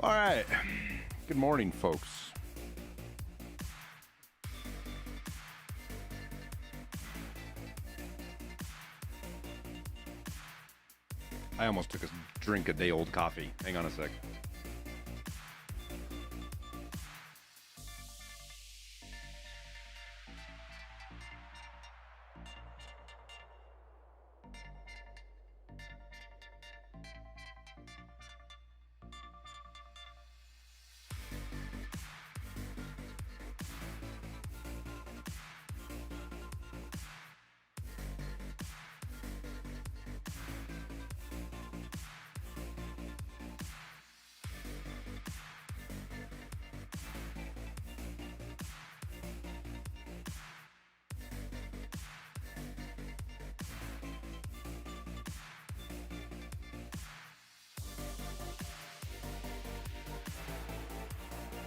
All right. Good morning, folks. I almost took a drink of day-old coffee. Hang on a sec.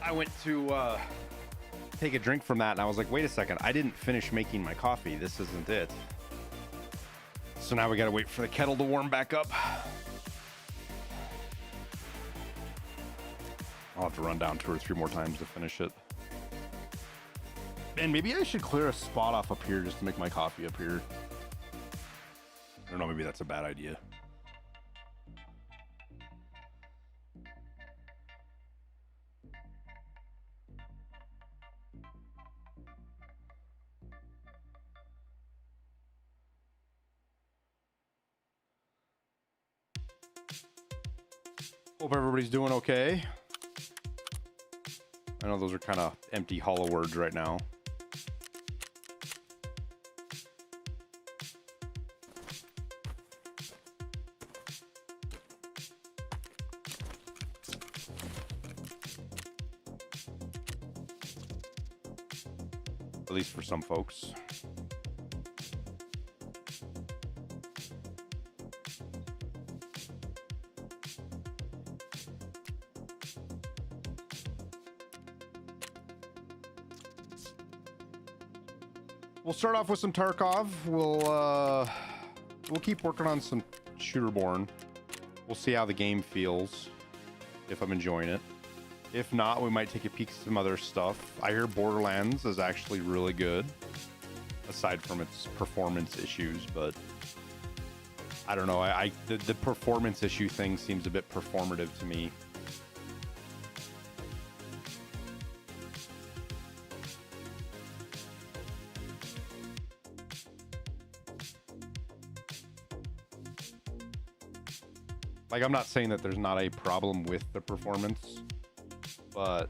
I went to take a drink from that, and I was like, wait a second, I didn't finish making my coffee. This isn't it. So now we got to wait for the kettle to warm back up. I'll have to run down 2 or 3 more times to finish it. And maybe I should clear a spot off up here just to make my coffee up here. I don't know, maybe that's a bad idea. Hope everybody's doing okay. I know those are kind of empty, hollow words right now. At least for some folks. We'll start off with some Tarkov. We'll keep working on some Shooterborn. We'll see how the game feels, if I'm enjoying it. If not, we might take a peek at some other stuff. I hear Borderlands is actually really good, aside from its performance issues, but I don't know. The performance issue thing seems a bit performative to me. Like, I'm not saying that there's not a problem with the performance, but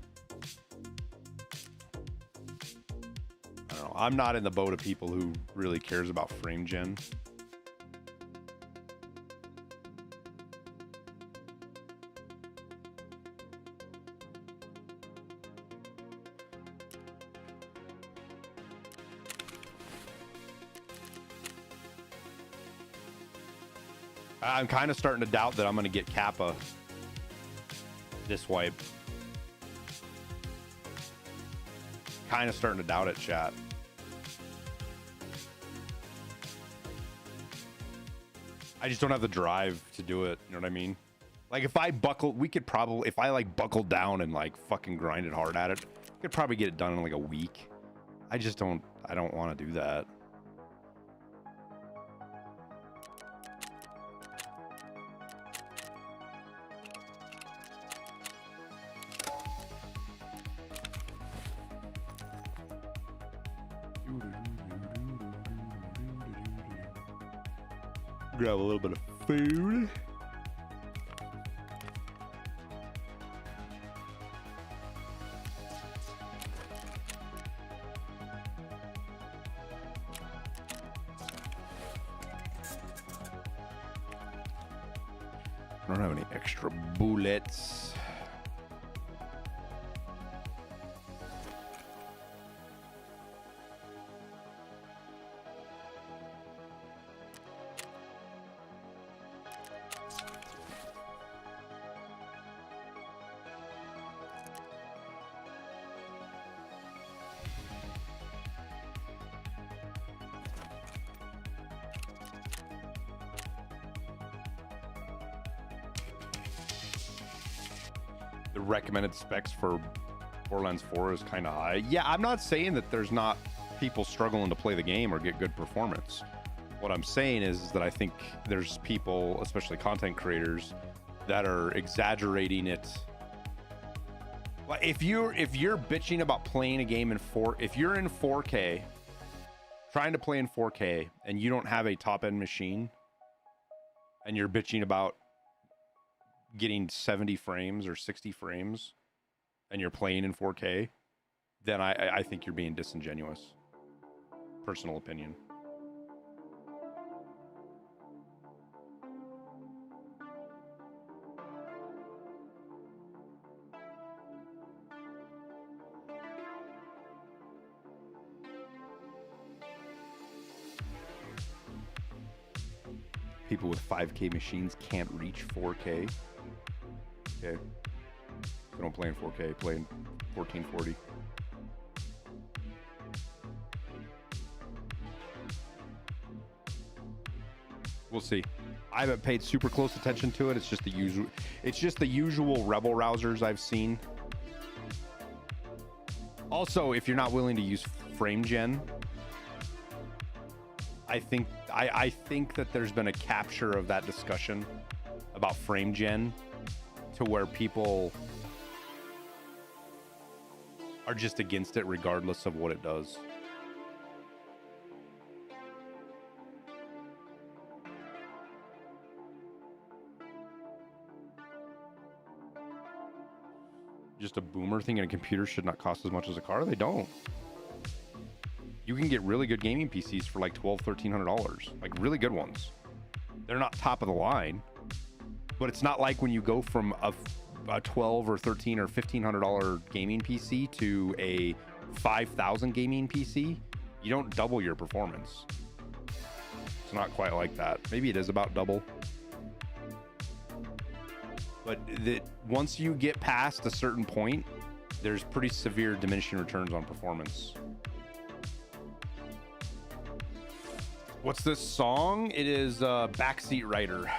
I don't know. I'm not in the boat of people who really cares about frame gen. I'm kind of starting to doubt that I'm going to get Kappa this wipe. Kind of starting to doubt it, chat. I just don't have the drive to do it. You know what I mean? Like, if I like buckled down and like fucking grinded hard at it, I could probably get it done in like a week. I don't want to do that. Grab a little bit of food. I don't have any extra bullets. recommended specs for Borderlands 4 is kind of high. Yeah, I'm not saying that there's not people struggling to play the game or get good performance. What I'm saying is that I think there's people, especially content creators, that are exaggerating it. Like if you're bitching about playing a game if you're in 4K, trying to play in 4K, and you don't have a top-end machine, and you're bitching about getting 70 frames or 60 frames, and you're playing in 4K, then I think you're being disingenuous. Personal opinion. People with 5K machines can't reach 4K. Okay. So don't play in 4K, play in 1440. We'll see. I haven't paid super close attention to it. It's just the usual rebel rousers I've seen. Also, if you're not willing to use frame gen, I think that there's been a capture of that discussion about frame gen to where people are just against it regardless of what it does. Just a boomer thing, and a computer should not cost as much as a car. They don't. You can get really good gaming PCs for like $1,200-$1,300, like really good ones. They're not top of the line, but it's not like when you go from a $1,200 or $1,300 or $1,500 gaming PC to a $5,000 gaming PC, you don't double your performance. It's not quite like that. Maybe it is about double. But once you get past a certain point, there's pretty severe diminishing returns on performance. What's this song? It is Backseat Rider.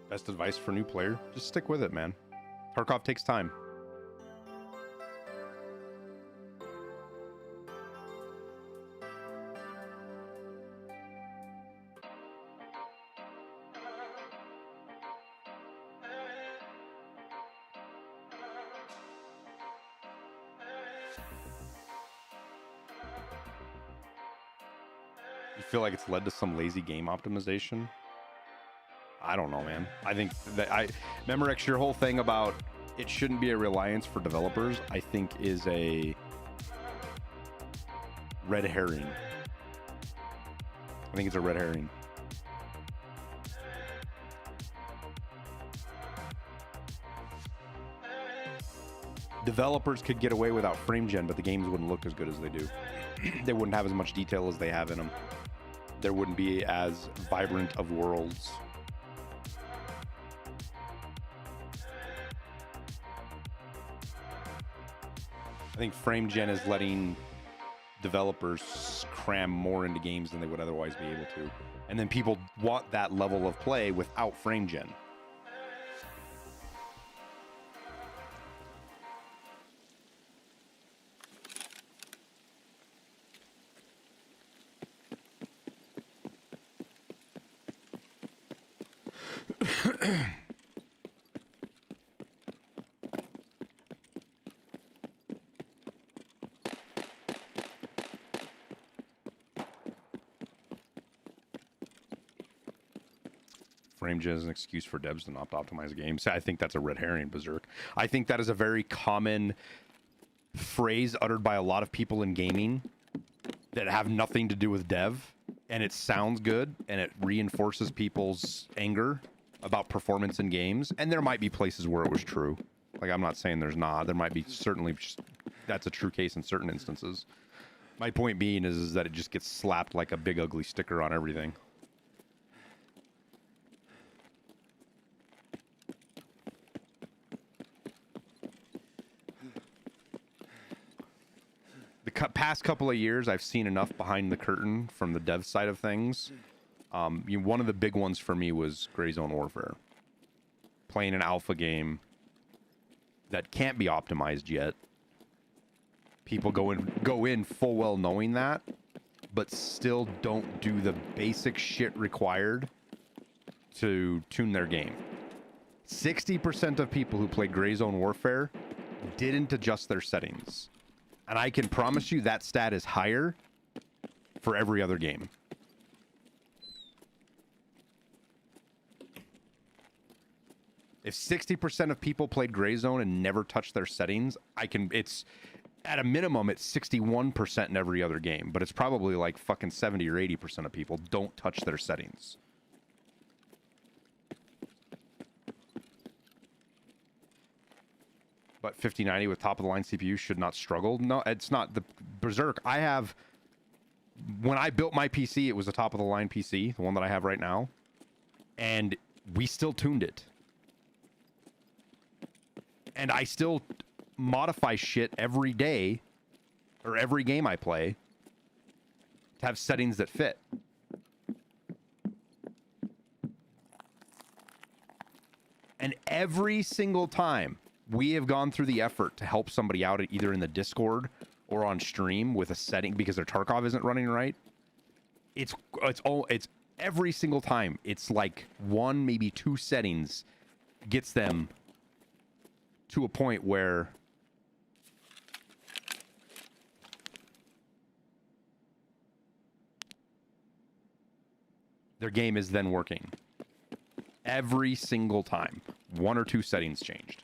Best advice for new player? Just stick with it, man. Tarkov takes time. You feel like it's led to some lazy game optimization? I don't know, man. I think that Memorex, your whole thing about it shouldn't be a reliance for developers, I think is a red herring. I think it's a red herring. Developers could get away without frame gen, but the games wouldn't look as good as they do. They wouldn't have as much detail as they have in them. There wouldn't be as vibrant of worlds. I think frame gen is letting developers cram more into games than they would otherwise be able to. And then people want that level of play without frame gen. Frame gen is an excuse for devs to not optimize games. I think that's a red herring, Berserk. I think that is a very common phrase uttered by a lot of people in gaming that have nothing to do with dev, and it sounds good, and it reinforces people's anger about performance in games. And there might be places where it was true. Like, I'm not saying there's not. There might be certainly, that's a true case in certain instances. My point being is that it just gets slapped like a big ugly sticker on everything. The past couple of years, I've seen enough behind the curtain from the dev side of things. One of the big ones for me was Gray Zone Warfare. Playing an alpha game that can't be optimized yet. People go in full well knowing that, but still don't do the basic shit required to tune their game. 60% of people who play Gray Zone Warfare didn't adjust their settings. And I can promise you that stat is higher for every other game. If 60% of people played Gray Zone and never touched their settings, it's at a minimum, it's 61% in every other game, but it's probably like fucking 70 or 80% of people don't touch their settings. But 5090 with top-of-the-line CPU should not struggle. No, it's not. The Berserk, when I built my PC, it was a top-of-the-line PC, the one that I have right now, and we still tuned it. And I still modify shit every day, or every game I play, to have settings that fit. And every single time we have gone through the effort to help somebody out either in the Discord or on stream with a setting because their Tarkov isn't running right, it's every single time it's like one, maybe two settings gets them to a point where their game is then working. Every single time. One or two settings changed.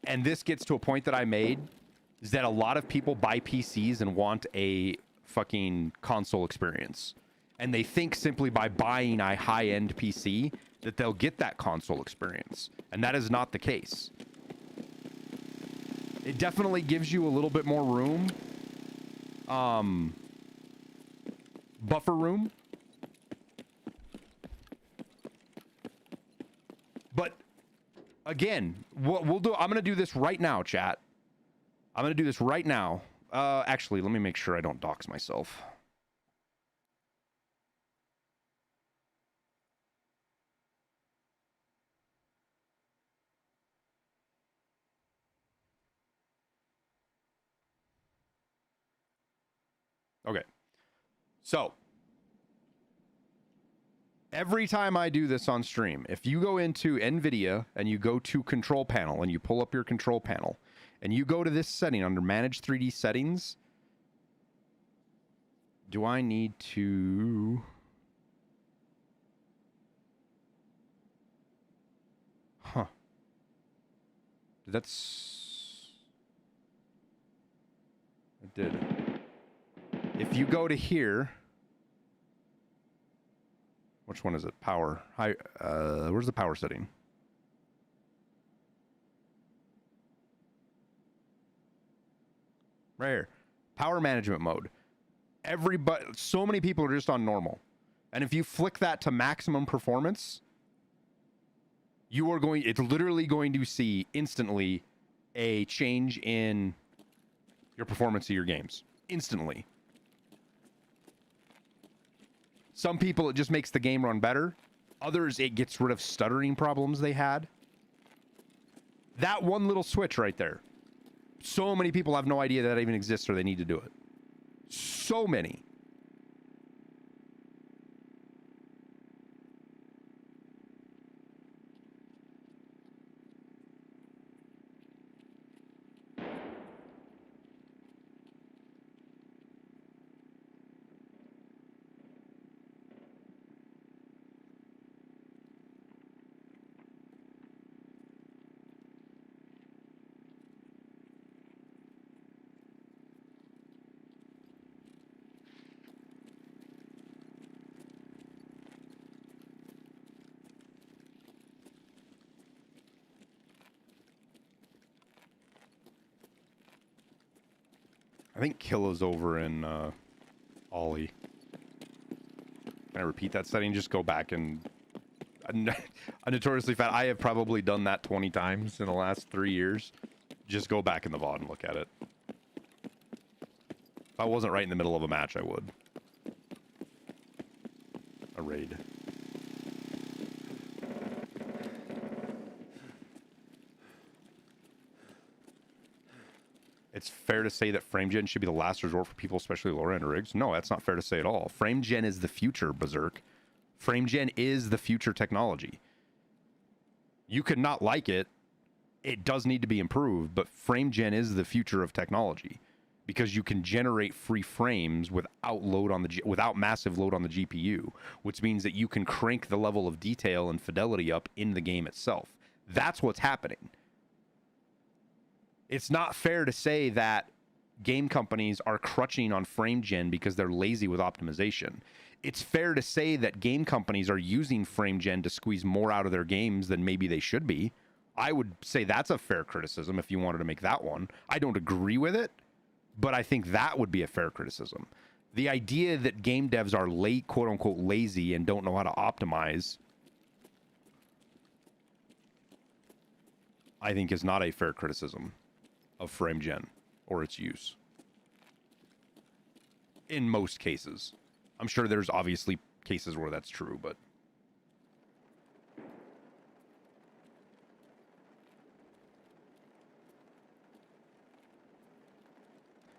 And this gets to a point that I made, is that a lot of people buy PCs and want a fucking console experience. And they think simply by buying a high-end PC that they'll get that console experience. And that is not the case. It definitely gives you a little bit more room. Buffer room. But again, what we'll do, I'm going to do this right now, chat. I'm going to do this right now. Actually, let me make sure I don't dox myself. Okay. So, every time I do this on stream, if you go into NVIDIA and you go to control panel and you pull up your control panel and you go to this setting under manage 3D settings, do I need to... Huh. That's... It did. If you go to here... Which one is it? Power. Where's the power setting? Right here. Power management mode. So many people are just on normal. And if you flick that to maximum performance, it's literally going to see instantly a change in your performance of your games. Instantly. Some people, it just makes the game run better. Others, it gets rid of stuttering problems they had. That one little switch right there. So many people have no idea that even exists or they need to do it. So many. I think kill is over in Ollie. Can I repeat that setting? Just go back and... I'm notoriously fat. I have probably done that 20 times in the last 3 years. Just go back in the VOD and look at it. If I wasn't right in the middle of a match, I would. A raid. It's fair to say that frame gen should be the last resort for people, especially lower end rigs. No, that's not fair to say at all. Frame gen is the future, Berserk. Frame gen is the future technology. You could not like it. It does need to be improved, but frame gen is the future of technology because you can generate free frames without without massive load on the GPU, which means that you can crank the level of detail and fidelity up in the game itself. That's what's happening. It's not fair to say that game companies are crutching on frame gen because they're lazy with optimization. It's fair to say that game companies are using frame gen to squeeze more out of their games than maybe they should be. I would say that's a fair criticism if you wanted to make that one. I don't agree with it, but I think that would be a fair criticism. The idea that game devs are quote unquote lazy and don't know how to optimize, I think is not a fair criticism of frame gen or its use. In most cases. I'm sure there's obviously cases where that's true, but...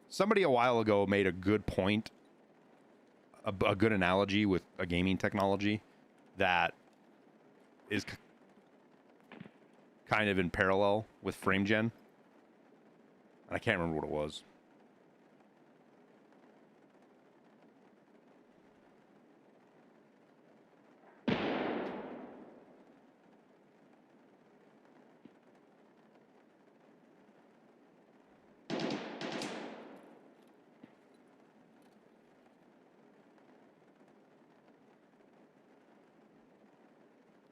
Somebody a while ago made a good point, a good analogy with a gaming technology that is kind of in parallel with frame gen. I can't remember what it was.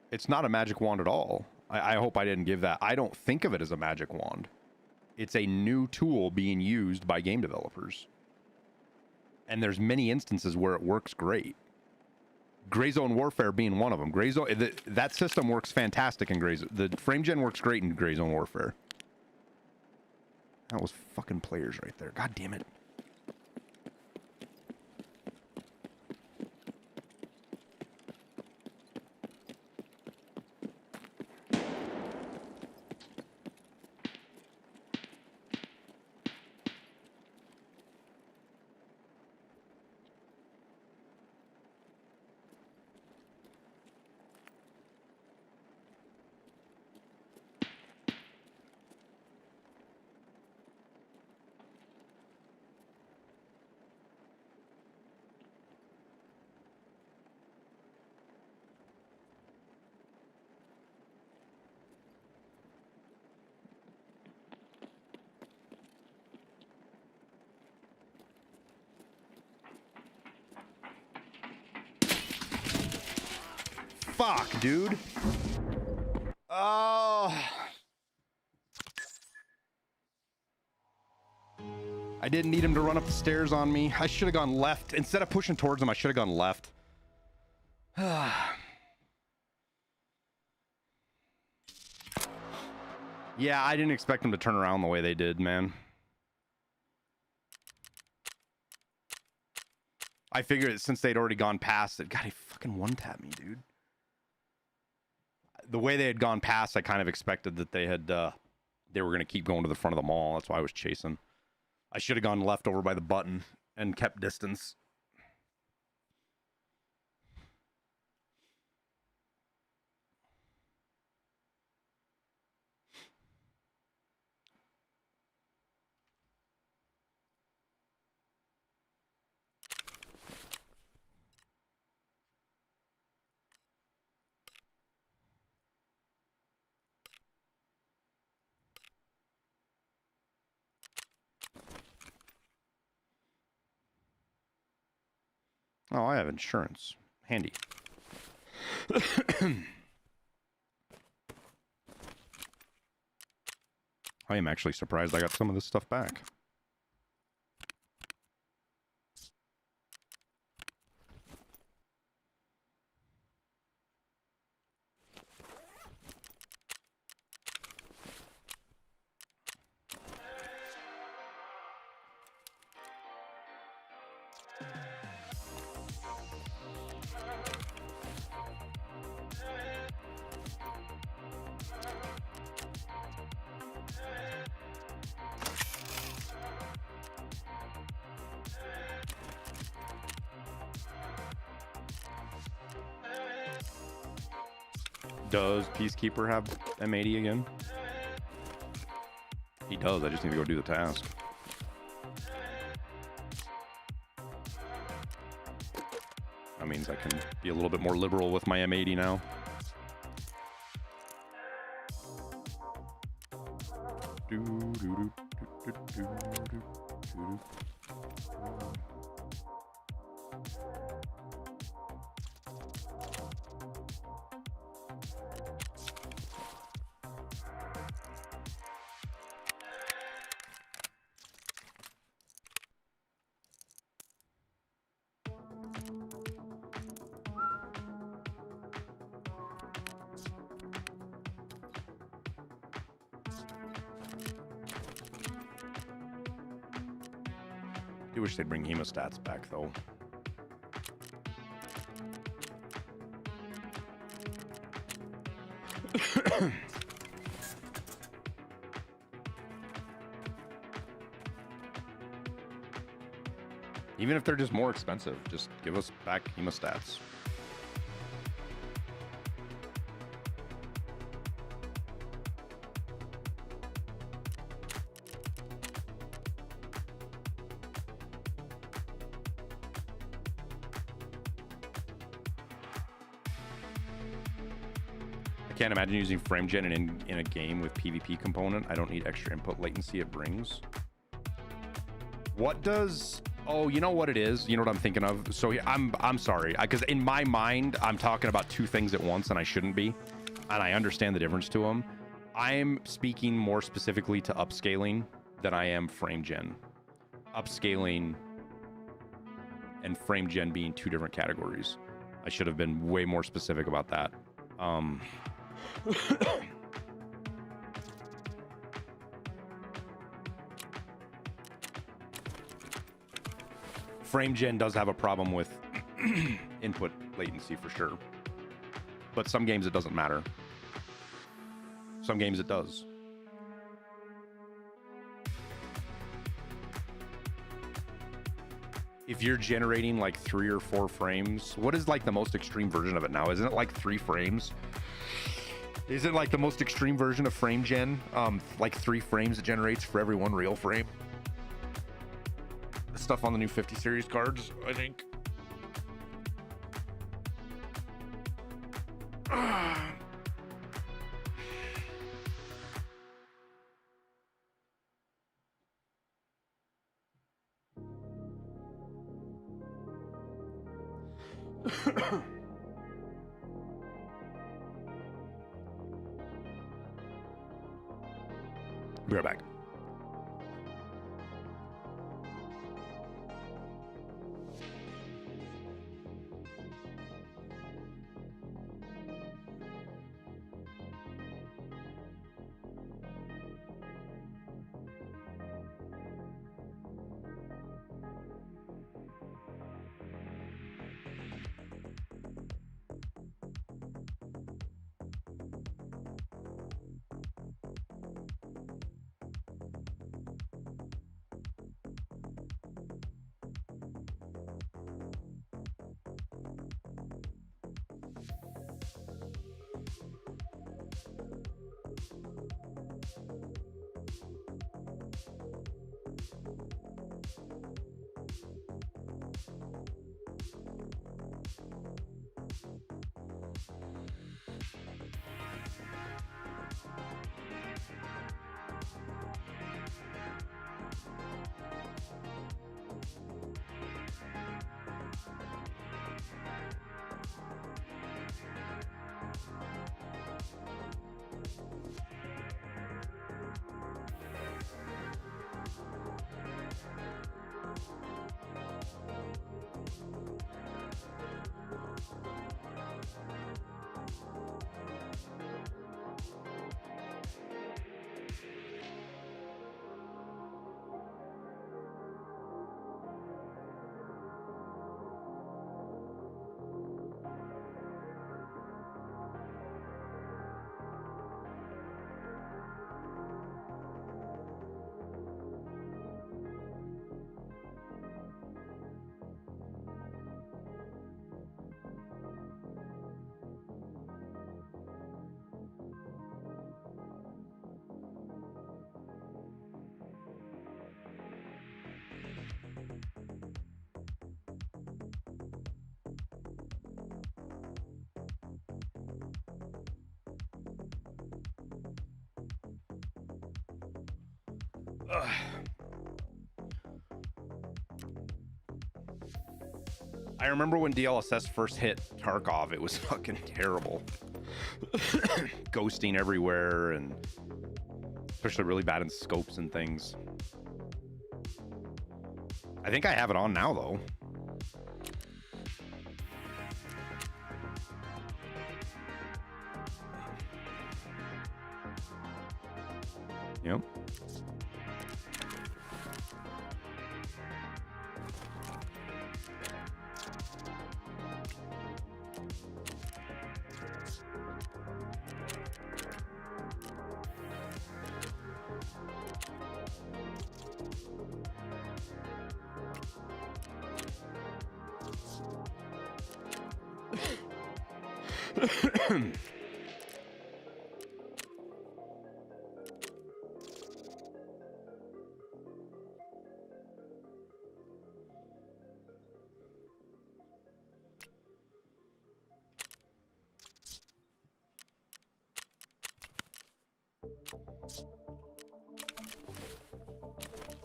It's not a magic wand at all. I hope I didn't give that. I don't think of it as a magic wand. It's a new tool being used by game developers. And there's many instances where it works great. Gray Zone Warfare being one of them. That system works fantastic in Gray Zone. The frame gen works great in Gray Zone Warfare. That was fucking players right there. God damn it. Fuck, dude. Oh. I didn't need him to run up the stairs on me. I should have gone left. Instead of pushing towards him, I should have gone left. Yeah, I didn't expect them to turn around the way they did, man. I figured that since they'd already gone past it. God, he fucking one-tapped me, dude. The way they had gone past, I kind of expected that they were going to keep going to the front of the mall. That's why I was chasing. I should have gone left over by the button and kept distance. Oh, I have insurance. Handy. I am actually surprised I got some of this stuff back. Does Peacekeeper have M80 again? He does. I just need to go do the task. That means I can be a little bit more liberal with my M80 now. I wish they'd bring hemostats back, though. Even if they're just more expensive, just give us back hemostats. I can't imagine using frame gen in a game with PvP component. I don't need extra input latency it brings. What does... Oh, you know what it is? You know what I'm thinking of? So I'm sorry, because in my mind, I'm talking about two things at once, and I shouldn't be. And I understand the difference to them. I'm speaking more specifically to upscaling than I am frame gen. Upscaling and frame gen being two different categories. I should have been way more specific about that. Frame gen does have a problem with input latency for sure, but some games it doesn't matter. Some games it does. If you're generating like 3 or 4 frames, what is like the most extreme version of it now? Isn't it like 3 frames? Isn't like the most extreme version of frame gen like 3 frames it generates for every 1 real frame? The stuff on the new 50 series cards, I think. Be right back. Ugh. I remember when DLSS first hit Tarkov, it was fucking terrible. Ghosting everywhere, and especially really bad in scopes and things. I think I have it on now, though. Yep.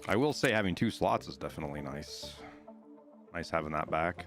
I will say having 2 slots is definitely nice. Nice having that back.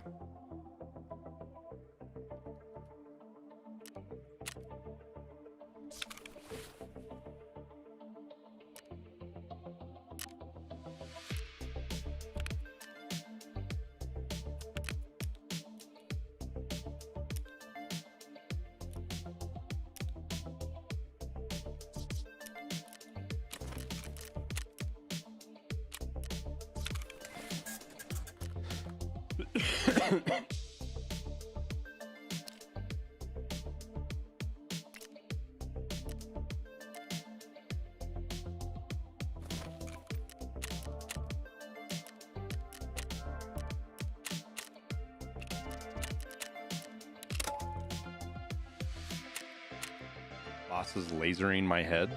Boss is lasering my head.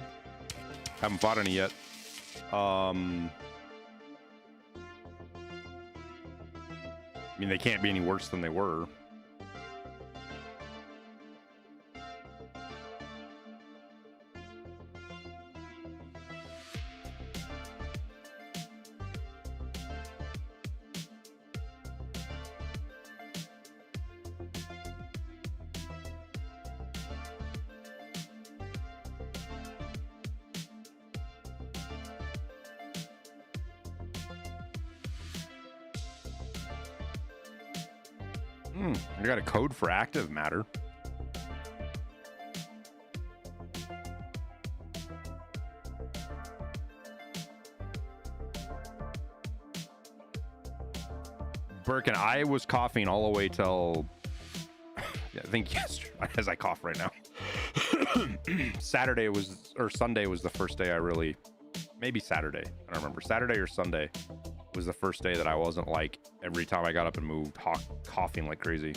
Haven't fought any yet. I mean, they can't be any worse than they were. I got a code for active matter. Birkin, I was coughing all the way till I think yesterday, as I cough right now. Saturday was, or Sunday was the first day I really, maybe Saturday, I don't remember, Saturday or Sunday was the first day that I wasn't like every time I got up and moved coughing like crazy.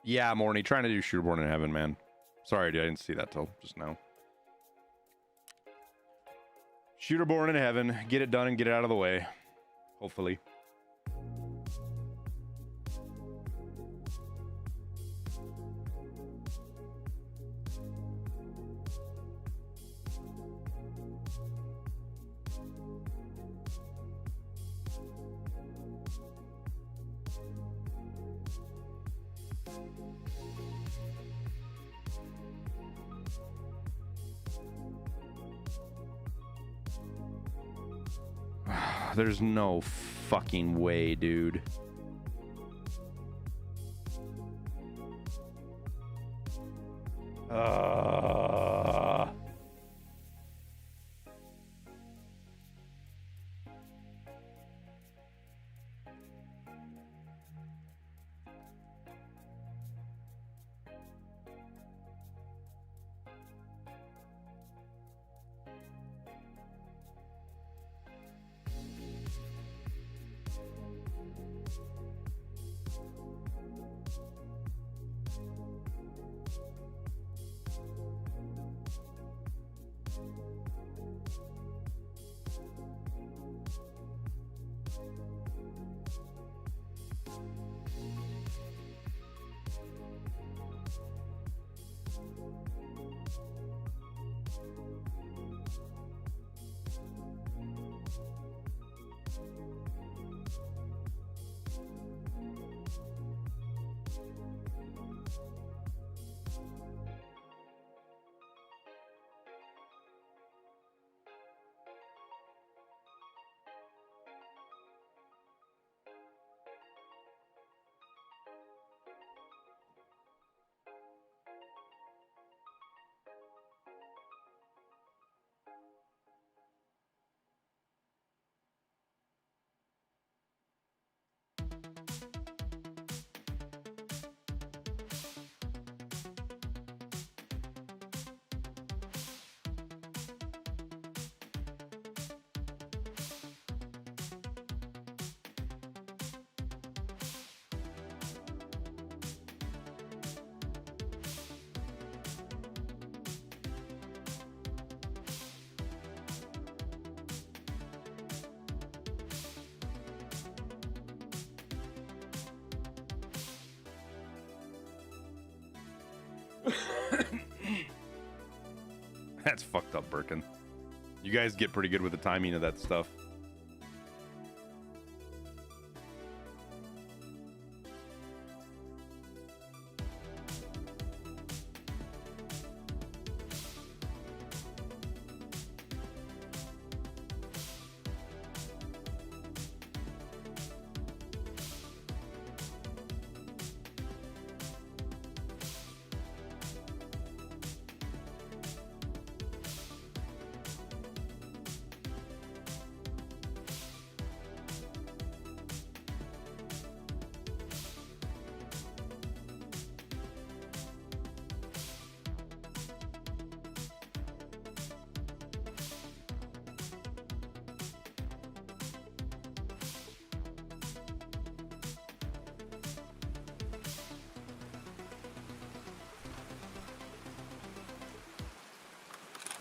Yeah, Morny, trying to do Shootborn in Heaven, man. Sorry, dude, I didn't see that till just now. Shooterborn in Heaven, get it done and get it out of the way. Hopefully. There's no fucking way, dude. That's fucked up, Birkin. You guys get pretty good with the timing of that stuff.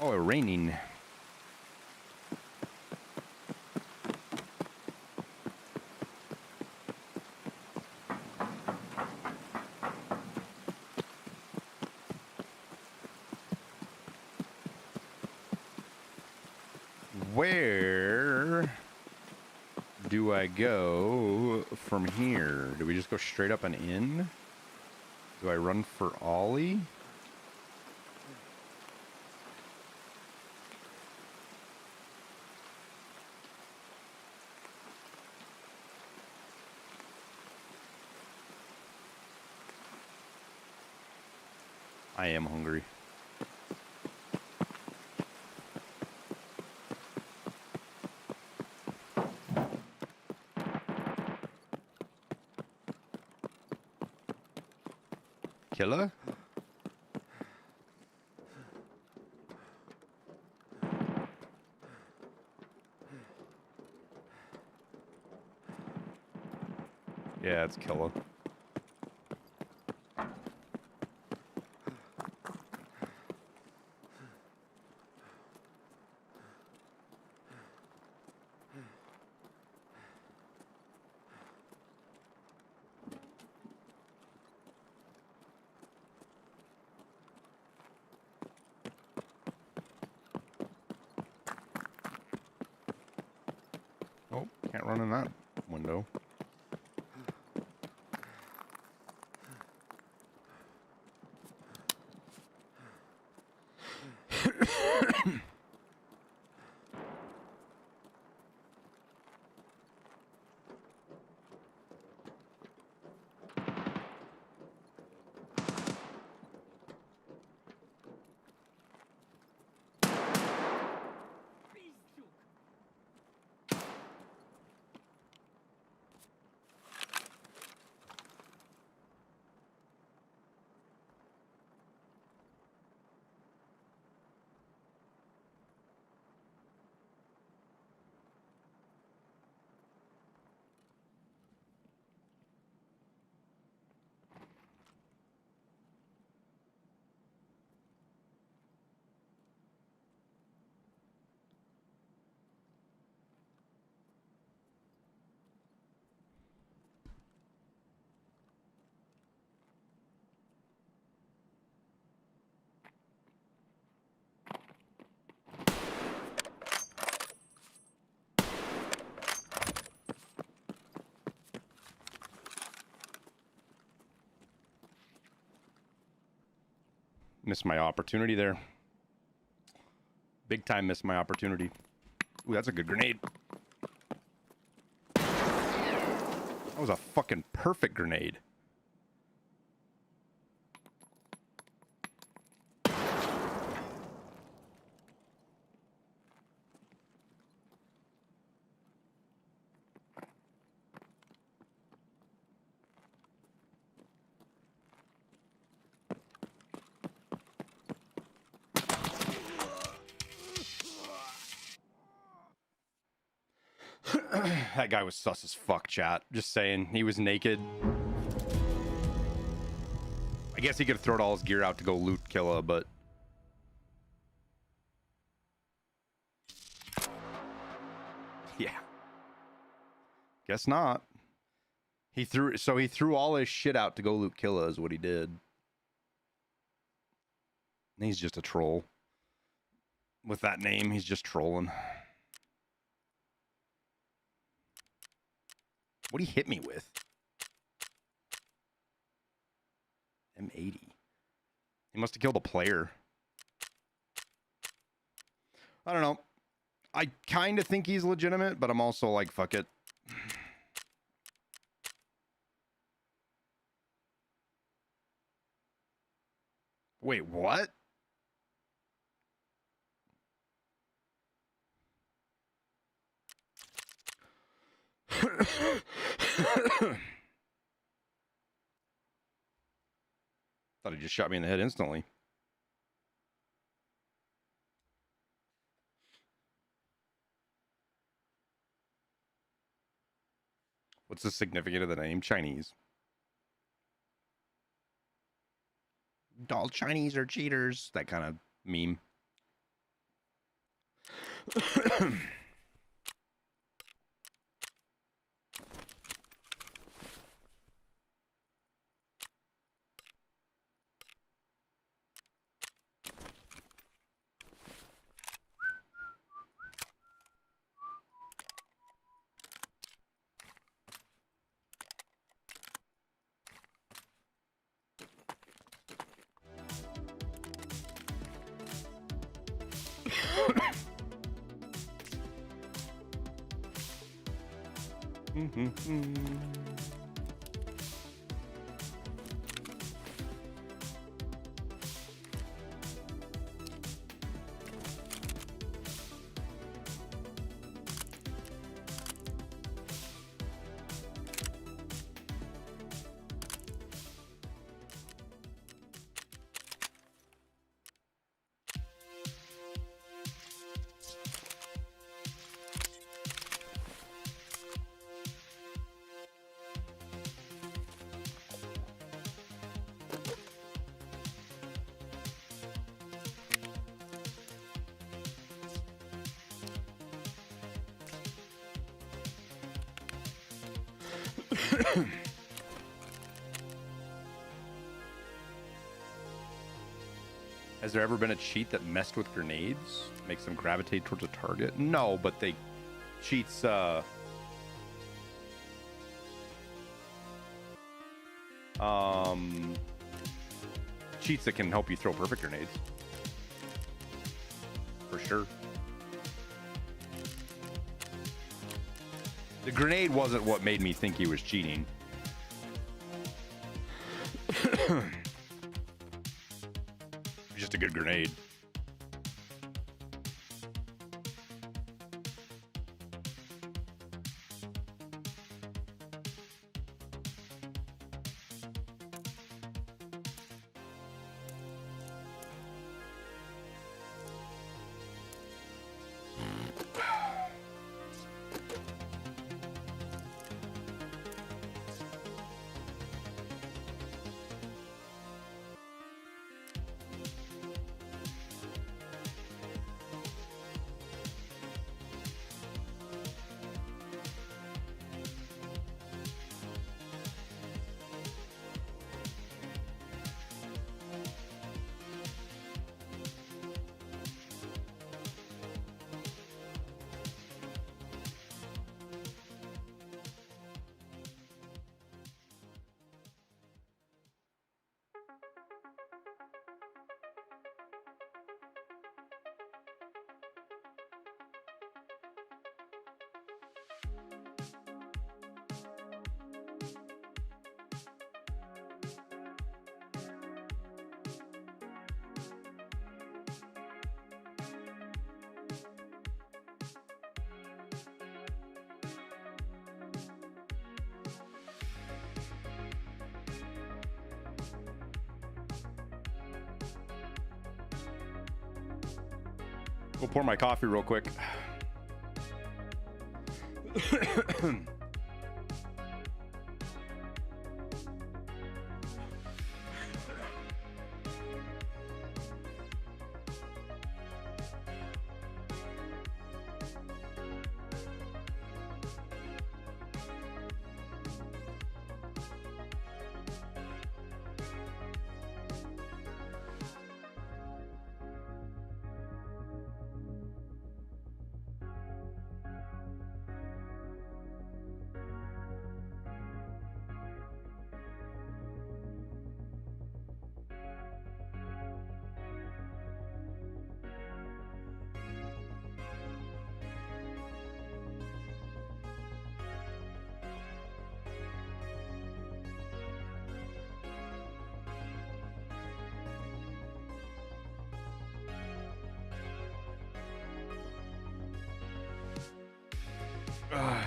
Oh, it's raining. Where do I go from here? Do we just go straight up and in? Do I run for Ollie? I am hungry. Killer? Yeah, it's Killer. Oh, can't run in that window. Missed my opportunity there. Big time missed my opportunity. Ooh, that's a good grenade. That was a fucking perfect grenade. That guy was sus as fuck, chat. Just saying. He was naked. I guess he could have thrown all his gear out to go loot Killa, but... yeah. Guess not. He threw all his shit out to go loot Killa is what he did. And he's just a troll. With that name, he's just trolling. What'd he hit me with? M80. He must have killed a player. I don't know. I kind of think he's legitimate, but I'm also like, fuck it. Wait, what? Thought he just shot me in the head instantly. What's the significance of the name? Chinese. All Chinese are cheaters. That kind of meme. Has there ever been a cheat that messed with grenades? Makes them gravitate towards a target? No, but they... cheats, cheats that can help you throw perfect grenades. For sure. The grenade wasn't what made me think he was cheating. Just a good grenade. We'll pour my coffee real quick.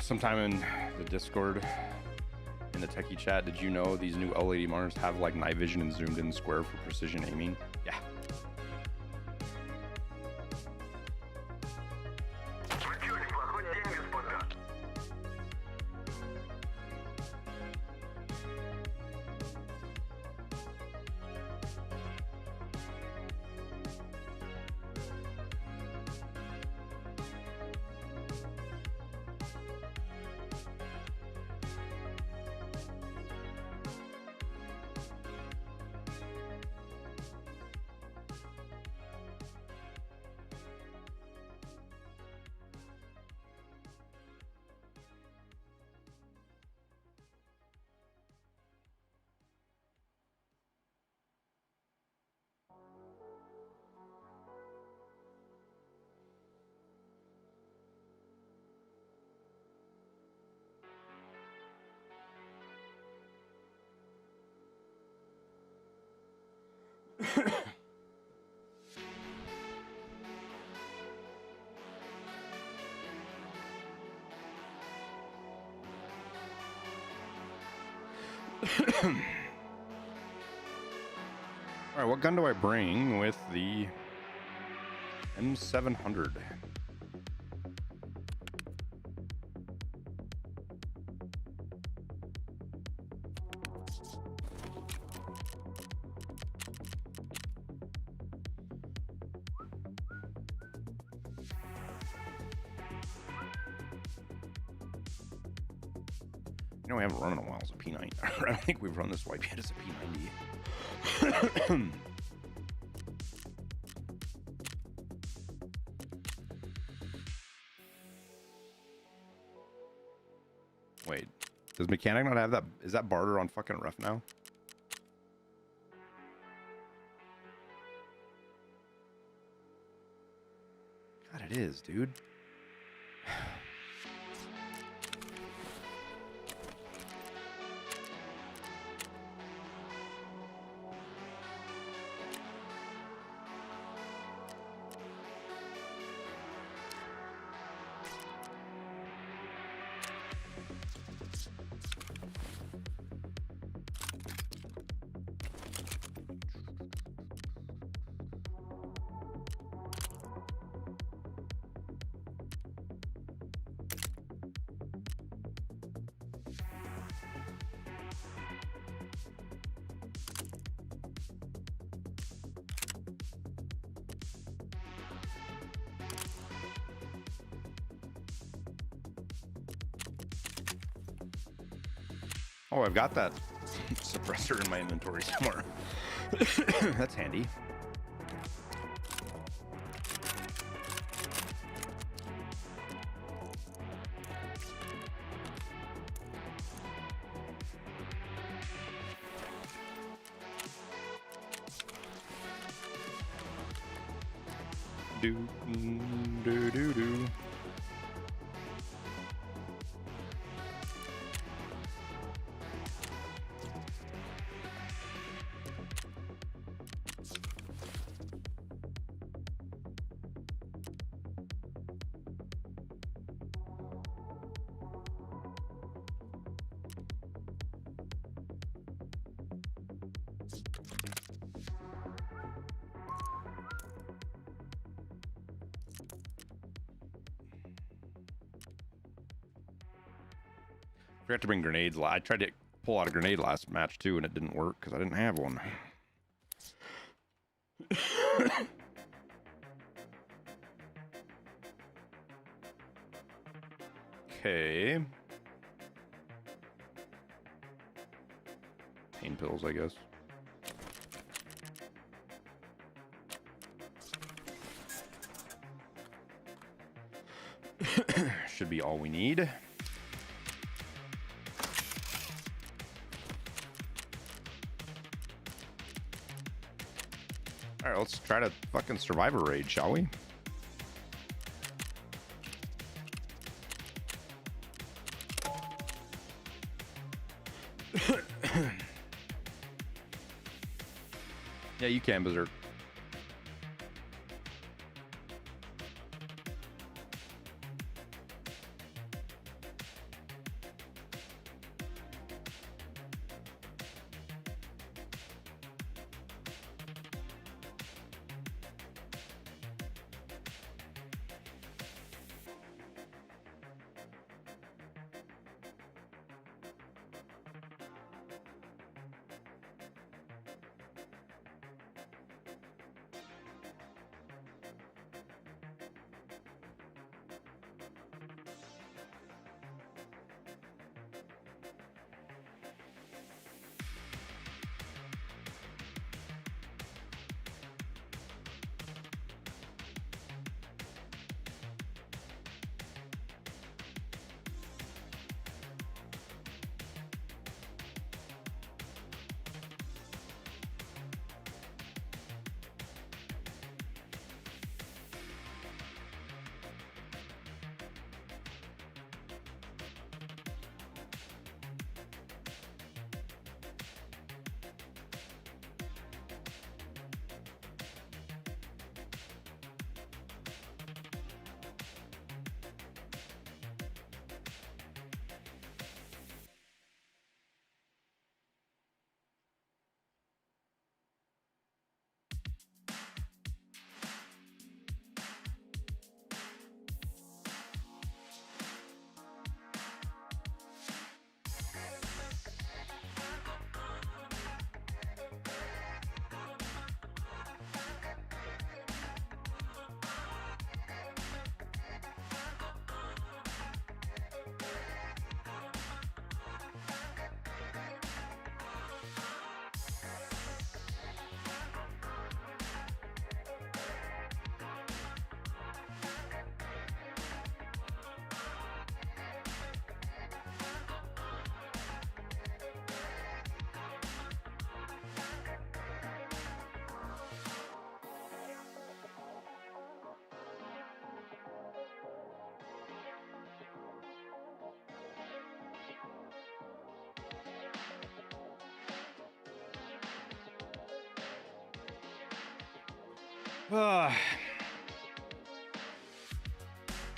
Sometime in the Discord, in the techie chat, did you know these new LED monitors have like night vision and zoomed in square for precision aiming? Yeah. All right, what gun do I bring with the M700? You know, we haven't run in a while as a P90. I don't think we've run this wipe yet as a P90. Wait, does Mechanic not have that? Is that barter on fucking ref now? God, it is, dude. Oh, I've got that suppressor in my inventory somewhere. That's handy. Do do do do. Forgot to bring grenades. I tried to pull out a grenade last match too, and it didn't work because I didn't have one. Okay. Pain pills, I guess. Should be all we need. All right, let's try to fucking survive a raid, shall we? Yeah, you can, Berserk.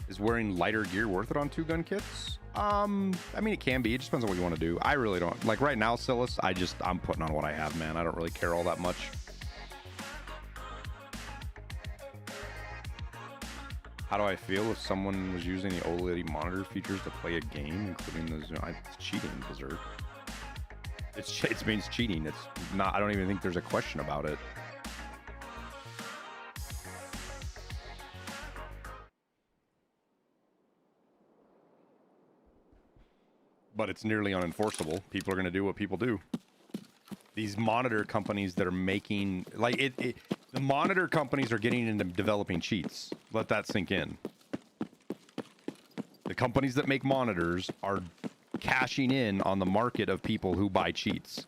Is wearing lighter gear worth it on 2-gun kits? I mean, it can be. It just depends on what you want to do. I really don't. Like right now, Silas, I'm putting on what I have, man. I don't really care all that much. How do I feel if someone was using the OLED monitor features to play a game, including the zoom? It's cheating, Berserk. It means cheating. It's not. I don't even think there's a question about it. But it's nearly unenforceable. People are going to do what people do. These monitor companies that are making, like, the monitor companies are getting into developing cheats. Let that sink in. The companies that make monitors are cashing in on the market of people who buy cheats.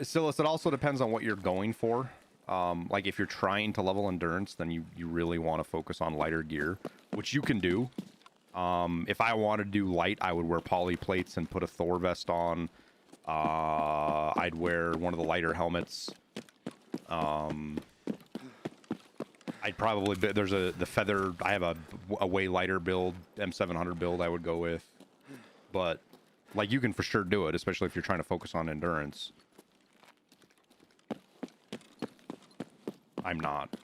Silas, it also depends on what you're going for. Like if you're trying to level endurance, then you really want to focus on lighter gear, which you can do. If I wanted to do light, I would wear poly plates and put a Thor vest on. I'd wear one of the lighter helmets. I'd probably, there's the feather, I have a way lighter build, M700 build I would go with. But like you can for sure do it, especially if you're trying to focus on endurance. I'm not.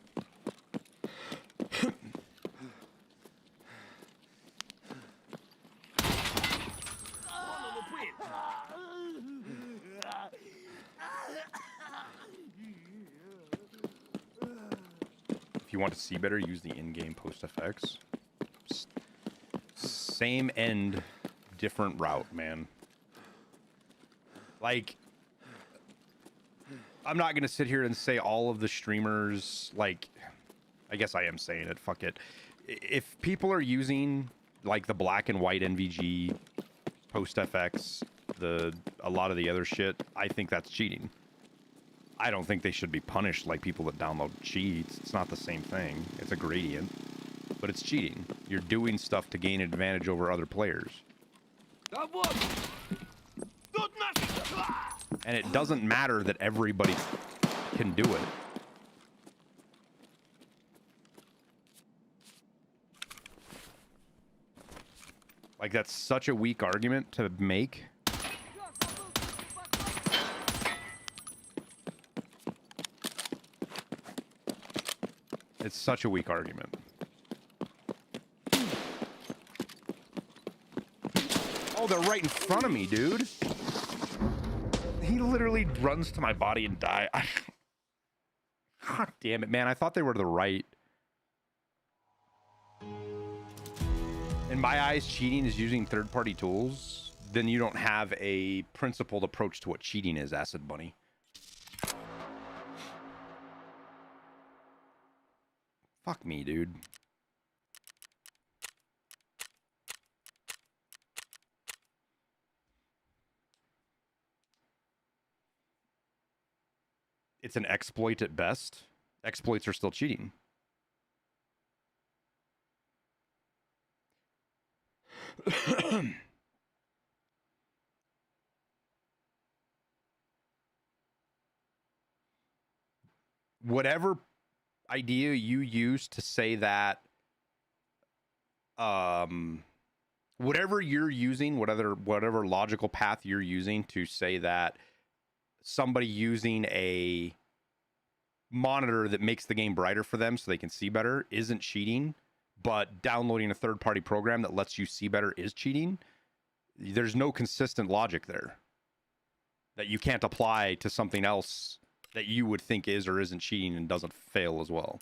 If you want to see better, use the in-game post effects. Same end, different route, man. Like, I'm not gonna sit here and say all of the streamers, like, I guess I am saying it, fuck it. If people are using like the black and white NVG, post FX, a lot of the other shit, I think that's cheating. I don't think they should be punished like people that download cheats. It's not the same thing. It's a gradient, but it's cheating. You're doing stuff to gain advantage over other players. And it doesn't matter that everybody can do it. Like, that's such a weak argument to make. It's such a weak argument. Oh, they're right in front of me, dude. He literally runs to my body and dies. God damn it, man. I thought they were to the right. In my eyes, cheating is using third-party tools. Then you don't have a principled approach to what cheating is, Acid Bunny. Fuck me, dude. It's an exploit at best. Exploits are still cheating. Whatever idea you use to say that, whatever you're using, whatever logical path you're using to say that somebody using a monitor that makes the game brighter for them so they can see better isn't cheating, but downloading a third-party program that lets you see better is cheating. There's no consistent logic there that you can't apply to something else that you would think is or isn't cheating and doesn't fail as well.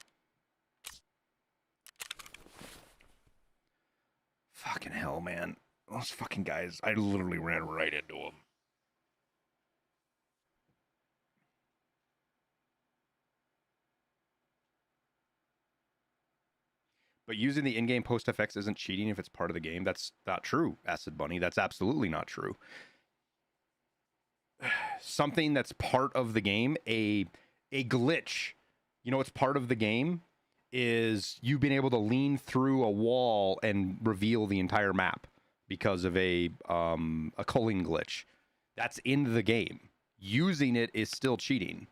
Fucking hell, man. Those fucking guys, I literally ran right into them. But using the in-game post FX isn't cheating if it's part of the game. That's not true, Acid Bunny. That's absolutely not true. Something that's part of the game, a glitch, you know, it's part of the game, is you being able to lean through a wall and reveal the entire map because of a culling glitch. That's in the game. Using it is still cheating.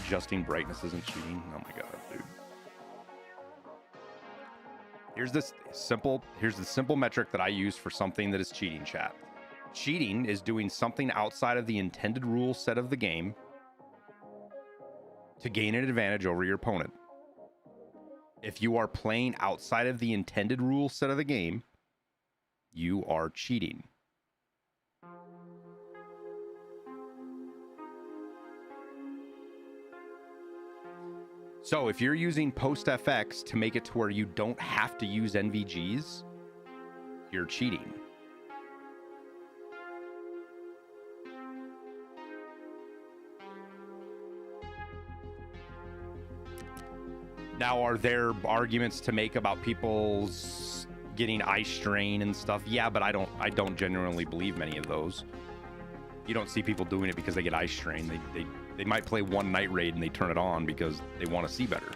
Adjusting brightness isn't cheating. Oh my god, dude. Here's the simple metric that I use for something that is cheating, chat. Cheating is doing something outside of the intended rule set of the game to gain an advantage over your opponent. If you are playing outside of the intended rule set of the game, you are cheating. So if you're using post FX to make it to where you don't have to use NVGs, you're cheating. Now, are there arguments to make about people's getting eye strain and stuff? Yeah, but I don't genuinely believe many of those. You don't see people doing it because they get eye strain. They might play one night raid and they turn it on because they want to see better.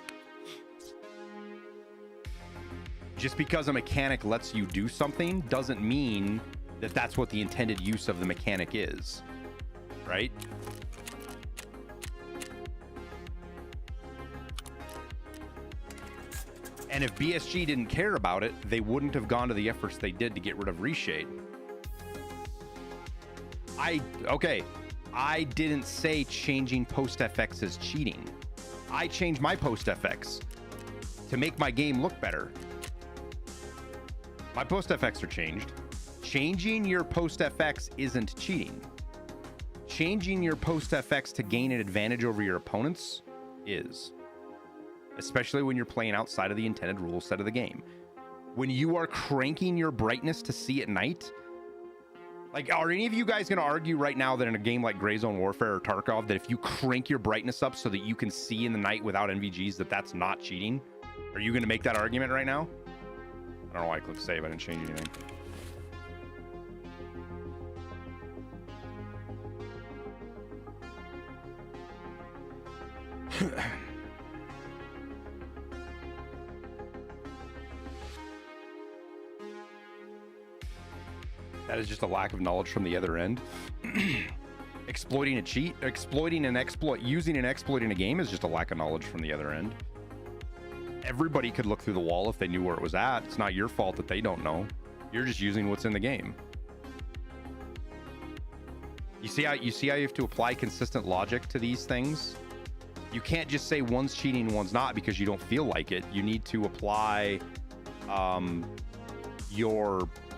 Just because a mechanic lets you do something doesn't mean that that's what the intended use of the mechanic is, right? And if BSG didn't care about it, they wouldn't have gone to the efforts they did to get rid of reshade. Okay, I didn't say changing post FX is cheating. I changed my post FX to make my game look better. My post FX are changed. Changing your post FX isn't cheating. Changing your post FX to gain an advantage over your opponents is. Especially when you're playing outside of the intended rule set of the game. When you are cranking your brightness to see at night, like, are any of you guys going to argue right now that in a game like Gray Zone Warfare or Tarkov, that if you crank your brightness up so that you can see in the night without NVGs, that that's not cheating? Are you going to make that argument right now? I don't know why I clicked save. I didn't change anything. That is just a lack of knowledge from the other end. Exploiting a cheat, using and exploiting a game is just a lack of knowledge from the other end. Everybody could look through the wall if they knew where it was at. It's not your fault that they don't know. You're just using what's in the game. You see how you have to apply consistent logic to these things? You can't just say one's cheating, one's not because you don't feel like it. You need to apply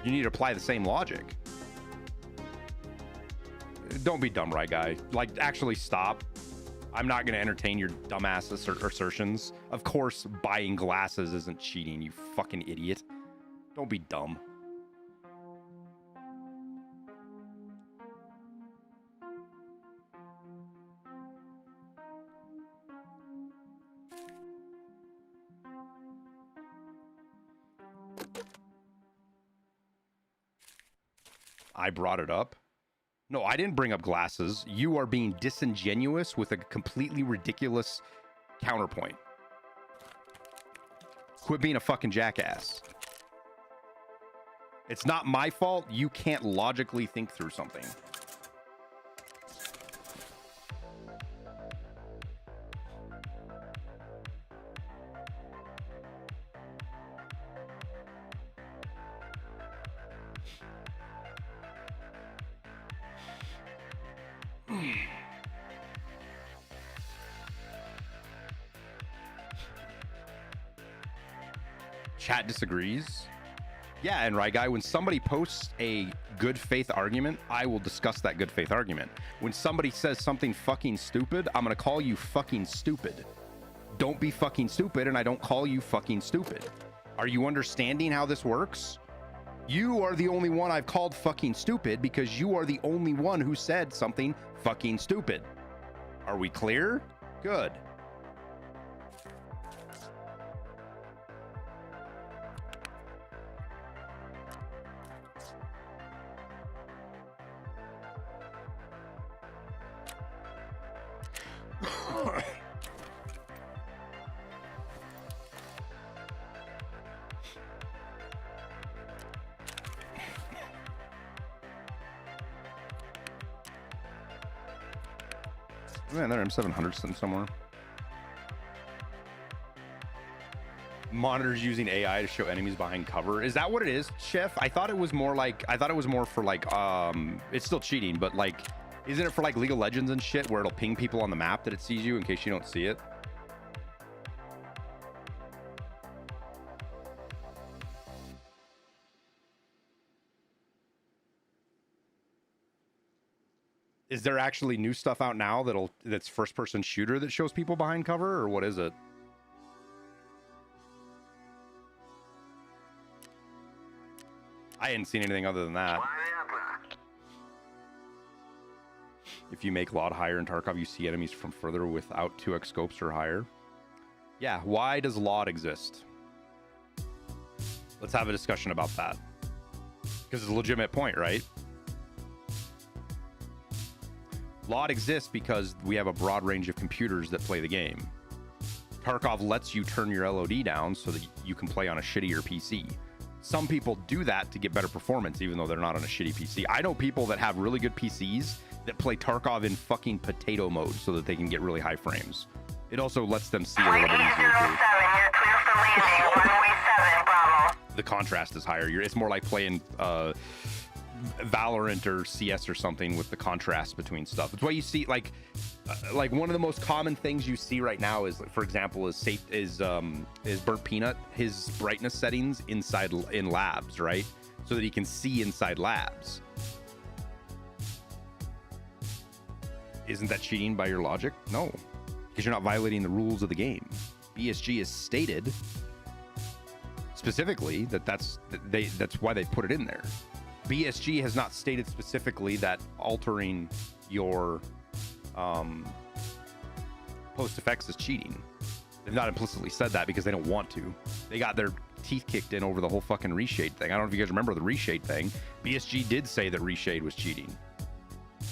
you need to apply the same logic. Don't be dumb, right, guy? Like, actually stop. I'm not going to entertain your dumbass assertions. Of course, buying glasses isn't cheating, you fucking idiot. Don't be dumb. I brought it up. No, I didn't bring up glasses. You are being disingenuous with a completely ridiculous counterpoint. Quit being a fucking jackass. It's not my fault. You can't logically think through something. Chat disagrees. Yeah, and right, guy, when somebody posts a good faith argument, I will discuss that good faith argument. When somebody says something fucking stupid, I'm gonna call you fucking stupid. Don't be fucking stupid, and I don't call you fucking stupid. Are you understanding how this works? You are the only one I've called fucking stupid because you are the only one who said something fucking stupid. Are we clear? Good. Man, there M700 sitting somewhere. Monitors using AI to show enemies behind cover. Is that what it is, Chef? I thought it was more for like, it's still cheating, but like, isn't it for like League of Legends and shit where it'll ping people on the map that it sees you in case you don't see it? Is there actually new stuff out now that's first person shooter that shows people behind cover, or what is it? I hadn't seen anything other than that. If you make LOD higher in Tarkov, you see enemies from further without 2x scopes or higher. Yeah, why does LOD exist? Let's have a discussion about that. Because it's a legitimate point, right? LOD exists because we have a broad range of computers that play the game. Tarkov lets you turn your LOD down so that you can play on a shittier PC. Some people do that to get better performance, even though they're not on a shitty PC. I know people that have really good PCs that play Tarkov in fucking potato mode so that they can get really high frames. It also lets them see a little bit easier too. The contrast is higher. It's more like playing Valorant or CS or something with the contrast between stuff. It's why you see like one of the most common things you see right now is, for example, is Burnt Peanut, his brightness settings in labs, right? So that he can see inside labs. Isn't that cheating by your logic? No, because you're not violating the rules of the game. BSG has stated specifically that's why they put it in there. BSG has not stated specifically that altering your post effects is cheating. They've not implicitly said that because they don't want to. They got their teeth kicked in over the whole fucking reshade thing. I don't know if you guys remember the reshade thing. BSG did say that reshade was cheating.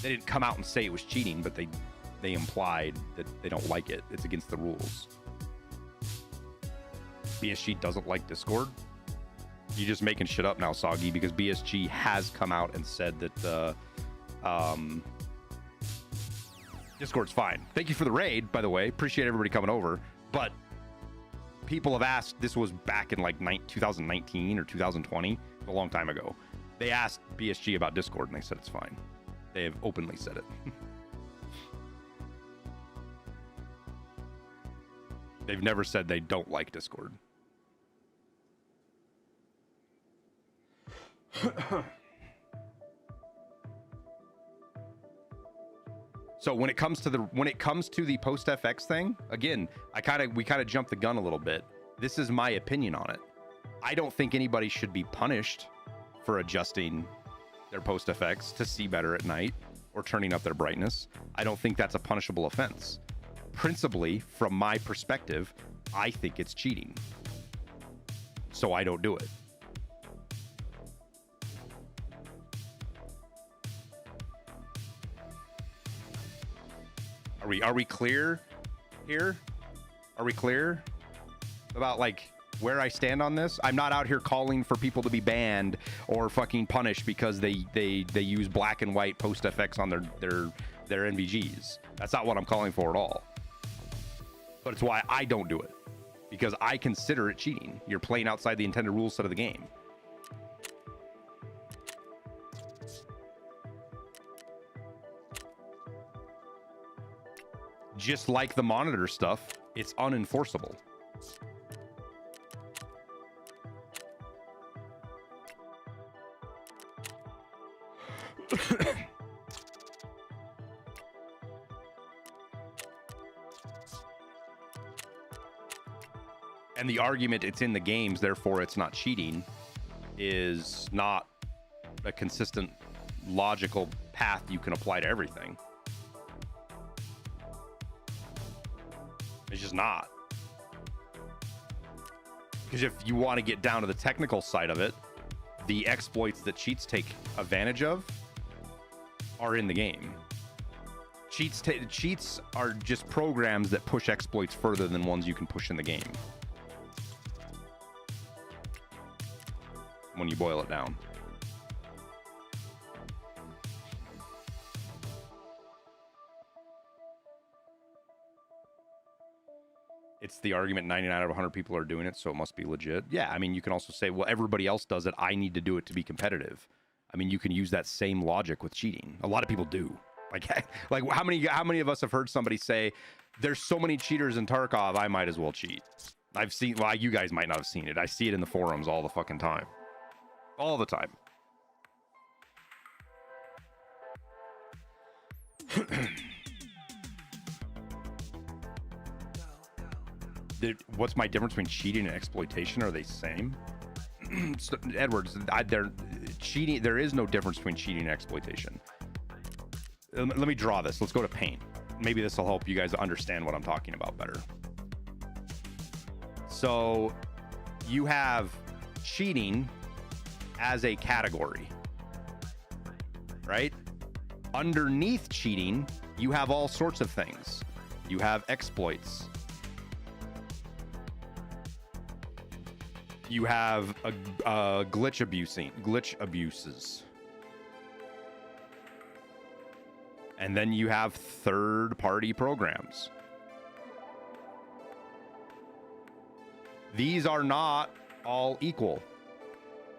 They didn't come out and say it was cheating, but they implied that they don't like it. It's against the rules. BSG doesn't like Discord. You're just making shit up now, Soggy, because BSG has come out and said that Discord's fine. Thank you for the raid, by the way. Appreciate everybody coming over. But people have asked, this was back in like 2019 or 2020, a long time ago. They asked BSG about Discord and they said it's fine. They have openly said it. They've never said they don't like Discord. So when it comes to the post FX thing, again, we kind of jumped the gun a little bit. This is my opinion on it. I don't think anybody should be punished for adjusting their post effects to see better at night or turning up their brightness. I don't think that's a punishable offense. Principally, from my perspective, I think it's cheating. So I don't do it. Are we clear here? Are we clear about like where I stand on this? I'm not out here calling for people to be banned or fucking punished because they use black and white post FX on their NVGs. That's not what I'm calling for at all. But it's why I don't do it, because I consider it cheating. You're playing outside the intended rule set of the game. Just like the monitor stuff, it's unenforceable. And the argument it's in the games, therefore it's not cheating, is not a consistent, logical path you can apply to everything. It's just not. Because if you want to get down to the technical side of it, the exploits that cheats take advantage of are in the game. Cheats are just programs that push exploits further than ones you can push in the game. When you boil it down. It's the argument 99 out of 100 people are doing it, so it must be legit. Yeah, I mean, you can also say, well, everybody else does it. I need to do it to be competitive. I mean, you can use that same logic with cheating. A lot of people do. Like how many of us have heard somebody say, there's so many cheaters in Tarkov, I might as well cheat. I've seen, well, you guys might not have seen it. I see it in the forums all the fucking time. All the time. What's my difference between cheating and exploitation? Are they the same? So, Edwards, cheating. There is no difference between cheating and exploitation. Let me draw this. Let's go to Paint. Maybe this will help you guys understand what I'm talking about better. So you have cheating as a category, right? Underneath cheating, you have all sorts of things. You have exploits. You have glitch abuses. And then you have third-party programs. These are not all equal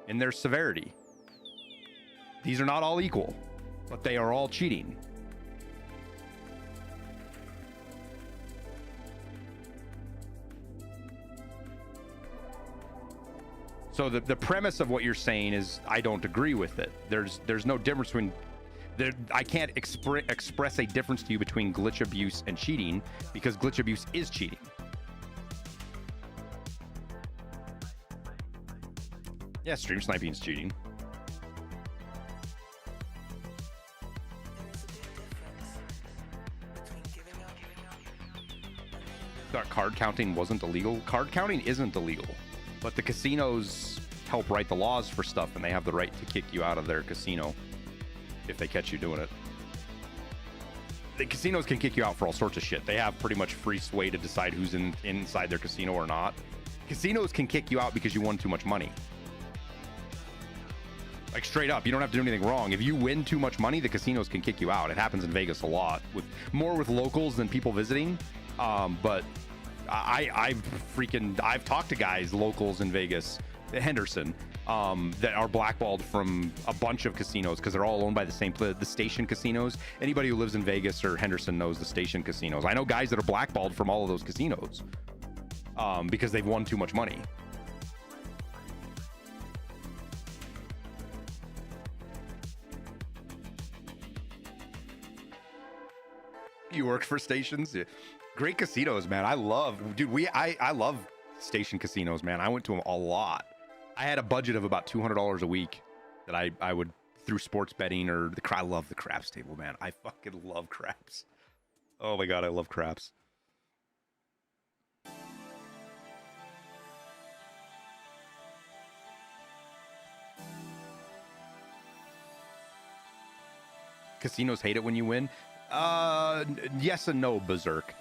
in their severity. These are not all equal, but they are all cheating. So the premise of what you're saying is I don't agree with it. There's no difference between I can't express a difference to you between glitch abuse and cheating, because glitch abuse is cheating. Yeah, stream sniping is cheating. Thought card counting wasn't illegal. Card counting isn't illegal, but the casinos help write the laws for stuff, and they have the right to kick you out of their casino if they catch you doing it. The casinos can kick you out for all sorts of shit. They have pretty much free sway to decide who's inside their casino or not. Casinos can kick you out because you won too much money. Like, straight up, you don't have to do anything wrong. If you win too much money, the casinos can kick you out. It happens in Vegas a lot, with more with locals than people visiting. But I've talked to guys, locals in Vegas, Henderson, that are blackballed from a bunch of casinos because they're all owned by the station casinos. Anybody who lives in Vegas or Henderson knows the station casinos. I know guys that are blackballed from all of those casinos because they've won too much money. You work for stations? Yeah. Great casinos, man. I love station casinos, man. I went to them a lot. I had a budget of about $200 a week that I would, through sports betting or I love the craps table, man. I fucking love craps. Oh my God, I love craps. Casinos hate it when you win. Yes and no, Berserk.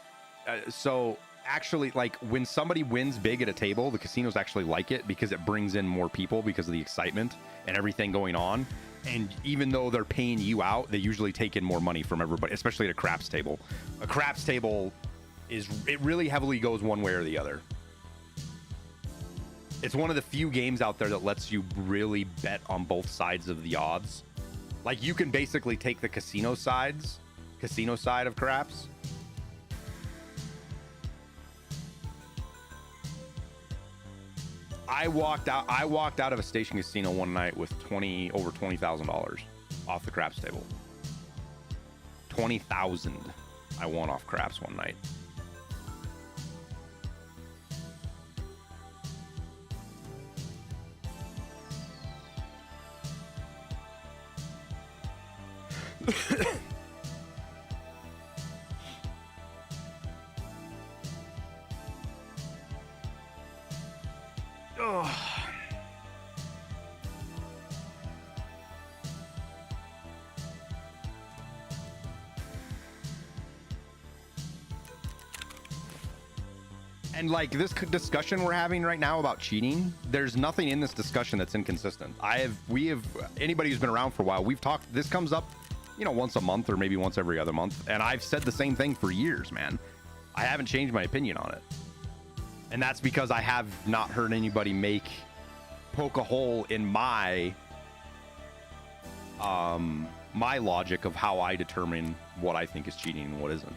So actually, like, when somebody wins big at a table, the casinos actually like it because it brings in more people because of the excitement and everything going on. And even though they're paying you out, they usually take in more money from everybody, especially at a craps table. A craps table it really heavily goes one way or the other. It's one of the few games out there that lets you really bet on both sides of the odds. Like, you can basically take the casino side of craps. I walked out of a station casino one night with over $20,000 off the craps table. 20,000 I won off craps one night. And like this discussion we're having right now about cheating, there's nothing in this discussion that's inconsistent. Anybody who's been around for a while, we've talked, this comes up, once a month or maybe once every other month. And I've said the same thing for years, man. I haven't changed my opinion on it. And that's because I have not heard anybody poke a hole in my logic of how I determine what I think is cheating and what isn't.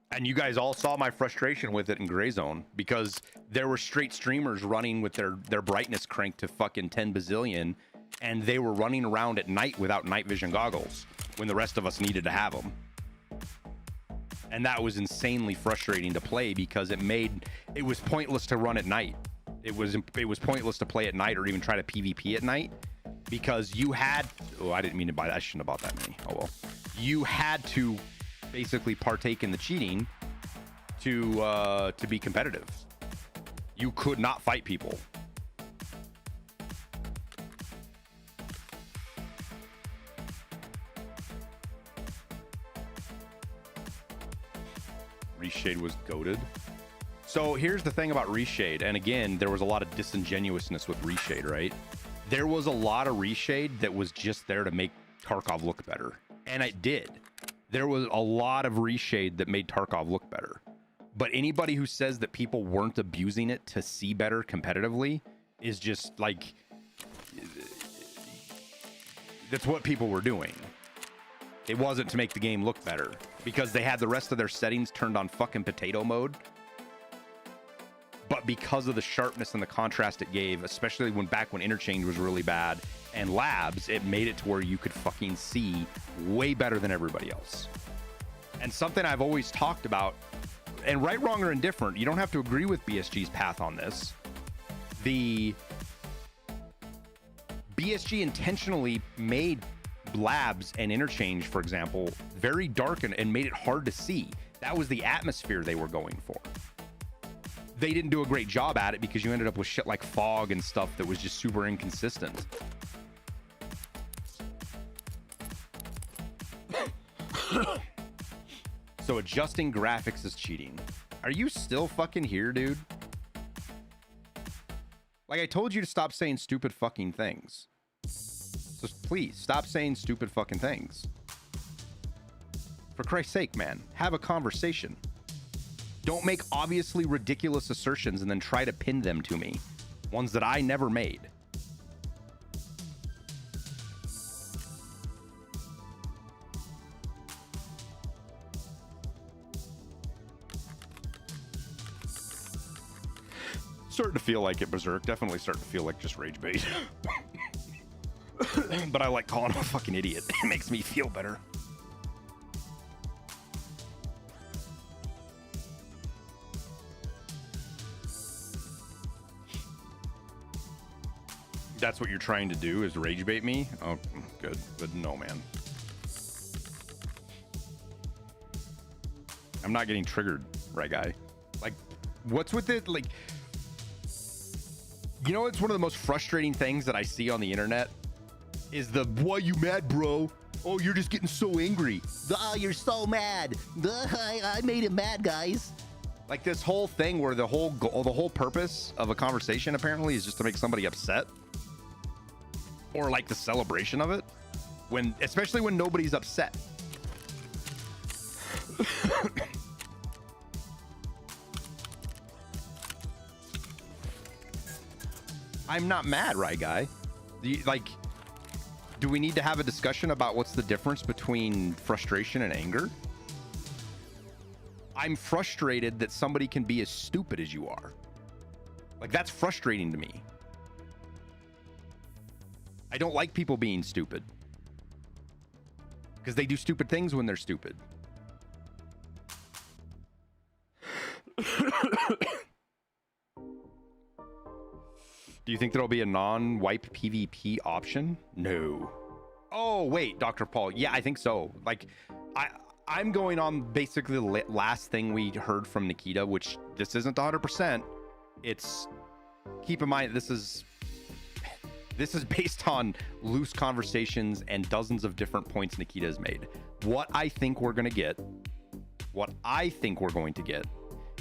And you guys all saw my frustration with it in Gray Zone, because there were straight streamers running with their brightness cranked to fucking 10 bazillion, and they were running around at night without night vision goggles when the rest of us needed to have them. And that was insanely frustrating to play because it was pointless to run at night. It was pointless to play at night or even try to PvP at night, because I didn't mean to buy that. I shouldn't have bought that many. Oh well. You had to basically partake in the cheating to be competitive. You could not fight people. Reshade was goated. So here's the thing about Reshade, and again, there was a lot of disingenuousness with Reshade, right? There was a lot of Reshade that was just there to make Tarkov look better, and it did. There was a lot of Reshade that made Tarkov look better. But anybody who says that people weren't abusing it to see better competitively is just like, that's what people were doing. It wasn't to make the game look better because they had the rest of their settings turned on fucking potato mode. But because of the sharpness and the contrast it gave, especially back when Interchange was really bad and Labs, it made it to where you could fucking see way better than everybody else. And something I've always talked about, and right, wrong, or indifferent, you don't have to agree with BSG's path on this. The BSG intentionally made Labs and Interchange, for example, very dark and made it hard to see. That was the atmosphere they were going for. They didn't do a great job at it because you ended up with shit like fog and stuff that was just super inconsistent. So adjusting graphics is cheating. Are you still fucking here, dude? Like, I told you to stop saying stupid fucking things. So please, stop saying stupid fucking things. For Christ's sake, man, have a conversation. Don't make obviously ridiculous assertions and then try to pin them to me. Ones that I never made. Starting to feel like it, Berserk. Definitely starting to feel like just rage bait. But I like calling him a fucking idiot. It makes me feel better. That's what you're trying to do, is rage bait me? Oh, good. But no, man. I'm not getting triggered, right, guy? Like, what's with it? Like, you know, it's one of the most frustrating things that I see on the internet is the, why you mad, bro? Oh, you're just getting so angry. Oh, you're so mad. I made him mad, guys. Like this whole thing where the whole purpose of a conversation apparently is just to make somebody upset. Or like the celebration of it, especially when nobody's upset. I'm not mad, right, guy? Like, do we need to have a discussion about what's the difference between frustration and anger? I'm frustrated that somebody can be as stupid as you are. Like, that's frustrating to me. I don't like people being stupid. Because they do stupid things when they're stupid. Do you think there'll be a non-wipe PvP option? No. Oh, wait, Dr. Paul. Yeah, I think so. Like, I'm going on basically the last thing we heard from Nikita, which this isn't 100%. It's, keep in mind, this is based on loose conversations and dozens of different points Nikita has made. What I think we're going to get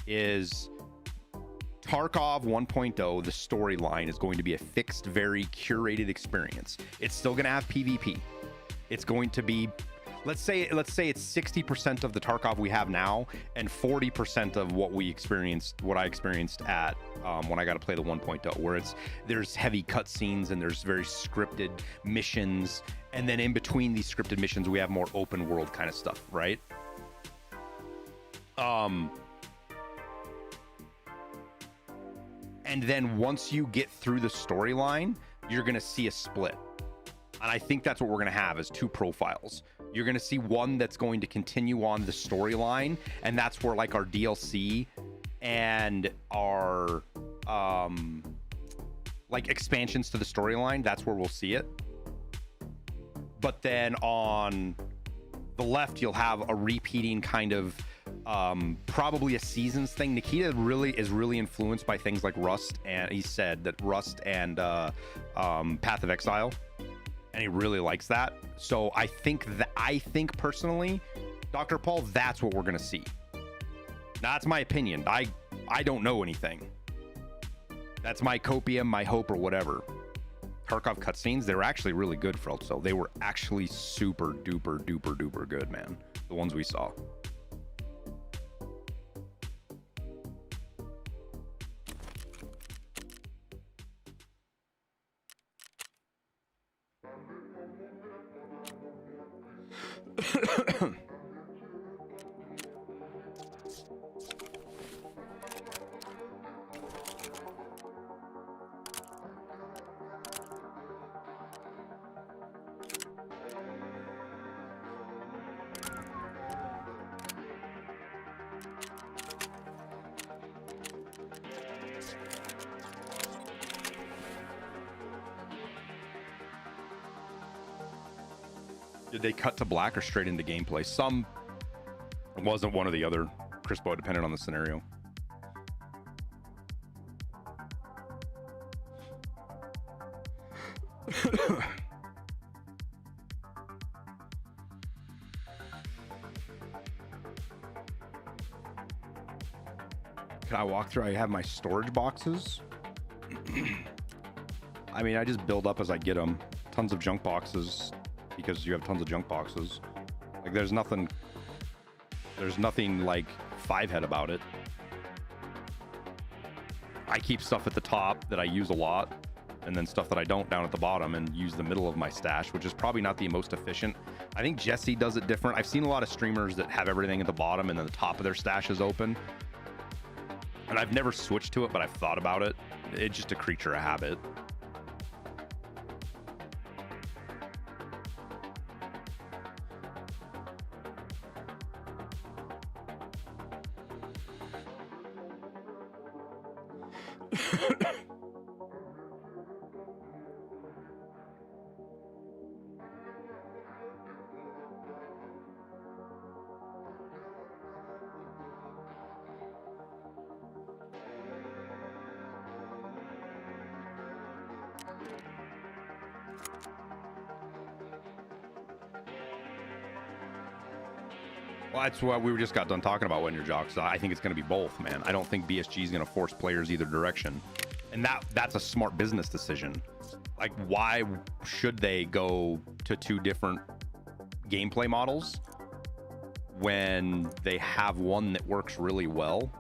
is Tarkov 1.0, the storyline is going to be a fixed, very curated experience. It's still going to have PvP. It's going to be, let's say it's 60% of the Tarkov we have now and 40% of what I experienced at when I got to play the 1.0, where there's heavy cutscenes and there's very scripted missions, and then in between these scripted missions we have more open world kind of stuff, right? And then once you get through the storyline, you're going to see a split. And I think that's what we're going to have, is two profiles. You're going to see one that's going to continue on the storyline, and that's where like our DLC and our like expansions to the storyline, that's where we'll see it. But then on the left, you'll have a repeating kind of probably a seasons thing. Nikita is really influenced by things like Rust, and he said that Rust and Path of Exile, and he really likes that. So I think personally, Dr. Paul, that's what we're gonna see. That's my opinion. I don't know anything. That's my copium, my hope, or whatever. Tarkov cutscenes, they were actually really good, Frelzo. They were actually super duper duper duper good, man. The ones we saw. Did they cut to black or straight into gameplay? Some, it wasn't one or the other. Crispo, depending on the scenario. Can I walk through? I have my storage boxes. I mean, I just build up as I get them. Tons of junk boxes because you have tons of junk boxes. Like there's nothing like five-head about it. I keep stuff at the top that I use a lot, and then stuff that I don't down at the bottom, and use the middle of my stash, which is probably not the most efficient. I think Jesse does it different. I've seen a lot of streamers that have everything at the bottom and then the top of their stash is open. And I've never switched to it, but I've thought about it. It's just a creature of habit. Well, that's what we just got done talking about, when your jocks. I think it's going to be both, man. I don't think BSG is going to force players either direction, and that's a smart business decision. Like, why should they go to two different gameplay models when they have one that works really well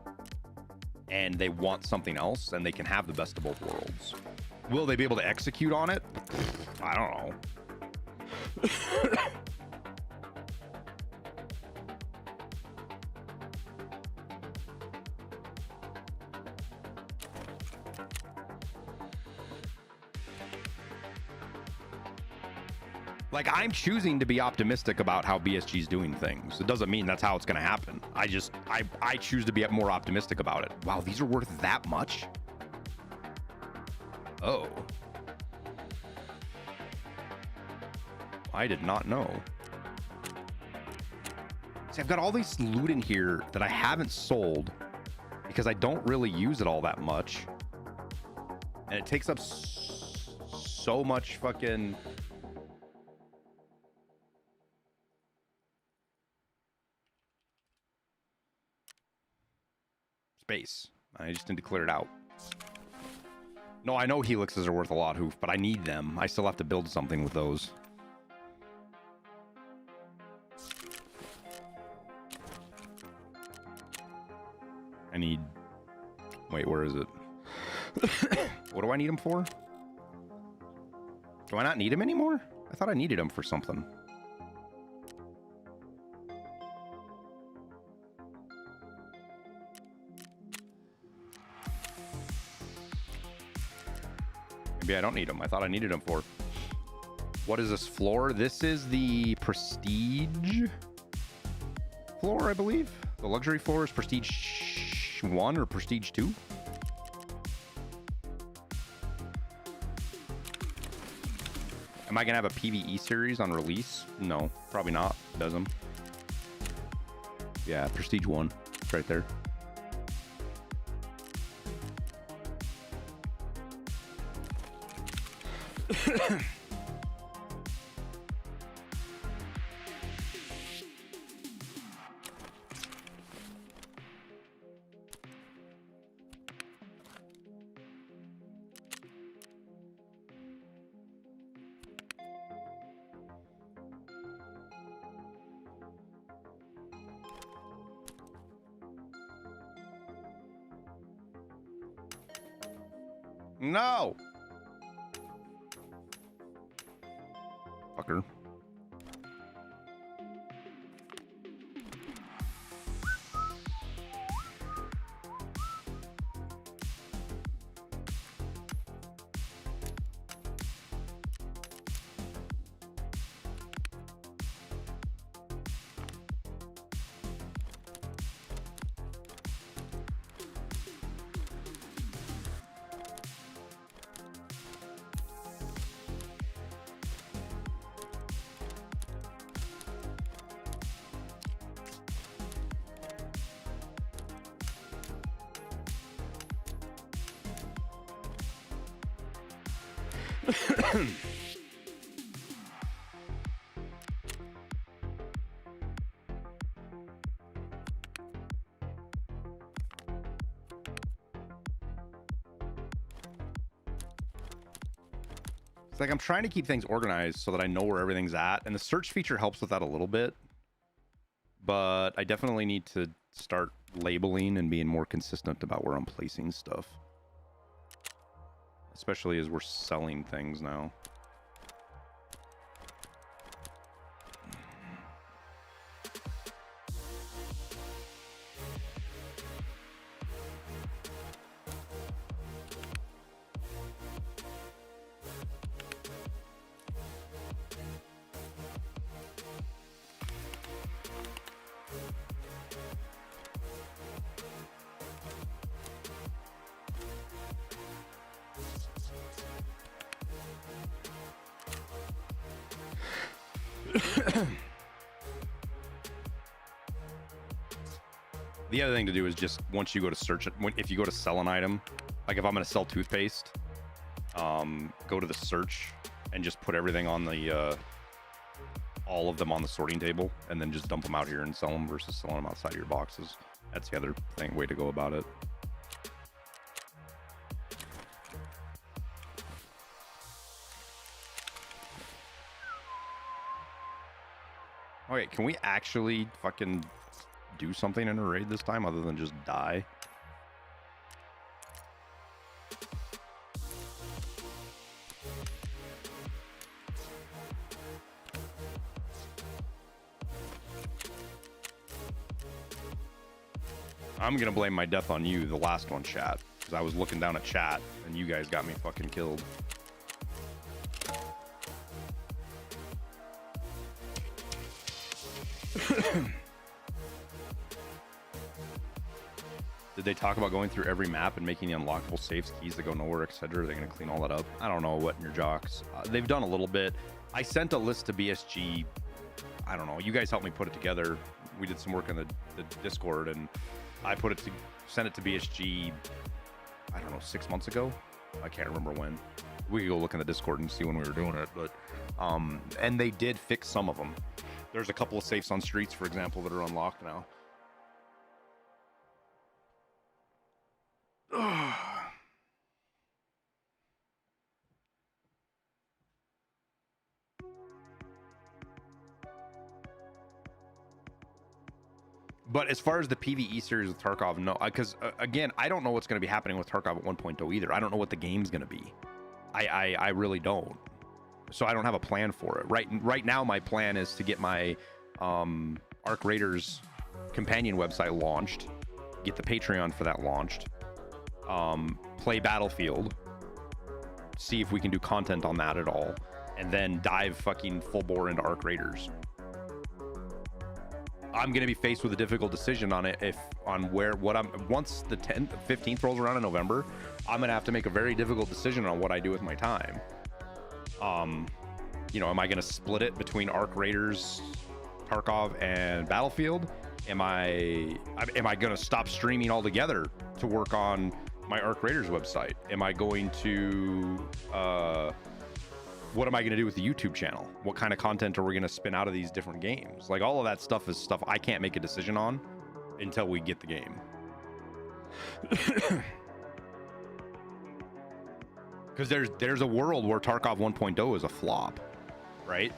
and they want something else, and they can have the best of both worlds? Will they be able to execute on it? I don't know. Like, I'm choosing to be optimistic about how BSG is doing things. It doesn't mean that's how it's going to happen. I choose to be more optimistic about it. Wow, these are worth that much? Oh. I did not know. See, I've got all this loot in here that I haven't sold because I don't really use it all that much. And it takes up so much fucking... space. I just need to clear it out. No, I know helixes are worth a lot, Hoof, but I need them. I still have to build something with those. I need... Wait, where is it? What do I need them for? Do I not need them anymore? I thought I needed them for something. Maybe I don't need them. I thought I needed them for... What is this floor? This is the Prestige floor, I believe. The luxury floor is Prestige 1 or Prestige 2. Am I going to have a PvE series on release? No, probably not. Does them. Yeah, Prestige 1. It's right there. No! Fucker. It's like I'm trying to keep things organized so that I know where everything's at, and the search feature helps with that a little bit, but I definitely need to start labeling and being more consistent about where I'm placing stuff, especially as we're selling things now. The other thing to do is just once you go to search it, if you go to sell an item, like if I'm going to sell toothpaste, go to the search and just put everything on the all of them on the sorting table, and then just dump them out here and sell them versus selling them outside of your boxes. That's the other way to go about it. Okay, can we actually fucking do something in a raid this time other than just die? I'm gonna blame my death on you, the last one, chat, because I was looking down at chat and you guys got me fucking killed. Did they talk about going through every map and making the unlockable safes, keys that go nowhere, etc.? Are they going to clean all that up? I don't know what in your jocks. They've done a little bit. I sent a list to BSG. I don't know. You guys helped me put it together. We did some work in the Discord, and I sent it to BSG, I don't know, 6 months ago. I can't remember when. We could go look in the Discord and see when we were doing it. But and they did fix some of them. There's a couple of safes on streets, for example, that are unlocked now. But as far as the PvE series with Tarkov, no, because again, I don't know what's going to be happening with Tarkov at 1.0 either. I don't know what the game's going to be. I really don't. So I don't have a plan for it. Right now, my plan is to get my Arc Raiders companion website launched, get the Patreon for that launched, play Battlefield, see if we can do content on that at all, and then dive fucking full bore into Arc Raiders. I'm going to be faced with a difficult decision on it once the 10th, 15th rolls around in November, I'm going to have to make a very difficult decision on what I do with my time. You know, am I going to split it between Arc Raiders, Tarkov, and Battlefield? Am I going to stop streaming altogether to work on my Arc Raiders website? Am I going to what am I going to do with the YouTube channel? What kind of content are we going to spin out of these different games? Like, all of that stuff is stuff I can't make a decision on until we get the game. Because there's a world where Tarkov 1.0 is a flop, right?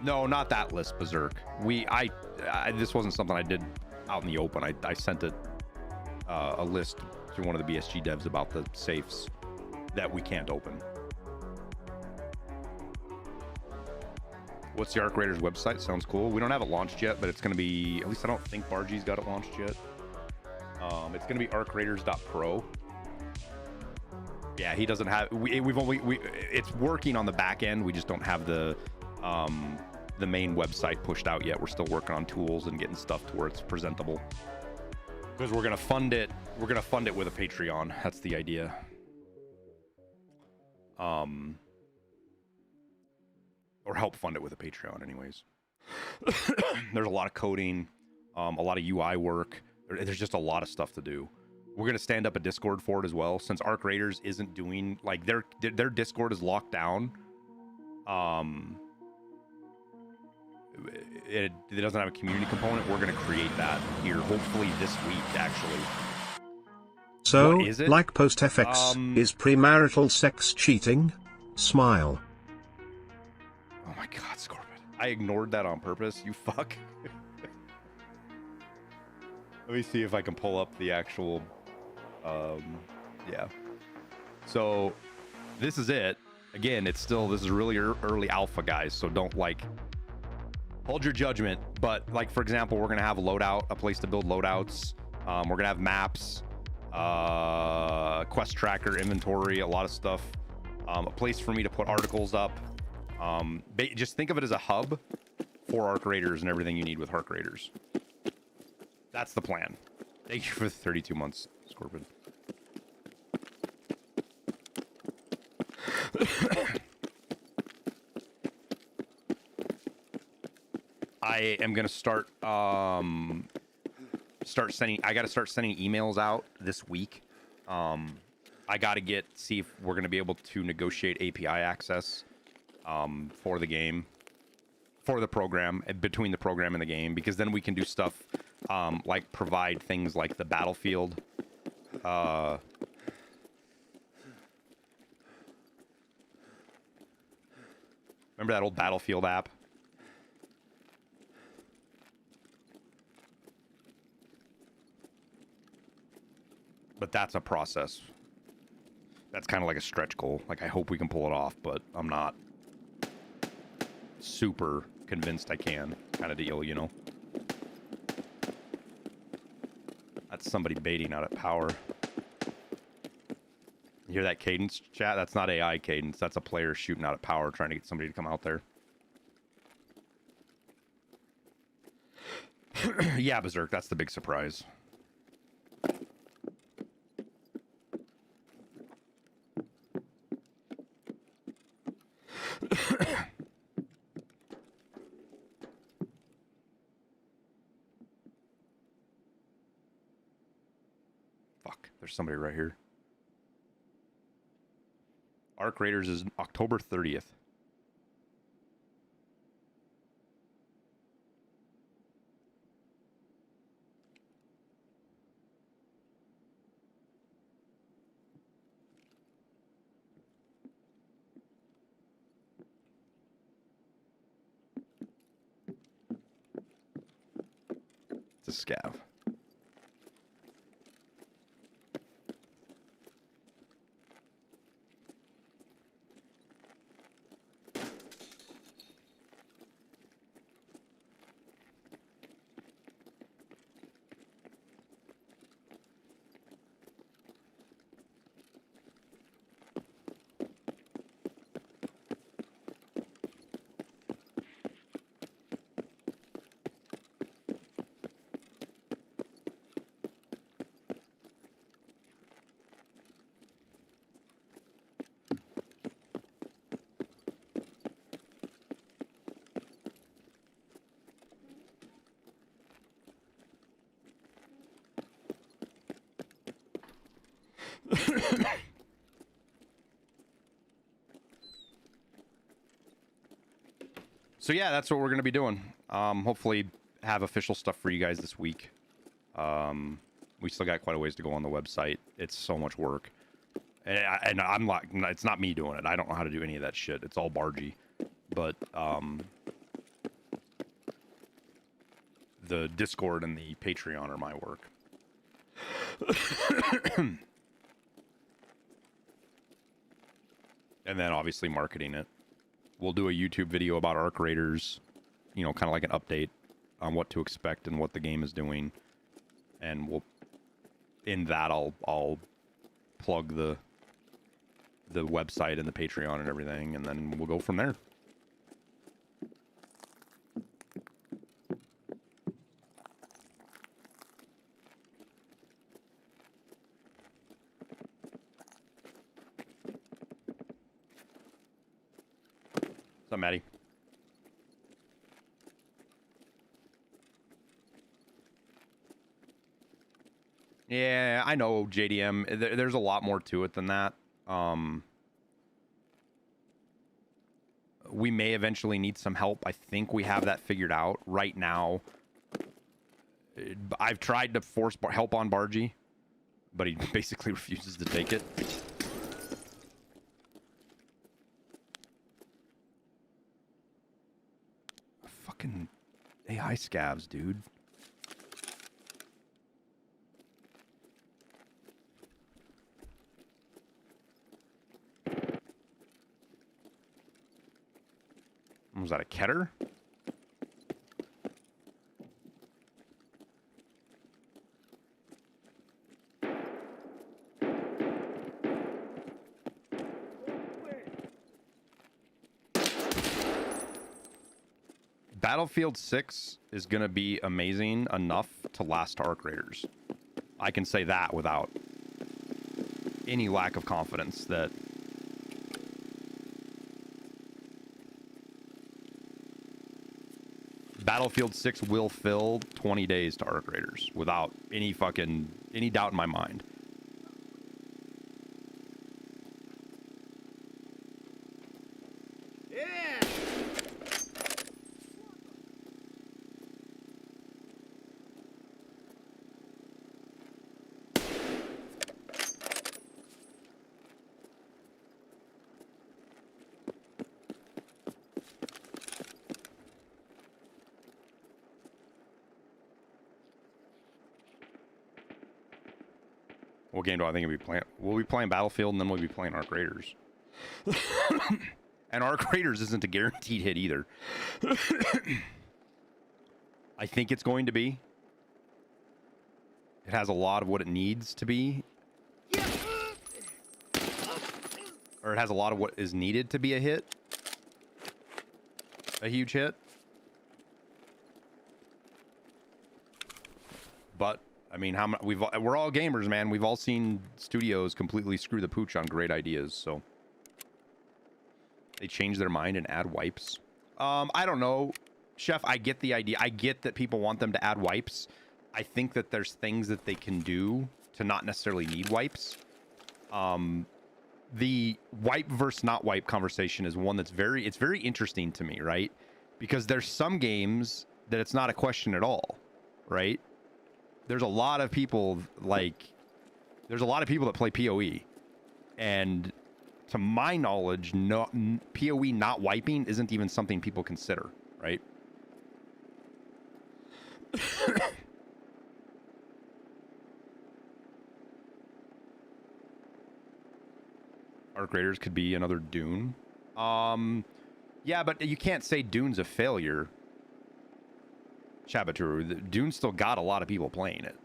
No, not that list, Berserk. This wasn't something I did out in the open. I sent it a list to one of the BSG devs about the safes that we can't open. What's the Arc Raiders website? Sounds cool. We don't have it launched yet, but it's going to be, at least I don't think Bargie's got it launched yet. It's going to be arcraiders.pro. Yeah, he doesn't have, it's working on the back end. We just don't have the main website pushed out yet. We're still working on tools and getting stuff to where it's presentable. Because we're going to fund it. We're going to fund it with a Patreon. That's the idea. Or help fund it with a Patreon anyways. There's a lot of coding, a lot of UI work. There's just a lot of stuff to do. We're going to stand up a Discord for it as well, since Arc Raiders isn't doing, like, their Discord is locked down. It doesn't have a community component. We're going to create that here, hopefully this week, actually. So, like post FX, is premarital sex cheating? Smile. Oh my god, Scorpion. I ignored that on purpose, you fuck. Let me see if I can pull up the actual... yeah. So, this is it. Again, it's still... This is really early alpha, guys, so don't, like... Hold your judgment, but, like, for example, we're going to have a loadout, a place to build loadouts. We're going to have maps, quest tracker, inventory, a lot of stuff. A place for me to put articles up. Just think of it as a hub for Arc Raiders and everything you need with Arc Raiders. That's the plan. Thank you for the 32 months, Scorpion. I am gonna start sending. I gotta start sending emails out this week. I gotta see if we're gonna be able to negotiate API access for the game, for the program, between the program and the game, because then we can do stuff like provide things like the Battlefield. Remember that old Battlefield app? But that's a process. That's kind of like a stretch goal. Like, I hope we can pull it off, but I'm not super convinced I can, kind of deal, you know? That's somebody baiting out at power. You hear that cadence, chat? That's not AI cadence. That's a player shooting out at power, trying to get somebody to come out there. Yeah, Berserk, that's the big surprise. Fuck, there's somebody right here. Arc Raiders is October 30th. It's a scav. So yeah, that's what we're going to be doing. Hopefully have official stuff for you guys this week. We still got quite a ways to go on the website. It's so much work. And I'm like, it's not me doing it. I don't know how to do any of that shit. It's all Bargy. But the Discord and the Patreon are my work. And then obviously marketing it. We'll do a YouTube video about Arc Raiders, you know, kind of like an update on what to expect and what the game is doing. And we'll, in that, I'll plug the website and the Patreon and everything, and then we'll go from there. What's up, Maddie? Yeah, I know, JDM. There's a lot more to it than that. We may eventually need some help. I think we have that figured out right now. I've tried to force help on Bargy, but he basically refuses to take it. Fucking AI scavs, dude. Was that a Keter? Battlefield 6 is going to be amazing enough to last Arc Raiders. I can say that without any lack of confidence that Battlefield 6 will fill 20 days to Arc Raiders without any doubt in my mind. What game do I think we'll be playing? We'll be playing Battlefield, and then we'll be playing Arc Raiders. And Arc Raiders isn't a guaranteed hit either. I think it's going to be. It has a lot of what it needs to be. Or it has a lot of what is needed to be a hit. A huge hit. But I mean, we're all gamers, man. We've all seen studios completely screw the pooch on great ideas, so they change their mind and add wipes. I don't know, Chef. I get the idea. I get that people want them to add wipes. I think that there's things that they can do to not necessarily need wipes. The wipe versus not wipe conversation is one that's very interesting to me, right? Because there's some games that it's not a question at all, right? There's a lot of people that play PoE, and to my knowledge, PoE not wiping isn't even something people consider, right? Arc Raiders could be another Dune. Yeah, but you can't say Dune's a failure. Shabaturu, Dune still got a lot of people playing it.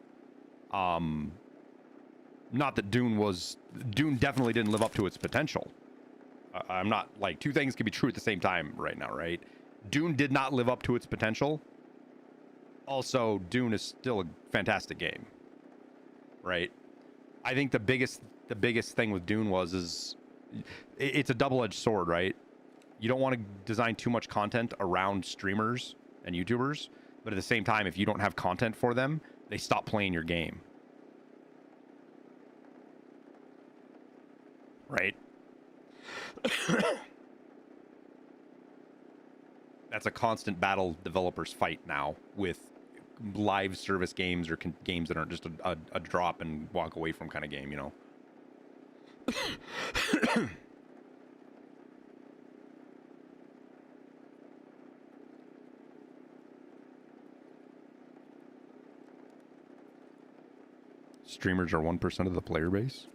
Not that Dune definitely didn't live up to its potential. I'm not, like, two things can be true at the same time right now, right? Dune did not live up to its potential. Also, Dune is still a fantastic game, right? I think the biggest thing with Dune is it's a double-edged sword, right? You don't want to design too much content around streamers and YouTubers, but at the same time, if you don't have content for them, they stop playing your game. Right? That's a constant battle developers fight now with live service games or games that aren't just a drop and walk away from kind of game, you know? Streamers are 1% of the player base.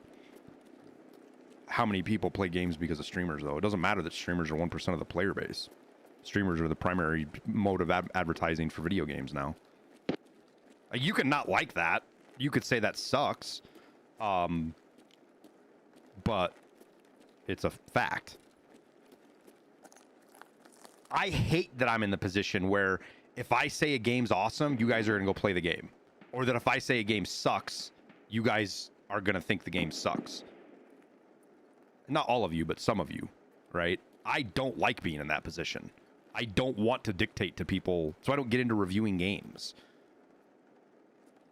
How many people play games because of streamers, though? It doesn't matter that streamers are 1% of the player base. Streamers are the primary mode of advertising for video games now. You could not like that. You could say that sucks. But it's a fact. I hate that I'm in the position where if I say a game's awesome, you guys are going to go play the game. Or that if I say a game sucks, you guys are going to think the game sucks. Not all of you, but some of you, right? I don't like being in that position. I don't want to dictate to people, so I don't get into reviewing games.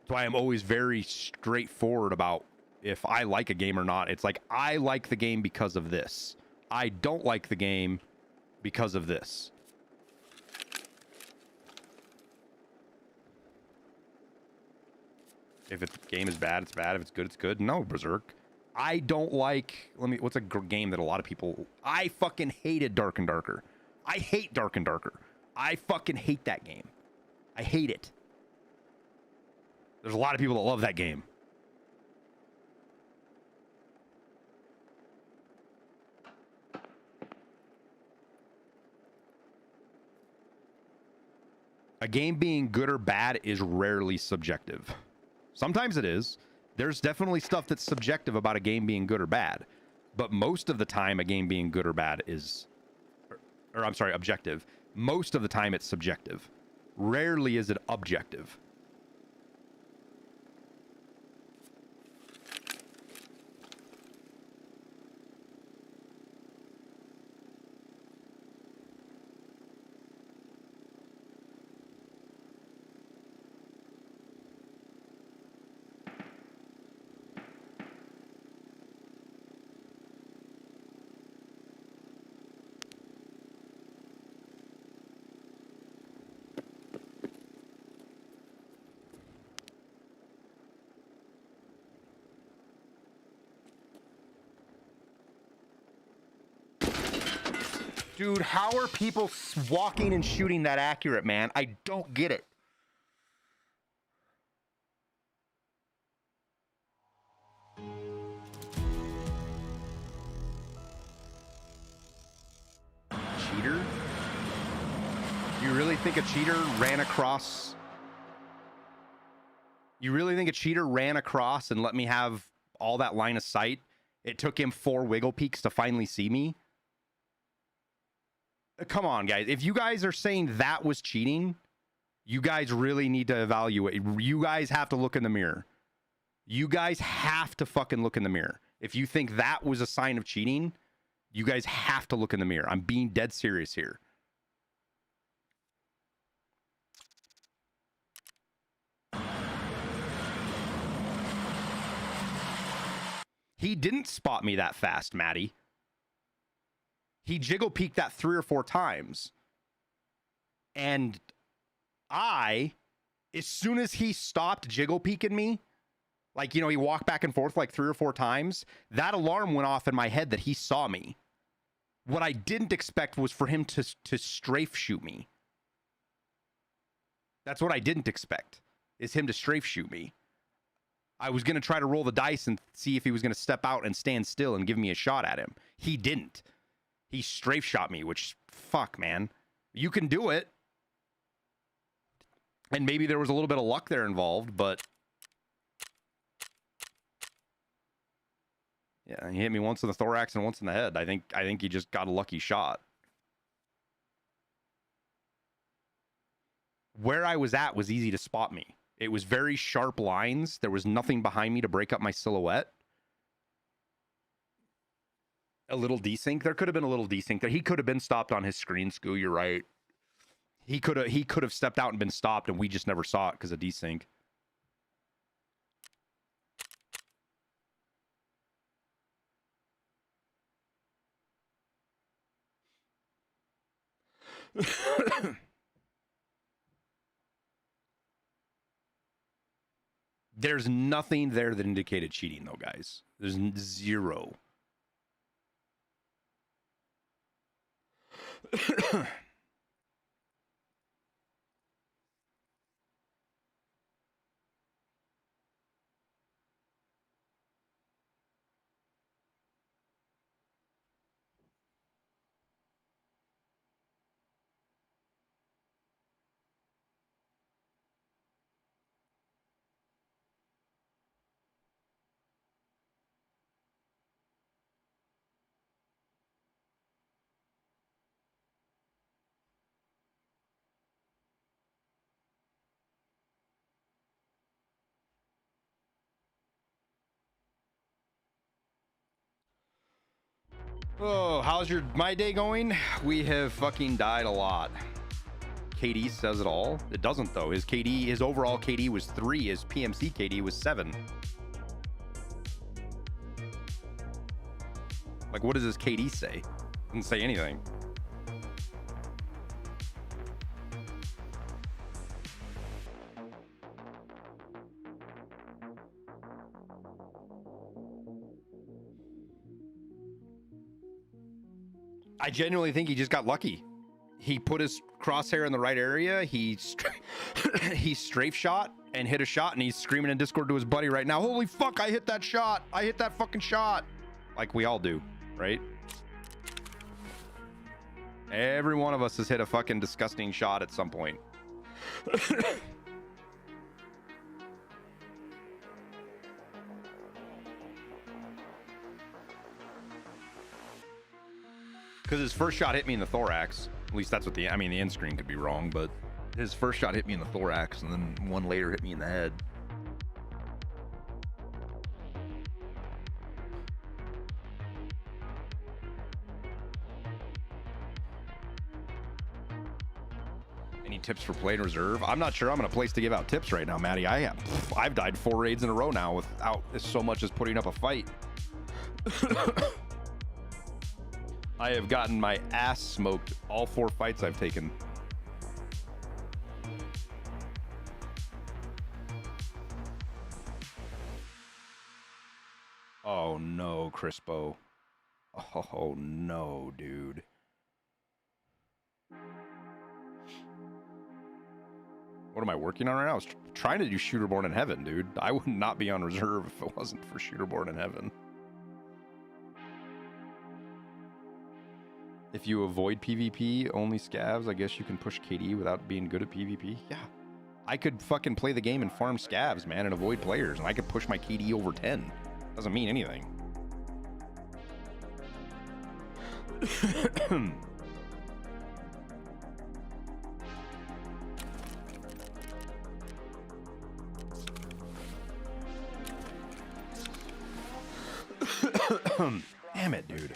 So I am always very straightforward about if I like a game or not. It's like, I like the game because of this. I don't like the game because of this. If the game is bad, it's bad. If it's good, it's good. No, Berserk. I don't like... What's a game that a lot of people... I fucking hated Dark and Darker. I hate Dark and Darker. I fucking hate that game. I hate it. There's a lot of people that love that game. A game being good or bad is rarely subjective. Sometimes it is. There's definitely stuff that's subjective about a game being good or bad. But most of the time, a game being good or bad is... Or I'm sorry, objective. Most of the time, it's subjective. Rarely is it objective. Dude, how are people walking and shooting that accurate, man? I don't get it. Cheater? You really think a cheater ran across... You really think a cheater ran across and let me have all that line of sight? It took him 4 wiggle peeks to finally see me? Come on, guys. If you guys are saying that was cheating, you guys really need to evaluate. You guys have to look in the mirror. You guys have to fucking look in the mirror. If you think that was a sign of cheating, you guys have to look in the mirror. I'm being dead serious here. He didn't spot me that fast, Maddie. He jiggle peeked that 3 or 4 times. And I, as soon as he stopped jiggle peeking me, like, you know, he walked back and forth like 3 or 4 times, that alarm went off in my head that he saw me. What I didn't expect was for him to strafe shoot me. That's what I didn't expect, is him to strafe shoot me. I was going to try to roll the dice and see if he was going to step out and stand still and give me a shot at him. He didn't. He strafe shot me, which, fuck, man. You can do it. And maybe there was a little bit of luck there involved, but... Yeah, he hit me once in the thorax and once in the head. I think he just got a lucky shot. Where I was at was easy to spot me. It was very sharp lines. There was nothing behind me to break up my silhouette. A little desync. There could have been a little desync there. He could have been stopped on his screen, Scoo. You're right. He could have stepped out and been stopped, and we just never saw it because of desync. There's nothing there that indicated cheating, though, guys. There's zero. Oh, how's my day going? We have fucking died a lot. KD says it all. It doesn't though. His overall KD was 3. His PMC KD was 7. Like, what does his KD say? Doesn't say anything. I genuinely think he just got lucky. He put his crosshair in the right area. He strafe shot and hit a shot, and he's screaming in Discord to his buddy right now, holy fuck, I hit that shot. I hit that fucking shot. Like we all do, right? Every one of us has hit a fucking disgusting shot at some point. Because his first shot hit me in the thorax. At least that's what the end screen could be wrong, but his first shot hit me in the thorax, and then one later hit me in the head. Any tips for playing reserve? I'm not sure I'm in a place to give out tips right now, Maddie. I've died 4 raids in a row now without so much as putting up a fight. I have gotten my ass smoked all 4 fights I've taken. Oh no, Crispo. Oh no, dude. What am I working on right now? I was trying to do Shooterborn in Heaven, dude. I would not be on reserve if it wasn't for Shooterborn in Heaven. If you avoid PvP, only scavs, I guess you can push KD without being good at PvP. Yeah. I could fucking play the game and farm scavs, man, and avoid players, and I could push my KD over 10. Doesn't mean anything. Damn it, dude.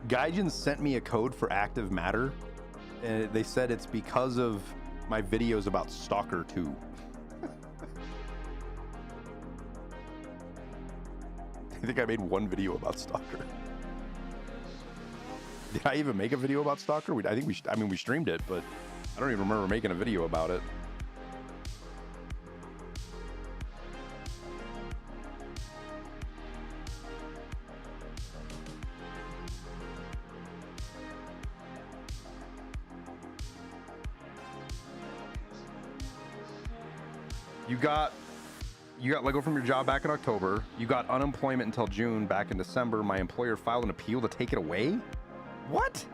Gaijin sent me a code for Active Matter, and they said it's because of my videos about Stalker 2. I think I made 1 video about Stalker. Did I even make a video about Stalker? I think we streamed it, but I don't even remember making a video about it. You got let go from your job back in October. You got unemployment until June back in December. My employer filed an appeal to take it away? What?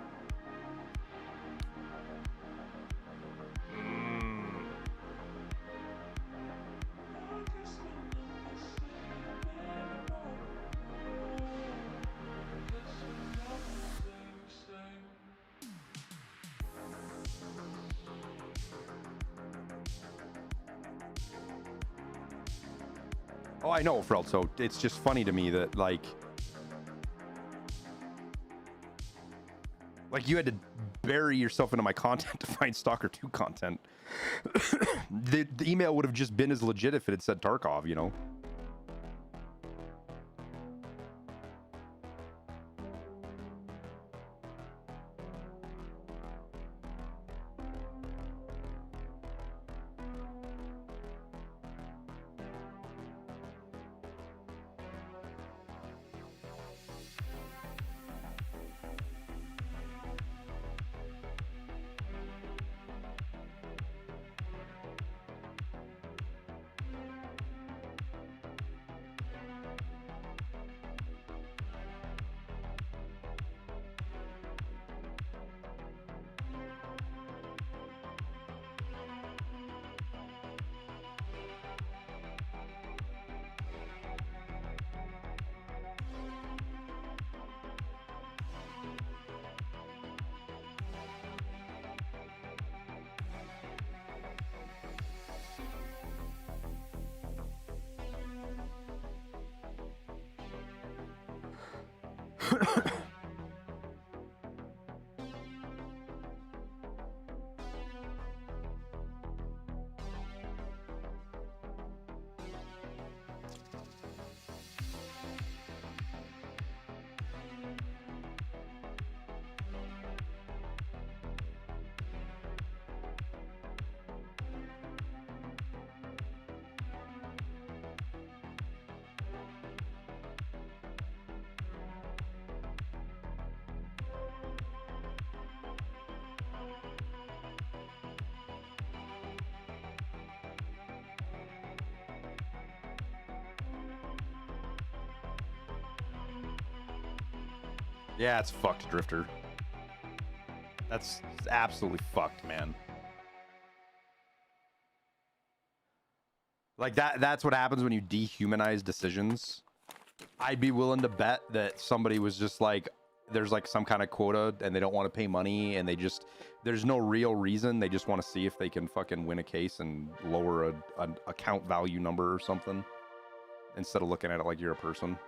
Oh, I know, Freld. So it's just funny to me that like Like, you had to bury yourself into my content to find Stalker 2 content. The email would have just been as legit if it had said Tarkov, you know? Yeah, it's fucked, Drifter. That's absolutely fucked, man. Like, that's what happens when you dehumanize decisions. I'd be willing to bet that somebody was just like, there's like some kind of quota and they don't want to pay money and there's no real reason. They just want to see if they can fucking win a case and lower an account value number or something instead of looking at it like you're a person.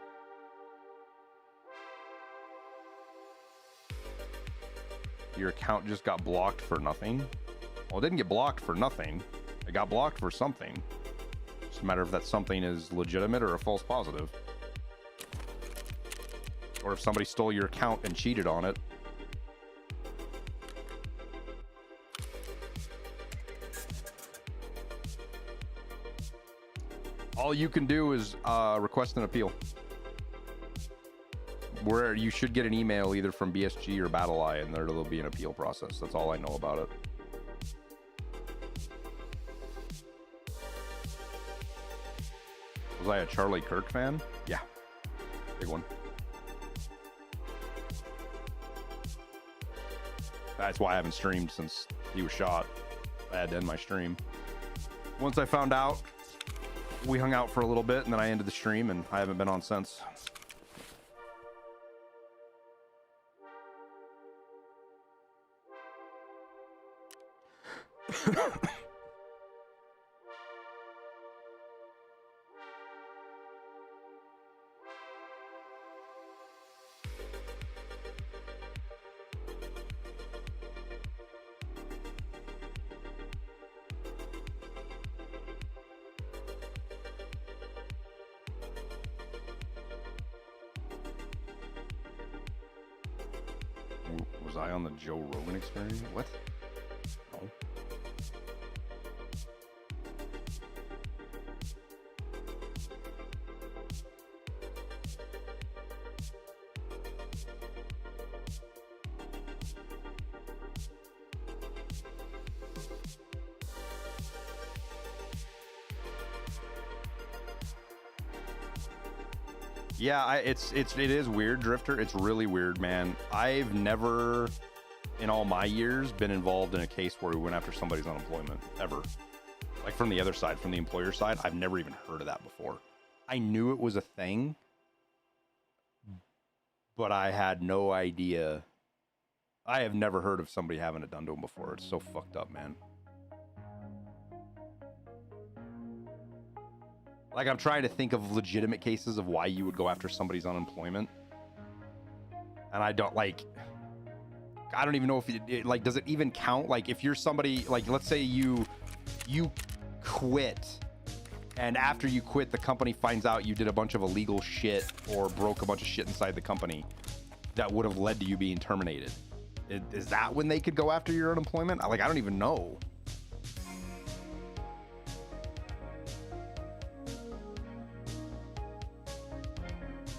Your account just got blocked for nothing. Well, it didn't get blocked for nothing. It got blocked for something. It's just a matter of that something is legitimate or a false positive. Or if somebody stole your account and cheated on it. All you can do is request an appeal. Where you should get an email either from BSG or BattleEye, and there'll be an appeal process. That's all I know about it. Was I a Charlie Kirk fan? Yeah, big one. That's why I haven't streamed since he was shot. I had to end my stream. Once I found out, we hung out for a little bit, and then I ended the stream, and I haven't been on since. Was I on the Joe Rogan Experience? What? No. Yeah, it is weird, Drifter. It's really weird, man. I've never, in all my years, been involved in a case where we went after somebody's unemployment, ever. Like, from the other side, from the employer side, I've never even heard of that before. I knew it was a thing, but I had no idea. I have never heard of somebody having it done to them before. It's so fucked up, man. Like, I'm trying to think of legitimate cases of why you would go after somebody's unemployment. And I don't, like, I don't even know if it like, does it even count? Like if you're somebody, like let's say you quit, and after you quit, the company finds out you did a bunch of illegal shit or broke a bunch of shit inside the company that would have led to you being terminated. Is that when they could go after your unemployment? Like, I don't even know.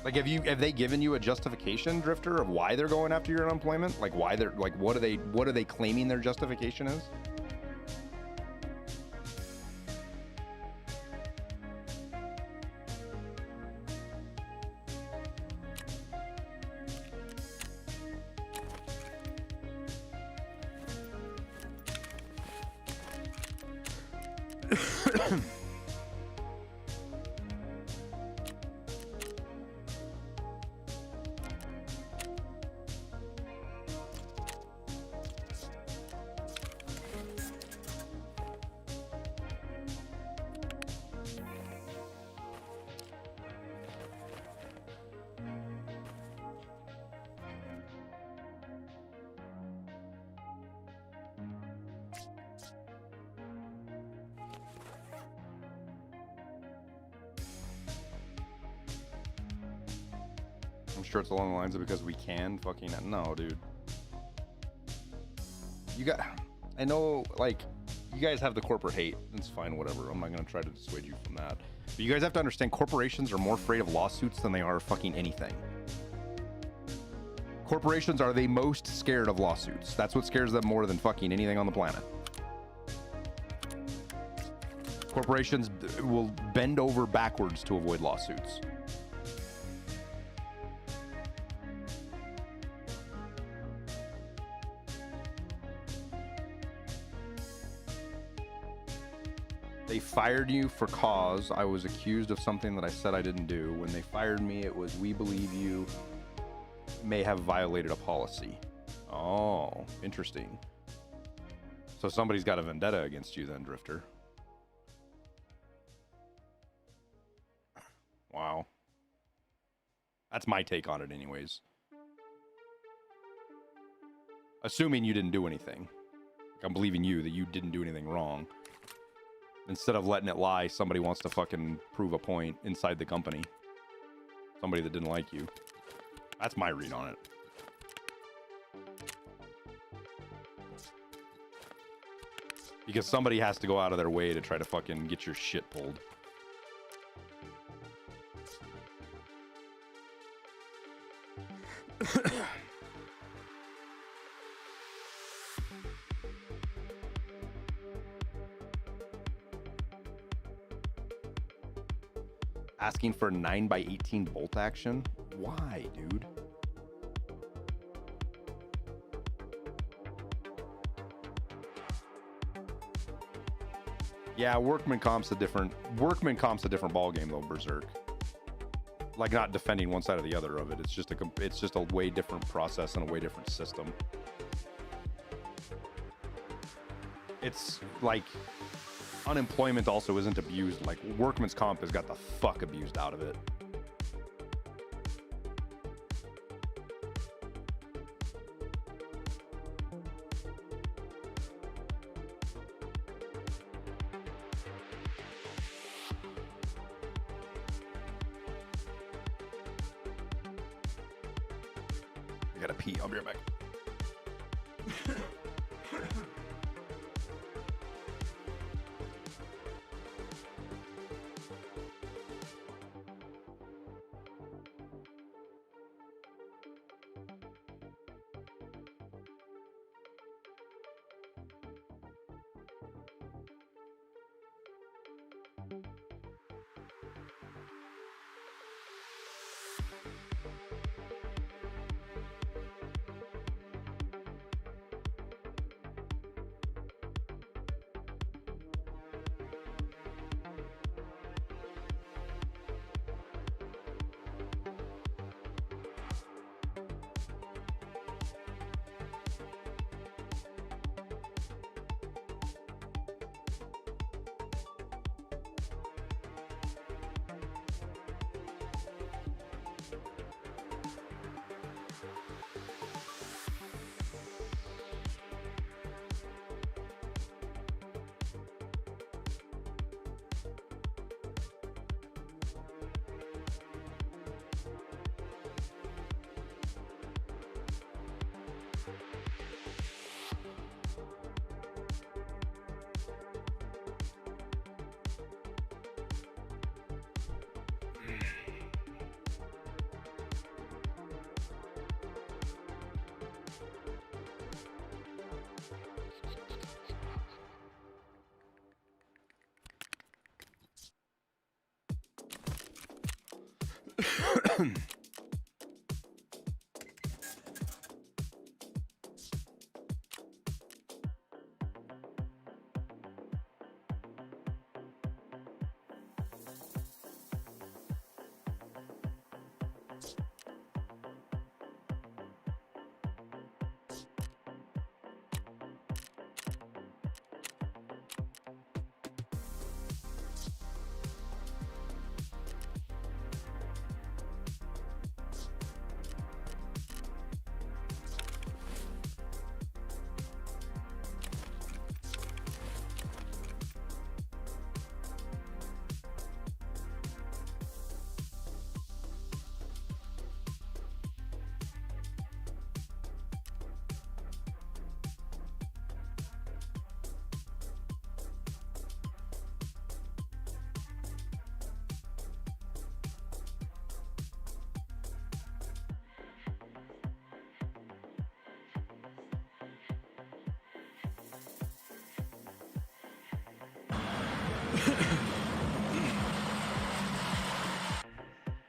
Like, have they given you a justification, Drifter, of why they're going after your unemployment? Like, why they're like, what are they claiming their justification is? I'm sure it's along the lines of because we can fucking no, dude. I know, like, you guys have the corporate hate. It's fine, whatever. I'm not gonna try to dissuade you from that. But you guys have to understand, corporations are more afraid of lawsuits than they are fucking anything. Corporations are the most scared of lawsuits. That's what scares them more than fucking anything on the planet. Corporations will bend over backwards to avoid lawsuits. They fired you for cause I was accused of something that I said I didn't do. When they fired me, it was, we believe you may have violated a policy. Oh, interesting. So somebody's got a vendetta against you then, Drifter. Wow. That's my take on it anyways. Assuming you didn't do anything. Like, I'm believing you that you didn't do anything wrong. Instead of letting it lie, somebody wants to fucking prove a point inside the company. Somebody that didn't like you. That's my read on it. Because somebody has to go out of their way to try to fucking get your shit pulled. Asking for 9x18 bolt action? Why, dude? Yeah, workman comp's a different ball game though, Berserk. Like, not defending one side or the other of it. It's just a way different process and a way different system. It's like unemployment also isn't abused. Like, workman's comp has got the fuck abused out of it. I gotta pee. I'll be right back.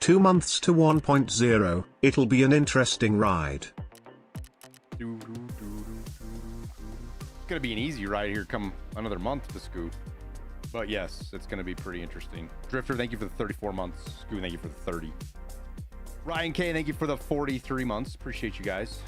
2 months to 1.0, it'll be an interesting ride. It's gonna be an easy ride here come another month to Scoot. But yes, it's gonna be pretty interesting. Drifter, thank you for the 34 months. Scoot, thank you for the 30. Ryan K, thank you for the 43 months. Appreciate you guys.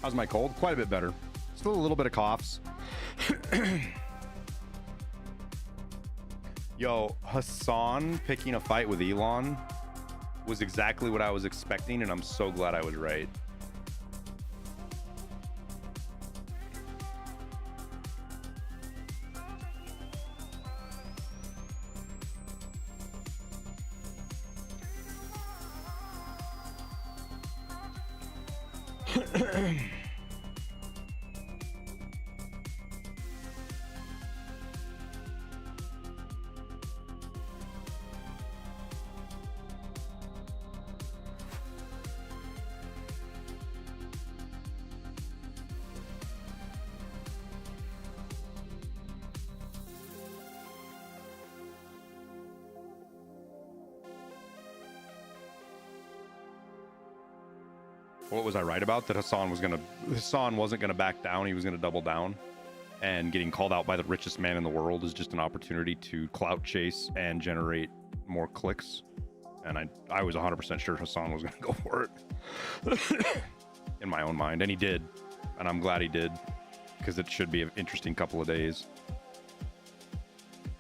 How's my cold? Quite a bit better. Still a little bit of coughs. Yo, Hassan picking a fight with Elon was exactly what I was expecting, and I'm so glad I was right. What was I right about? That Hassan wasn't gonna back down. He was gonna double down, and getting called out by the richest man in the world is just an opportunity to clout chase and generate more clicks. And I was 100% sure Hassan was gonna go for it in my own mind, and he did, and I'm glad he did, because it should be an interesting couple of days.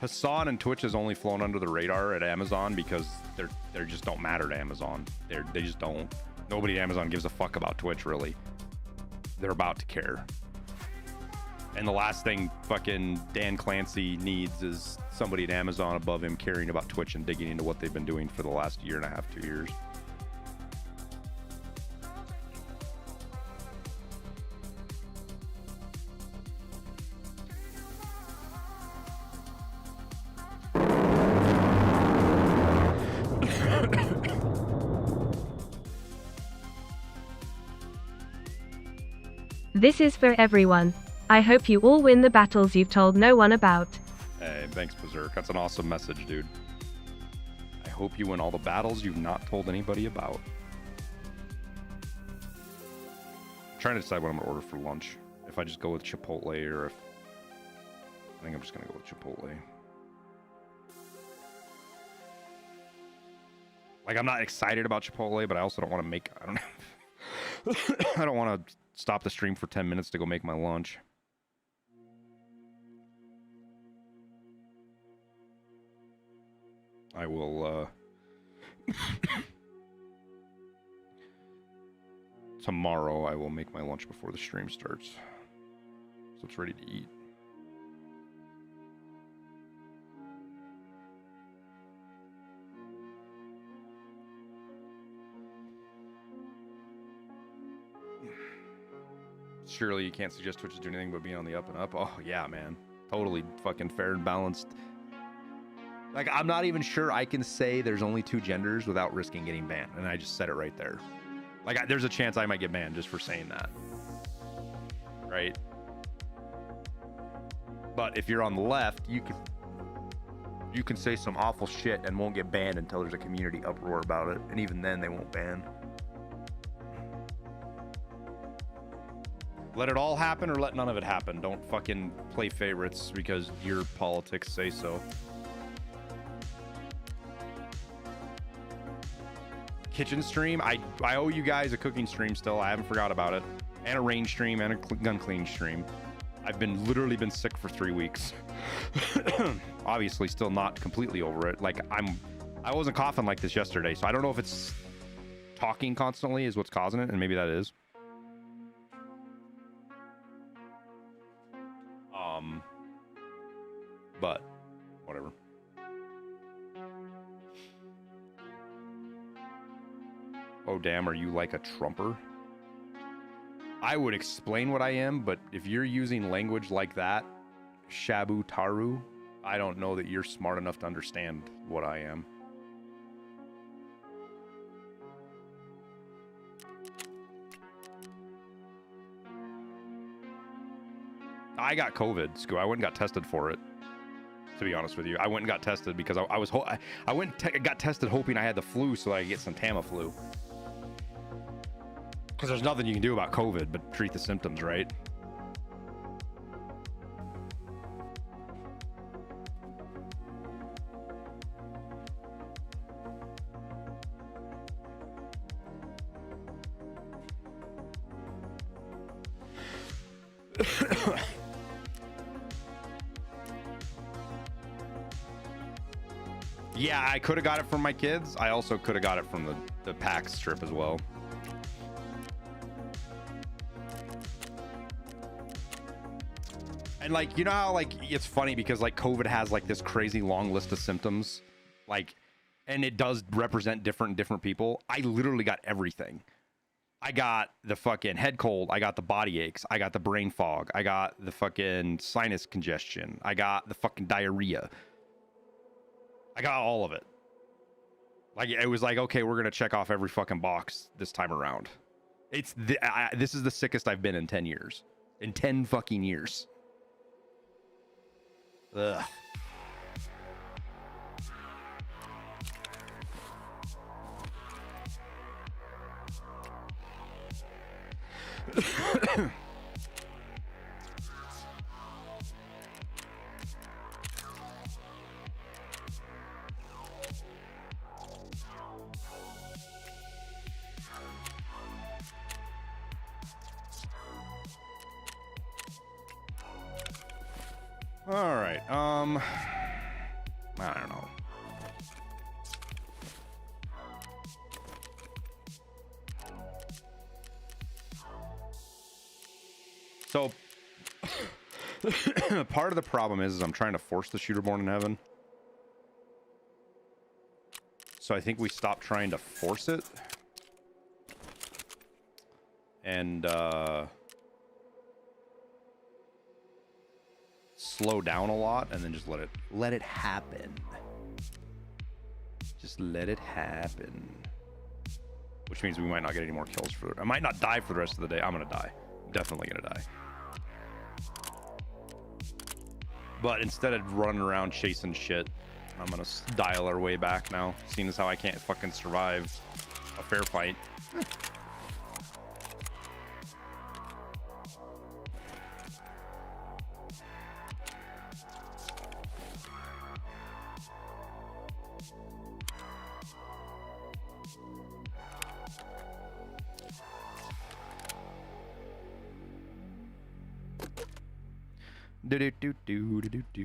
Hassan and Twitch has only flown under the radar at Amazon because they just don't matter to Amazon. They just don't. Nobody at Amazon gives a fuck about Twitch, really. They're about to care. And the last thing fucking Dan Clancy needs is somebody at Amazon above him caring about Twitch and digging into what they've been doing for the last year and a half, 2 years. This is for everyone. I hope you all win the battles you've told no one about. Hey, thanks, Berserk. That's an awesome message, dude. I hope you win all the battles you've not told anybody about. I'm trying to decide what I'm gonna order for lunch. If I just go with Chipotle or if... I think I'm just gonna go with Chipotle. Like, I'm not excited about Chipotle, but I also don't want to make... I don't know. I don't want to stop the stream for 10 minutes to go make my lunch. I will, tomorrow I will make my lunch before the stream starts. So it's ready to eat. Surely you can't suggest Twitch is doing anything but being on the up and up. Oh, yeah, man. Totally fucking fair and balanced. Like, I'm not even sure I can say there's only 2 genders without risking getting banned. And I just said it right there. Like, there's a chance I might get banned just for saying that. Right? But if you're on the left, you can say some awful shit and won't get banned until there's a community uproar about it. And even then, they won't ban. Let it all happen or let none of it happen. Don't fucking play favorites because your politics say so. Kitchen stream. I owe you guys a cooking stream still. I haven't forgot about it. And a range stream and a gun clean stream. I've literally been sick for 3 weeks. Obviously still not completely over it. Like I wasn't coughing like this yesterday, so I don't know if it's talking constantly is what's causing it, and maybe that is. But whatever. Oh damn, are you like a Trumper? I would explain what I am, but if you're using language like that, Shabu Taru, I don't know that you're smart enough to understand what I am. I got COVID, Scoo. I went and got tested for it. To be honest with you, I went and got tested because I went and got tested hoping I had the flu so I could get some Tamiflu. Because there's nothing you can do about COVID but treat the symptoms, right? Yeah, I could have got it from my kids. I also could have got it from the PAX trip as well. And like, you know how like it's funny because like COVID has like this crazy long list of symptoms, like, and it does represent different people. I literally got everything. I got the fucking head cold. I got the body aches. I got the brain fog. I got the fucking sinus congestion. I got the fucking diarrhea. I got all of it. Like, it was like, okay, we're going to check off every fucking box this time around. This is the sickest I've been in 10 years. In 10 fucking years. Ugh. All right. I don't know. So part of the problem is I'm trying to force the shooter born in heaven. So I think we stopped trying to force it. And slow down a lot and then just let it happen. Just let it happen. Which means we might not get any more kills I might not die for the rest of the day. I'm gonna die. I'm definitely gonna die. But instead of running around chasing shit, I'm gonna dial our way back now, seeing as how I can't fucking survive a fair fight. Do do do do do do do.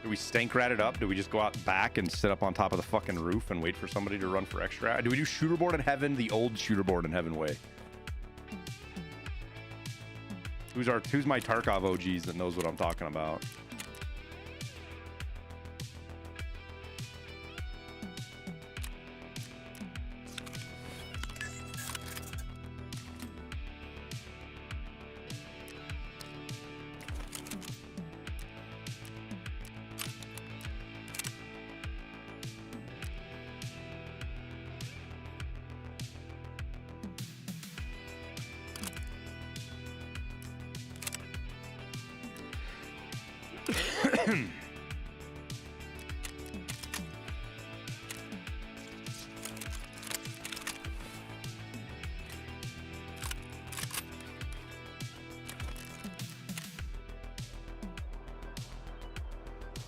Do we stank rat it up? Do we just go out back and sit up on top of the fucking roof and wait for somebody to run for extra? Do we do shooter board in heaven the old shooter board in heaven way? Who's my Tarkov OGs that knows what I'm talking about?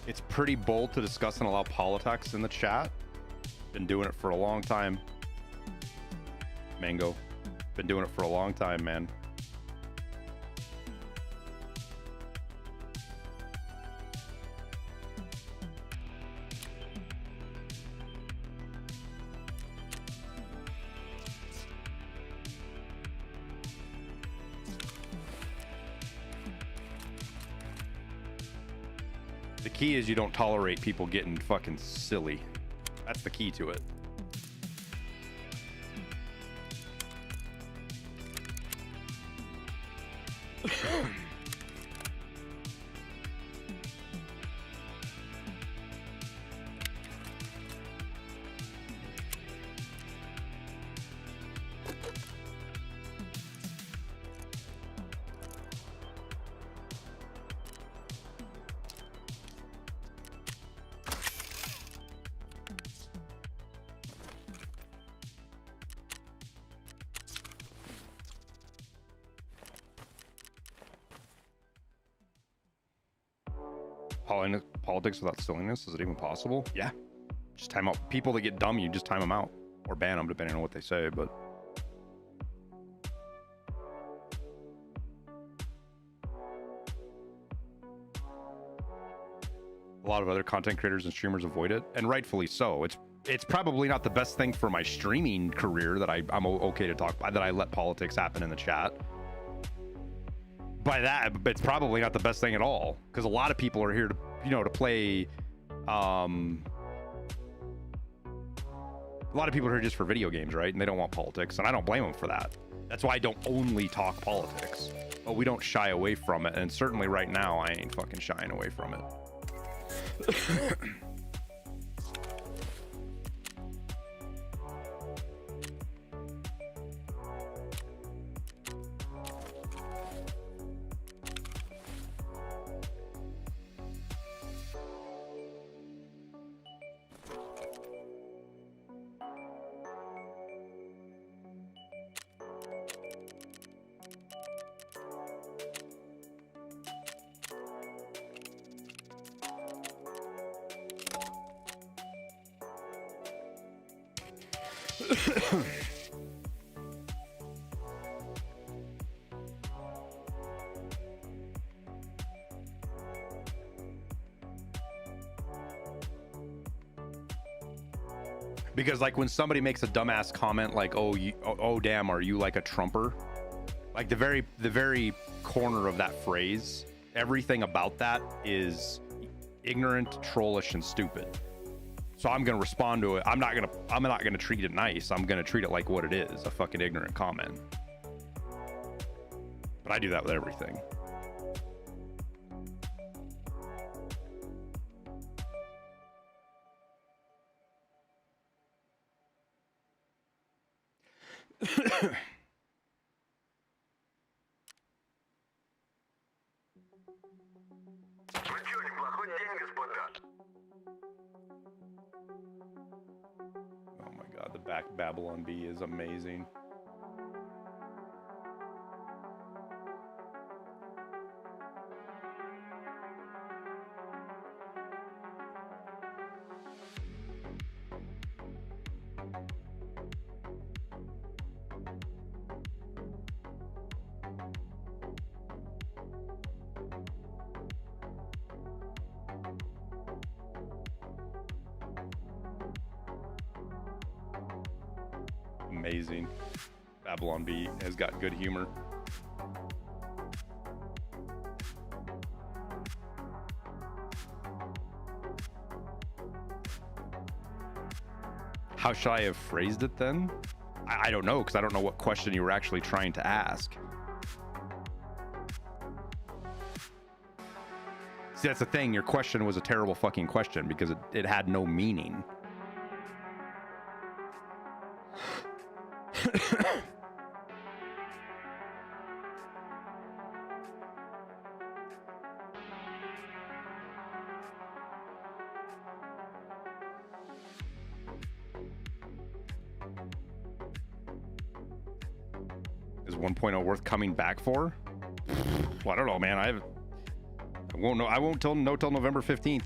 It's pretty bold to discuss and allow politics in the chat. Been doing it for a long time. Mango. Been doing it for a long time, man. The key is you don't tolerate people getting fucking silly. That's the key to it. Politics without silliness, is it even possible? Yeah, just time out people that get dumb. You just time them out or ban them depending on what they say. But a lot of other content creators and streamers avoid it, and rightfully so. It's probably not the best thing for my streaming career that I'm okay to talk about, that I let politics happen in the chat. By that, it's probably not the best thing at all, because a lot of people are here to, you know, to play. A lot of people are here just for video games, right? And they don't want politics, and I don't blame them for that. That's why I don't only talk politics, but we don't shy away from it. And certainly right now, I ain't fucking shying away from it. Because like when somebody makes a dumbass comment like, oh damn, are you like a Trumper? Like the very corner of that phrase, everything about that is ignorant, trollish, and stupid. So I'm gonna respond to it. I'm not gonna treat it nice. I'm gonna treat it like what it is, a fucking ignorant comment. But I do that with everything. Oh my god, the back Babylon Bee is amazing. Amazing. Babylon Bee has got good humor. How should I have phrased it then? I don't know, because I don't know what question you were actually trying to ask. See, that's the thing. Your question was a terrible fucking question because it had no meaning. Is 1.0 worth coming back for? Well, I don't know, man. I won't know. I won't know till November 15th.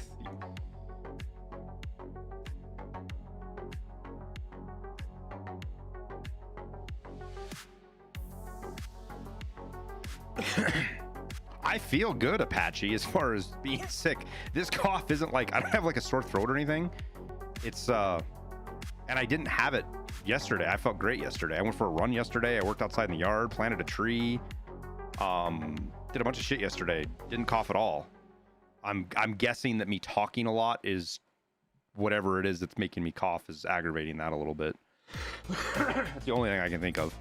I feel good, Apache, as far as being sick. This cough isn't like, I don't have like a sore throat or anything. It's and I didn't have it yesterday. I felt great yesterday. I went for a run yesterday. I worked outside in the yard, planted a tree, did a bunch of shit yesterday. Didn't cough at all. I'm guessing that me talking a lot is whatever it is that's making me cough is aggravating that a little bit. That's the only thing I can think of.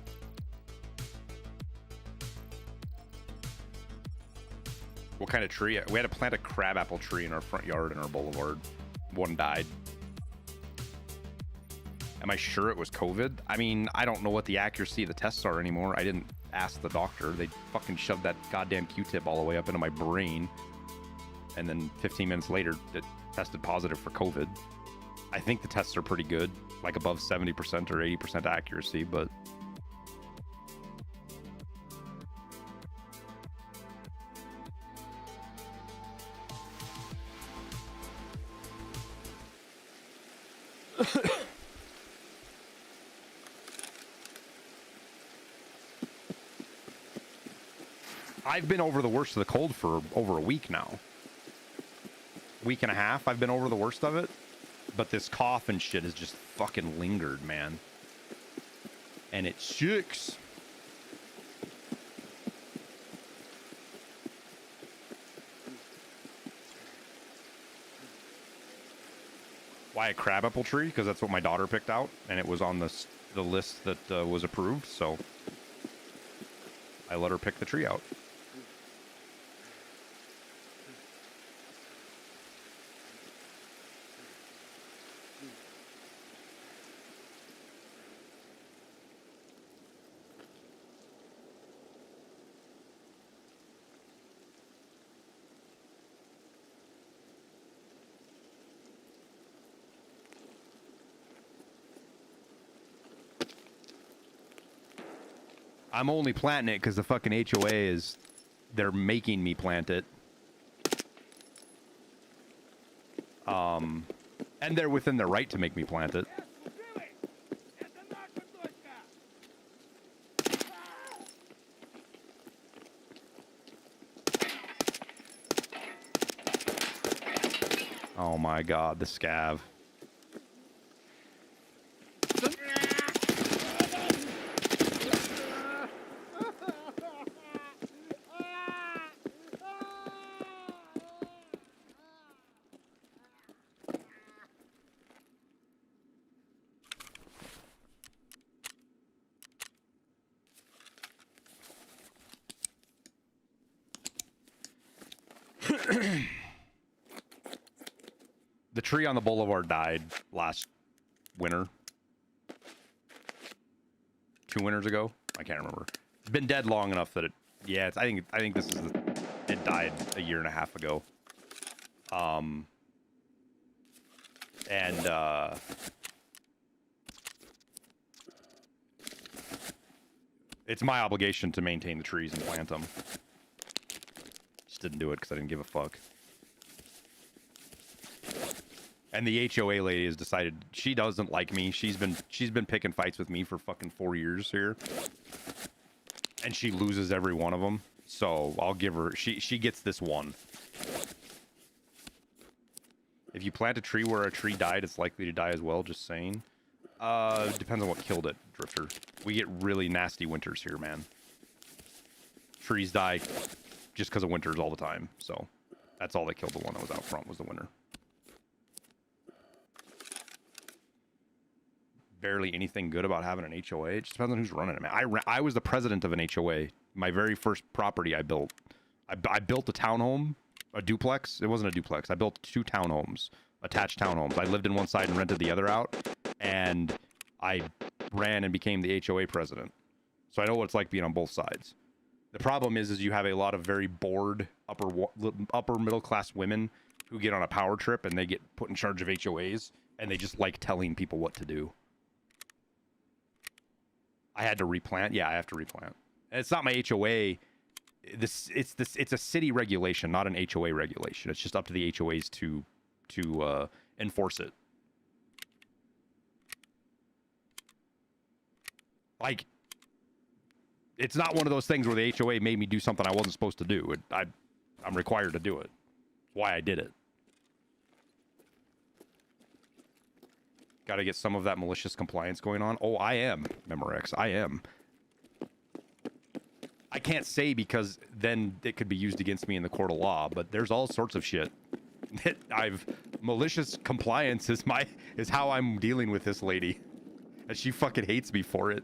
What kind of tree? We had to plant a crabapple tree in our front yard in our boulevard. One died. Am I sure it was COVID? I mean, I don't know what the accuracy of the tests are anymore. I didn't ask the doctor. They fucking shoved that goddamn Q-tip all the way up into my brain. And then 15 minutes later, it tested positive for COVID. I think the tests are pretty good, like above 70% or 80% accuracy, but... I've been over the worst of the cold for over a week now. Week and a half, I've been over the worst of it. But this cough and shit has just fucking lingered, man. And it sucks. Why a crabapple tree? Because that's what my daughter picked out. And it was on the list that was approved. So I let her pick the tree out. I'm only planting it because the fucking HOA is, they're making me plant it. And they're within their right to make me plant it. Oh my god, the scav. The tree on the boulevard died last winter. 2 winters ago? I can't remember. It's been dead long enough that it... Yeah, I think this is... It died a year and a half ago. It's my obligation to maintain the trees and plant them. Just didn't do it because I didn't give a fuck. And the HOA lady has decided she doesn't like me. She's been picking fights with me for fucking 4 years here. And she loses every one of them. So I'll give her... She gets this one. If you plant a tree where a tree died, it's likely to die as well, just saying. Depends on what killed it, Drifter. We get really nasty winters here, man. Trees die just because of winters all the time. So that's all that killed the one that was out front was the winter. Barely anything good about having an HOA. It just depends on who's running it, man. I was the president of an HOA. My very first property I built. I built a townhome, a duplex. It wasn't a duplex. I built 2 townhomes, attached townhomes. I lived in one side and rented the other out. And I ran and became the HOA president. So I know what it's like being on both sides. The problem is you have a lot of very bored upper middle class women who get on a power trip and they get put in charge of HOAs and they just like telling people what to do. I had to replant. Yeah, I have to replant. And it's not my HOA. It's a city regulation, not an HOA regulation. It's just up to the HOAs to enforce it. Like, it's not one of those things where the HOA made me do something I wasn't supposed to do. I'm required to do it. That's why I did it. Got to get some of that malicious compliance going on. Oh, I am, Memorex. I am. I can't say because then it could be used against me in the court of law, but there's all sorts of shit that malicious compliance is how I'm dealing with this lady. And she fucking hates me for it.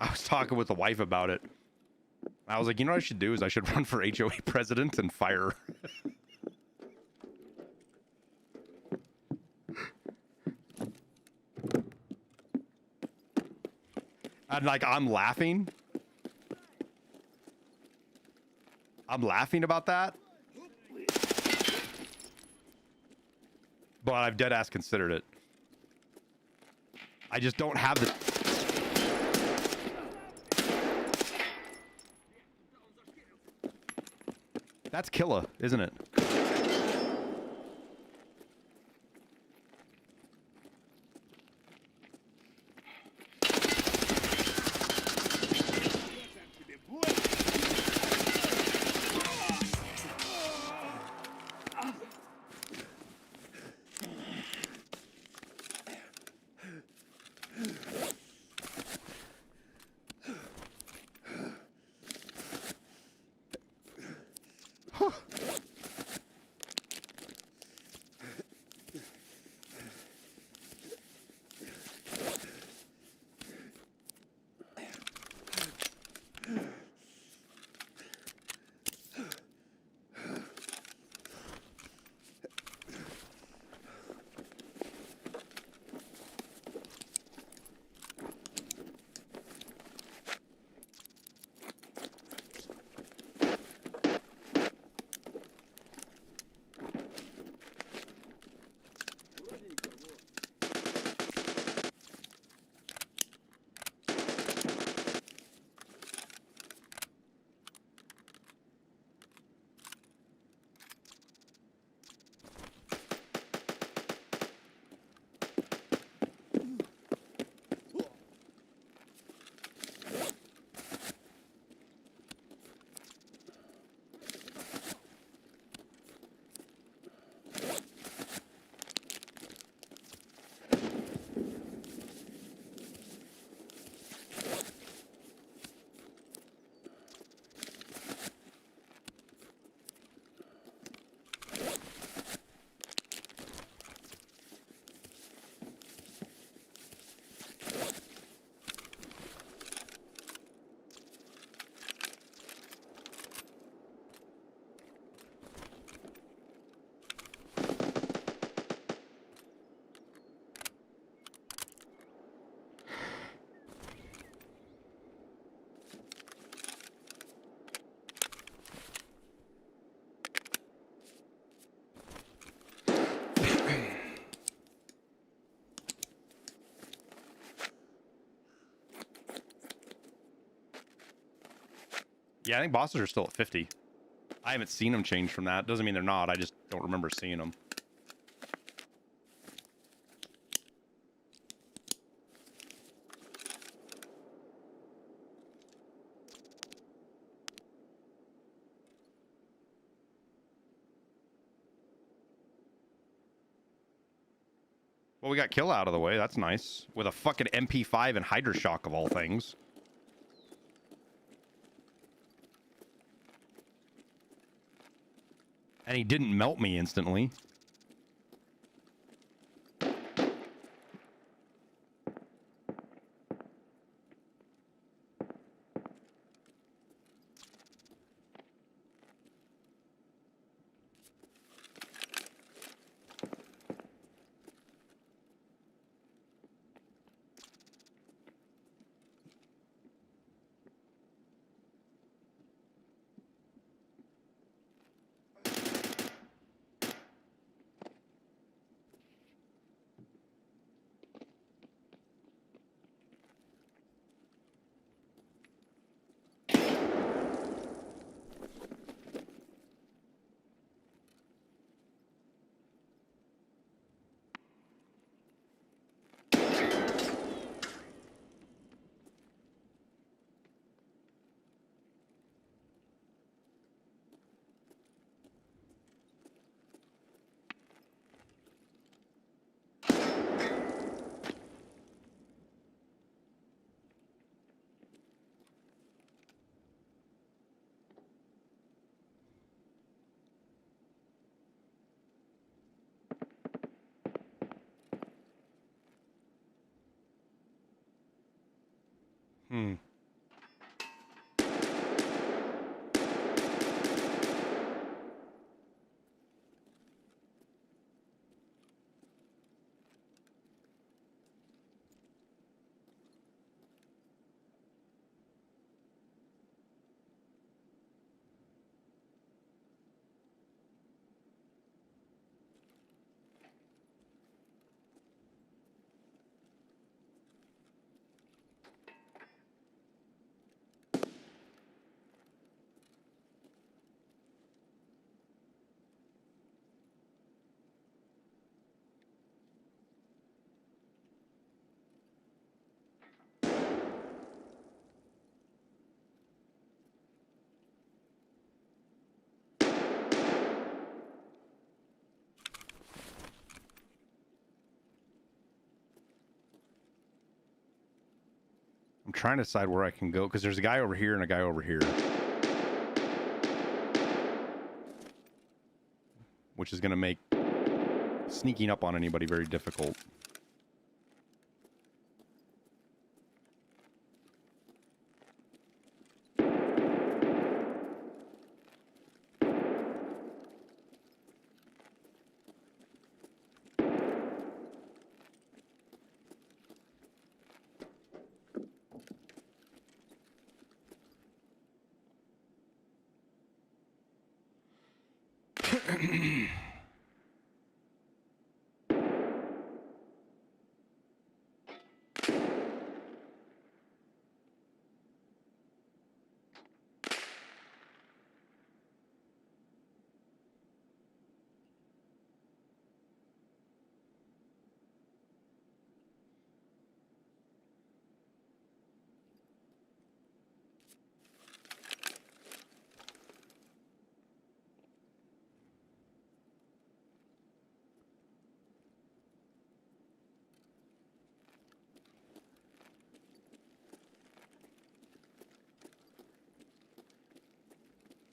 I was talking with the wife about it. I was like, you know what I should do is I should run for HOA president and fire her. And like, I'm laughing. I'm laughing about that. But I've dead ass considered it. I just don't have the... That's killer, isn't it? Yeah, I think bosses are still at 50. I haven't seen them change from that. Doesn't mean they're not. I just don't remember seeing them. Well, we got kill out of the way. That's nice. With a fucking MP5 and Hydroshock of all things. And he didn't melt me instantly. Hmm. I'm trying to decide where I can go because there's a guy over here and a guy over here. Which is going to make sneaking up on anybody very difficult.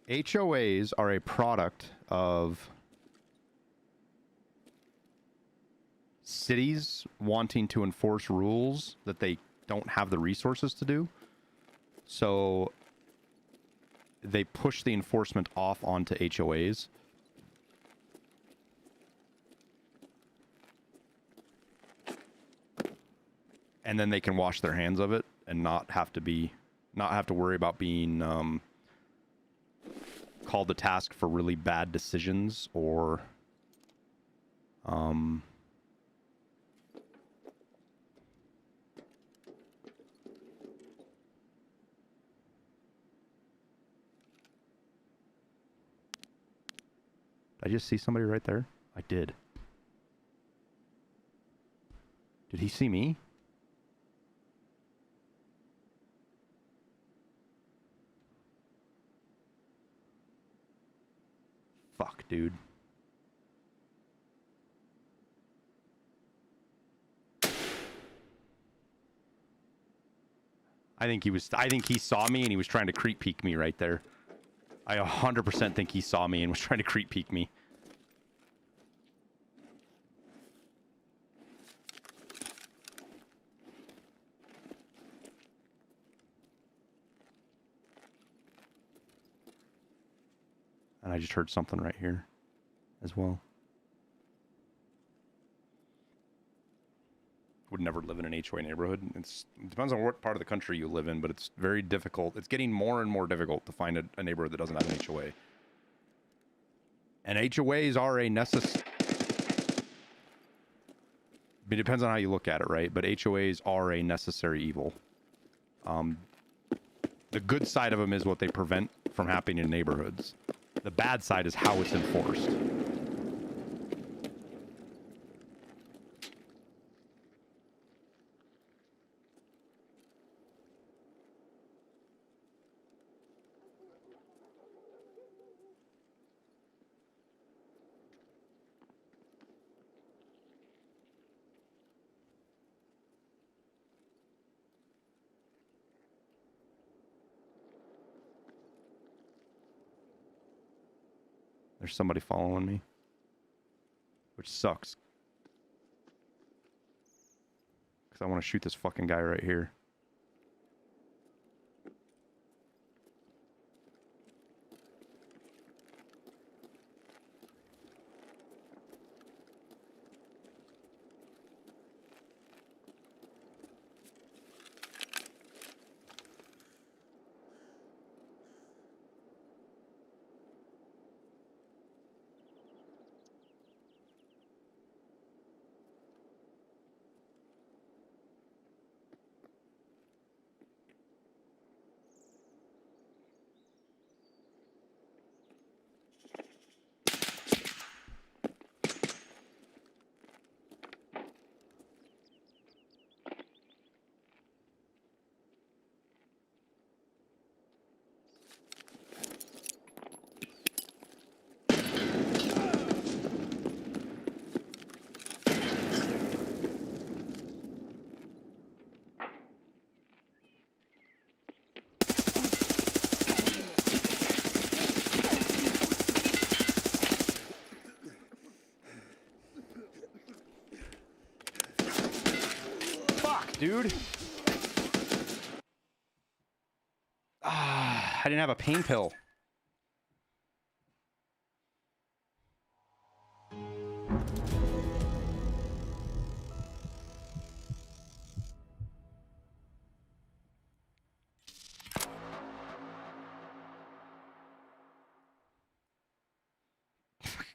HOAs are a product of cities wanting to enforce rules that they don't have the resources to do. So they push the enforcement off onto HOAs. And then they can wash their hands of it and not have to worry about being called to task for really bad decisions or Did I just see somebody right there? I did. Did he see me? Fuck, dude. I think he saw me and he was trying to creep peek me right there. I 100% think he saw me and was trying to creep peek me. And I just heard something right here as well. Would never live in an HOA neighborhood. It depends on what part of the country you live in, but it's very difficult. It's getting more and more difficult to find a neighborhood that doesn't have an HOA. And HOAs are a necessary... It depends on how you look at it, right? But HOAs are a necessary evil. The good side of them is what they prevent from happening in neighborhoods. The bad side is how it's enforced. There's somebody following me, which sucks. Because I want to shoot this fucking guy right here. Dude. I didn't have a pain pill.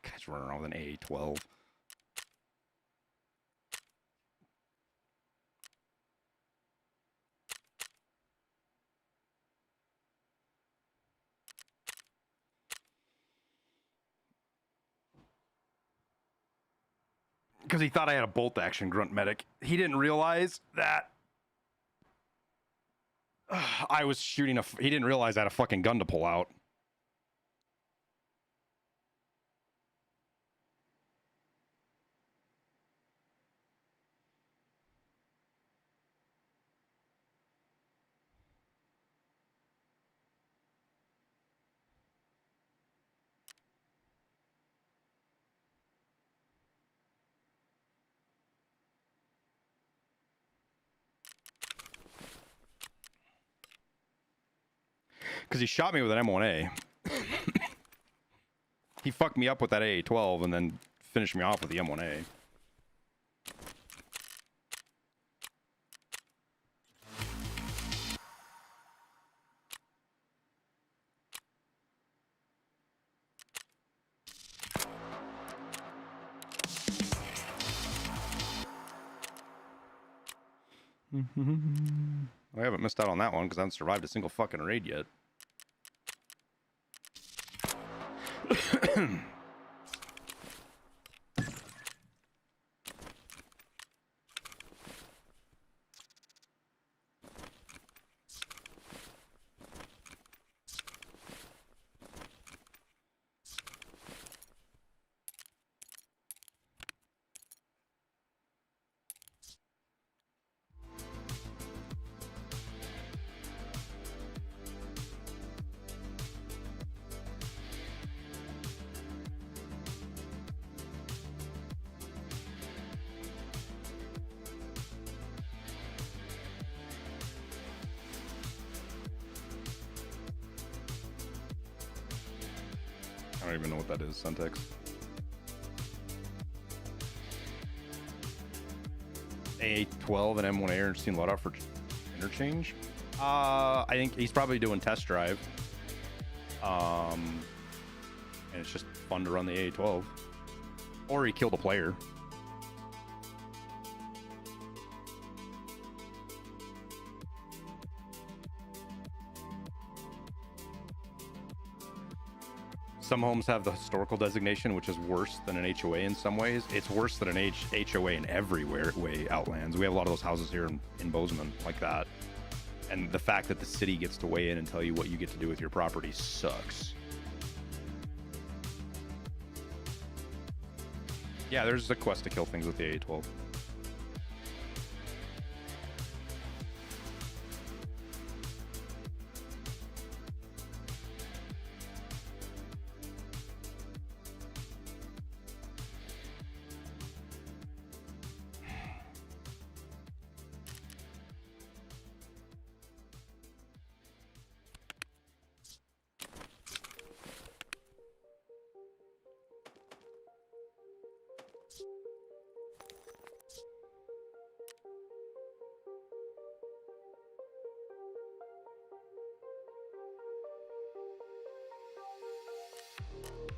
Guy's running around with an A12. Because he thought I had a bolt action grunt medic. He didn't realize that I was shooting he didn't realize I had a fucking gun to pull out. Because he shot me with an M1A. He fucked me up with that AA-12 and then finished me off with the M1A. I haven't missed out on that one because I haven't survived a single fucking raid yet. I don't even know what that is, Centex. A12 and M1A are seen loadout for Interchange. I think he's probably doing test drive. And it's just fun to run the A12. Or he killed a player. Some homes have the historical designation, which is worse than an HOA in some ways. It's worse than an HOA in every way, Outlands. We have a lot of those houses here in Bozeman like that. And the fact that the city gets to weigh in and tell you what you get to do with your property sucks. Yeah, there's a quest to kill things with the A12.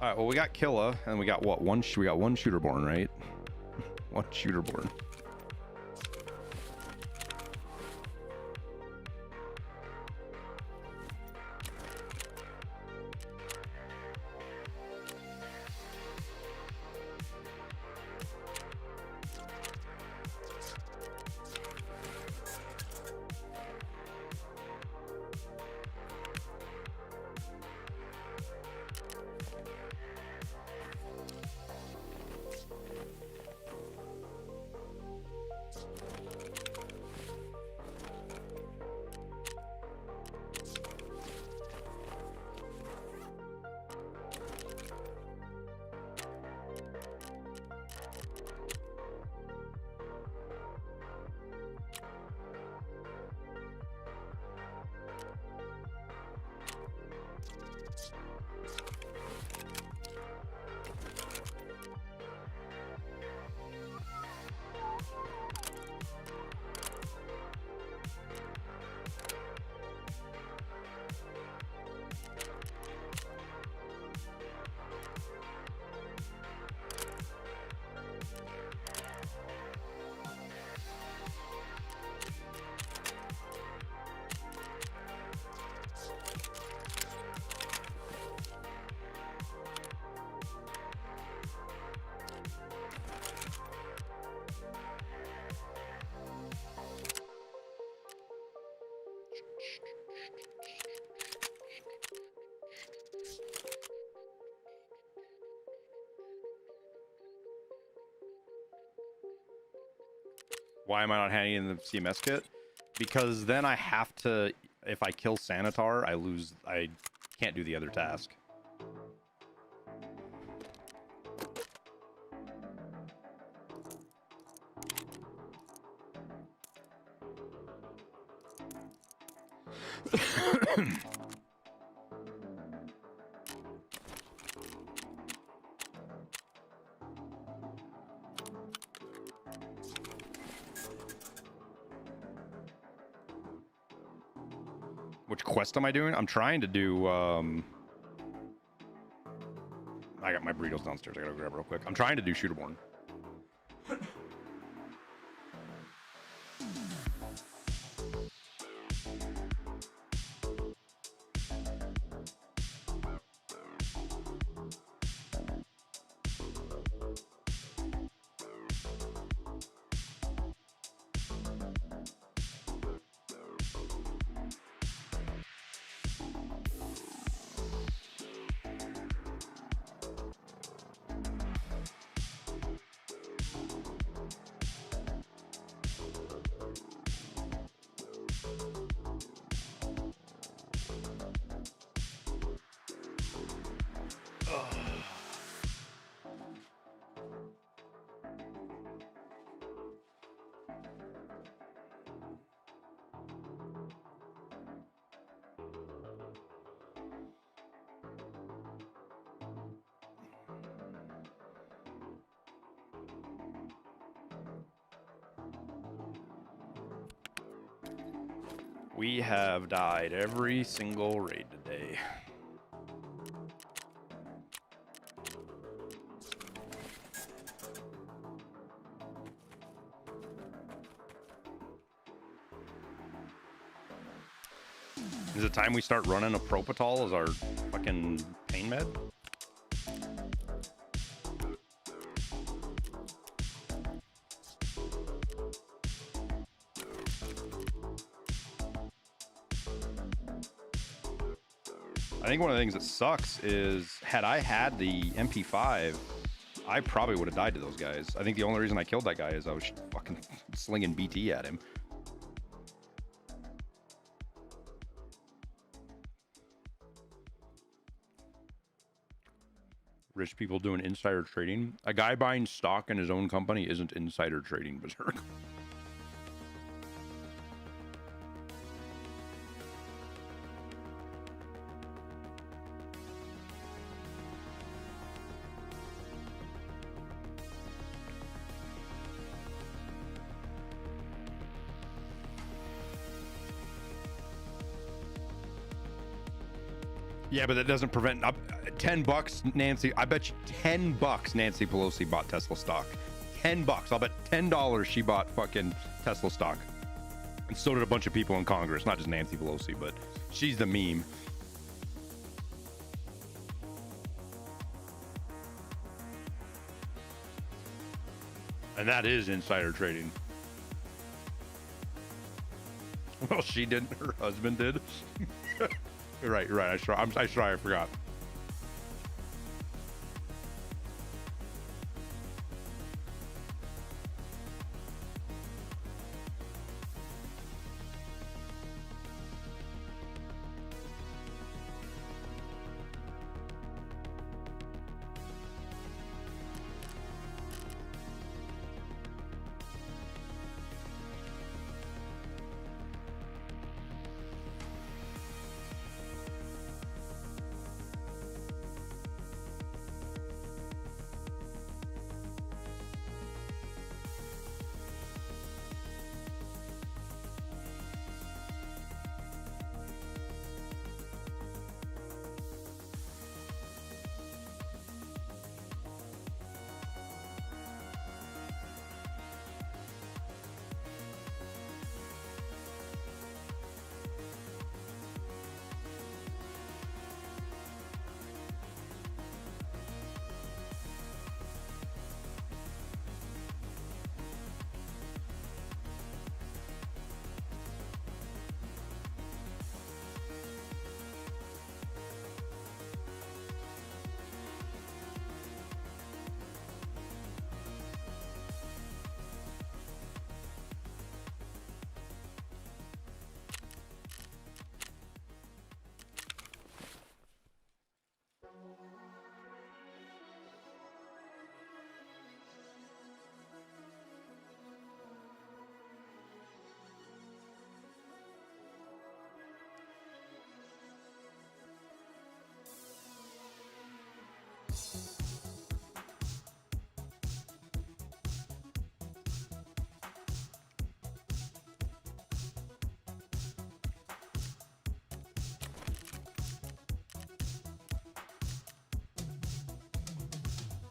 All right, well, we got Killa, and we got what? We got one shooter born, right? One shooter born. Why am I not handing in the CMS kit? Because then I have to, if I kill Sanitar, I can't do the other task. Which quest am I doing? I'm trying to do, I got my burritos downstairs. I gotta grab it real quick. I'm trying to do Shooterborn. We have died every single raid today. Is it time we start running a Propofol as our fucking pain med? I think one of the things that sucks is had I had the MP5, I probably would have died to those guys. I think the only reason I killed that guy is I was fucking slinging BT at him. Rich people doing insider trading. A guy buying stock in his own company isn't insider trading, Berserk. Yeah, but that doesn't prevent $10, Nancy. I bet you $10 Nancy Pelosi bought Tesla stock. $10. I'll bet $10 she bought fucking Tesla stock. And so did a bunch of people in Congress, not just Nancy Pelosi, but she's the meme. And that is insider trading. Well, she didn't. Her husband did. You're right. You're right. I forgot.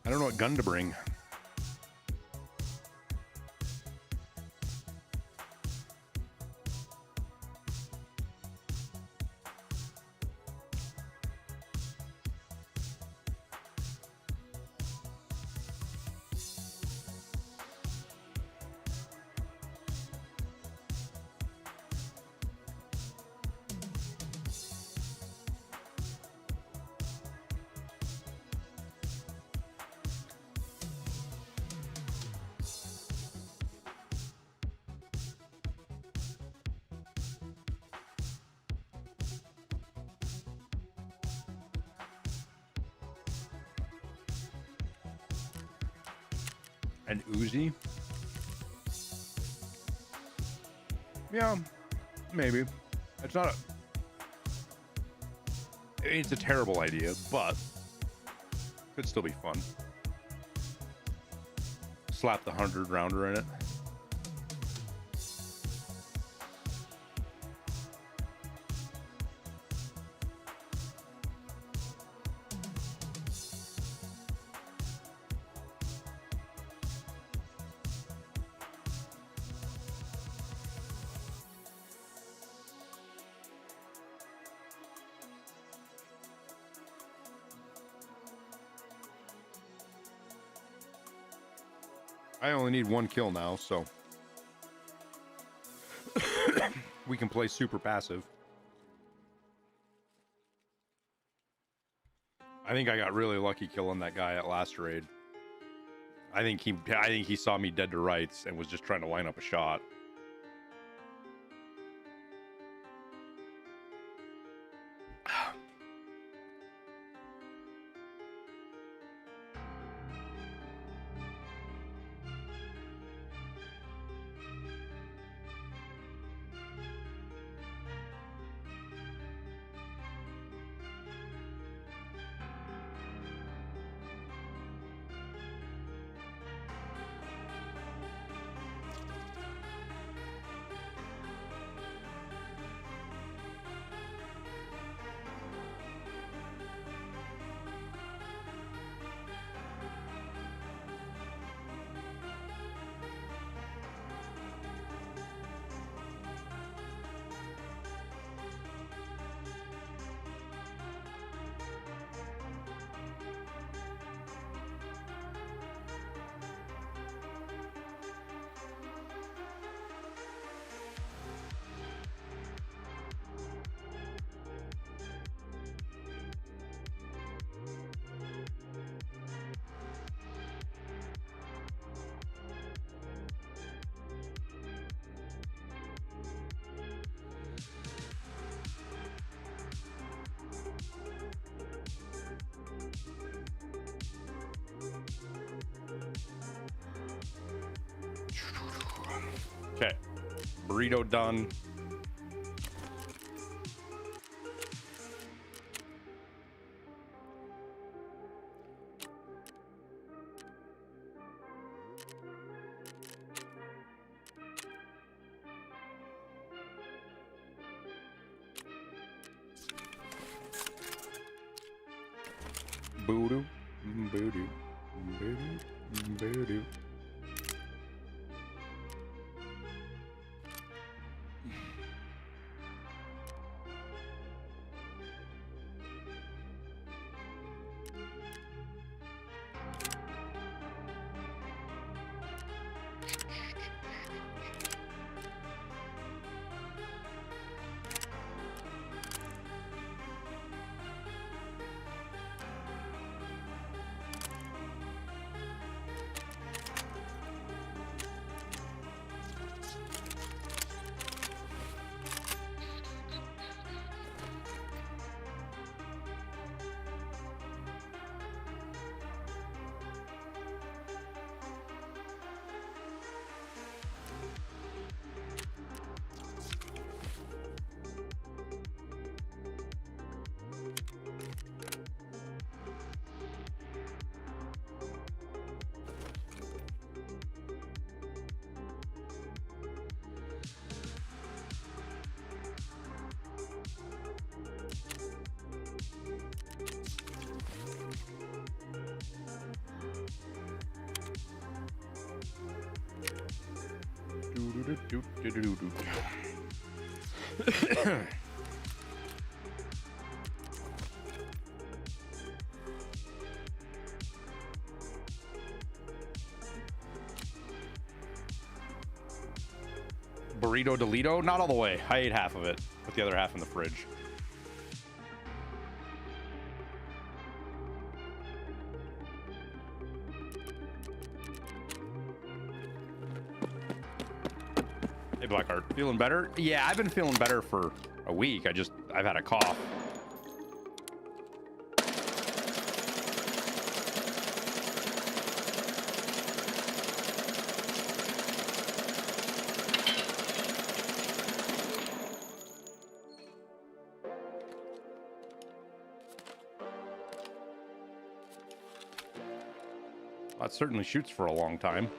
I don't know what gun to bring. An Uzi? Yeah, maybe. It's not it's a terrible idea, but could still be fun. Slap the 100 rounder in it. I only need 1 kill now, so we can play super passive. I think I got really lucky killing that guy at last raid. I think he saw me dead to rights and was just trying to line up a shot. Okay, burrito done. Boo-doo, boo-doo, boo-doo, boo-doo. Burrito Delito? Not all the way. I ate half of it. Put the other half in the fridge. Hey, Blackheart. Feeling better? Yeah, I've been feeling better for a week. I've had a cough. That certainly shoots for a long time.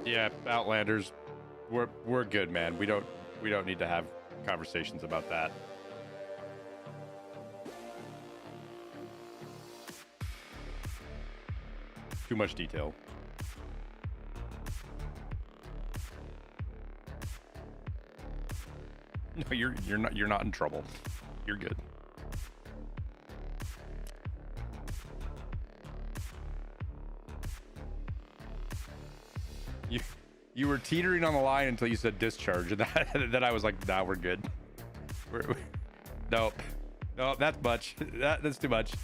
Yeah, Outlanders, we're good, man. We don't need to have conversations about that. Too much detail. No, you're not in trouble. You're good. You were teetering on the line until you said discharge, and then I was like, nah, we're good. Nope, that's much. That's too much.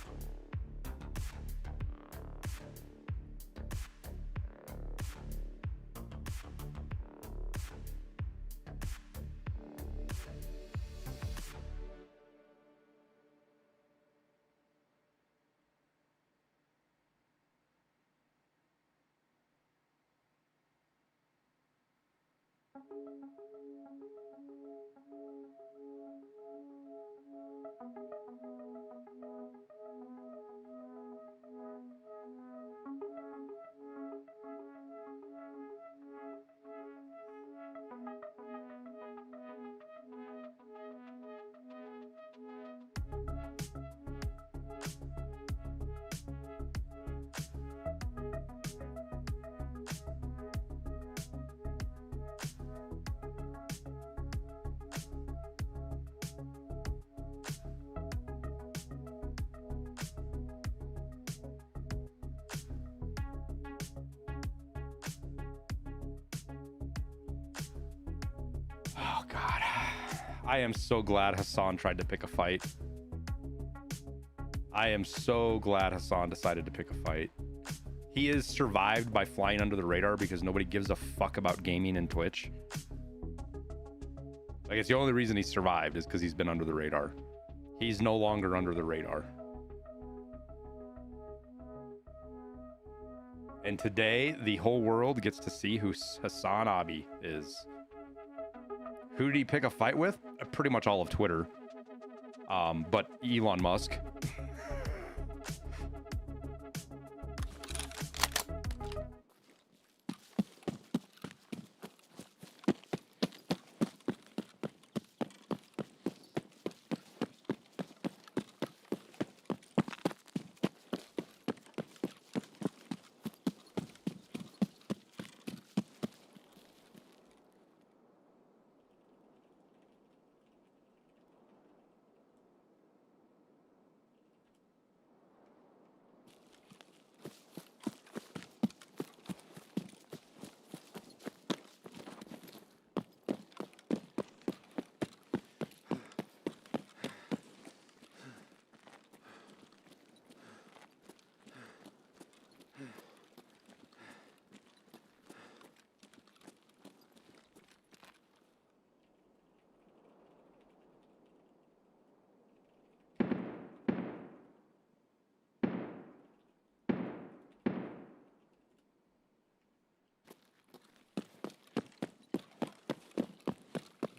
Oh, God. I am so glad Hassan tried to pick a fight. I am so glad Hassan decided to pick a fight. He is survived by flying under the radar because nobody gives a fuck about gaming and Twitch. Like, it's the only reason he survived is because he's been under the radar. He's no longer under the radar. And today, the whole world gets to see who Hassan Abi is. Who did he pick a fight with? Pretty much all of Twitter. But Elon Musk.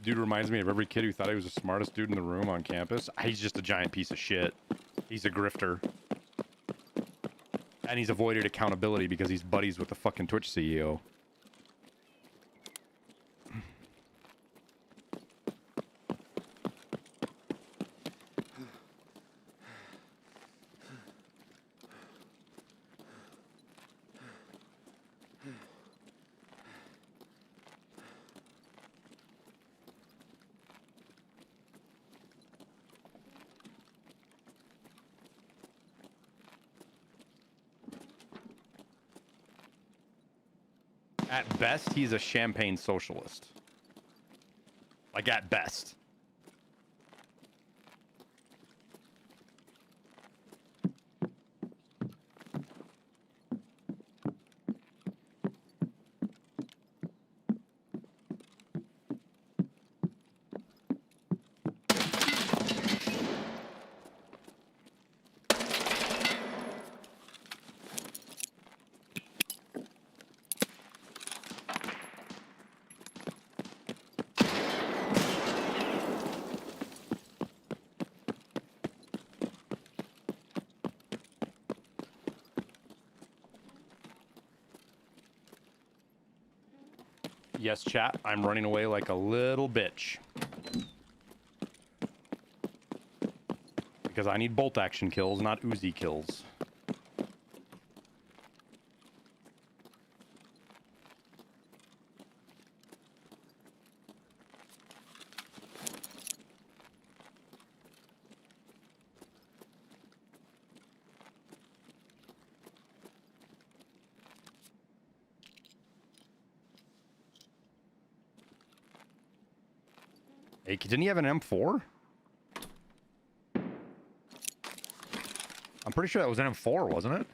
Dude reminds me of every kid who thought he was the smartest dude in the room on campus. He's just a giant piece of shit. He's a grifter. And he's avoided accountability because he's buddies with the fucking Twitch CEO. At best, he's a champagne socialist. Like, at best. Yes, chat, I'm running away like a little bitch. Because I need bolt action kills, not Uzi kills. Hey, didn't he have an M4? I'm pretty sure that was an M4, wasn't it?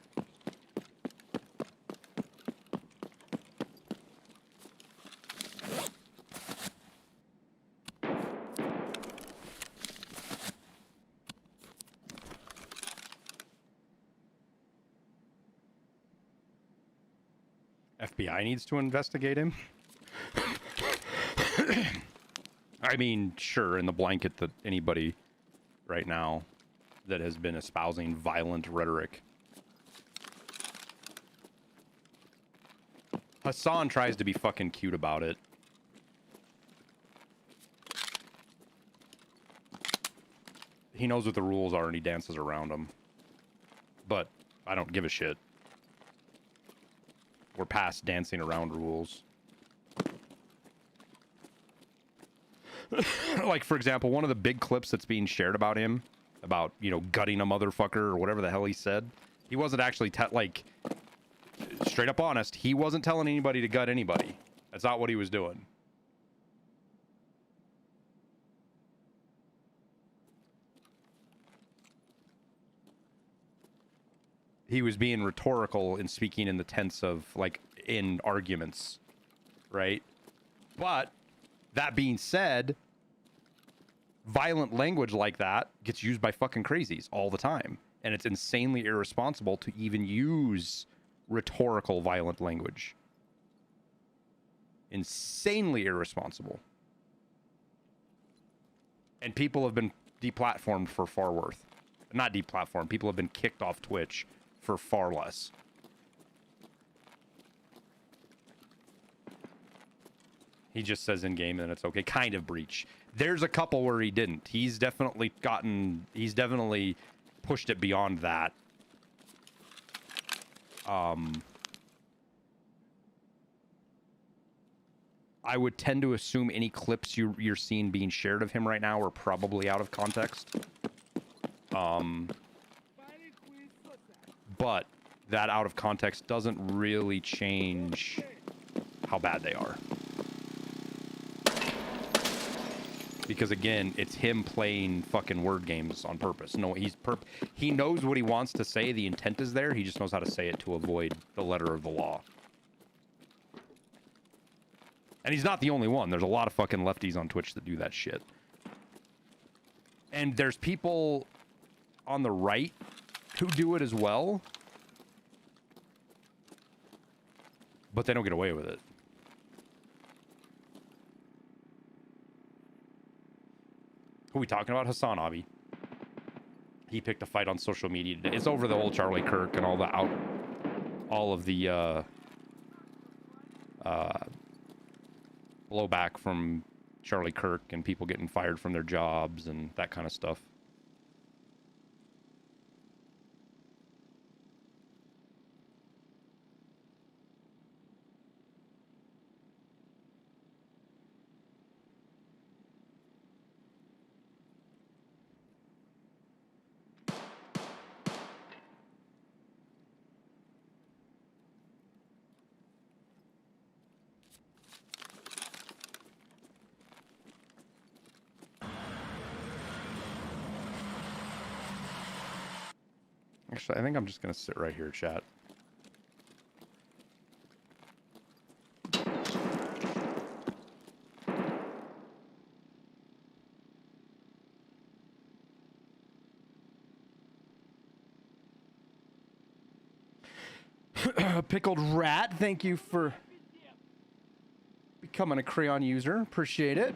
FBI needs to investigate him. I mean, sure, in the blanket that anybody right now that has been espousing violent rhetoric. Hassan tries to be fucking cute about it. He knows what the rules are and he dances around them. But I don't give a shit. We're past dancing around rules. Like, for example, one of the big clips that's being shared about him, about, you know, gutting a motherfucker or whatever the hell he said, he wasn't actually, like, straight up honest, he wasn't telling anybody to gut anybody. That's not what he was doing. He was being rhetorical and speaking in the tense of, like, in arguments, right? But that being said, violent language like that gets used by fucking crazies all the time. And it's insanely irresponsible to even use rhetorical violent language. Insanely irresponsible. And people have been deplatformed for far worse. Not deplatformed. People have been kicked off Twitch for far less. He just says in game and it's okay. Kind of breach. There's a couple where he didn't. He's definitely pushed it beyond that. I would tend to assume any clips you're seeing being shared of him right now are probably out of context. But that out of context doesn't really change how bad they are. Because again, it's him playing fucking word games on purpose. No, he knows what he wants to say. The intent is there. He just knows how to say it to avoid the letter of the law. And he's not the only one. There's a lot of fucking lefties on Twitch that do that shit. And there's people on the right who do it as well. But they don't get away with it. Who are we talking about? Hassan Abi. He picked a fight on social media today. It's over the whole Charlie Kirk and all of the blowback from Charlie Kirk and people getting fired from their jobs and that kind of stuff. Actually, I think I'm just going to sit right here, chat. Pickled Rat, thank you for becoming a Crayon user. Appreciate it.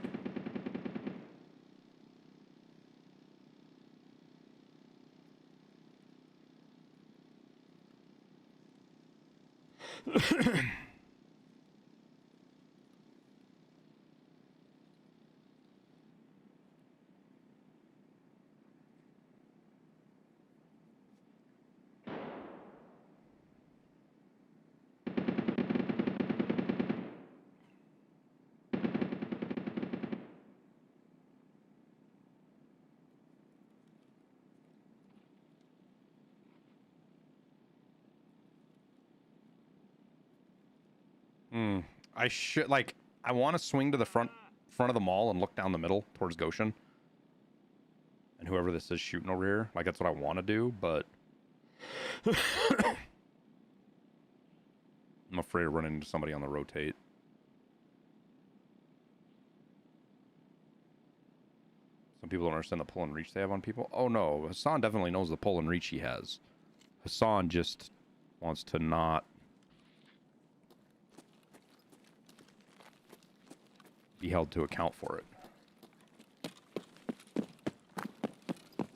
I should, like, I want to swing to the front of the mall and look down the middle towards Goshen. And whoever this is shooting over here, like, that's what I want to do, but I'm afraid of running into somebody on the rotate. Some people don't understand the pull and reach they have on people. Oh no, Hassan definitely knows the pull and reach he has. Hassan just wants to not be held to account for it.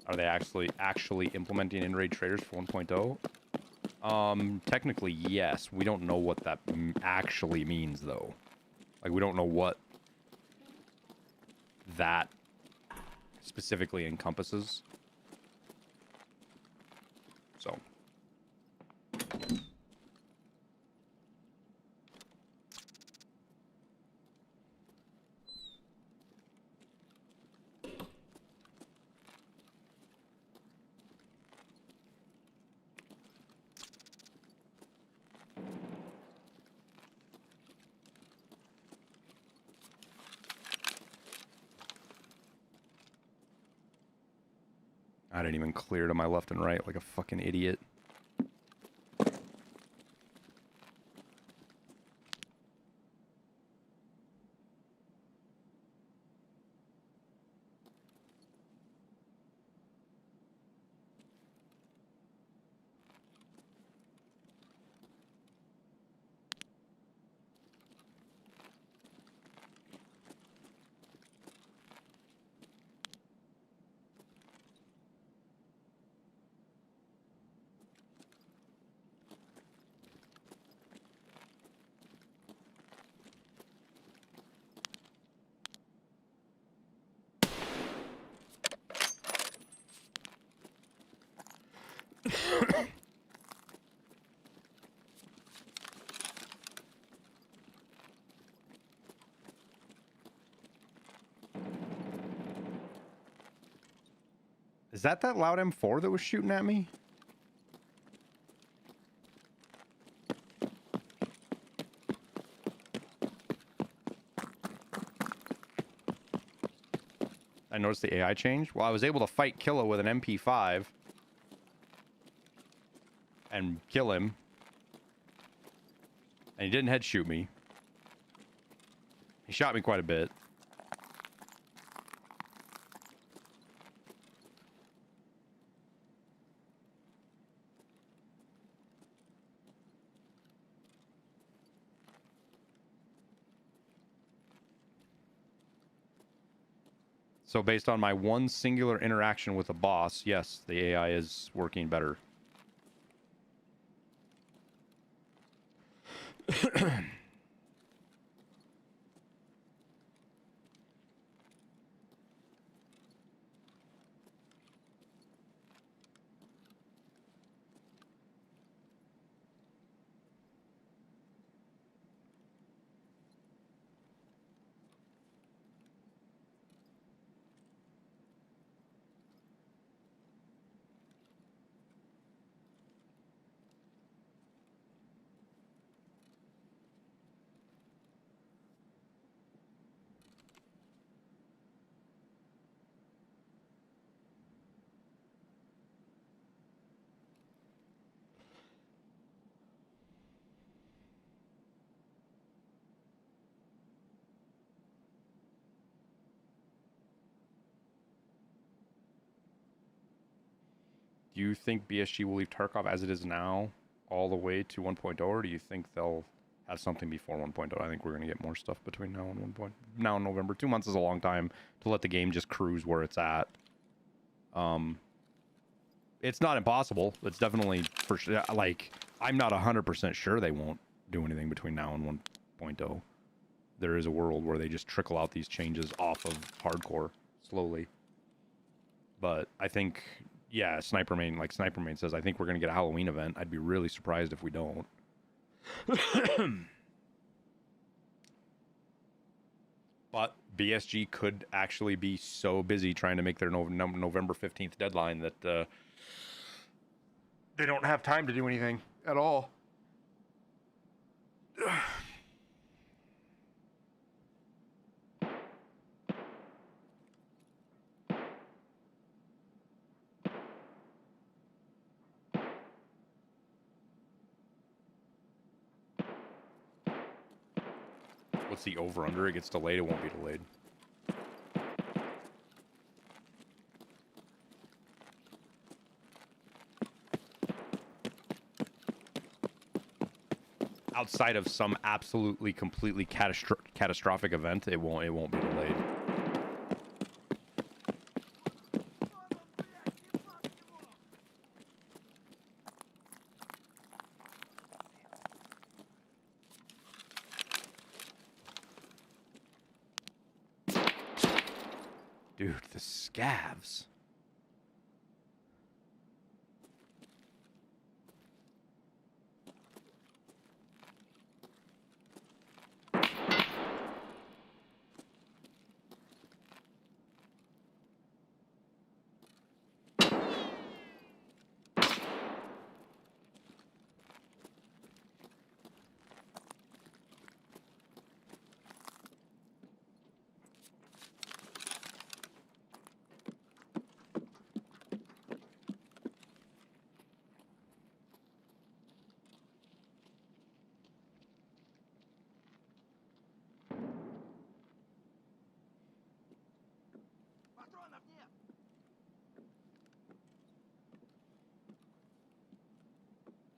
Are they actually implementing in-raid traders for 1.0? Technically, yes. We don't know what that actually means, though. Like, we don't know what that specifically encompasses. So. I didn't even clear to my left and right like a fucking idiot. Is that loud M4 that was shooting at me? I noticed the AI change. Well, I was able to fight Killa with an MP5 and kill him. And he didn't head shoot me. He shot me quite a bit. So based on my one singular interaction with a boss, yes, the AI is working better. Do you think BSG will leave Tarkov as it is now all the way to 1.0, or do you think they'll have something before 1.0? I think we're going to get more stuff between now and 1.0. Now in November. 2 months is a long time to let the game just cruise where it's at. It's not impossible. It's definitely for sure. Like, I'm not 100% sure they won't do anything between now and 1.0. There is a world where they just trickle out these changes off of hardcore slowly. But I think, yeah, Snipermain, like Snipermain says, I think we're going to get a Halloween event. I'd be really surprised if we don't. But BSG could actually be so busy trying to make their November 15th deadline that they don't have time to do anything at all. What's the over-under? It gets delayed, it won't be delayed. Outside of some absolutely, completely catastrophic event, it won't be delayed. Dude, the scavs.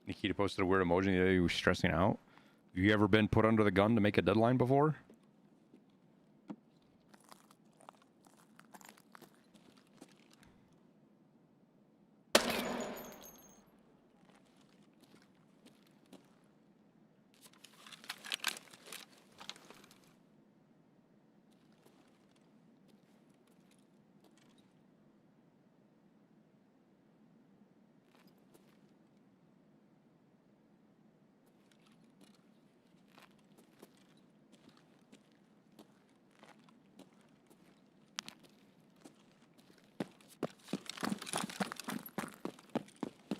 Nikita posted a weird emoji the other day. He was stressing out. Have you ever been put under the gun to make a deadline before?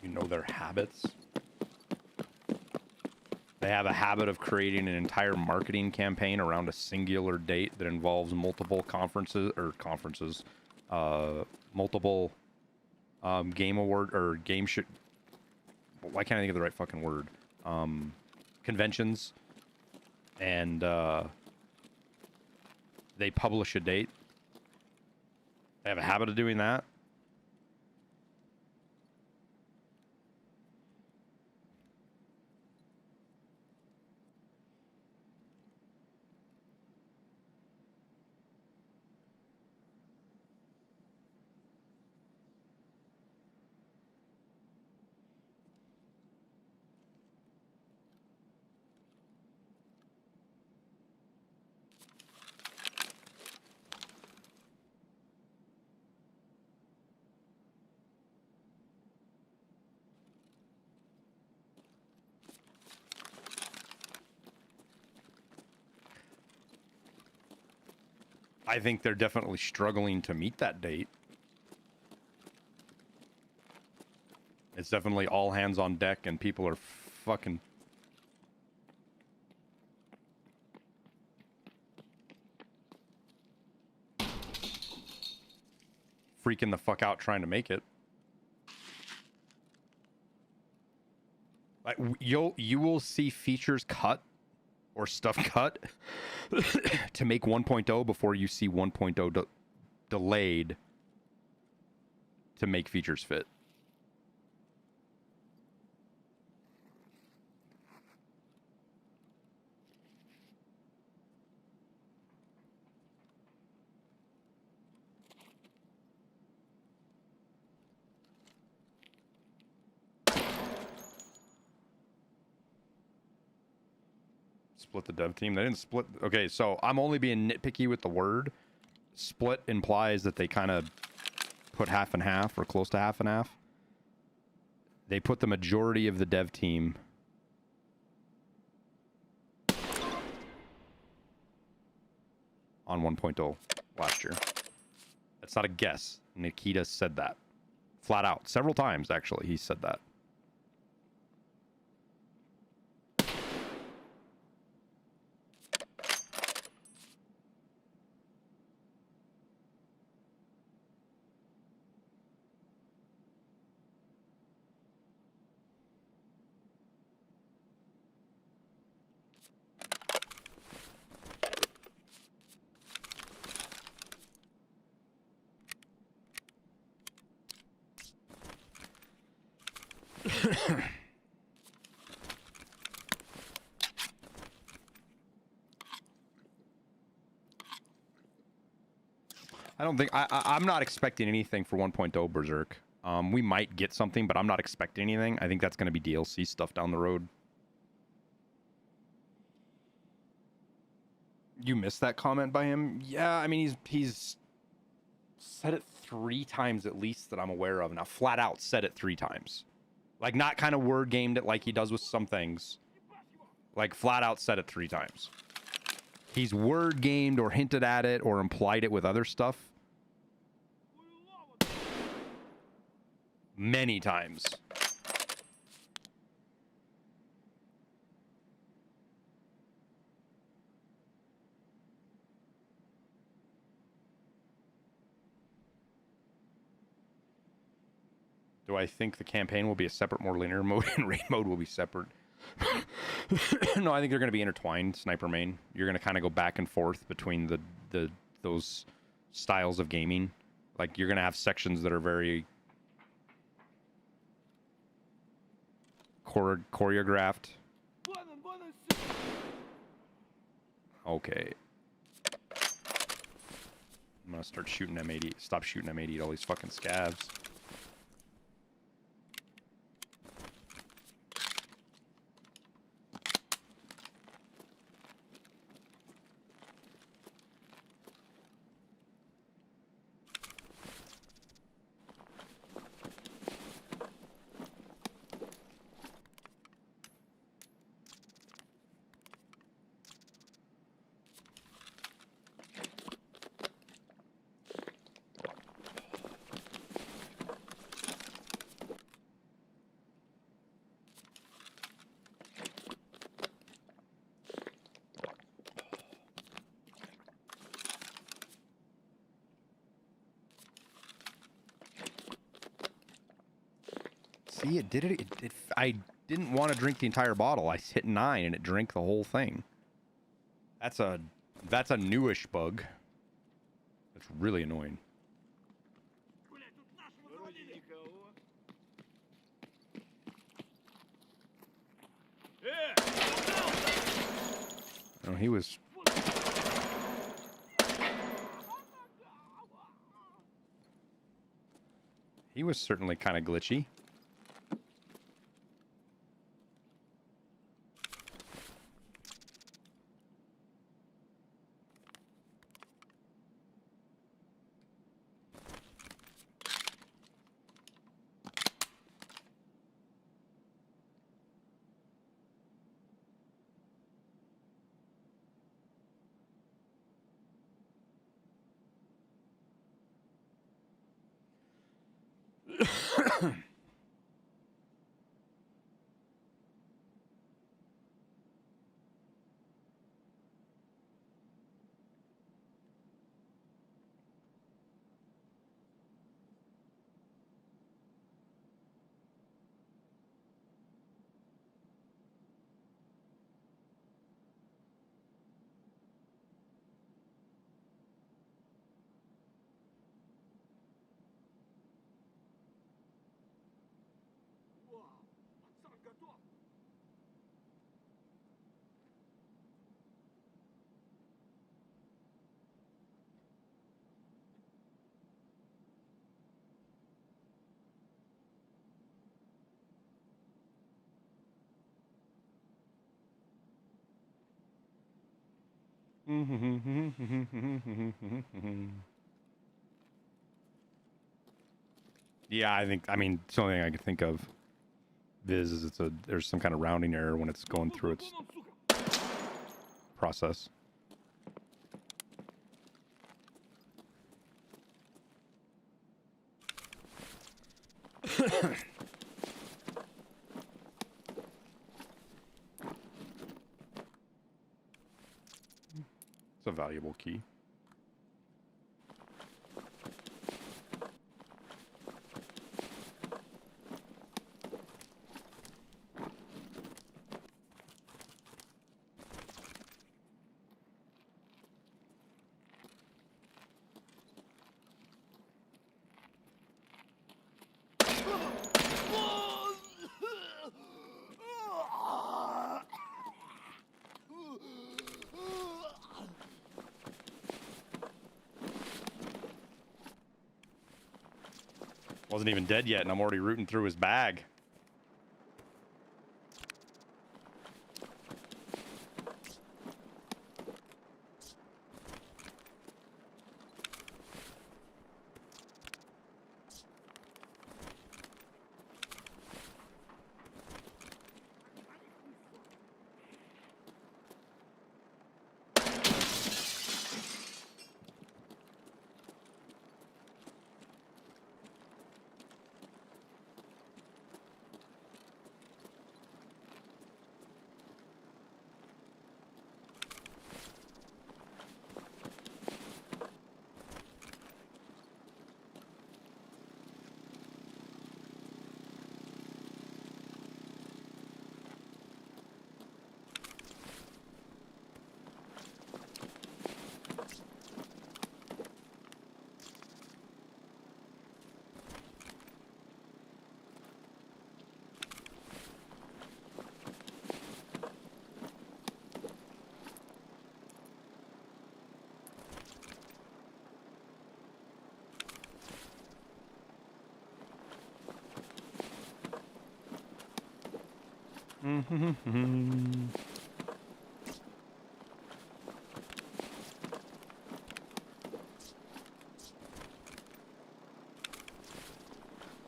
Know their habits. They have a habit of creating an entire marketing campaign around a singular date that involves multiple multiple game award or game shit. Why can't I think of the right fucking word? Conventions, and they publish a date. They have a habit of doing that. I think they're definitely struggling to meet that date. It's definitely all hands on deck and people are fucking... freaking the fuck out trying to make it. Like, you will see features cut or stuff cut to make 1.0 before you see 1.0 delayed to make features fit. Split the dev team. They didn't split. Okay, so I'm only being nitpicky with the word. Split implies that they kind of put half and half or close to half and half. They put the majority of the dev team on 1.0 last year. That's not a guess. Nikita said that flat out several times. Actually, he said that. I don't think I'm not expecting anything for 1.0 Berserk. We might get something, but I'm not expecting anything. I think that's going to be DLC stuff down the road. You missed that comment by him? Yeah, I mean he's said it 3 times at least that I'm aware of. Now flat out said it 3 times. Like not kind of word gamed it like he does with some things. Like flat out said it 3 times. He's word gamed or hinted at it or implied it with other stuff many times. Do I think the campaign will be a separate, more linear mode and raid mode will be separate? No, I think they're going to be intertwined, Sniper Main. You're going to kind of go back and forth between those styles of gaming. Like, you're going to have sections that are very choreographed. Okay. I'm going to start shooting M80. Stop shooting M80 at all these fucking scavs. See, it did it. I didn't want to drink the entire bottle. I hit 9 and it drank the whole thing. That's a newish bug. That's really annoying. Oh, he was. He was certainly kind of glitchy. Yeah, I mean, it's the only thing I can think of. Viz is there's some kind of rounding error when it's going through its process. It's a valuable key. Wasn't even dead yet, and I'm already rooting through his bag.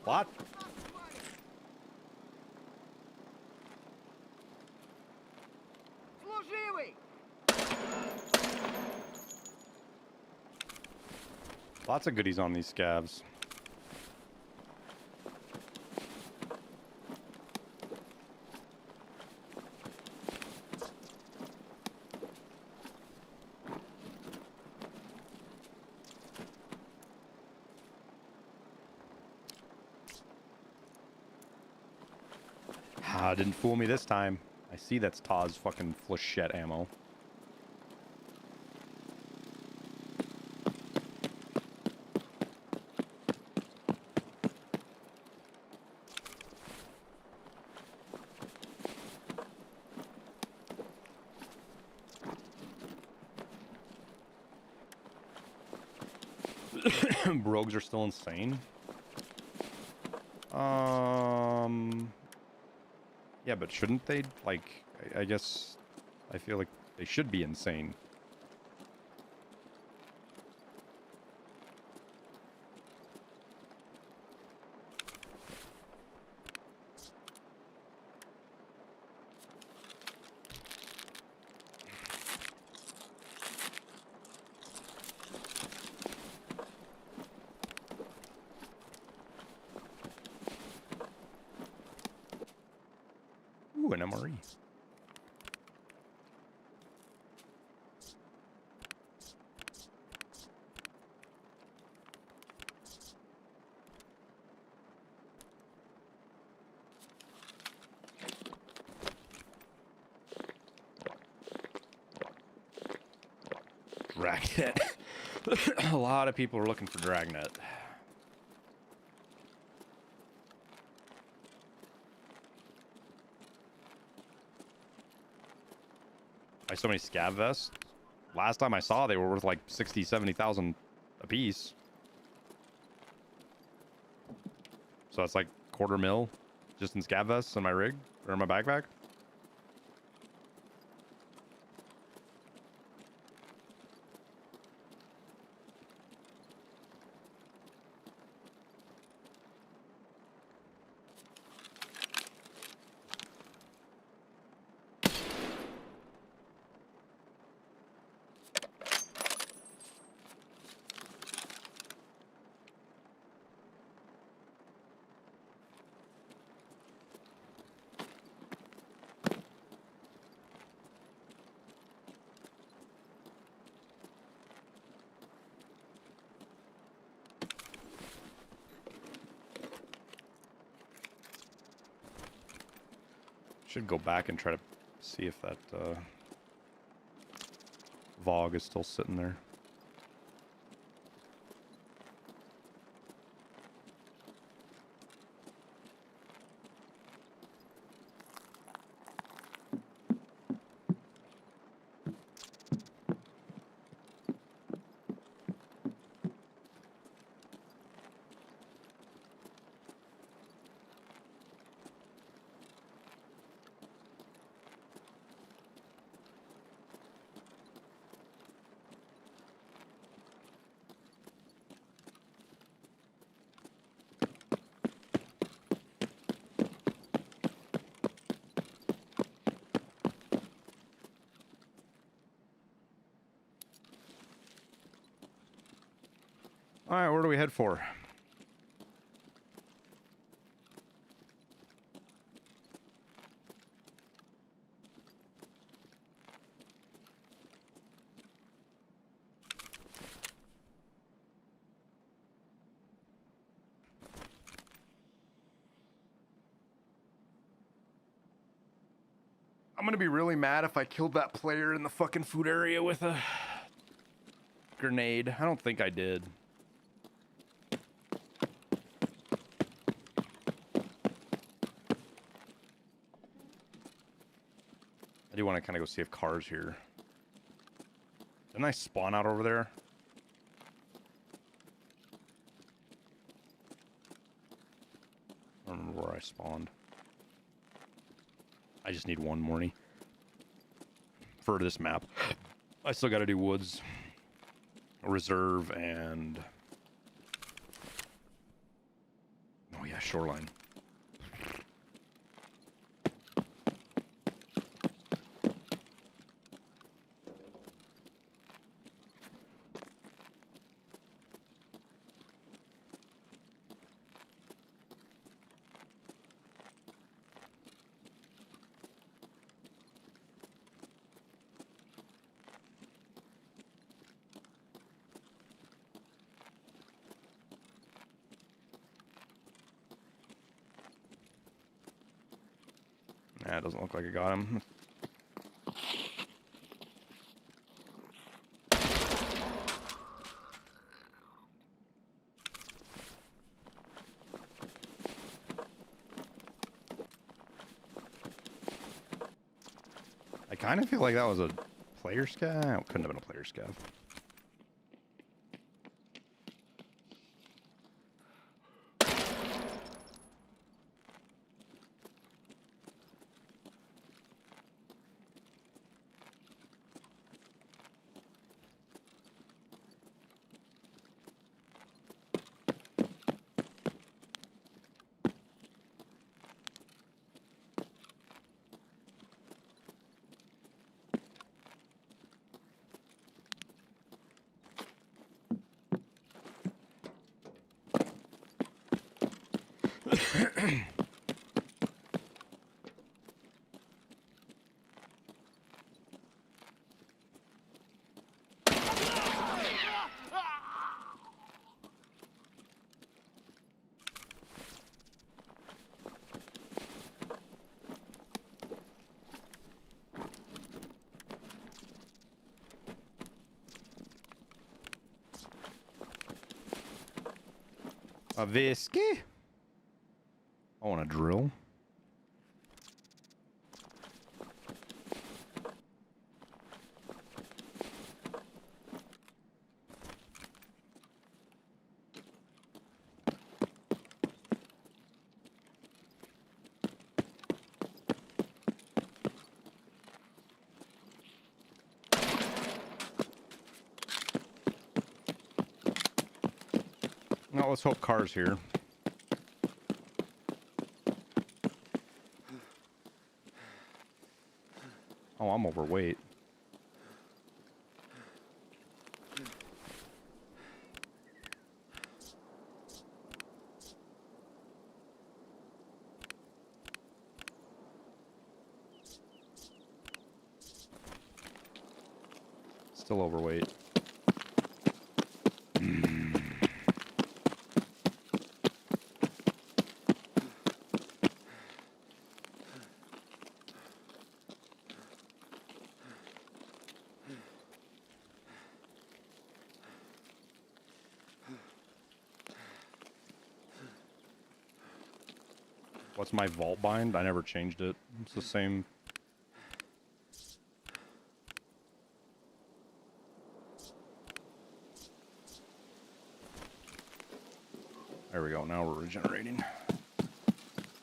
What? Lots of goodies on these scavs. Ah, didn't fool me this time. I see that's Taz fucking flechette ammo. Rogues are still insane. Yeah, but shouldn't they, like, I guess, I feel like they should be insane. Ooh, an MRE. Dragnet. A lot of people are looking for Dragnet. Buy so many scav vests. Last time I saw, they were worth like 60, 70,000 a piece. So that's like $250,000 just in scav vests in my rig or in my backpack. Should go back and try to see if that Vogue is still sitting there. Alright, where do we head for? I'm gonna be really mad if I killed that player in the fucking food area with a grenade. I don't think I did. I do want to kind of go see if cars here. Didn't I spawn out over there? I don't remember where I spawned. I just need one morning for this map. I still got to do woods, reserve, and oh yeah, shoreline. Nah, it doesn't look like I got him. I kind of feel like that was a player scav. It couldn't have been a player scav. A whiskey? I want a drill. Now let's hope car's here. Oh, I'm overweight. Still overweight. What's my vault bind? I never changed it. It's the same. There we go. Now we're regenerating.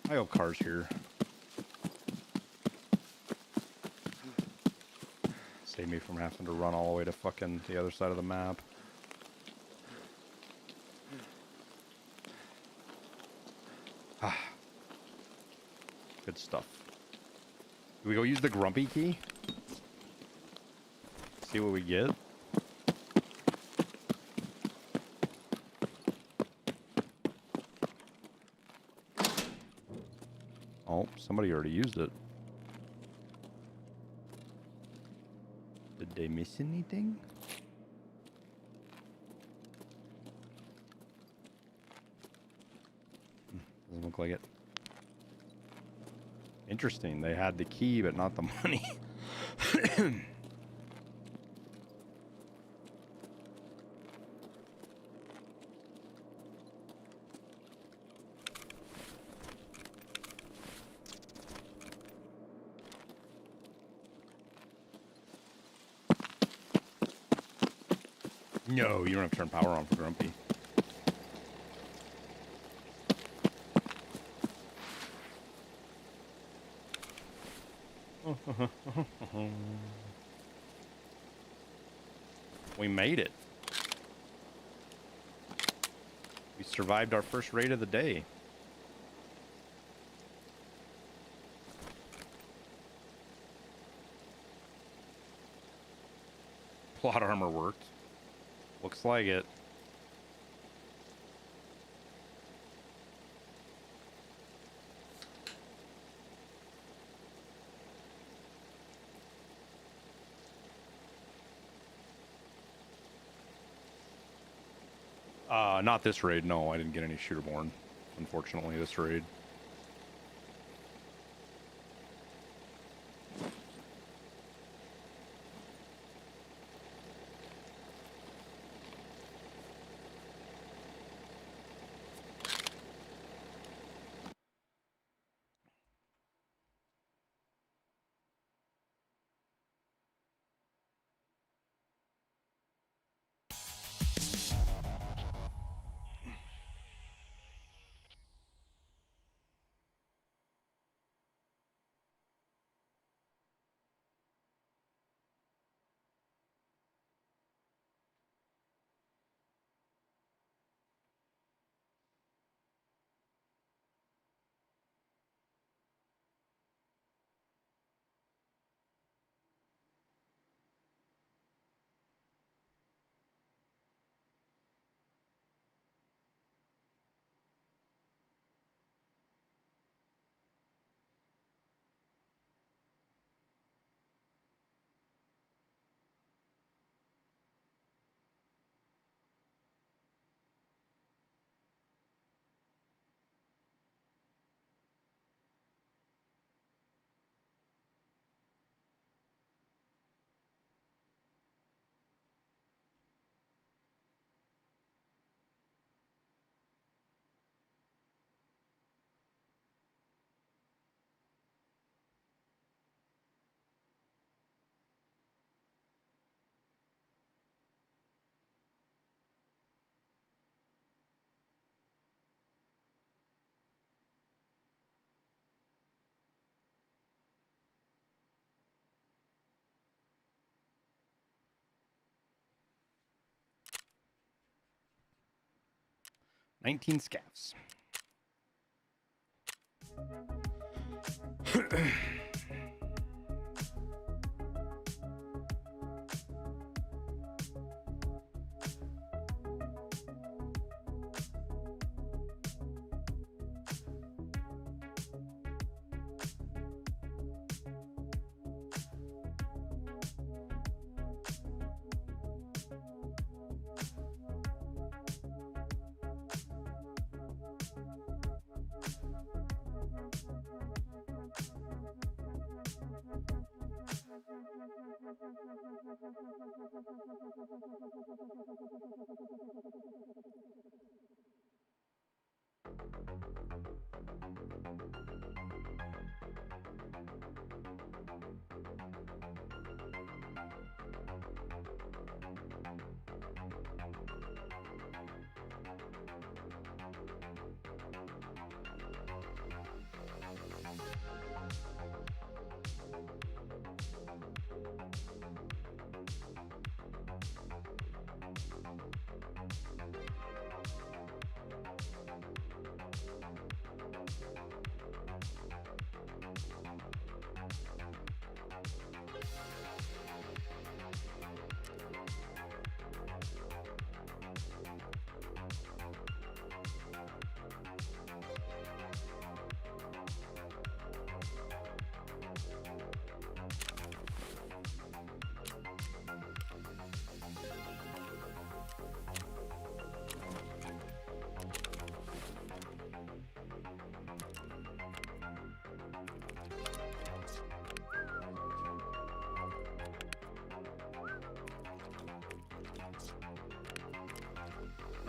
I hope car's here. Save me from having to run all the way to fucking the other side of the map. Ah. Good stuff. Do we go use the grumpy key? See what we get? Oh, somebody already used it. Did they miss anything? Doesn't look like it. Interesting. They had the key, but not the money. No, you don't have to turn power on for Grumpy. We made it. We survived our first raid of the day. Plot armor worked. Looks like it. Not this raid. No, I didn't get any shooterborn. Unfortunately, this raid. Nineteen scavs.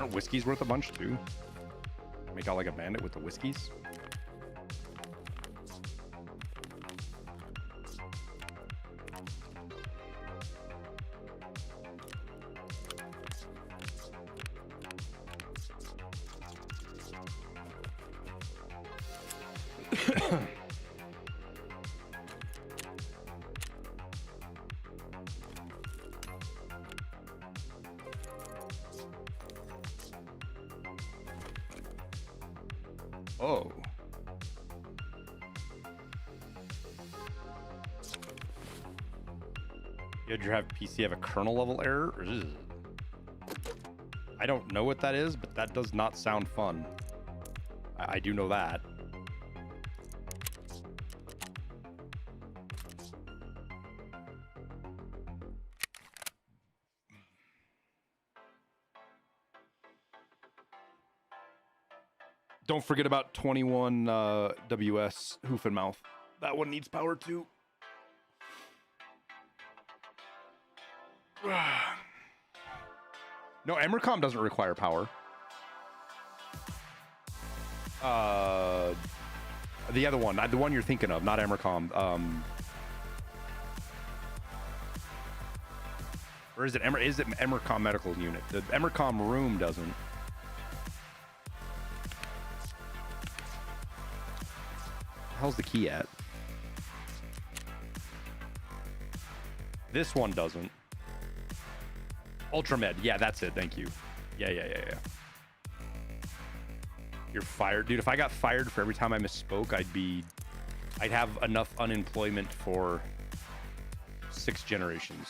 Aren't whiskeys worth a bunch too? Make out like a bandit with the whiskeys? Oh. Did your PC have a kernel level error? Ugh. I don't know what that is, but that does not sound fun. I do know that. Don't forget about 21 WS Hoof and Mouth. That one needs power too. No, Emercom doesn't require power. The other one, the one you're thinking of, not Emercom. Or is it Emercom Medical Unit? The Emercom room doesn't. Hell's the key at? This one doesn't. Ultramed, yeah, that's it. Thank you. Yeah. You're fired, dude. If I got fired for every time I misspoke, I'd have enough unemployment for 6 generations.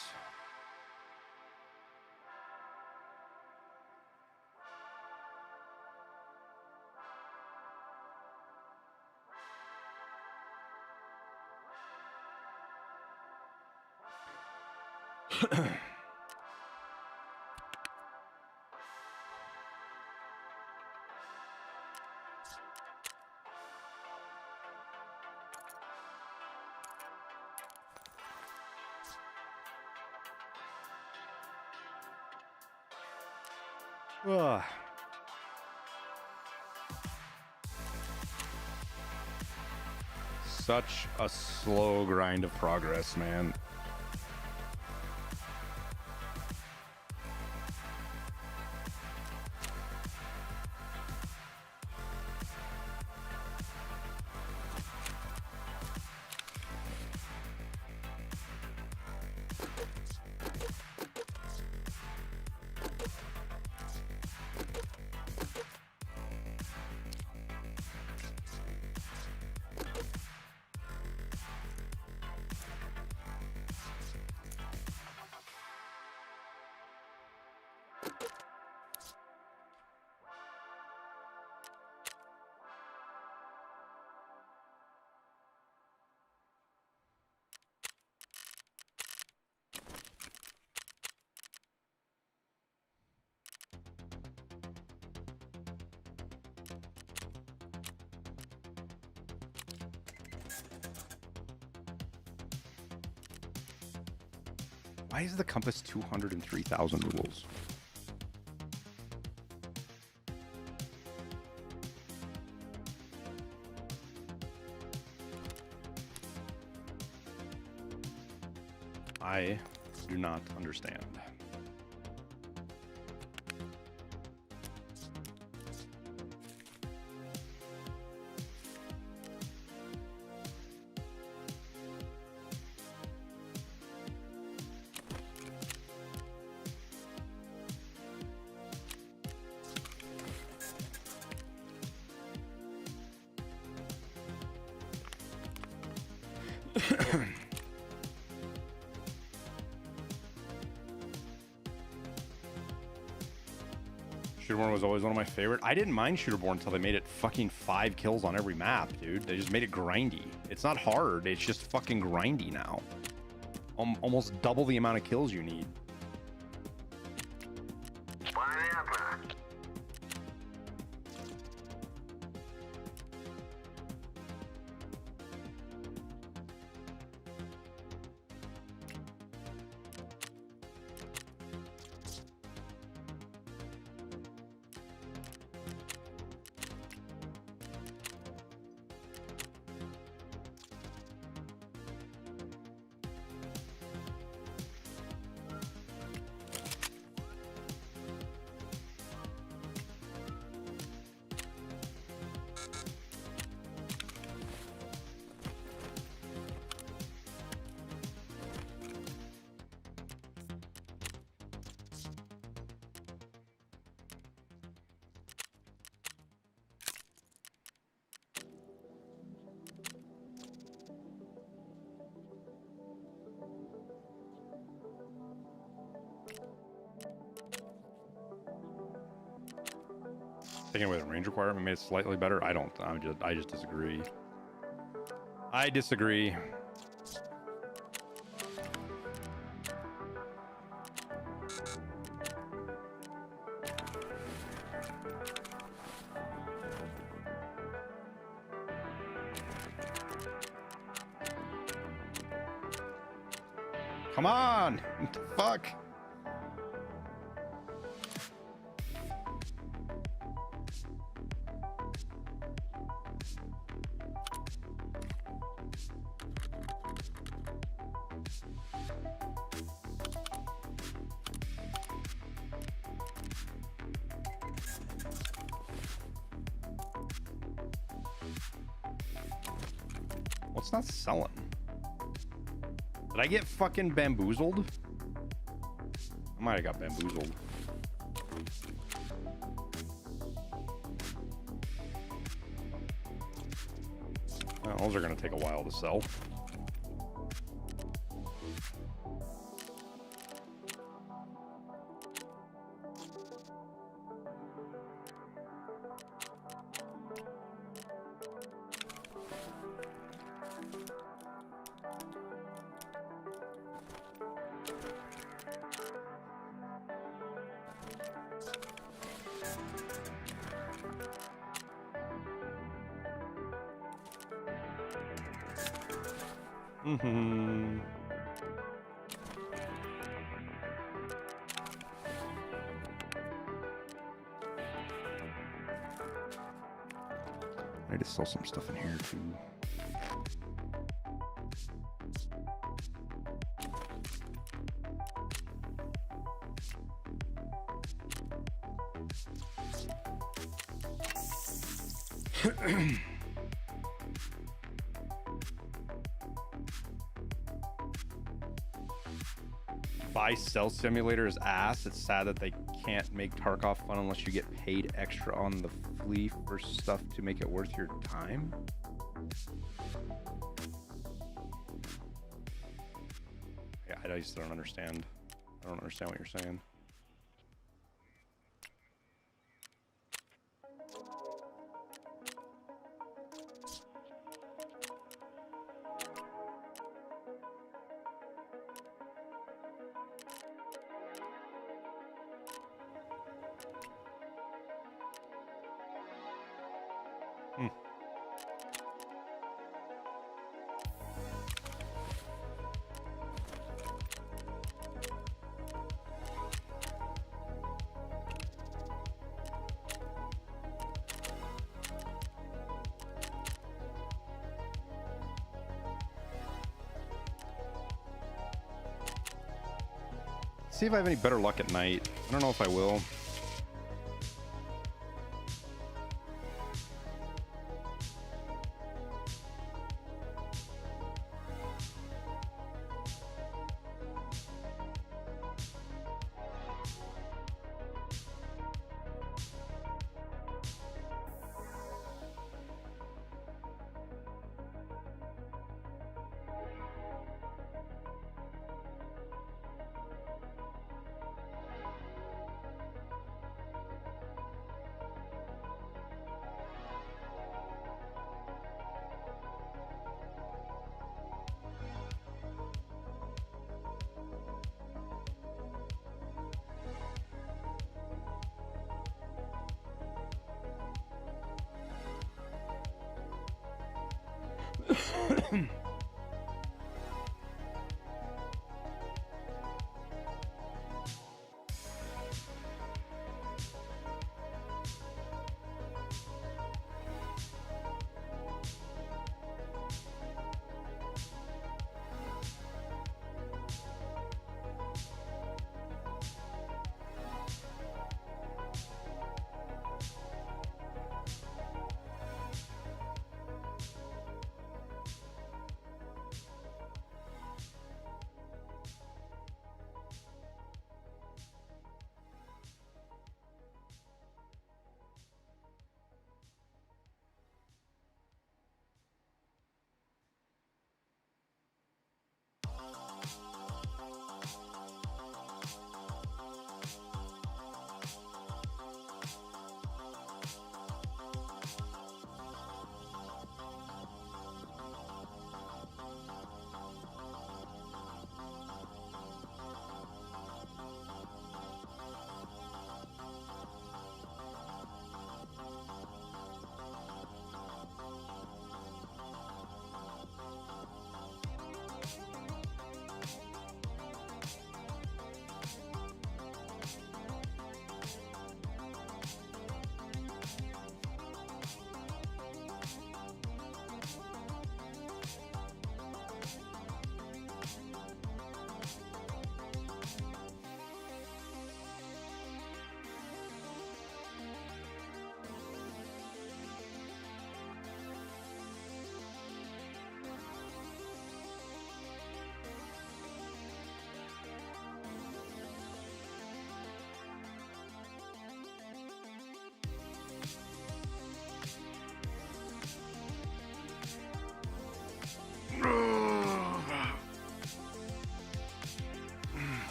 Ugh. Such a slow grind of progress, man. Why is the compass 203,000 rubles? I do not understand. Shooterborn was always one of my favorite. I didn't mind Shooterborn until they made it fucking 5 kills on every map, dude. They just made it grindy. It's not hard. It's just fucking grindy now. Almost double the amount of kills you need. Taking away the range requirement made it slightly better. I just disagree. I disagree. Come on! What the fuck? What's not selling? Did I get fucking bamboozled? I might have got bamboozled. Well, those are going to take a while to sell. Mm-hmm. I need to sell some stuff in here too. Buy Cell Simulator is ass. It's sad that they can't make Tarkov fun unless you get paid extra on the flea for stuff to make it worth your time. Yeah, I just don't understand. I don't understand what you're saying. See if I have any better luck at night. I don't know if I will.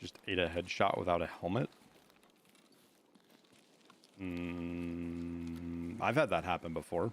Just ate a headshot without a helmet. I've had that happen before.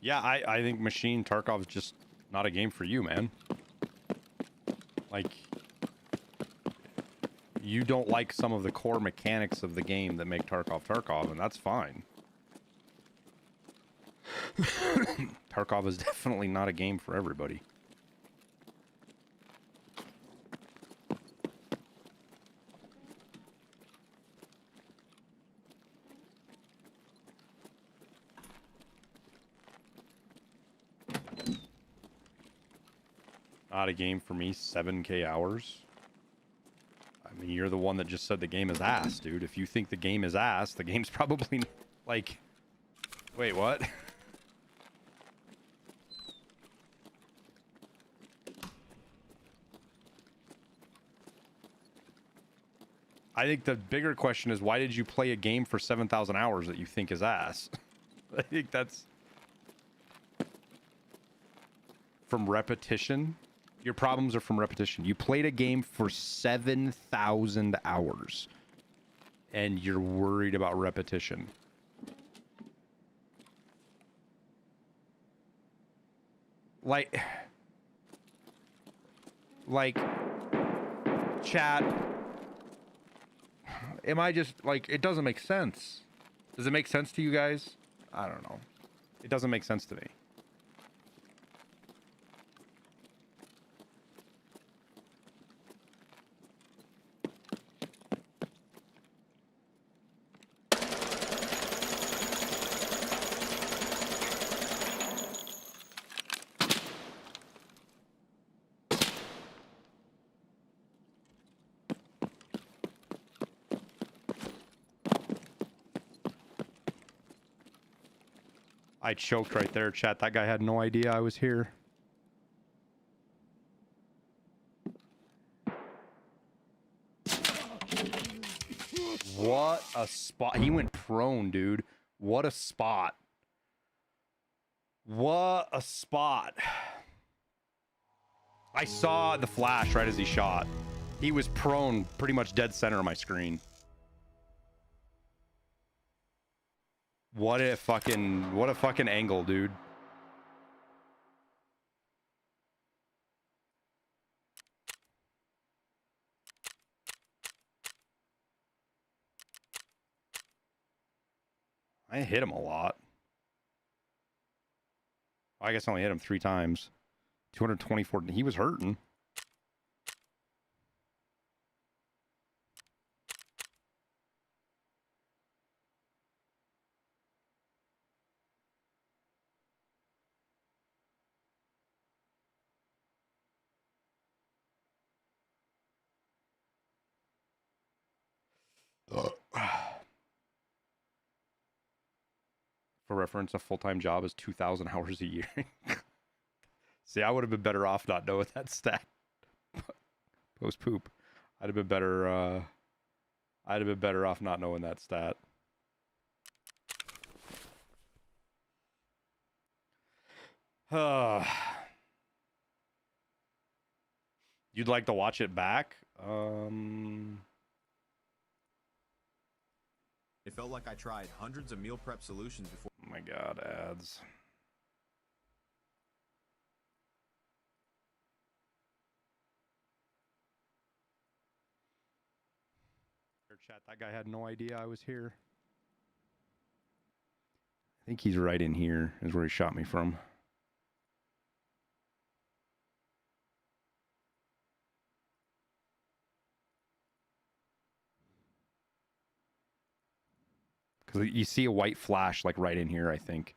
Yeah, I think Machine Tarkov is just not a game for you, man. Like, you don't like some of the core mechanics of the game that make Tarkov Tarkov, and that's fine. Tarkov is definitely not a game for everybody. Not a game for me, 7K hours. I mean, you're the one that just said the game is ass, dude. If you think the game is ass, the game's probably like... Wait, what? I think the bigger question is, why did you play a game for 7,000 hours that you think is ass? I think that's... From repetition? Your problems are from repetition. You played a game for 7,000 hours, and you're worried about repetition. Like, chat, am I just, like, it doesn't make sense. Does it make sense to you guys? I don't know. It doesn't make sense to me. I choked right there, chat. That guy had no idea I was here. What a spot. He went prone, dude. What a spot. What a spot. I saw the flash right as he shot. He was prone, pretty much dead center of my screen. What a fucking angle, dude. I hit him a lot. I guess I only hit him 3 times. 224. He was hurting. For reference, a full-time job is 2,000 hours a year. See, I would have been better off not knowing that stat. Post poop. I'd have been better off not knowing that stat. You'd like to watch it back? It felt like I tried hundreds of meal prep solutions before. Oh my god, ads. Chat, that guy had no idea I was here. I think he's right in here, is where he shot me from. Because you see a white flash, like, right in here, I think.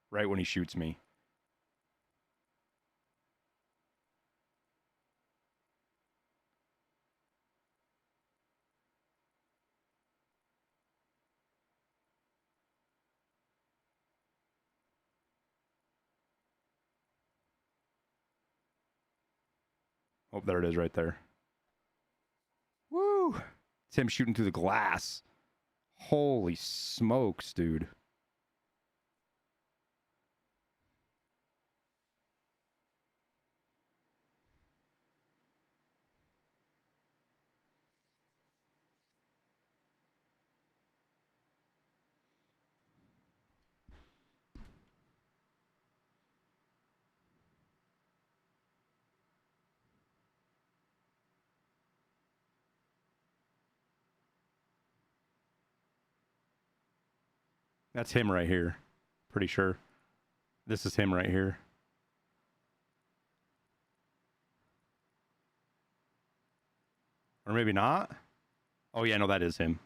Right when he shoots me. Oh, there it is right there. Woo! It's him shooting through the glass. Holy smokes, dude. That's him right here. Pretty sure. This is him right here. Or maybe not. Oh, yeah, no, that is him.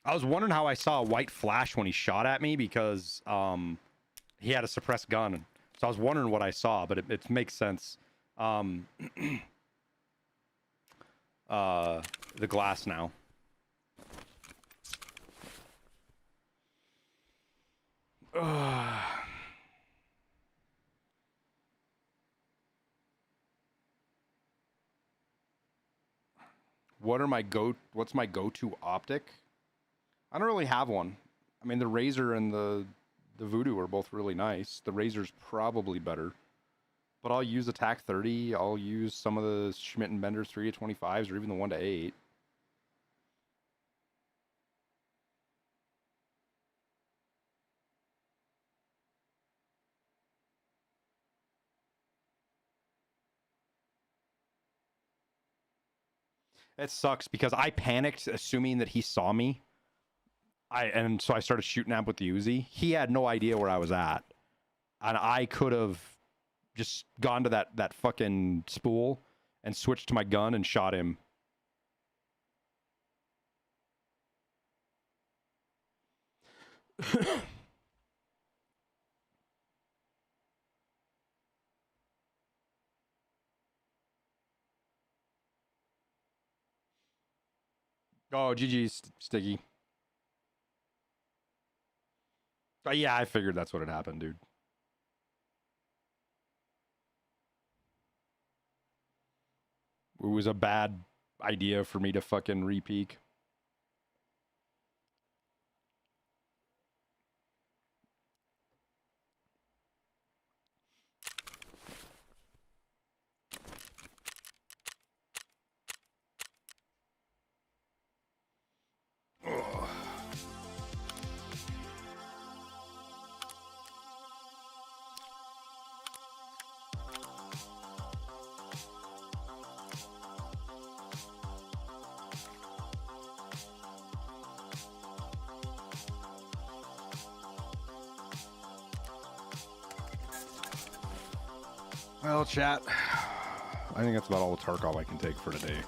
I was wondering how I saw a white flash when he shot at me because he had a suppressed gun. So I was wondering what I saw, but it makes sense. The glass now. What's my go-to optic? I don't really have one. I mean, the Razer and the Voodoo are both really nice. The Razer's probably better. But I'll use a TAC 30. I'll use some of the Schmidt & Bender 3 to 25s or even the 1 to 8. It sucks because I panicked assuming that he saw me. And so I started shooting at him with the Uzi. He had no idea where I was at. And I could have just gone to that fucking spool and switched to my gun and shot him. Oh, GG's, Sticky. Yeah, I figured that's what had happened, dude. It was a bad idea for me to fucking re-peek. Well, chat, I think that's about all the Tarkov I can take for today.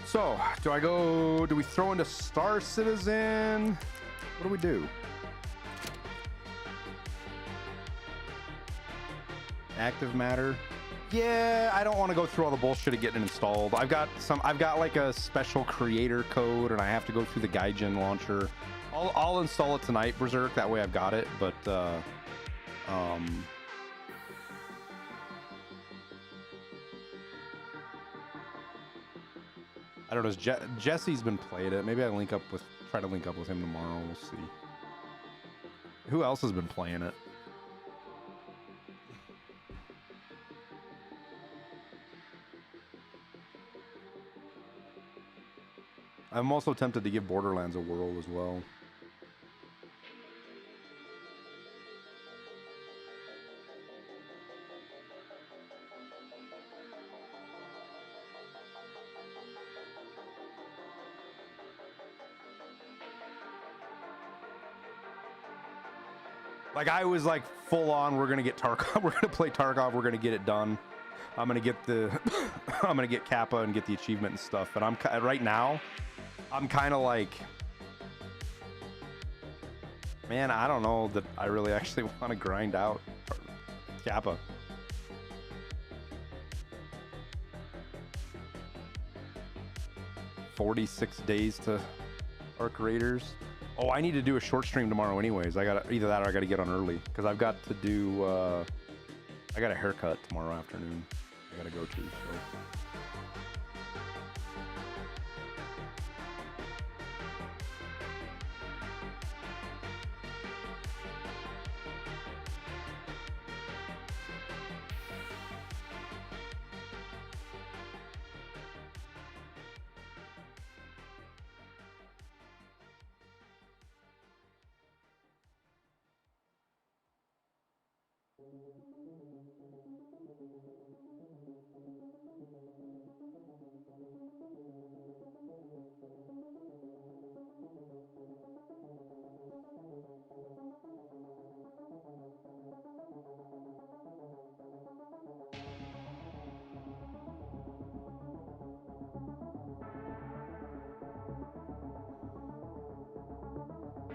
So, do we throw into Star Citizen? What do we do? Active Matter. Yeah, I don't want to go through all the bullshit of getting it installed. I've got like a special creator code, and I have to go through the Gaijin launcher. I'll install it tonight, Berserk. That way I've got it. But I don't know. Jesse's been playing it. Maybe I try to link up with him tomorrow. We'll see. Who else has been playing it? I'm also tempted to give Borderlands a whirl as well. Like, I was like full on, we're gonna get Tarkov, we're gonna play Tarkov, we're gonna get it done. I'm gonna get I'm gonna get Kappa and get the achievement and stuff. But right now, I'm kind of like, man, I don't know that I really actually want to grind out Kappa. $46 days to Arc Raiders. Oh, I need to do a short stream tomorrow anyways. I got either that or I got to get on early because I've got to do, I got a haircut tomorrow afternoon. I got to go to, so.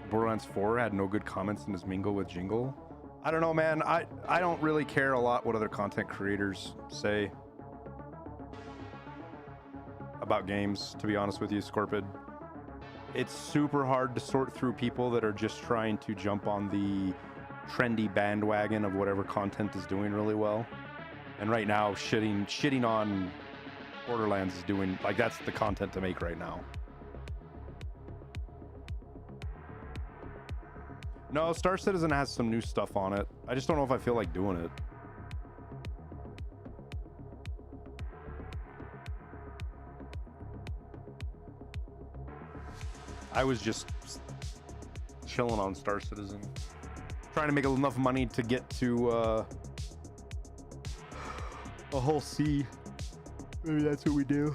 Borderlands 4 had no good comments in his mingle with Jingle. I don't know, man. I don't really care a lot what other content creators say about games, to be honest with you, Scorpid. It's super hard to sort through people that are just trying to jump on the trendy bandwagon of whatever content is doing really well. And right now, shitting on Borderlands is doing, like, that's the content to make right now. No, Star Citizen has some new stuff on it. I just don't know if I feel like doing it. I was just chilling on Star Citizen. Trying to make enough money to get to a whole C. Maybe that's what we do.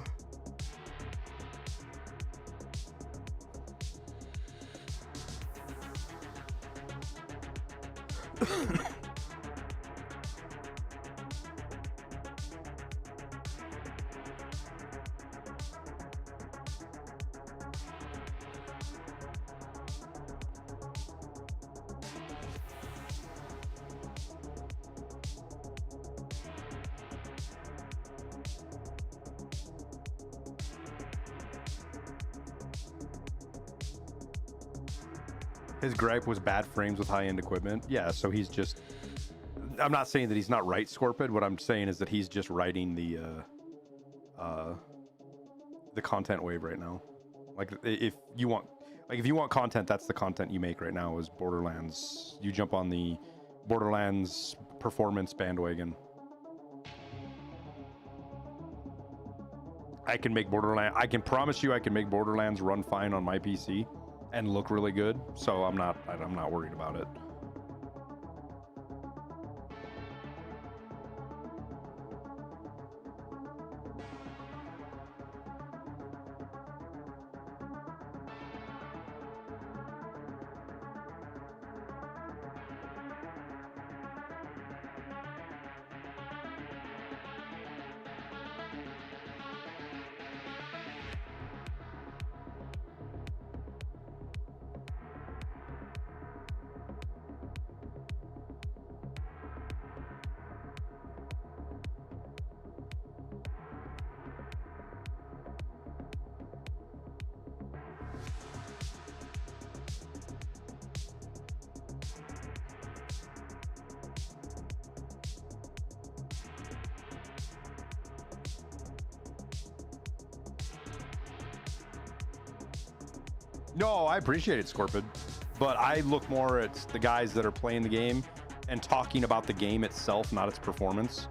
His gripe was bad frames with high-end equipment. Yeah, so he's just... I'm not saying that he's not right, Scorpid. What I'm saying is that he's just riding the content wave right now. Like, if you want content, that's the content you make right now, is Borderlands. You jump on the Borderlands performance bandwagon. I can promise you I can make Borderlands run fine on my PC and look really good, so I'm not worried about it. No, I appreciate it, Scorpid, but I look more at the guys that are playing the game and talking about the game itself, not its performance.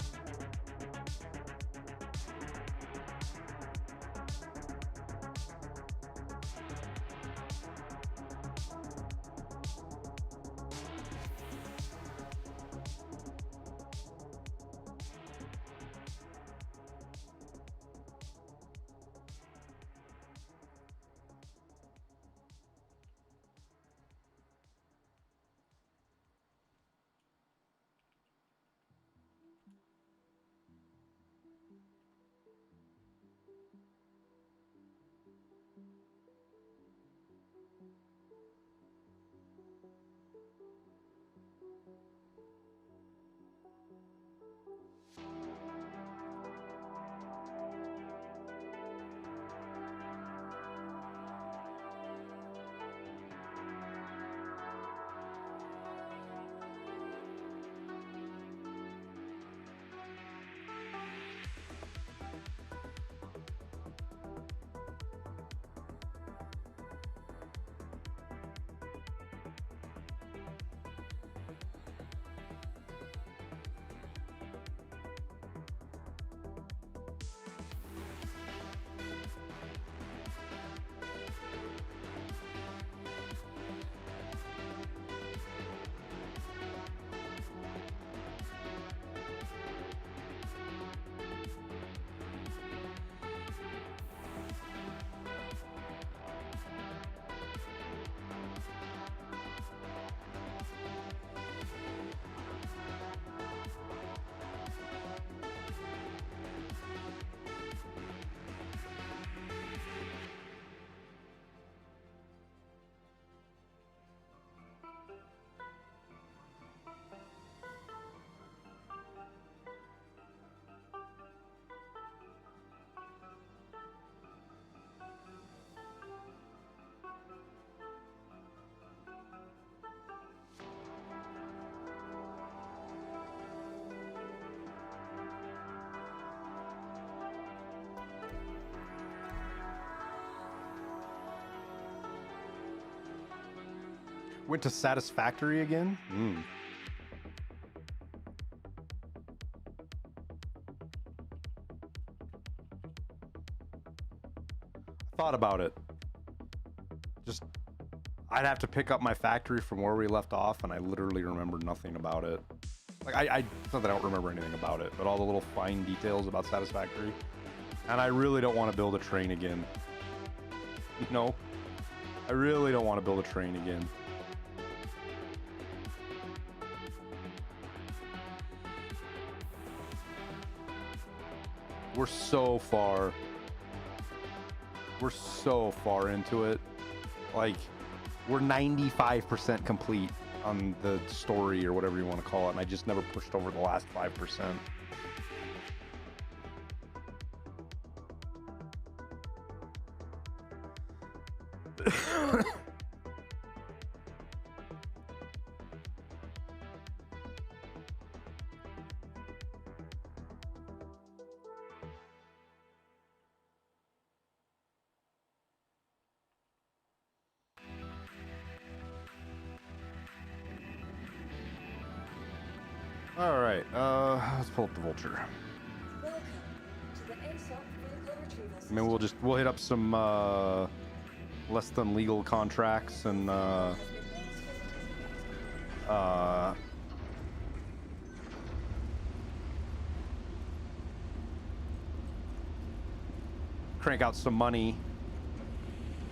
Went to Satisfactory again? Thought about it. Just, I'd have to pick up my factory from where we left off, and I literally remember nothing about it. Like, it's not that I don't remember anything about it, but all the little fine details about Satisfactory. And I really don't want to build a train again. You know? I really don't want to build a train again. We're so far into it. Like, we're 95% complete on the story or whatever you want to call it, and I just never pushed over the last 5%. All right, let's pull up the Vulture. Welcome to the ASUS vehicle retrieval I system. mean, we'll hit up some less than legal contracts and crank out some money.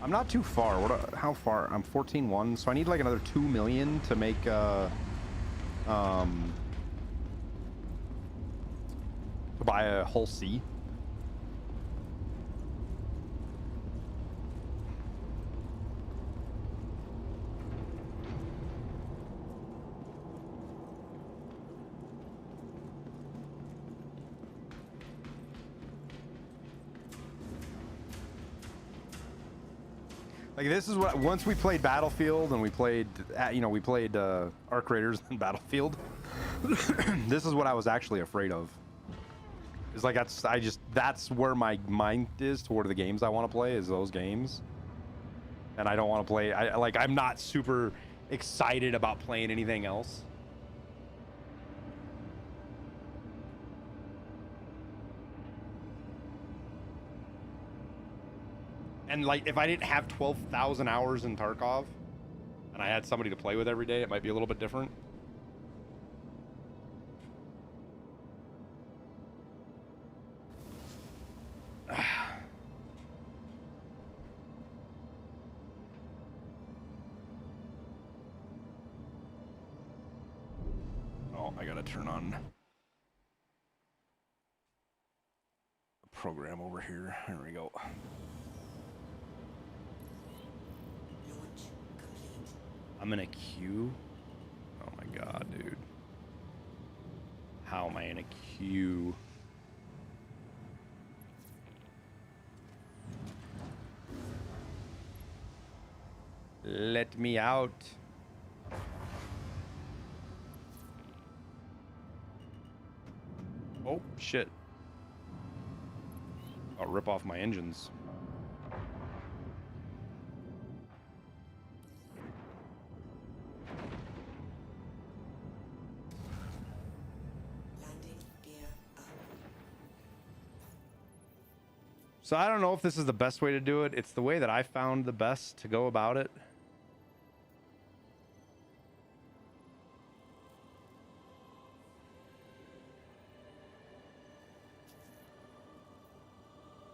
I'm not too far. How far? I'm 14-1, so I need like another 2 million to make to buy a whole C. Like, this is what, once we played Battlefield and we played, Arc Raiders and Battlefield, this is what I was actually afraid of. It's like, that's where my mind is toward the games I want to play, is those games. and I don't want to play. I'm not super excited about playing anything else. And like, if I didn't have 12,000 hours in Tarkov, and I had somebody to play with every day, it might be a little bit different. Oh, I gotta turn on a program over here. There we go. I'm in a queue? Oh my god, dude. How am I in a queue? Let me out. Oh, shit. I'll rip off my engines. So I don't know if this is the best way to do it. It's the way that I found the best to go about it.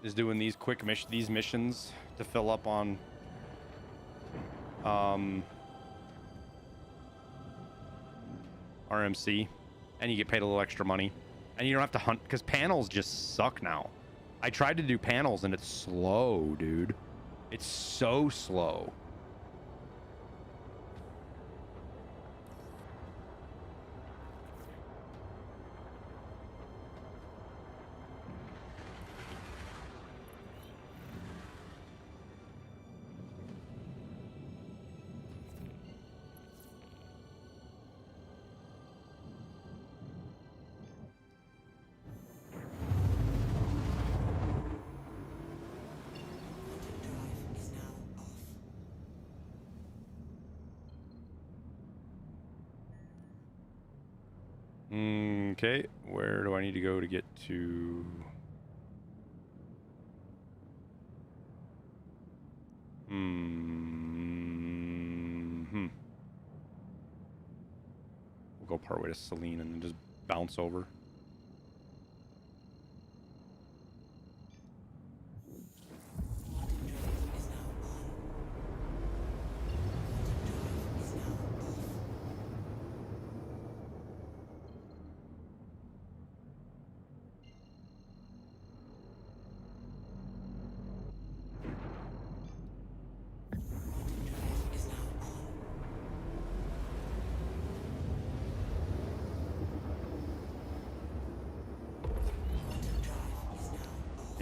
Is doing these quick missions to fill up on RMC, and you get paid a little extra money, and you don't have to hunt because panels just suck now. I tried to do panels and it's slow, dude. It's so slow. Okay, where do I need to go to get to? We'll go partway to Celine and then just bounce over.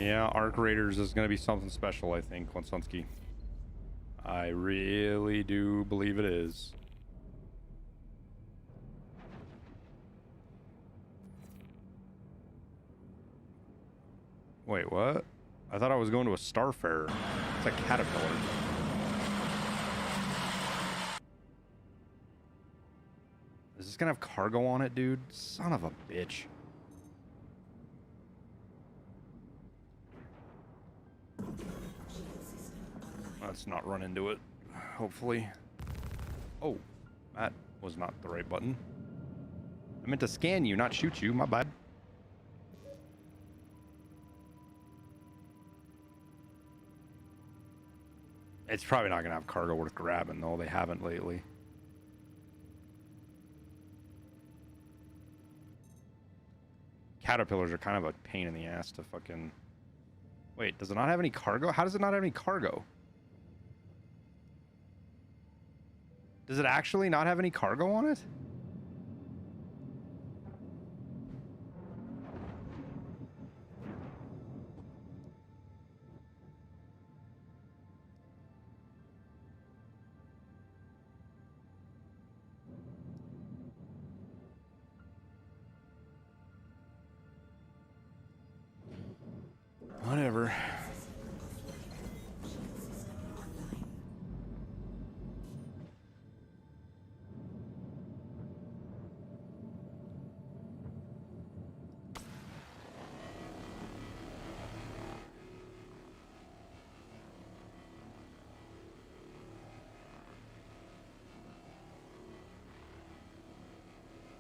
Yeah, Arc Raiders is going to be something special, I think, Konsunsky. I really do believe it is. Wait, what? I thought I was going to a Starfarer. It's a Caterpillar. Is this going to have cargo on it, dude? Son of a bitch. Let's not run into it, hopefully. Oh, that was not the right button. I meant to scan you, not shoot you. My bad. It's probably not going to have cargo worth grabbing, though. They haven't lately. Caterpillars are kind of a pain in the ass to fucking... Wait, does it not have any cargo? How does it not have any cargo? Does it actually not have any cargo on it? Whatever.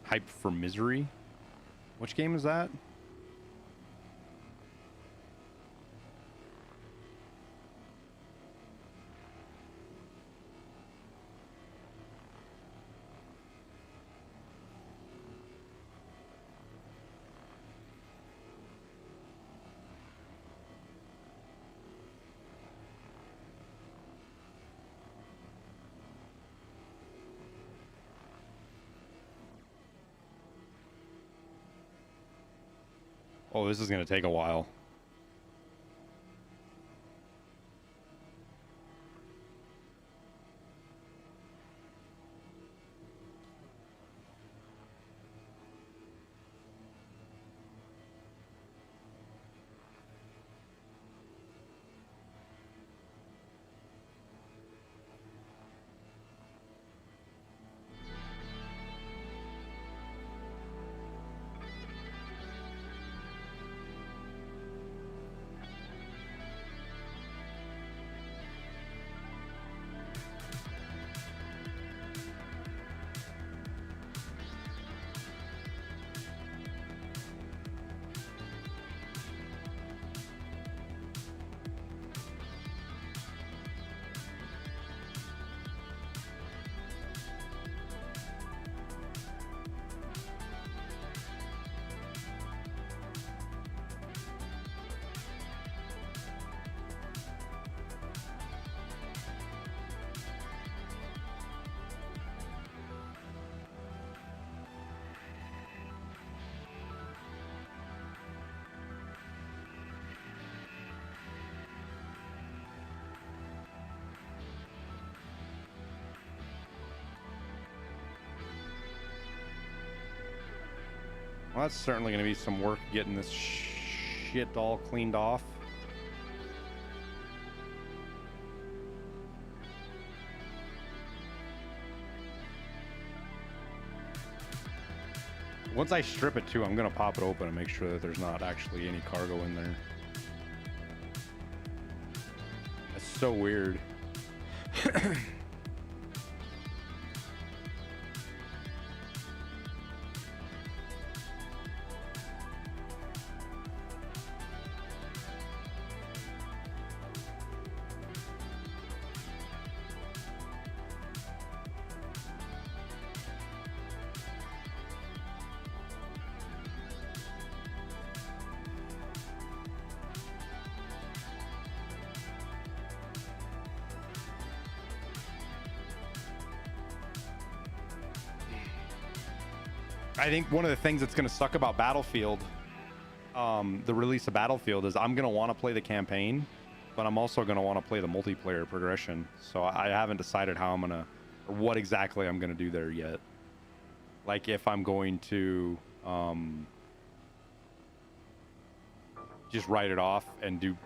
Hype for Misery. Which game is that? Oh, this is going to take a while. Well, that's certainly going to be some work getting this shit all cleaned off. Once I strip it too, I'm going to pop it open and make sure that there's not actually any cargo in there. That's so weird. I think one of the things that's going to suck about Battlefield, the release of Battlefield, is I'm going to want to play the campaign, but I'm also going to want to play the multiplayer progression. So I haven't decided how I'm going to, or what exactly I'm going to do there yet. Like if I'm going to just write it off and do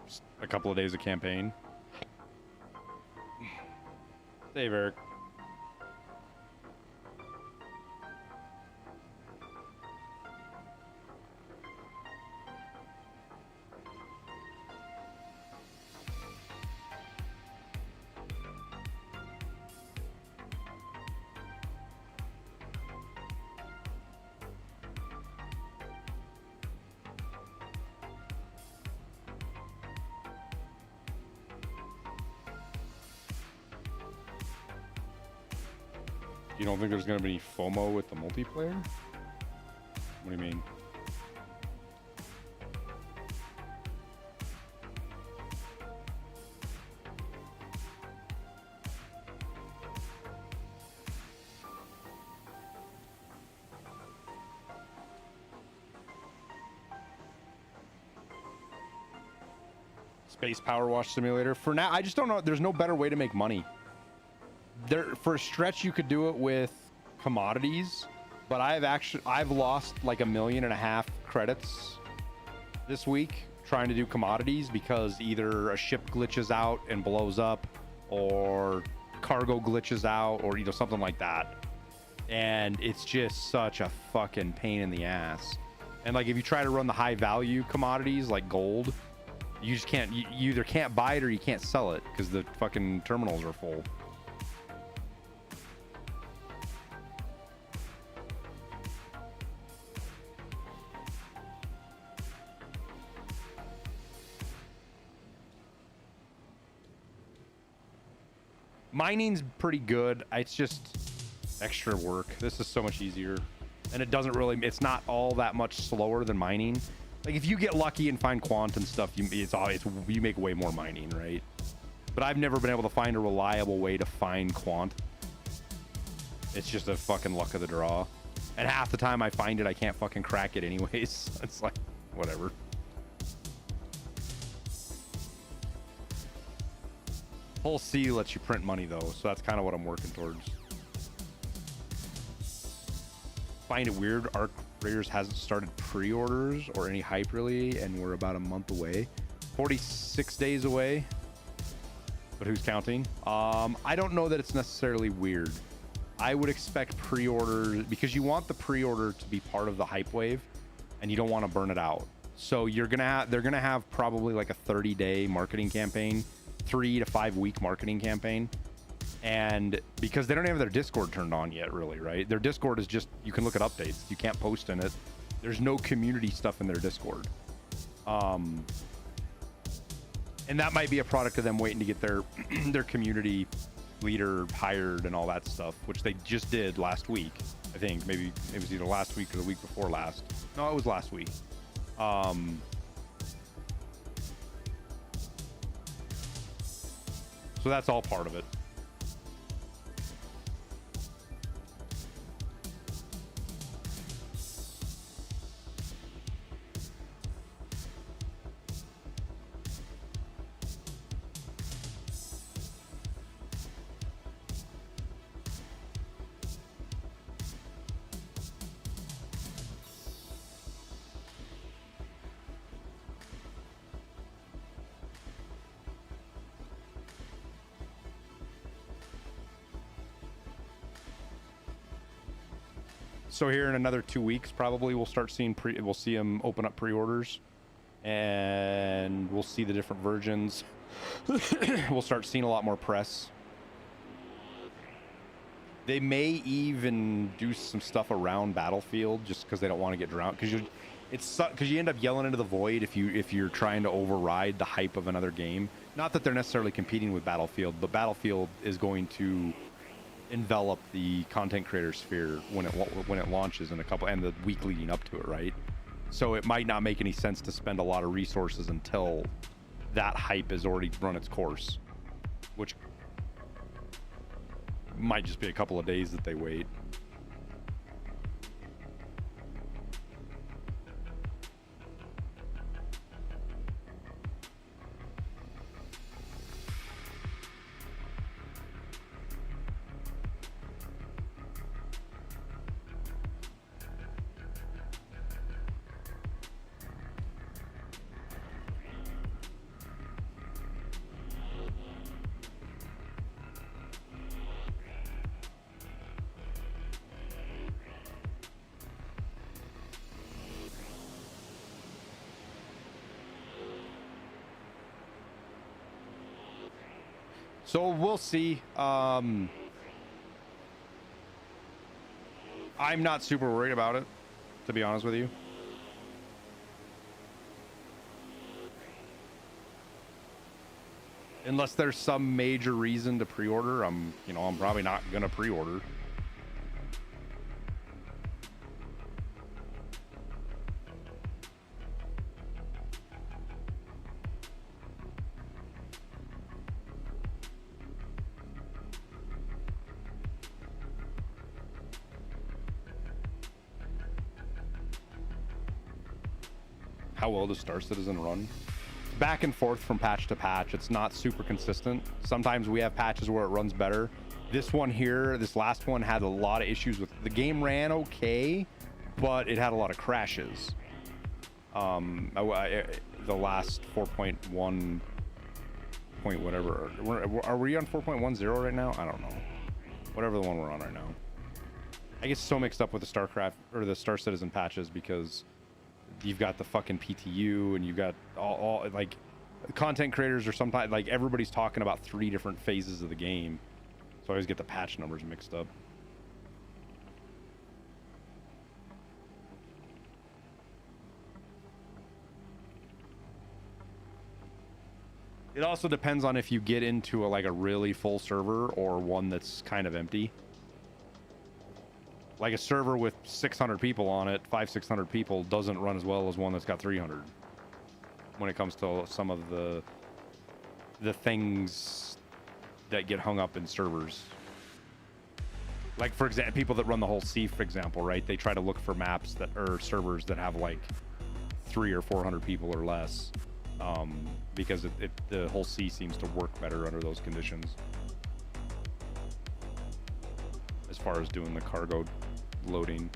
a couple of days of campaign. Save Eric. You don't think there's going to be any FOMO with the multiplayer? What do you mean? Space Power Wash Simulator. For now, I just don't know. There's no better way to make money. There, for a stretch, you could do it with commodities, but I've lost like 1.5 million credits this week trying to do commodities because either a ship glitches out and blows up, or cargo glitches out, or something like that. And it's just such a fucking pain in the ass. And like if you try to run the high value commodities like gold, you just can't. You either can't buy it or you can't sell it because the fucking terminals are full. Mining's pretty good. It's just extra work. This is so much easier. And it doesn't really, it's not all that much slower than mining. Like if you get lucky and find quant and stuff, you make way more mining, right? But I've never been able to find a reliable way to find quant. It's just a fucking luck of the draw. And half the time I find it, I can't fucking crack it anyways. It's like, whatever. Whole C lets you print money though, so that's kind of what I'm working towards. Find it weird, Arc Raiders hasn't started pre-orders or any hype really, and we're about a month away. 46 days away. But who's counting? I don't know that it's necessarily weird. I would expect pre-orders, because you want the pre-order to be part of the hype wave, and you don't want to burn it out. So they're gonna have probably like a 30-day marketing campaign, 3 to 5 week marketing campaign. And because they don't have their Discord turned on yet, really, right? Their Discord is just, you can look at updates. You can't post in it. There's no community stuff in their Discord. And that might be a product of them waiting to get their their community leader hired and all that stuff, which they just did last week. I think maybe it was either last week or the week before last. No, it was last week. So that's all part of it. So here in another 2 weeks, probably we'll start seeing we'll see them open up pre-orders, and we'll see the different versions. We'll start seeing a lot more press. They may even do some stuff around Battlefield just because they don't want to get drowned. Because you end up yelling into the void if you're trying to override the hype of another game. Not that they're necessarily competing with Battlefield, but Battlefield is going to envelop the content creator sphere when it launches in and the week leading up to it, right? So it might not make any sense to spend a lot of resources until that hype has already run its course, which might just be a couple of days that they wait. So we'll see. I'm not super worried about it, to be honest with you. Unless there's some major reason to pre-order, I'm probably not gonna pre-order. How well does Star Citizen run? Back and forth from patch to patch. It's not super consistent. Sometimes we have patches where it runs better. This one here, this last one, had a lot of issues with the game. Ran okay, but it had a lot of crashes. The last 4.1 point whatever. Are we on 4.10 right now? I don't know. Whatever the one we're on right now. I get so mixed up with the StarCraft or the Star Citizen patches because you've got the fucking PTU and you've got all like content creators are sometimes like everybody's talking about 3 different phases of the game. So I always get the patch numbers mixed up. It also depends on if you get into like a really full server or one that's kind of empty. Like a server with 600 people on it, 600 people doesn't run as well as one that's got 300. When it comes to some of the things that get hung up in servers. Like for example, people that run the whole sea, for example, right? They try to look for maps that are servers that have like 300 or 400 people or less, because the whole sea seems to work better under those conditions. As far as doing the cargo loading.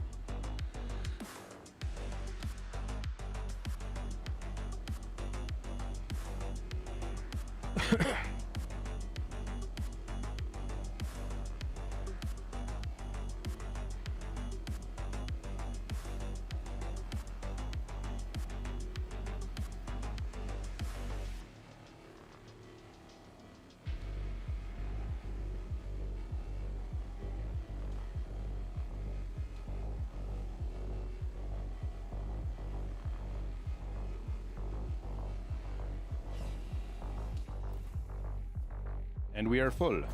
And we are full. It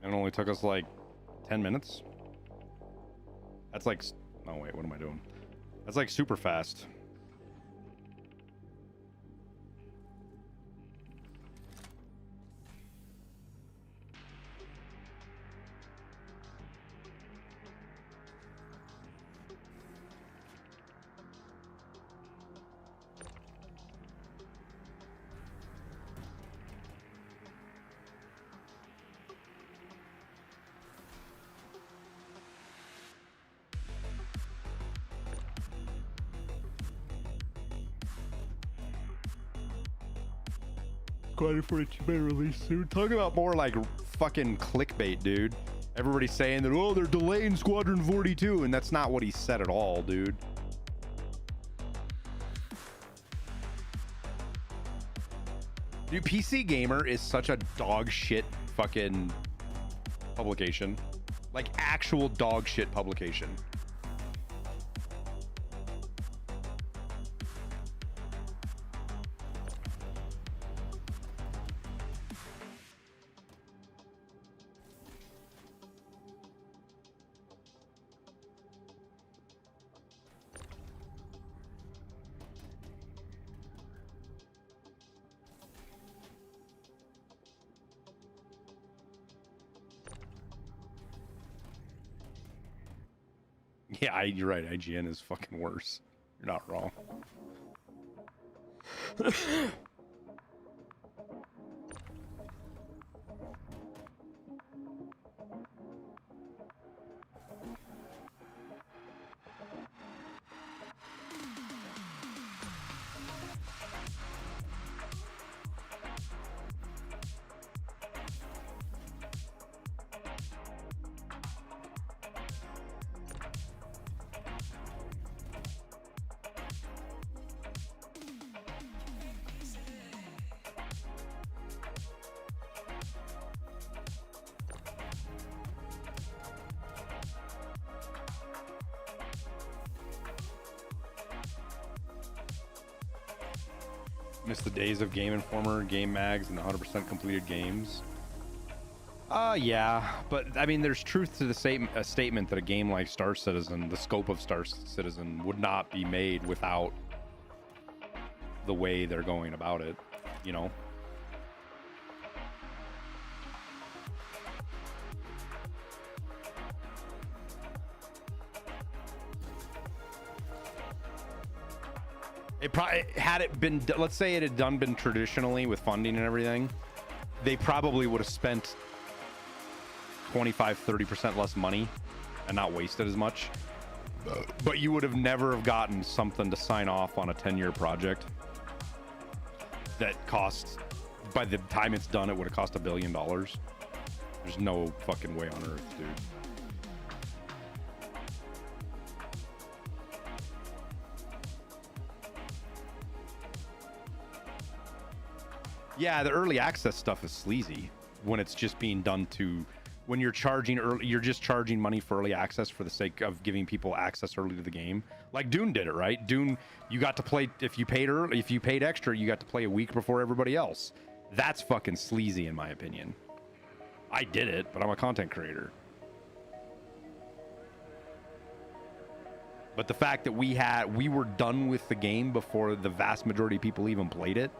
only took us like 10 minutes. That's like, oh wait, what am I doing? That's like super fast. Excited for it to be released soon. Talk about more like fucking clickbait, dude. Everybody's saying that, oh, they're delaying Squadron 42, and that's not what he said at all, dude. Dude, PC Gamer is such a dog shit fucking publication. Like actual dog shit publication. Yeah, you're right. IGN is fucking worse. You're not wrong. Miss the days of Game Informer, Game Mags, and 100% completed games. Yeah, but I mean, there's truth to the statement that a game like Star Citizen, the scope of Star Citizen, would not be made without the way they're going about it, you know? It probably, had it been, let's say it had been traditionally with funding and everything, they probably would have spent 25-30% less money and not wasted as much. But you would have never have gotten something to sign off on a 10-year project that costs, by the time it's done, it would have cost $1 billion. There's no fucking way on earth, dude. Yeah, the early access stuff is sleazy when it's just being done to when you're charging early, you're just charging money for early access for the sake of giving people access early to the game. Like Dune did it, right? Dune, you got to play, if you paid early, if you paid extra, you got to play a week before everybody else. That's fucking sleazy in my opinion. I did it, but I'm a content creator. But the fact that we were done with the game before the vast majority of people even played it.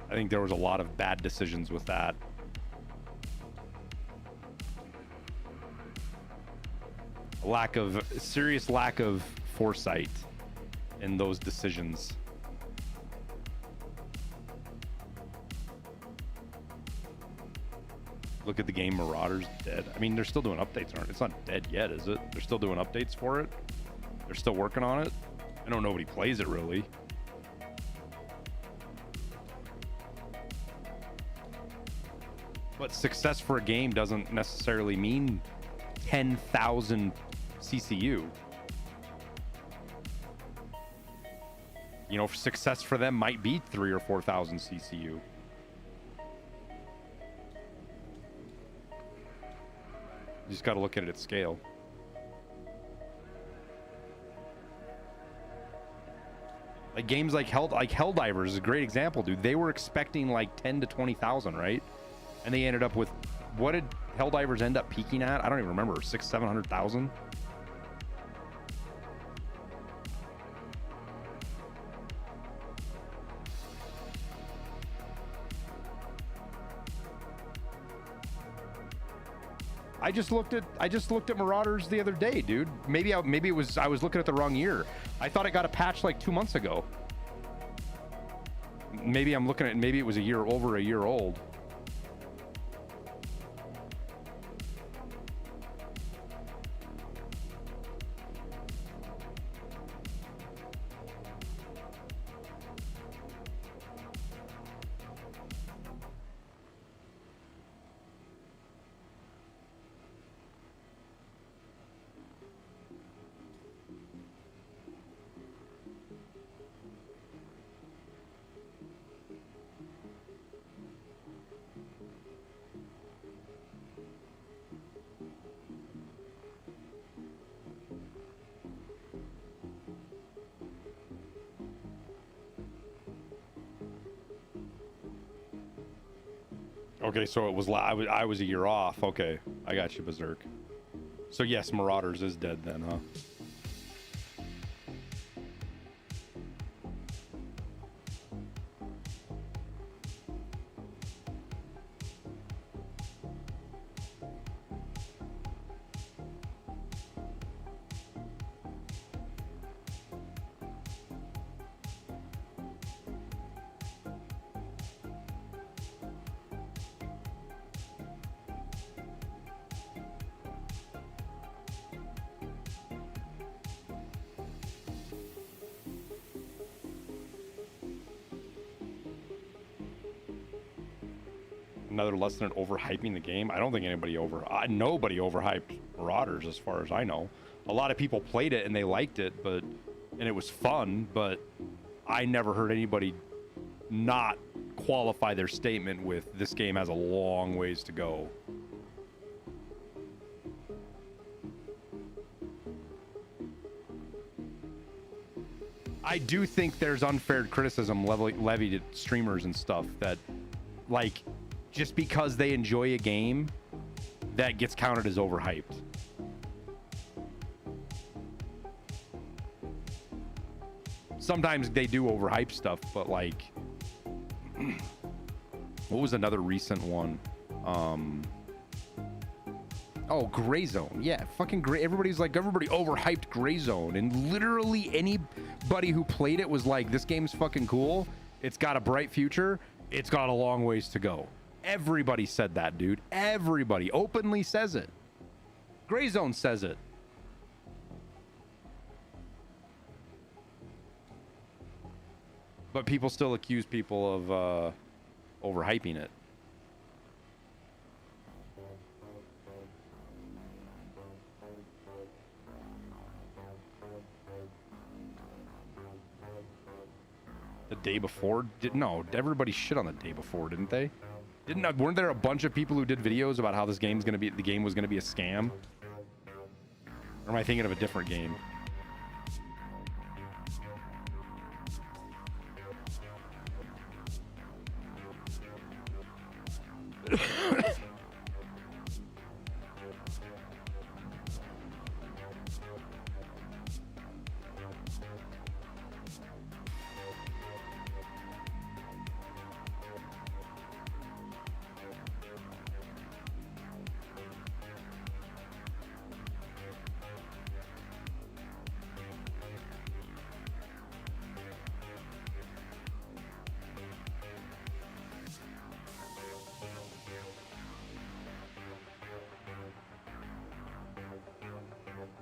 I think there was a lot of bad decisions with that. Serious lack of foresight in those decisions. Look at the game Marauders dead. I mean, they're still doing updates, aren't it? It's not dead yet, is it? They're still doing updates for it. They're still working on it. I know nobody plays it really. But success for a game doesn't necessarily mean 10,000 CCU. You know, success for them might be 3,000 or 4,000 CCU. You just got to look at it at scale. Like games like Helldivers is a great example, dude. They were expecting like 10 to 20,000, right? And they ended up with, what did Helldivers end up peaking at? I don't even remember, 600,000-700,000. I just looked at Marauders the other day, dude. Maybe I was looking at the wrong year. I thought it got a patch like 2 months ago. Maybe it was over a year old. Okay, so it was I was a year off. Okay, I got you, Berserk. So yes, Marauders is dead then, huh? Another lesson in overhyping the game. I don't think nobody overhyped Marauders as far as I know. A lot of people played it and they liked it, and it was fun, but I never heard anybody not qualify their statement with this game has a long ways to go. I do think there's unfair criticism levied at streamers and stuff that, like, just because they enjoy a game, that gets counted as overhyped. Sometimes they do overhype stuff, but like, what was another recent one? Oh, Gray Zone. Yeah, fucking Gray. Everybody overhyped Gray Zone, and literally anybody who played it was like, this game's fucking cool. It's got a bright future. It's got a long ways to go. Everybody said that, dude. Everybody openly says it. Gray Zone says it. But people still accuse people of overhyping it. The day before? No, everybody shit on the day before, didn't they? Weren't there a bunch of people who did videos about how the game was gonna be a scam? Or am I thinking of a different game?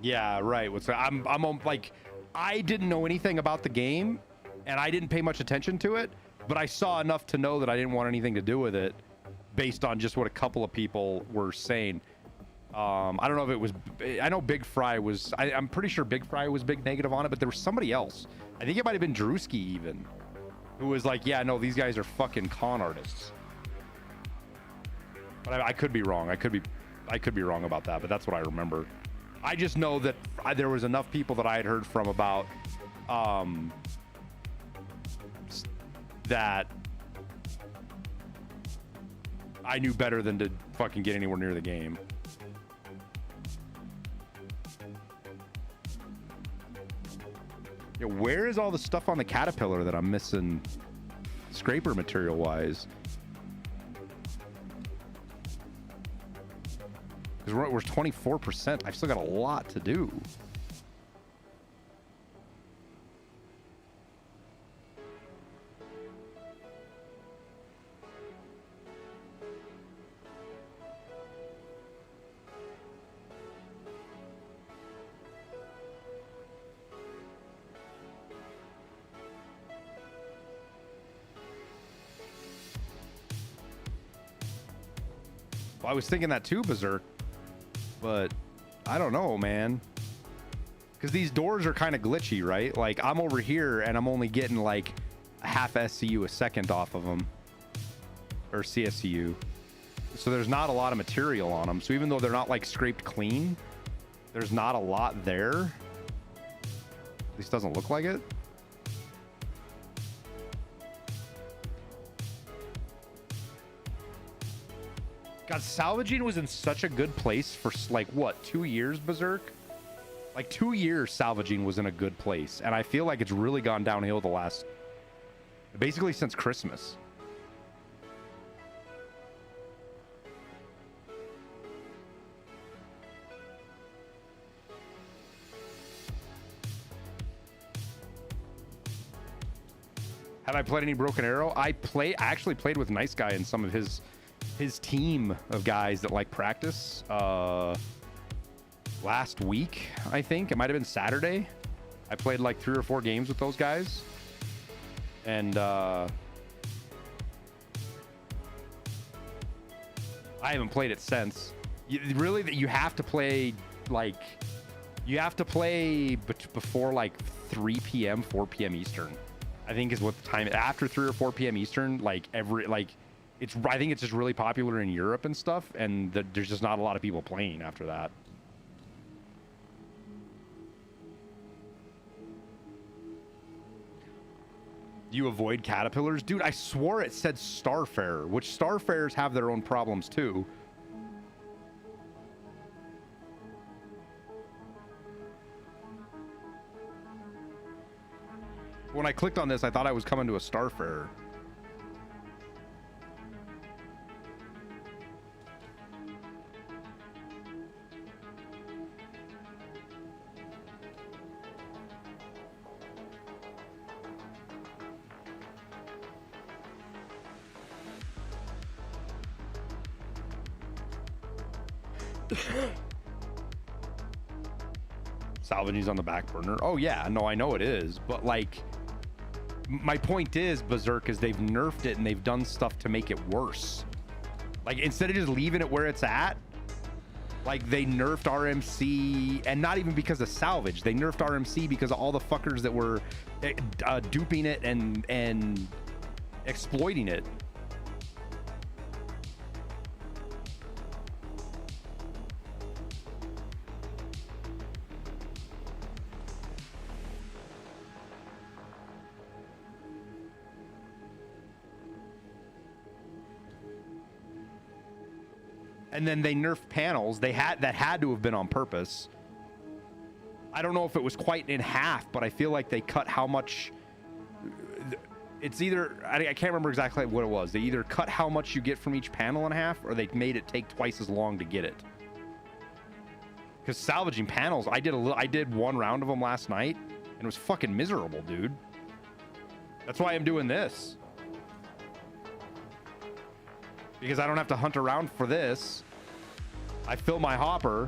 Yeah, right. I'm like, I didn't know anything about the game, and I didn't pay much attention to it, but I saw enough to know that I didn't want anything to do with it, based on just what a couple of people were saying. I don't know if it was. I know Big Fry was. I'm pretty sure Big Fry was big negative on it, but there was somebody else. I think it might have been Drewski even, who was like, "Yeah, no, these guys are fucking con artists." But I could be wrong. I could be wrong about that, but that's what I remember. I just know that there was enough people that I had heard from about that I knew better than to fucking get anywhere near the game. Yeah, where is all the stuff on the Caterpillar that I'm missing scraper material wise? Because we're 24%. I've still got a lot to do. Well, I was thinking that too, Berserk. But I don't know, man. Because these doors are kind of glitchy, right? Like, I'm over here and I'm only getting like a half SCU a second off of them. Or CSCU. So there's not a lot of material on them. So even though they're not like scraped clean, there's not a lot there. At least doesn't look like it. God, salvaging was in such a good place for like what, 2 years, Berserk? Like 2 years salvaging was in a good place, and I feel like it's really gone downhill the last, basically since Christmas. Have I played any Broken Arrow? I actually played with Nice Guy and some of his team of guys that like practice last week. I think it might have been Saturday. I played like 3 or 4 games with those guys, and I haven't played it since. You have to play like before like 3 p.m. 4 p.m. Eastern, I think is what the time. After 3 or 4 p.m. Eastern, I think it's just really popular in Europe and stuff, and there's just not a lot of people playing after that. You avoid caterpillars? Dude, I swore it said Starfarer, which Starfarers have their own problems too. When I clicked on this, I thought I was coming to a Starfarer. Salvaging's on the back burner. Oh yeah, no, I know it is, but like, my point is, Berserk, is they've nerfed it and they've done stuff to make it worse. Like, instead of just leaving it where it's at, Like, they nerfed RMC, and not even because of salvage. They nerfed RMC because of all the fuckers that were duping it and exploiting it. And then they nerfed panels. That had to have been on purpose. I don't know if it was quite in half, but I feel like they cut how much. It's either, I can't remember exactly what it was. They either cut how much you get from each panel in half, or they made it take twice as long to get it. Because salvaging panels, I did one round of them last night, and it was fucking miserable, dude. That's why I'm doing this. Because I don't have to hunt around for this. I fill my hopper,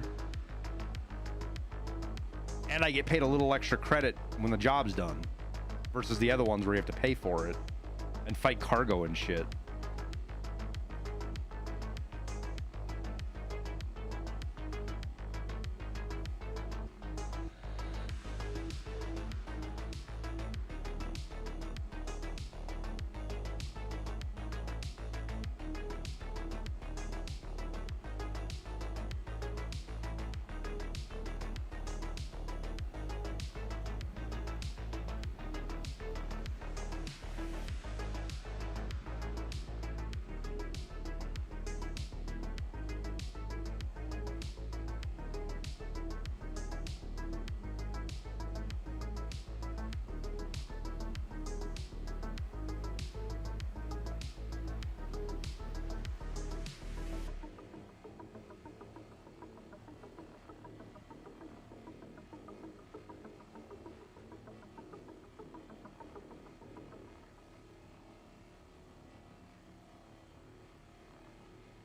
and I get paid a little extra credit when the job's done, versus the other ones where you have to pay for it and fight cargo and shit.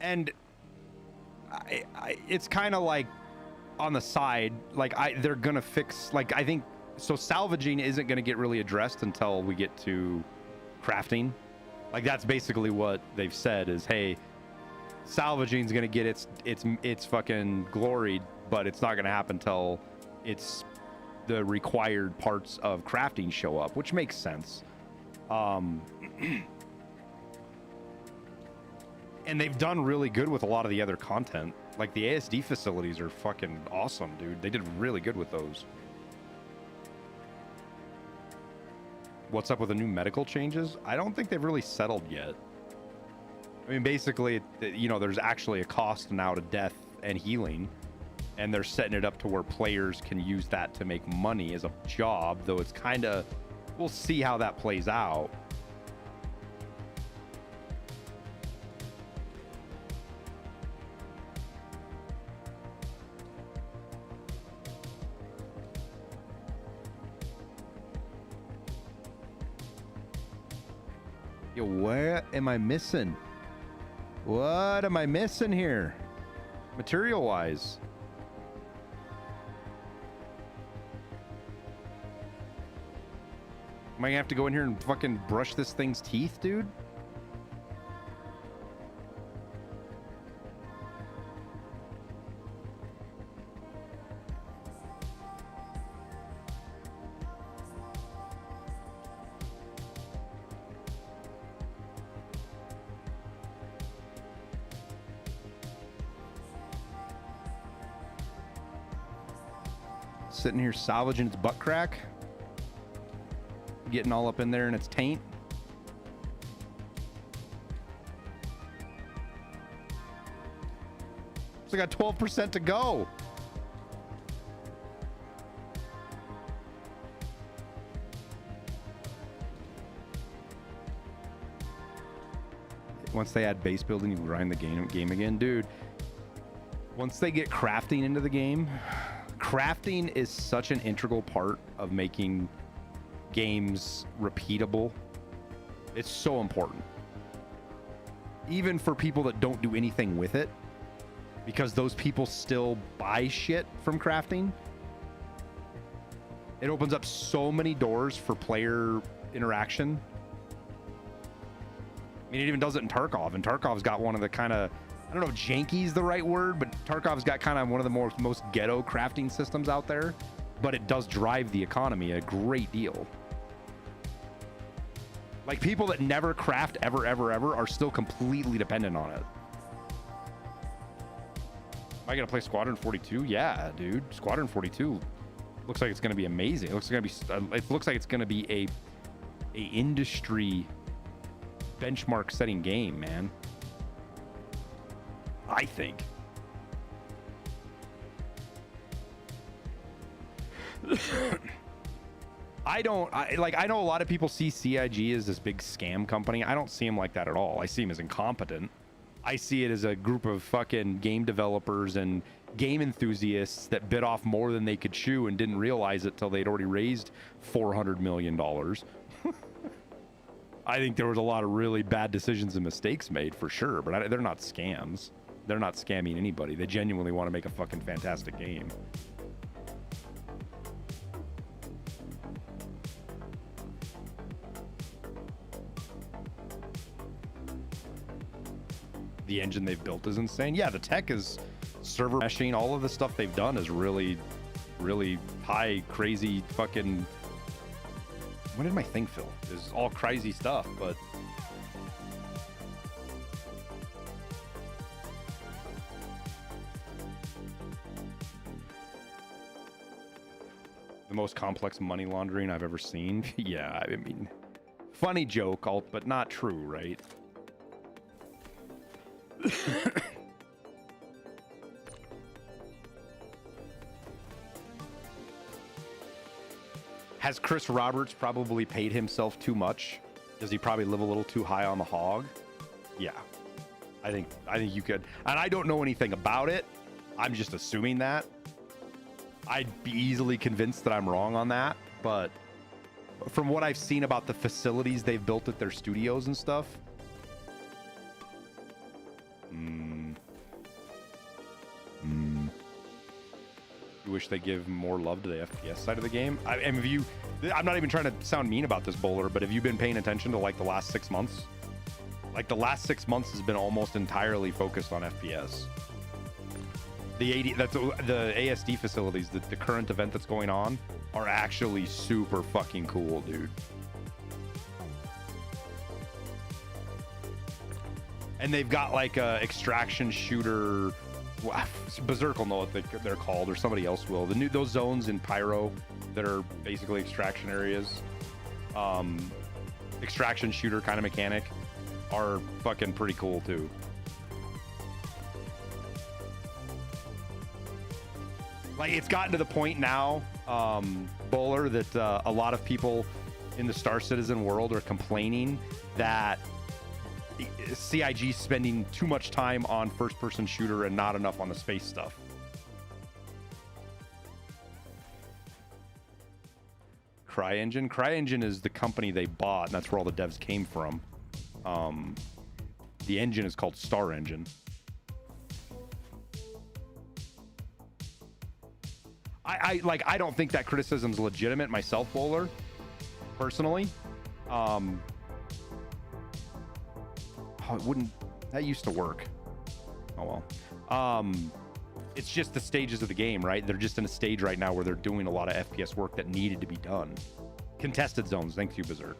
And it's kind of like on the side, like they're gonna fix, like, I think so. Salvaging isn't gonna get really addressed until we get to crafting. Like, that's basically what they've said is, hey, salvaging is gonna get its fucking glory, but it's not gonna happen until it's the required parts of crafting show up, which makes sense. And they've done really good with a lot of the other content. Like, the ASD facilities are fucking awesome, dude. They did really good with those. What's up with the new medical changes? I don't think they've really settled yet. I mean, basically, you know, there's actually a cost now to death and healing, and they're setting it up to where players can use that to make money as a job, though it's kind of, we'll see how that plays out. Yo, what am I missing? What am I missing here? Material-wise. Am I gonna have to go in here and fucking brush this thing's teeth, dude? Sitting here salvaging its butt crack, getting all up in there in its taint. So I got 12% to go. Once they add base building, you grind the game again, dude. Once they get crafting into the game, crafting is such an integral part of making games repeatable. It's so important. Even for people that don't do anything with it, because those people still buy shit from crafting. It opens up so many doors for player interaction. I mean, it even does it in Tarkov, and Tarkov's got one of the kind of I don't know if janky is the right word, but Tarkov's got kind of one of the most ghetto crafting systems out there, but it does drive the economy a great deal. Like, people that never craft ever are still completely dependent on it. Am I gonna play Squadron 42? Yeah, dude. Squadron 42 looks like it's gonna be amazing. It looks like it's gonna be a industry benchmark setting game, man. I think. I know a lot of people see CIG as this big scam company. I don't see them like that at all. I see them as incompetent. I see it as a group of fucking game developers and game enthusiasts that bit off more than they could chew and didn't realize it till they'd already raised $400 million. I think there was a lot of really bad decisions and mistakes made for sure, but they're not scams. They're not scamming anybody. They genuinely want to make a fucking fantastic game. The engine they've built is insane. Yeah, the tech is server meshing. All of the stuff they've done is really, really high, crazy fucking... When did my thing fill? It's all crazy stuff, but... The most complex money laundering I've ever seen. Yeah, I mean, funny joke, but not true, right? Has Chris Roberts probably paid himself too much? Does he probably live a little too high on the hog? Yeah, I think you could, and I don't know anything about it. I'm just assuming that. I'd be easily convinced that I'm wrong on that, but from what I've seen about the facilities they've built at their studios and stuff, you wish they give more love to the FPS side of the game. I'm not even trying to sound mean about this, Bowler, but have you been paying attention to like the last 6 months? Like the last 6 months has been almost entirely focused on FPS. The ASD facilities, the current event that's going on, are actually super fucking cool, dude. And they've got like a extraction shooter. Berserk will know what they're called, or somebody else will. Those zones in Pyro that are basically extraction areas, extraction shooter kind of mechanic, are fucking pretty cool too. Like, it's gotten to the point now, Bowler, that a lot of people in the Star Citizen world are complaining that CIG spending too much time on first-person shooter and not enough on the space stuff. CryEngine is the company they bought, and that's where all the devs came from. The engine is called Star Engine. I don't think that criticism's legitimate myself, Bowler, personally. It wouldn't, that used to work. Oh well. It's just the stages of the game, right? They're just in a stage right now where they're doing a lot of FPS work that needed to be done. Contested zones, thank you, Berserk.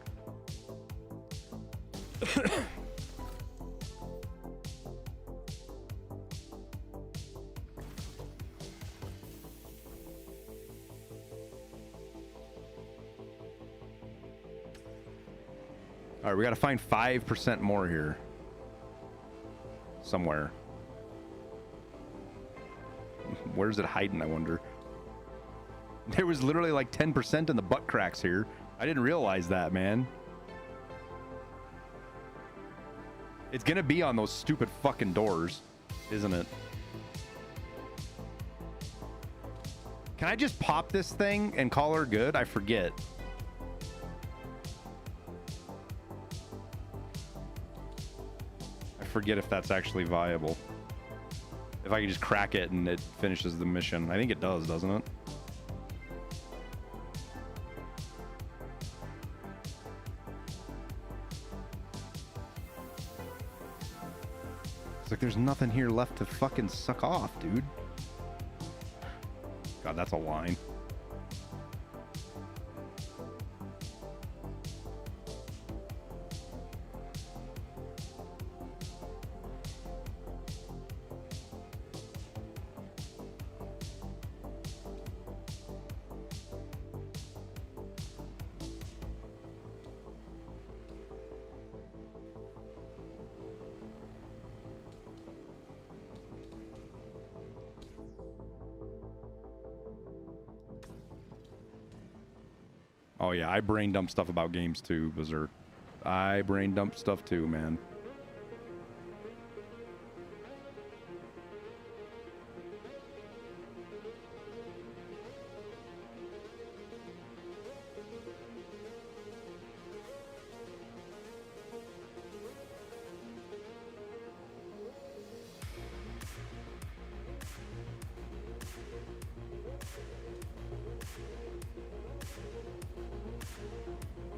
All right, we got to find 5% more here. Somewhere. Where's it hiding, I wonder? There was literally like 10% in the butt cracks here. I didn't realize that, man. It's gonna be on those stupid fucking doors, isn't it? Can I just pop this thing and call her good? I forget. I forget if that's actually viable. If I can just crack it and it finishes the mission. I think it does, doesn't it? like there's nothing here left to fucking suck off, dude. God, that's a line. Oh yeah, I brain dump stuff about games too, Berserk. I brain dump stuff too, man.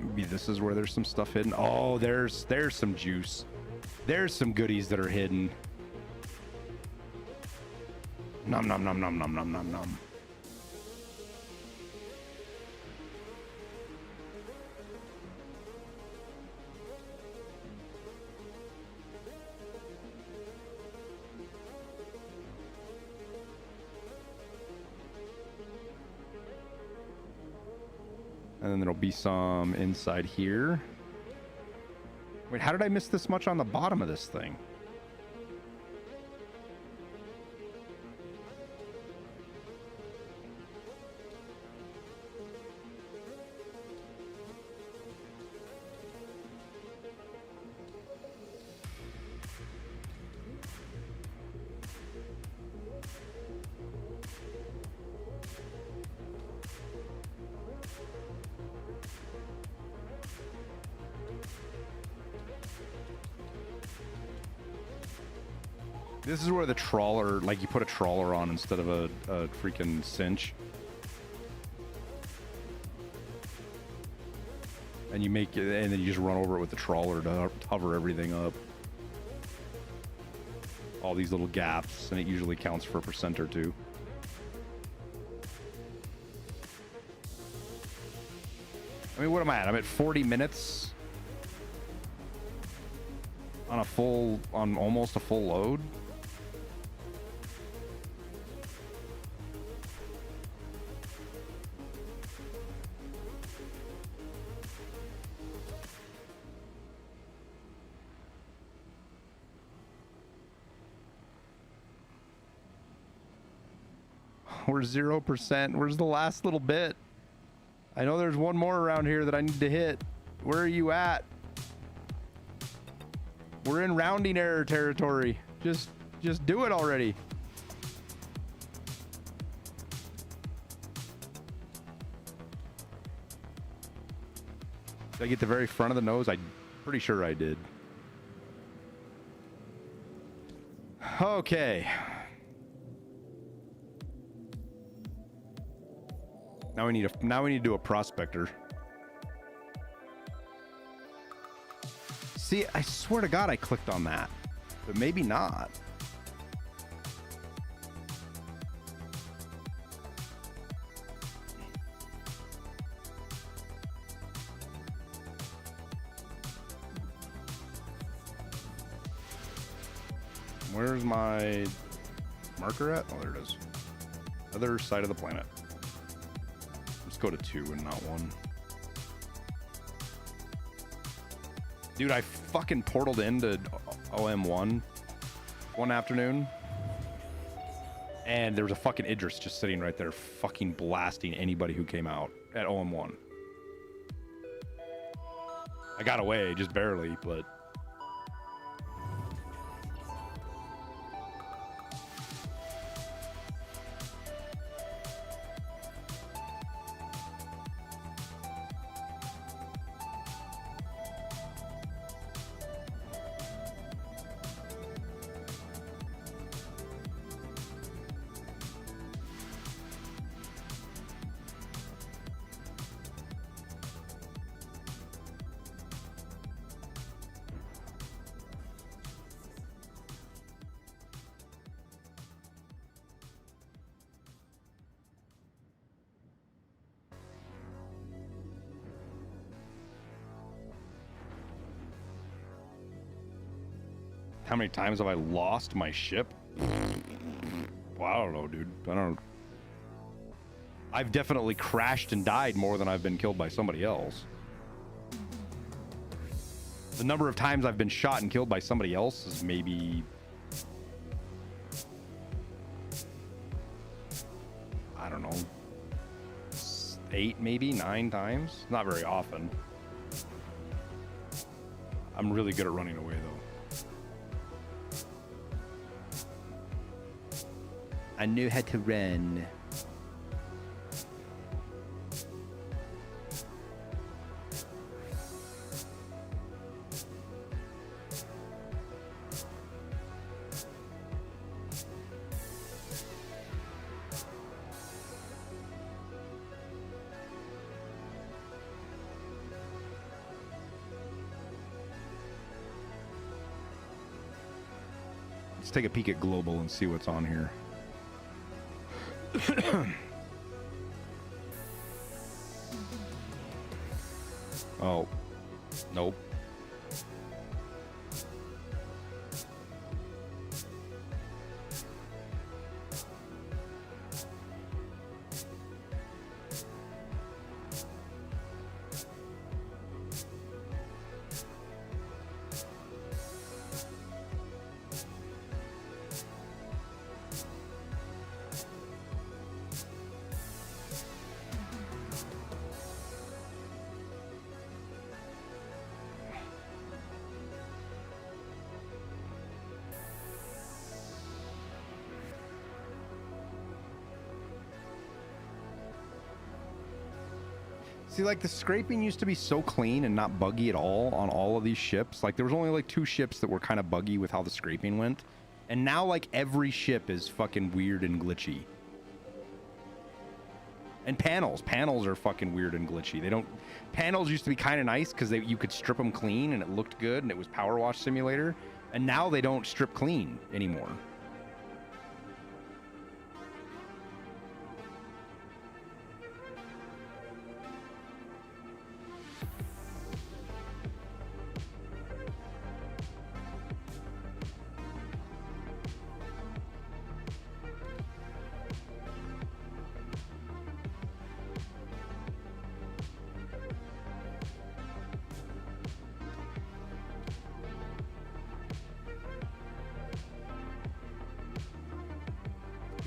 Maybe this is where there's some stuff hidden. Oh, there's some juice. There's some goodies that are hidden. Nom nom nom nom nom nom nom nom. And then there'll be some inside here. Wait, how did I miss this much on the bottom of this thing? This is where the trawler, like you put a trawler on instead of a freaking cinch. And you make it, and then you just run over it with the trawler to cover everything up. All these little gaps, and it usually counts for a percent or two. I mean, what am I at? I'm at 40 minutes on a full, on almost a full load. We're 0%. Where's the last little bit? I know there's one more around here that I need to hit. Where are you at? We're in rounding error territory. Just do it already. Did I get the very front of the nose? I'm pretty sure I did. Okay. Now we need to do a prospector. See, I swear to God I clicked on that, but maybe not. Where's my marker at? Oh, there it is. Other side of the planet. Let's go to 2 and not 1. Dude, I fucking portaled into OM1 one afternoon, and there was a fucking Idris just sitting right there fucking blasting anybody who came out at OM1. I got away, just barely, but... How many times have I lost my ship? Well, I don't know, dude. I don't. I've definitely crashed and died more than I've been killed by somebody else. The number of times I've been shot and killed by somebody else is maybe, I don't know, 8, maybe 9 times. Not very often. I'm really good at running away, though. I knew how to run. Let's take a peek at global and see what's on here. Oh, nope. See, like, the scraping used to be so clean and not buggy at all on all of these ships. Like, there was only, like, 2 ships that were kind of buggy with how the scraping went. And now, like, every ship is fucking weird and glitchy. And panels. Panels are fucking weird and glitchy. They don't... Panels used to be kind of nice because you could strip them clean and it looked good and it was Power Wash Simulator. And now they don't strip clean anymore.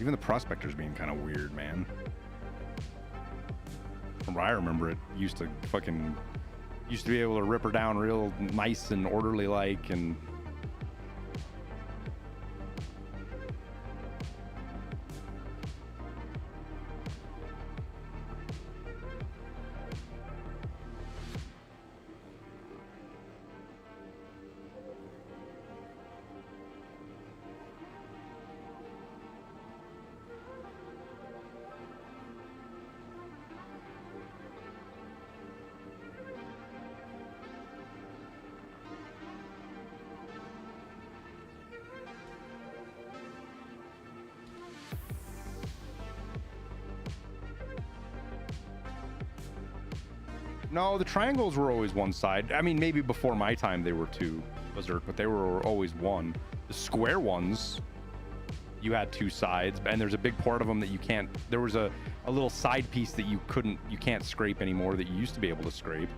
Even the prospector's being kind of weird, man. From what I remember, it used to be able to rip her down real nice and orderly like, and no, the triangles were always one side. I mean, maybe before my time they were 2 berserk, but they were always 1. The square ones, you had 2 sides, and there's a big part of them that you can't. There was a little side piece that you can't scrape anymore that you used to be able to scrape.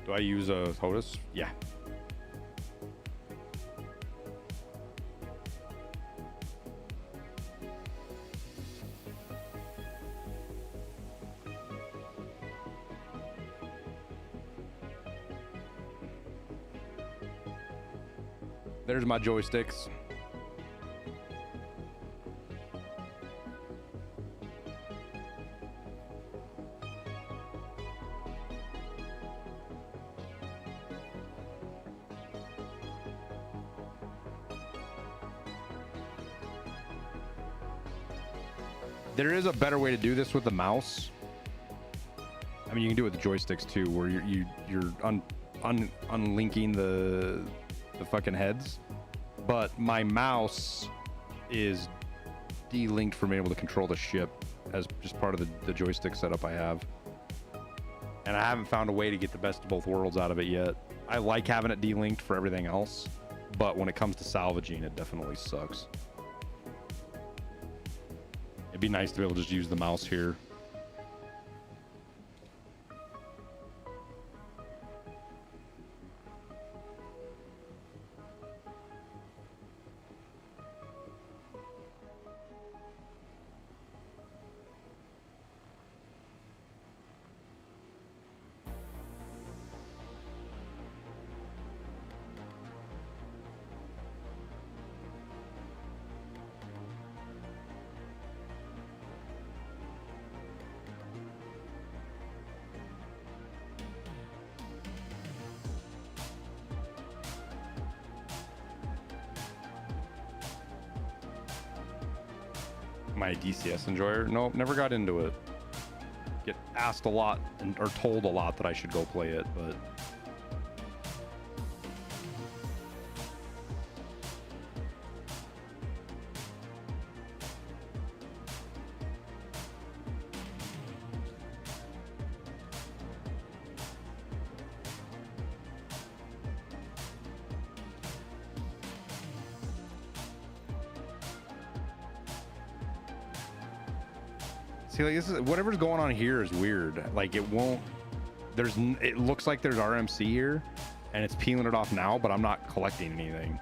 Do I use a HOTUS? Yeah. There's my joysticks. There is a better way to do this with the mouse. I mean, you can do it with the joysticks too, where you're unlinking the fucking heads. But my mouse is delinked from being able to control the ship as just part of the joystick setup I have. And I haven't found a way to get the best of both worlds out of it yet. I like having it delinked for everything else, but when it comes to salvaging, it definitely sucks. It'd be nice to be able to just use the mouse here. My DCS enjoyer? Nope, never got into it. Get asked a lot or told a lot that I should go play it, but see, like, this is whatever's going on here is weird. Like, it won't. It looks like there's RMC here, and it's peeling it off now, but I'm not collecting anything.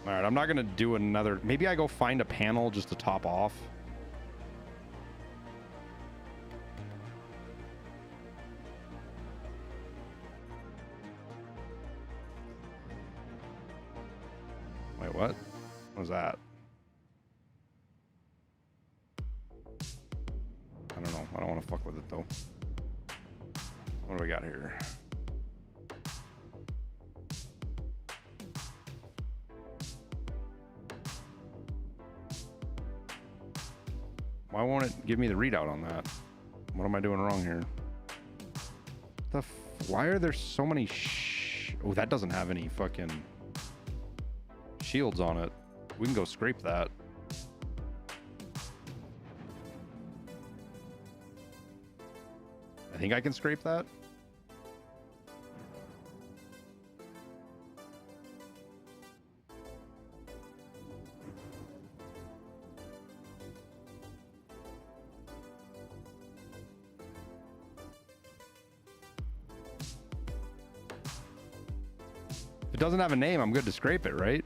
All right, I'm not gonna do another. Maybe I go find a panel just to top off. Wait, what? What was that? I don't know. I don't want to fuck with it though. What do we got here? Why won't it give me the readout on that? What am I doing wrong here? Why are there so many oh, that doesn't have any fucking shields on it. We can go scrape that. I think I can scrape that. If it doesn't have a name, I'm good to scrape it, right?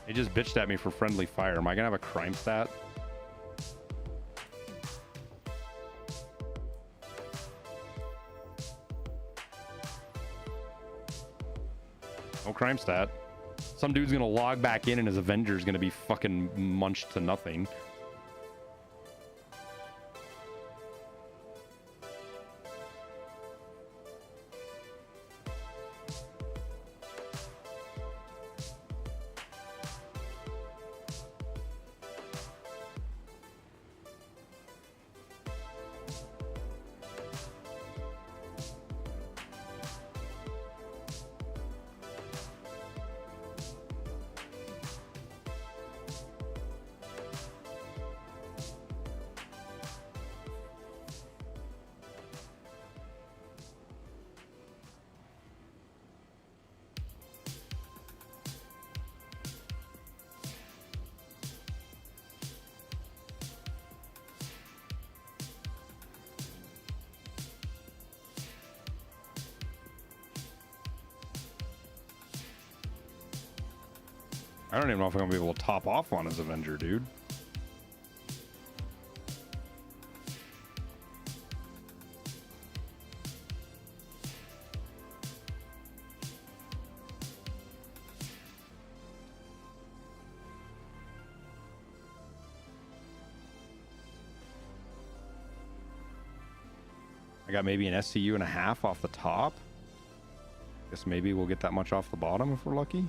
They just bitched at me for friendly fire. Am I gonna have a crime stat? No crime stat. Some dude's gonna log back in and his Avenger's gonna be fucking munched to nothing. I don't even know if I'm gonna be able to top off on his Avenger, dude. I got maybe an SCU and a half off the top. Guess maybe we'll get that much off the bottom if we're lucky.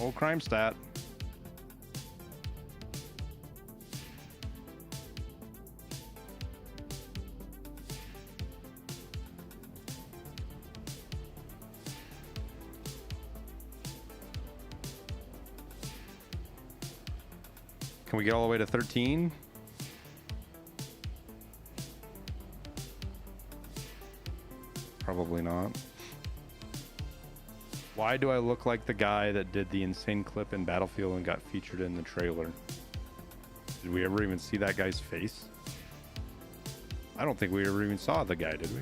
Old crime stat. Can we get all the way to 13? Probably not. Why do I look like the guy that did the insane clip in Battlefield and got featured in the trailer? Did we ever even see that guy's face? I don't think we ever even saw the guy, did we?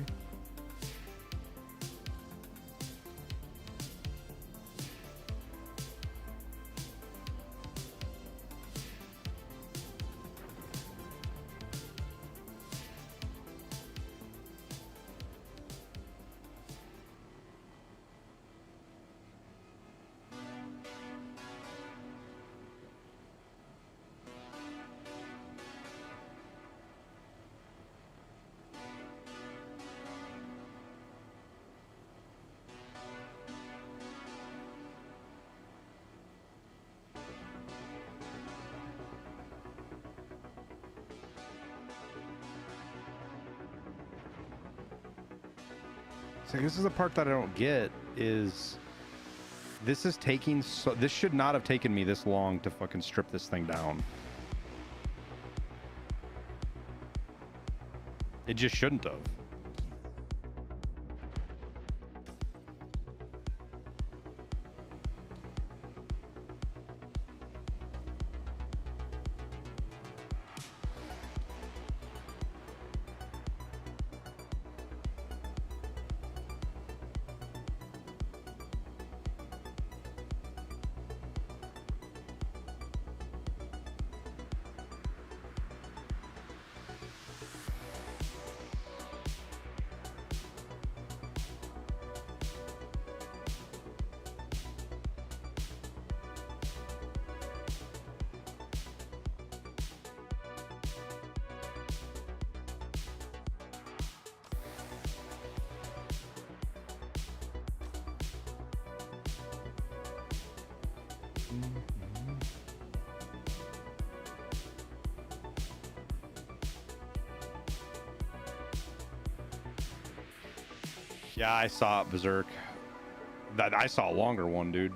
So this is the part that I don't get is this is taking so this should not have taken me this long to fucking strip this thing down. It just shouldn't have. Yeah, I saw it, Berserk. That I saw a longer one, dude.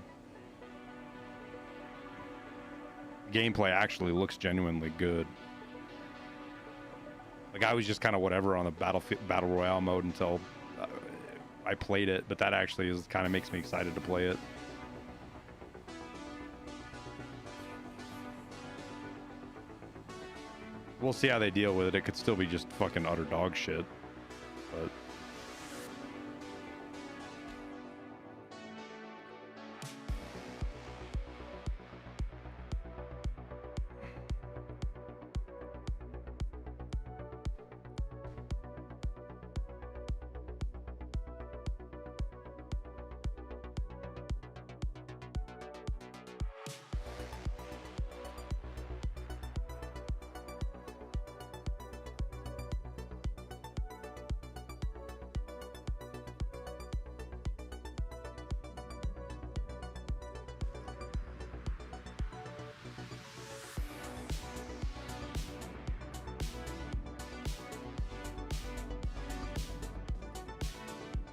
Gameplay actually looks genuinely good. Like I was just kind of whatever on the battle royale mode until I played it, but that actually is kind of makes me excited to play it. We'll see how they deal with it. It could still be just fucking utter dog shit, but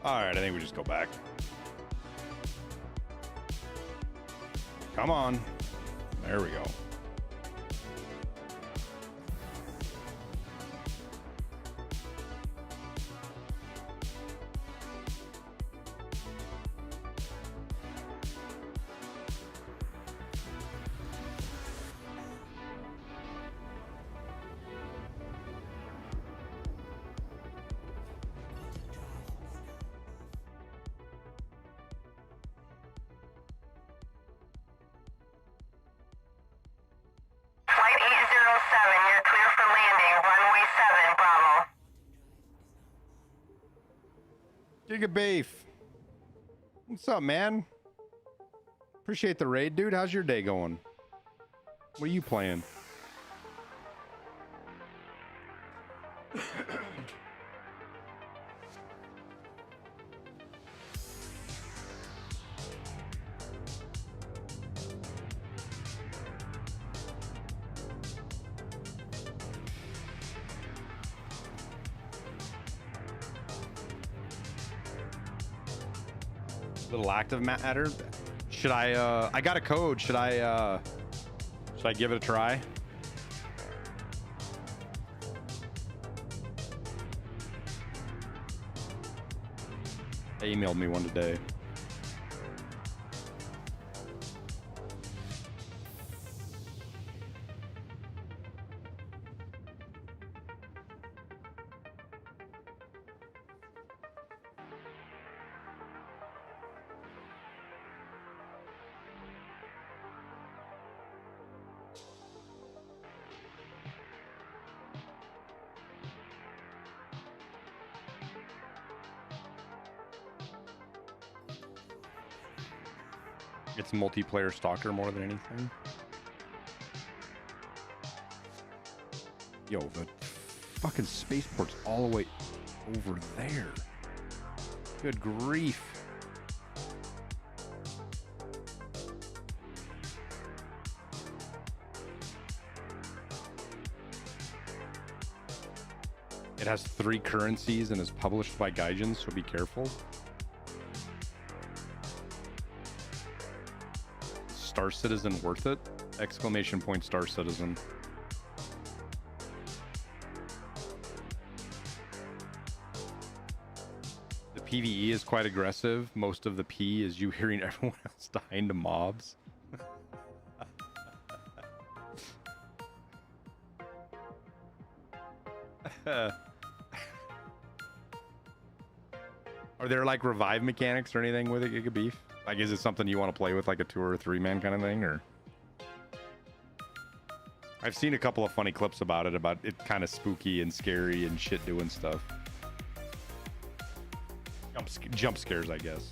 All right, I think we just go back. Come on. There we go. Flight 807, you're clear for landing. Runway 7, Bravo. Gigabeef. What's up, man? Appreciate the raid, dude. How's your day going? What are you playing? Little active matter. Should I got a code. Should I give it a try? They emailed me one today. It's multiplayer stalker more than anything. Yo, the fucking spaceport's all the way over there. Good grief. It has 3 currencies and is published by Gaijin, so be careful. Star Citizen worth it? Exclamation point Star Citizen. The PvE is quite aggressive. Most of the P is you hearing everyone else dying to mobs. Are there like revive mechanics or anything with it, Giga Beef? Like, is it something you want to play with, like a 2 or 3 man kind of thing, or? I've seen a couple of funny clips about it kind of spooky and scary and shit doing stuff. Jump scares, I guess.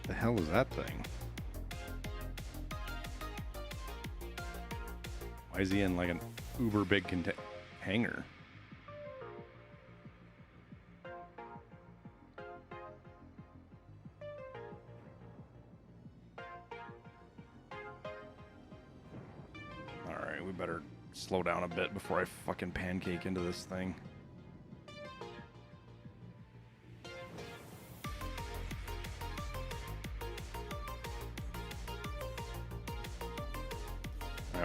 The hell is that thing? Why is he in like an uber big hangar? All right, we better slow down a bit before I fucking pancake into this thing.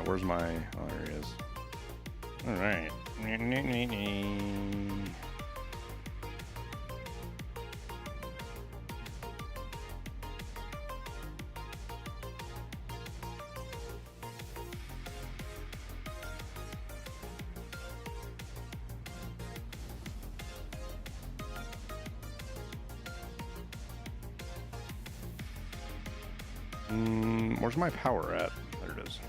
Where's my... Oh, there he is. All right. Where's my power at? There it is.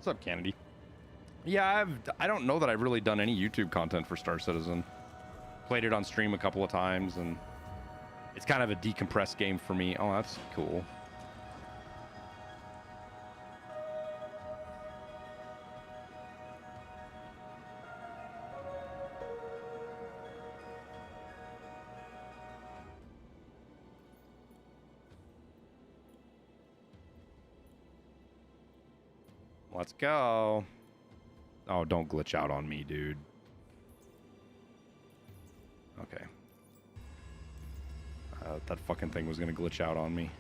What's up, Kennedy? Yeah, I don't know that I've really done any YouTube content for Star Citizen. Played it on stream a couple of times, and it's kind of a decompressed game for me. Oh, that's cool. Let's go. Oh, don't glitch out on me, dude. Okay. That fucking thing was gonna glitch out on me.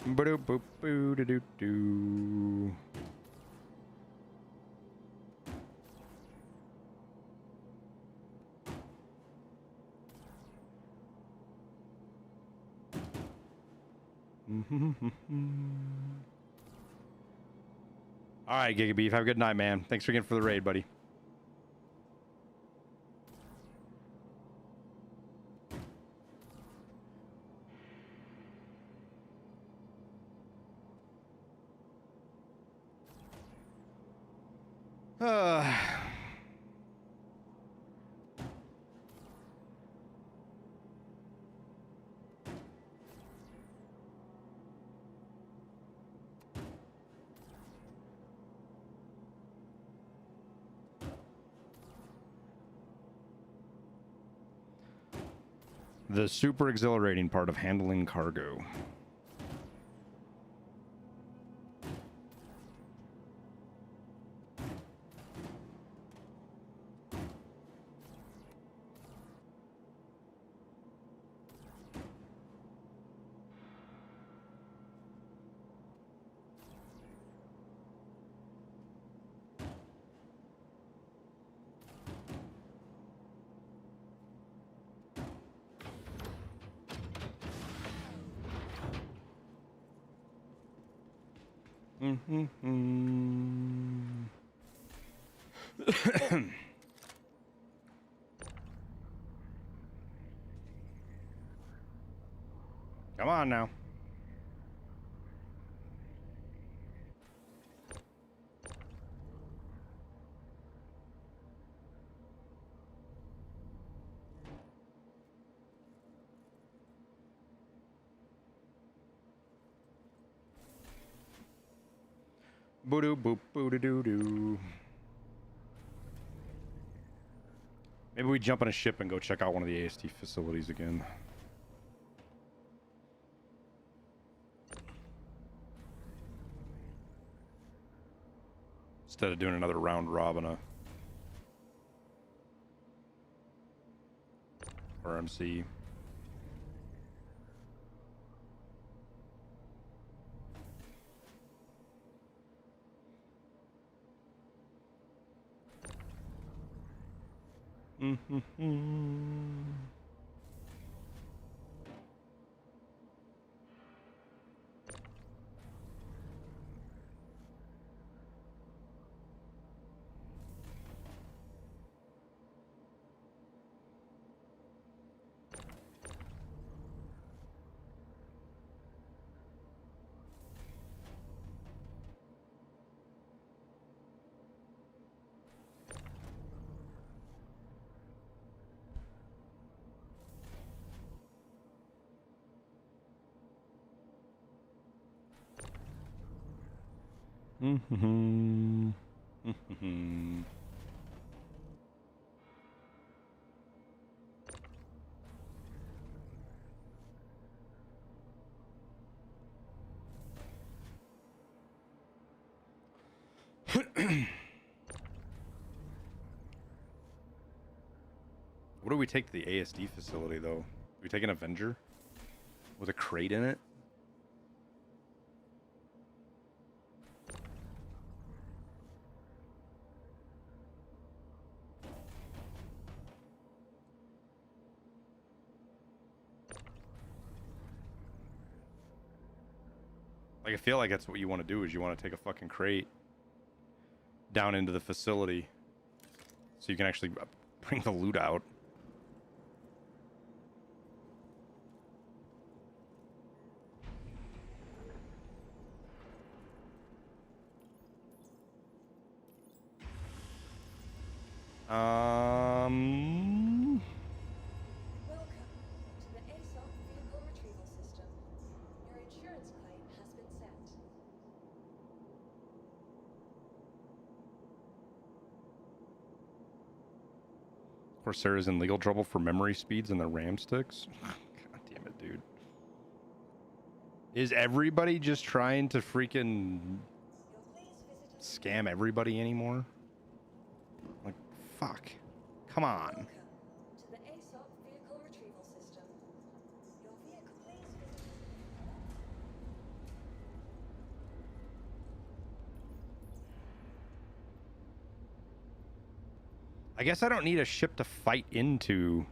Ba-do-boop-boo-da-doo-doo. All right, Giga Beef. Have a good night, man. Thanks again for the raid, buddy. The super exhilarating part of handling cargo. Come on now. Boo-doo boop boo-doo-doo-doo. Maybe we jump on a ship and go check out one of the AST facilities again. Instead of doing another round robin of RMC. What do we take to the ASD facility, though? Do we take an Avenger with a crate in it? Like, I feel like that's what you want to do, is you want to take a fucking crate down into the facility so you can actually bring the loot out. Welcome to the ASOP vehicle retrieval system. Your insurance claim has been sent. Corsera's in legal trouble for memory speeds and the RAM sticks. God damn it, dude. Is everybody just trying to freaking You'll please visit us. scam everybody anymore? Like, fuck. Come on. Welcome to the ASOP vehicle retrieval system. Your vehicle, please visit. I guess I don't need a ship to fight into.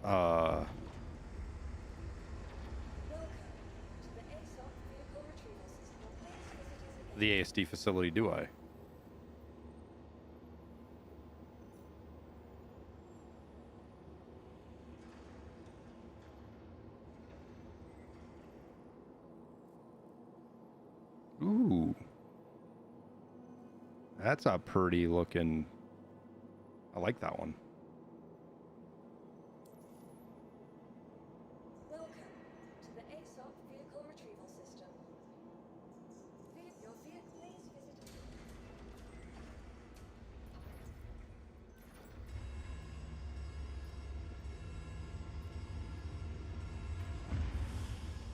Welcome to the ASOP vehicle retrieval system. Please visit us again. The ASD facility, do I? Ooh. That's a pretty looking. I like that one. Welcome to the ASOP vehicle retrieval system. Your vehicle, please visit.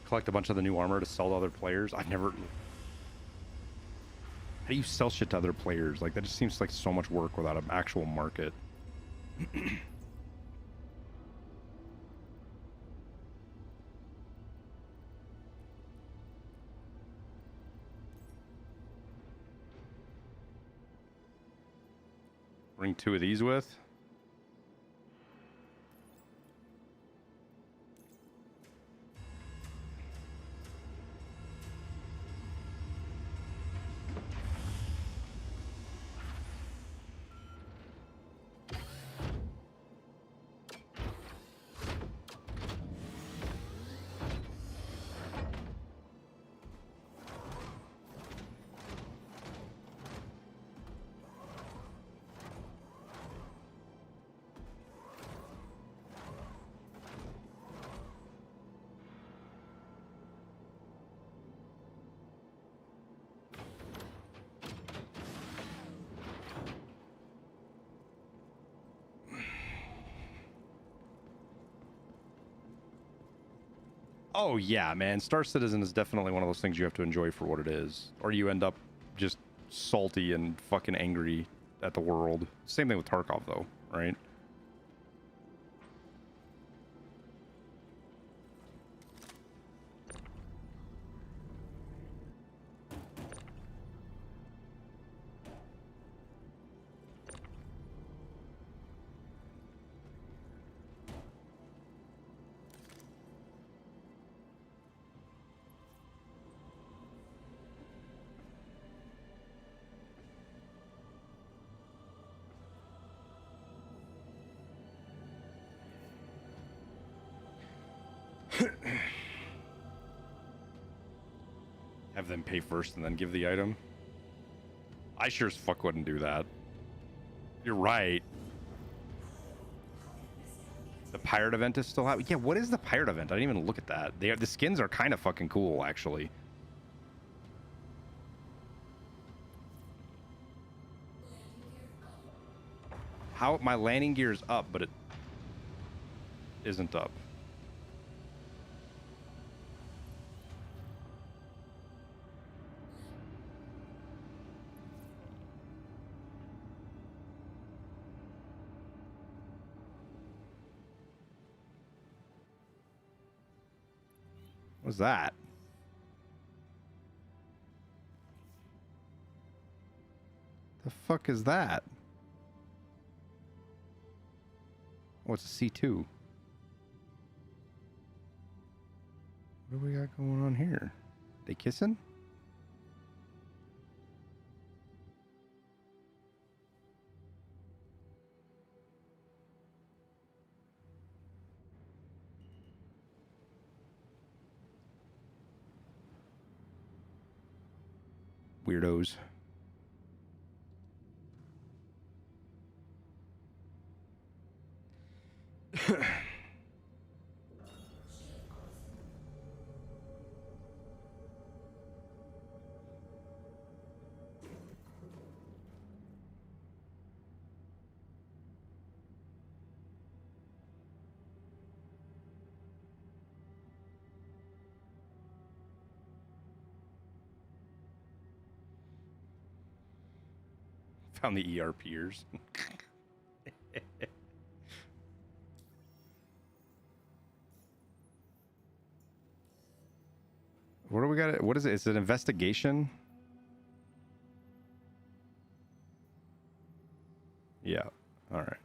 Collect a bunch of the new armor to sell to other players. I've never. How do you sell shit to other players? Like, that just seems like so much work without an actual market. Bring 2 of these with. Oh yeah, man. Star Citizen is definitely one of those things you have to enjoy for what it is, or you end up just salty and fucking angry at the world. Same thing with Tarkov, though, right? Have them pay first and then give the item. I sure as fuck wouldn't do that. You're right. The pirate event is still out. Yeah, what is the pirate event? I didn't even look at that. The skins are kind of fucking cool, actually. How my landing gear is up, but it isn't up. What's that? The fuck is that? Oh, it's a C2. What do we got going on here? They kissing? Weirdos. Found the ERPers. What do we got? What is it? Is it an investigation? Yeah. All right.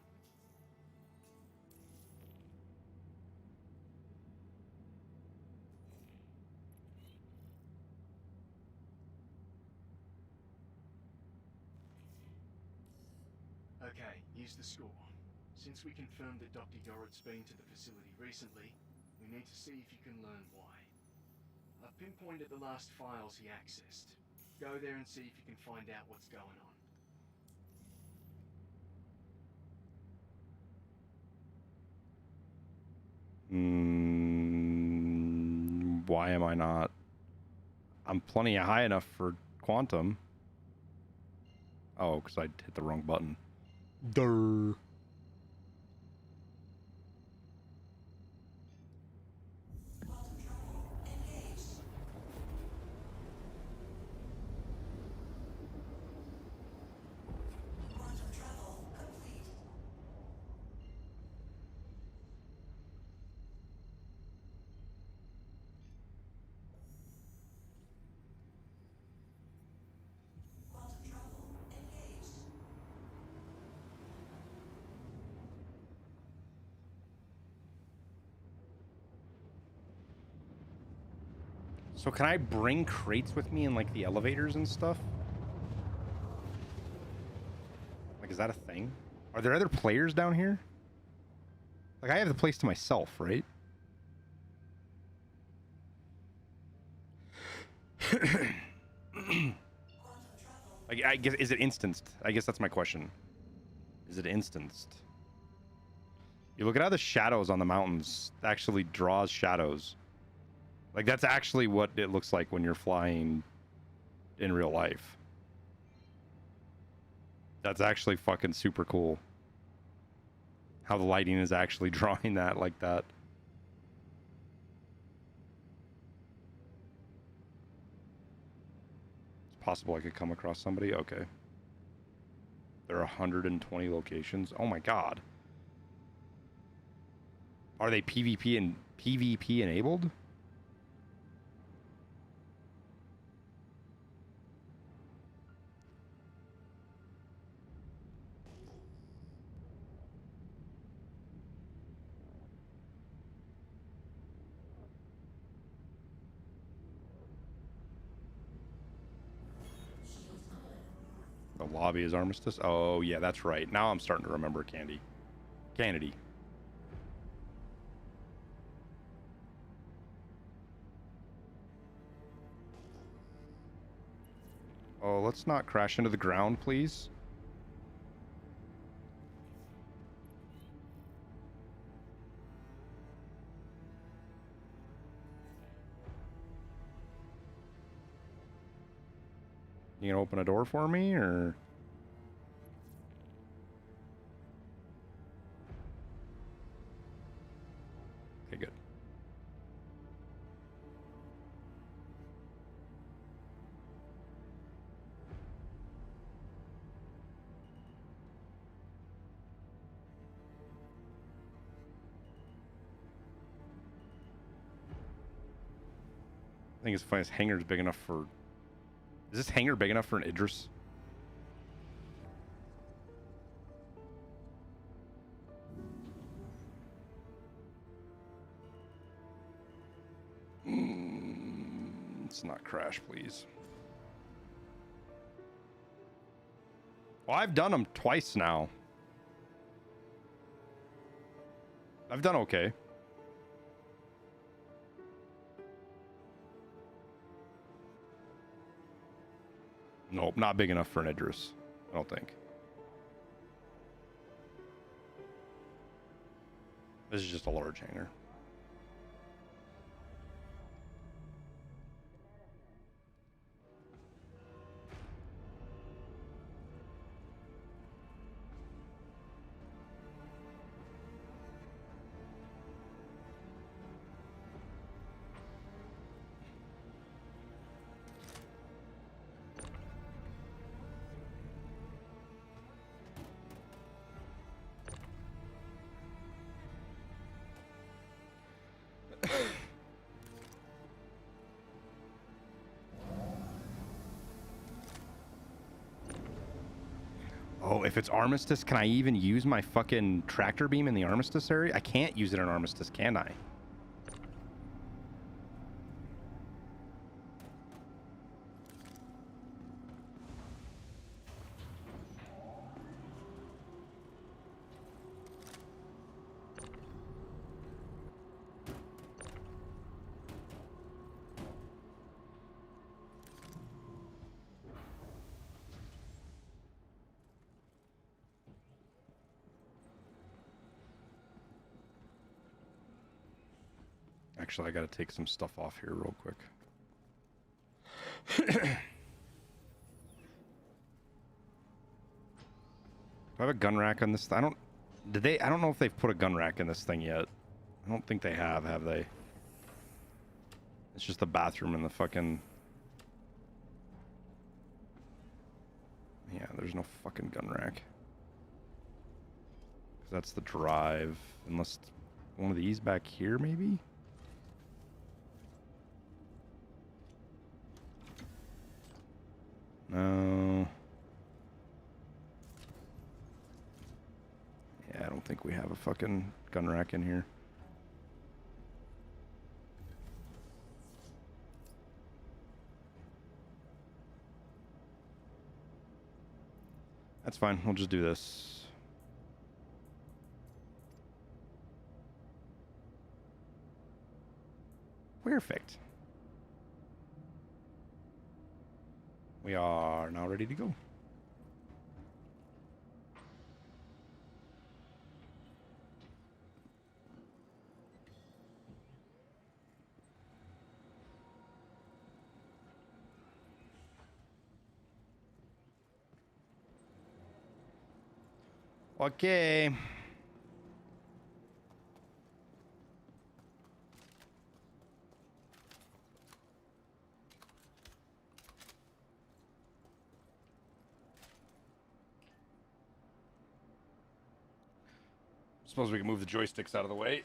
Okay, here's the score. Since we confirmed that Dr. Yored's been to the facility recently, we need to see if you can learn why. I've pinpointed the last files he accessed. Go there and see if you can find out what's going on. Why am I not? I'm plenty high enough for quantum. Oh, because I hit the wrong button. Durr. So can I bring crates with me in like the elevators and stuff? Like, is that a thing? Are there other players down here? Like, I have the place to myself, right? Like, I guess, is it instanced? I guess that's my question. Is it instanced? You look at how the shadows on the mountains actually draws shadows. Like, that's actually what it looks like when you're flying in real life. That's actually fucking super cool. How the lighting is actually drawing that like that. It's possible I could come across somebody. Okay. There are 120 locations. Oh my god. Are they PvP and PvP enabled? The lobby is Armistice. Oh, yeah, that's right. Now I'm starting to remember Candy. Kennedy. Oh, let's not crash into the ground, please. You gonna open a door for me, or? Okay, good. I think it's funny. This hangar's big enough for... Is this hangar big enough for an Idris? Let's not crash, please. Well, I've done them twice now. I've done okay. Nope, not big enough for an Idris, I don't think. This is just a large hanger. Oh, if it's Armistice, can I even use my fucking tractor beam in the Armistice area? I can't use it in Armistice, can I? Actually, I gotta take some stuff off here real quick. Do I have a gun rack on this? I don't know if they've put a gun rack in this thing yet. I don't think they have they? It's just the bathroom and the fucking... Yeah, there's no fucking gun rack. 'Cause that's the drive. Unless one of these back here, maybe? No. Yeah, I don't think we have a fucking gun rack in here. That's fine. We'll just do this. Perfect. We are now ready to go. Okay. Suppose we can move the joysticks out of the way.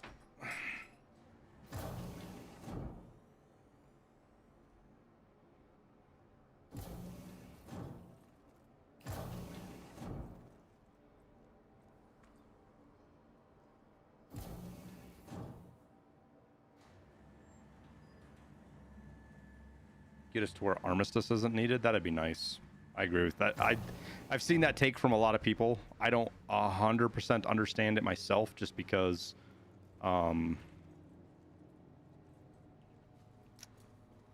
Get us to where Armistice isn't needed. That'd be nice. I agree with that. I've seen that take from a lot of people. I don't 100% understand it myself, just because I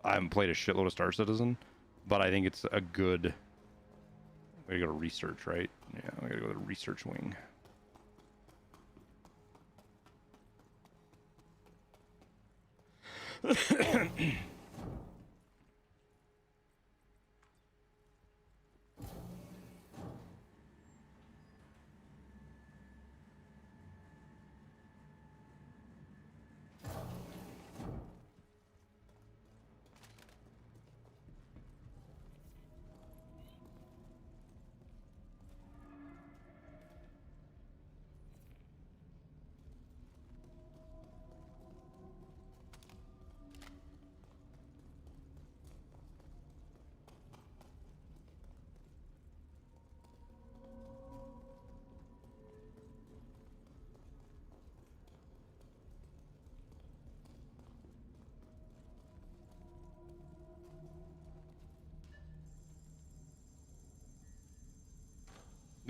haven't played a shitload of Star Citizen, but I think it's a good... We gotta go to research, right? Yeah, we gotta go to the research wing.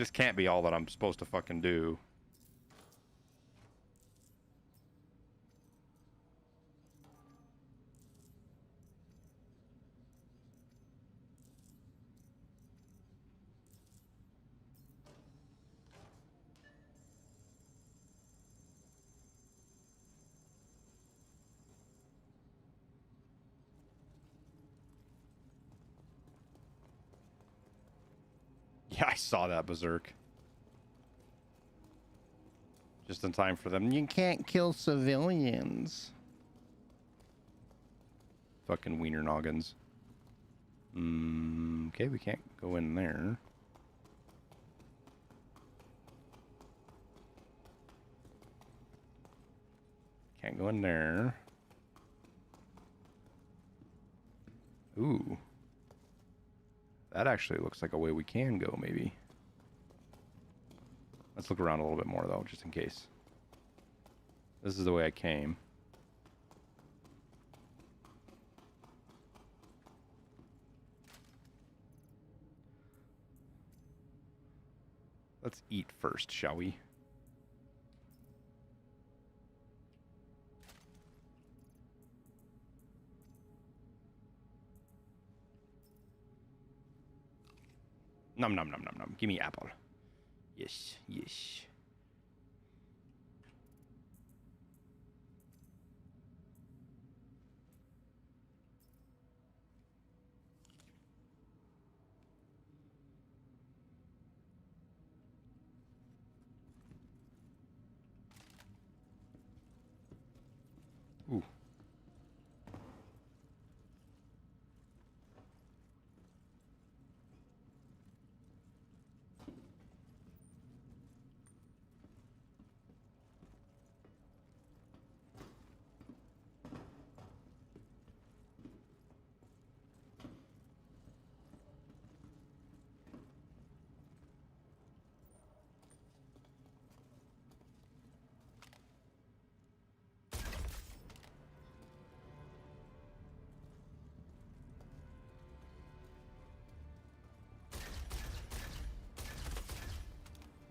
This can't be all that I'm supposed to fucking do. Yeah, I saw that berserk. Just in time for them. You can't kill civilians. Fucking wiener noggins. Okay, we can't go in there. Can't go in there. Ooh. That actually looks like a way we can go, maybe. Let's look around a little bit more, though, just in case. This is the way I came. Let's eat first, shall we? Nom nom nom nom nom. Give me apple. Yes, yes. Ooh.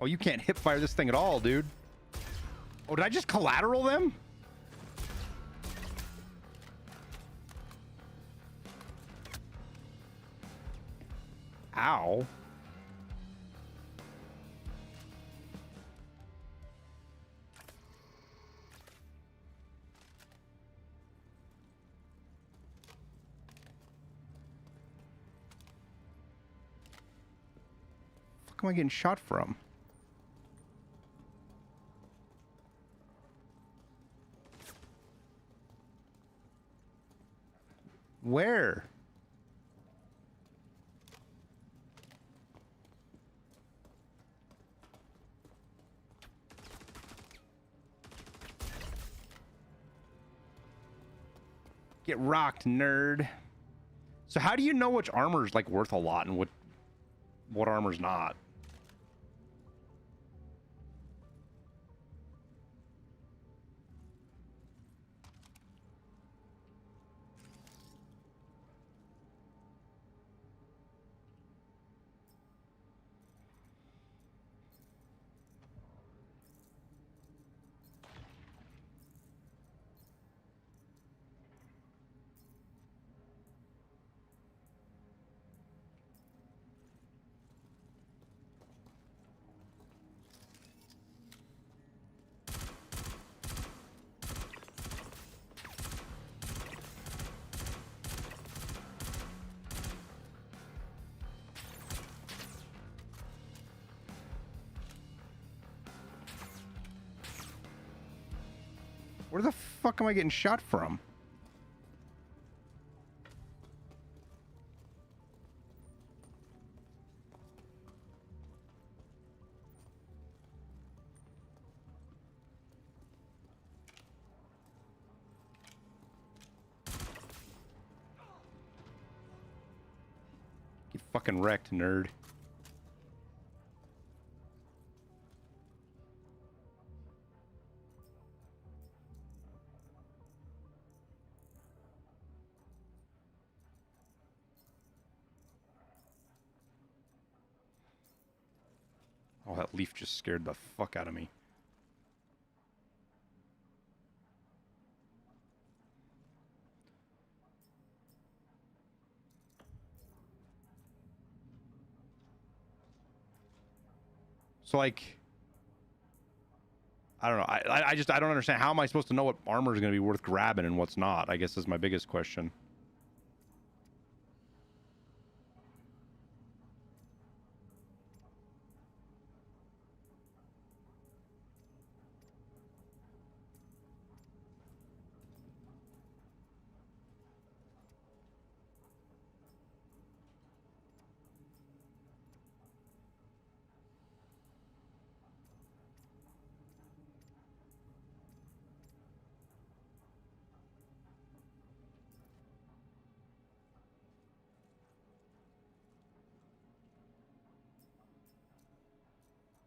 Oh, you can't hip fire this thing at all, dude. Oh, did I just collateral them? Ow. Fuck am I getting shot from? Where? Get rocked, nerd. So how do you know which armor's like worth a lot and what armor's not? Where the fuck am I getting shot from? Get fucking wrecked, nerd. Oh, that leaf just scared the fuck out of me. So, like, I don't know. I don't understand. How am I supposed to know what armor is going to be worth grabbing and what's not? I guess is my biggest question.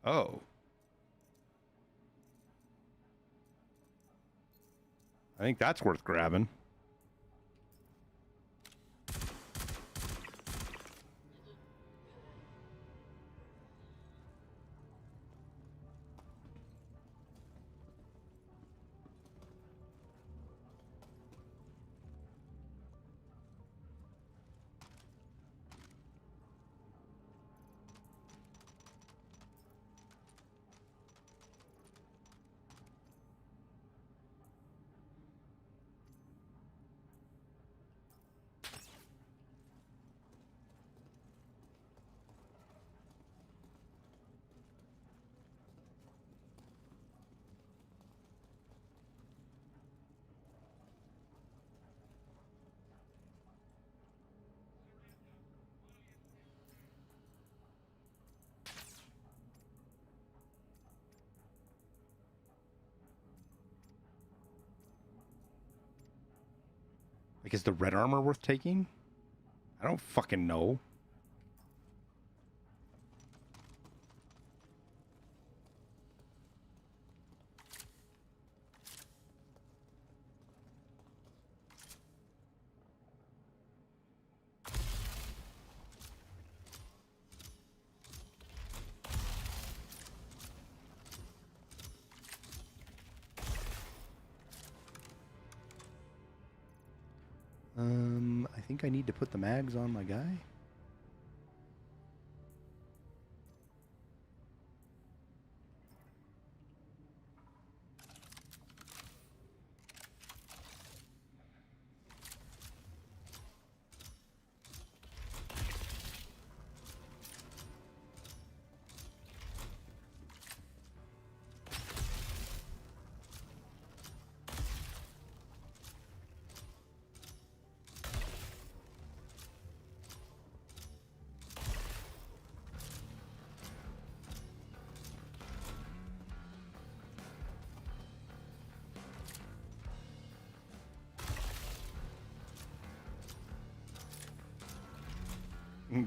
Oh. I think that's worth grabbing. Like, is the red armor worth taking? I don't fucking know. I think I need to put the mags on my guy.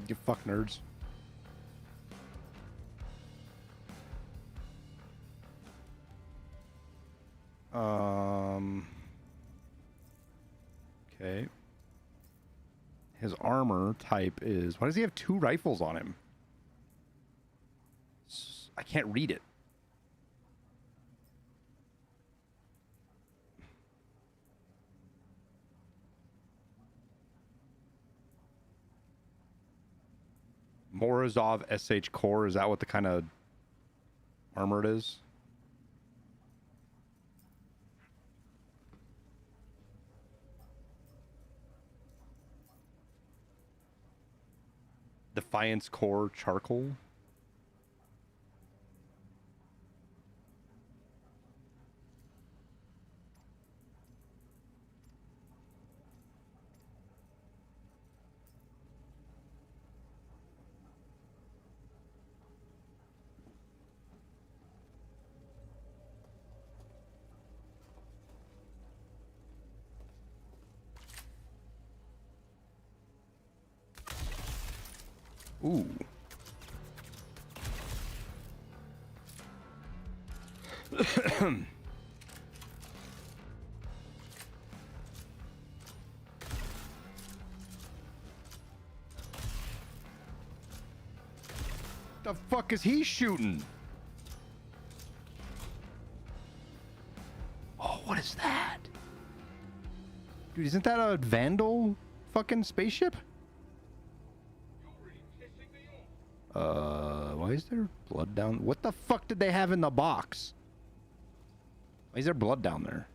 You fuck nerds. Okay. His armor type is... Why does he have 2 rifles on him? I can't read it. Morozov SH Core, is that what the kind of armor it is? Defiance Core Charcoal? Ooh. The fuck is he shooting? Oh, what is that? Dude, isn't that a Vandal fucking spaceship? Why is there blood down? What the fuck did they have in the box? Why is there blood down there?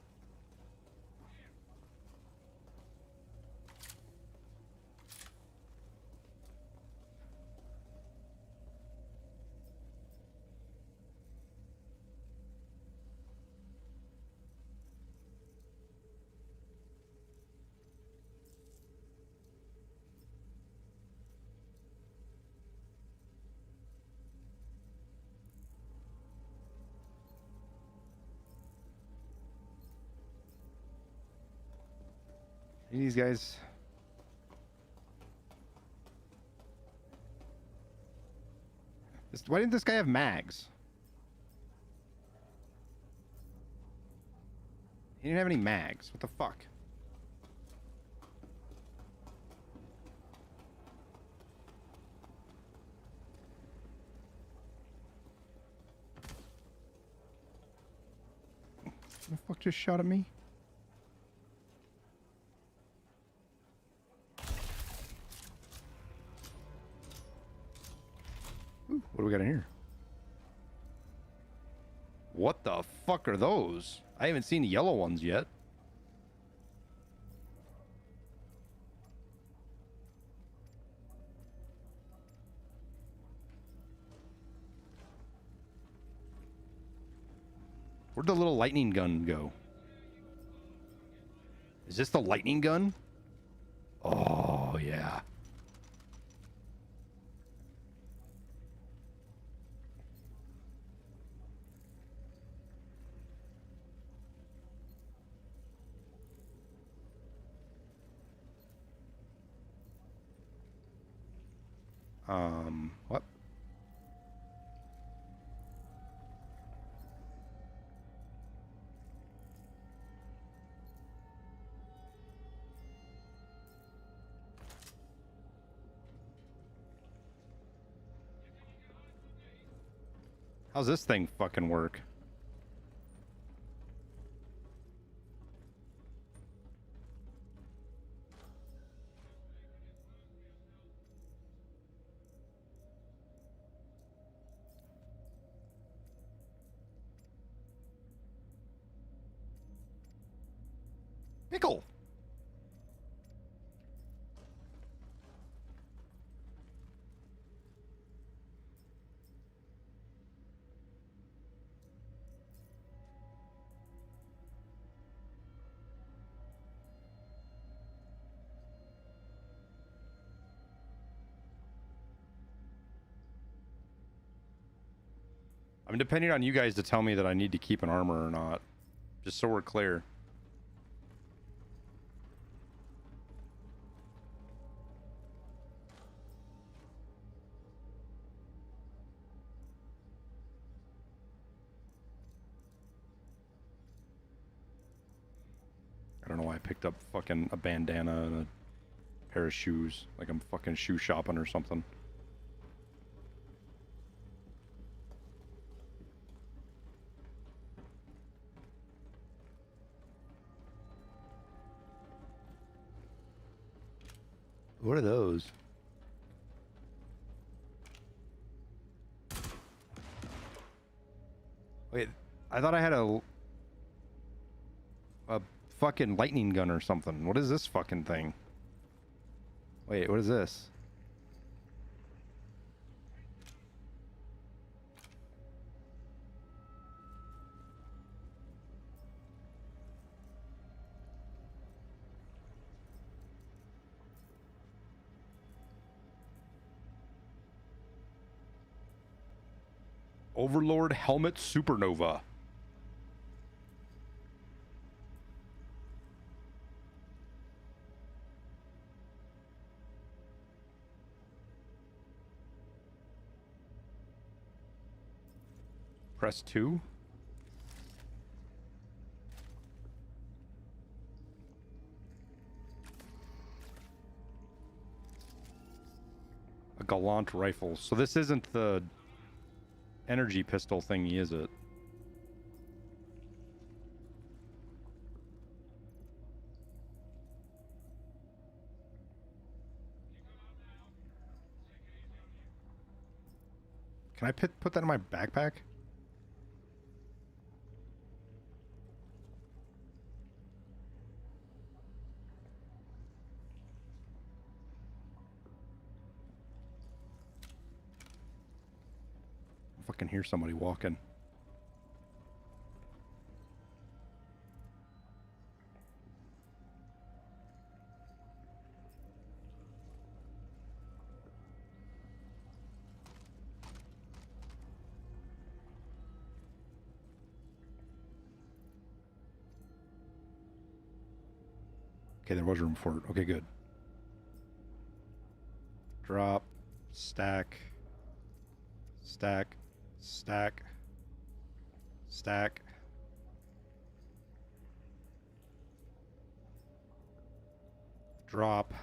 These guys. Why didn't this guy have mags? He didn't have any mags. What the fuck? The fuck just shot at me? Ooh, what do we got in here? What the fuck are those? I haven't seen the yellow ones yet. Where'd the little lightning gun go? Is this the lightning gun? Oh, yeah. What? How's this thing fucking work? Pickle. I'm depending on you guys to tell me that I need to keep an armor or not. Just so we're clear. I don't know why I picked up fucking a bandana and a pair of shoes. Like I'm fucking shoe shopping or something. What are those? Wait, I thought I had a fucking lightning gun or something. What is this fucking thing? Wait, what is this? Overlord Helmet Supernova. Press 2. A Gallant rifle. So this isn't the energy pistol thingy, is it? Can I put that in my backpack? I fucking hear somebody walking. Okay, there was room for it. Okay, good. Drop, stack, stack, stack, stack. Drop,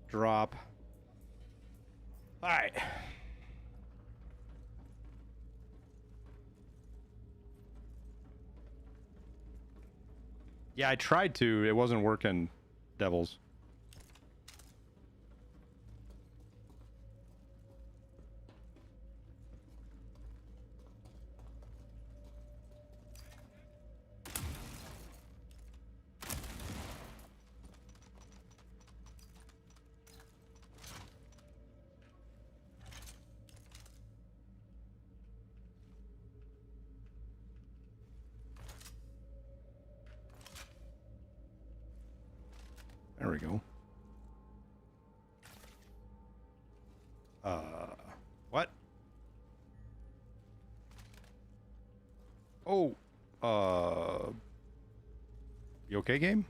drop. All right. Yeah, I tried to. It wasn't working, devils. There we go. What? Oh, you okay, game?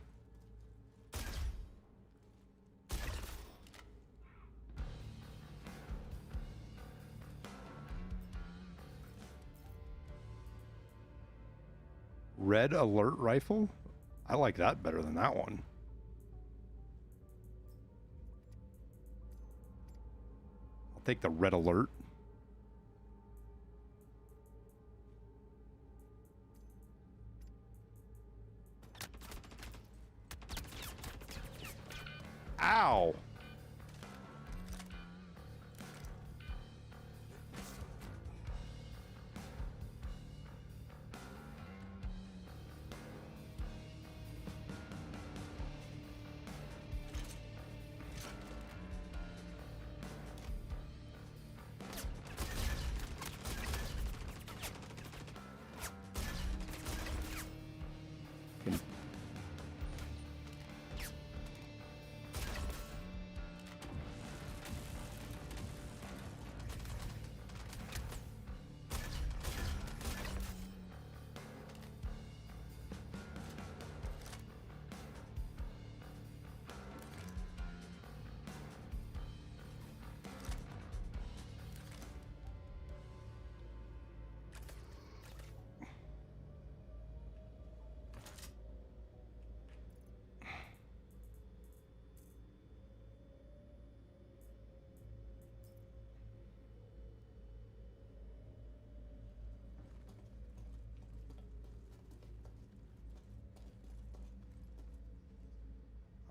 Red alert rifle? I like that better than that one. I'll take the red alert. Ow!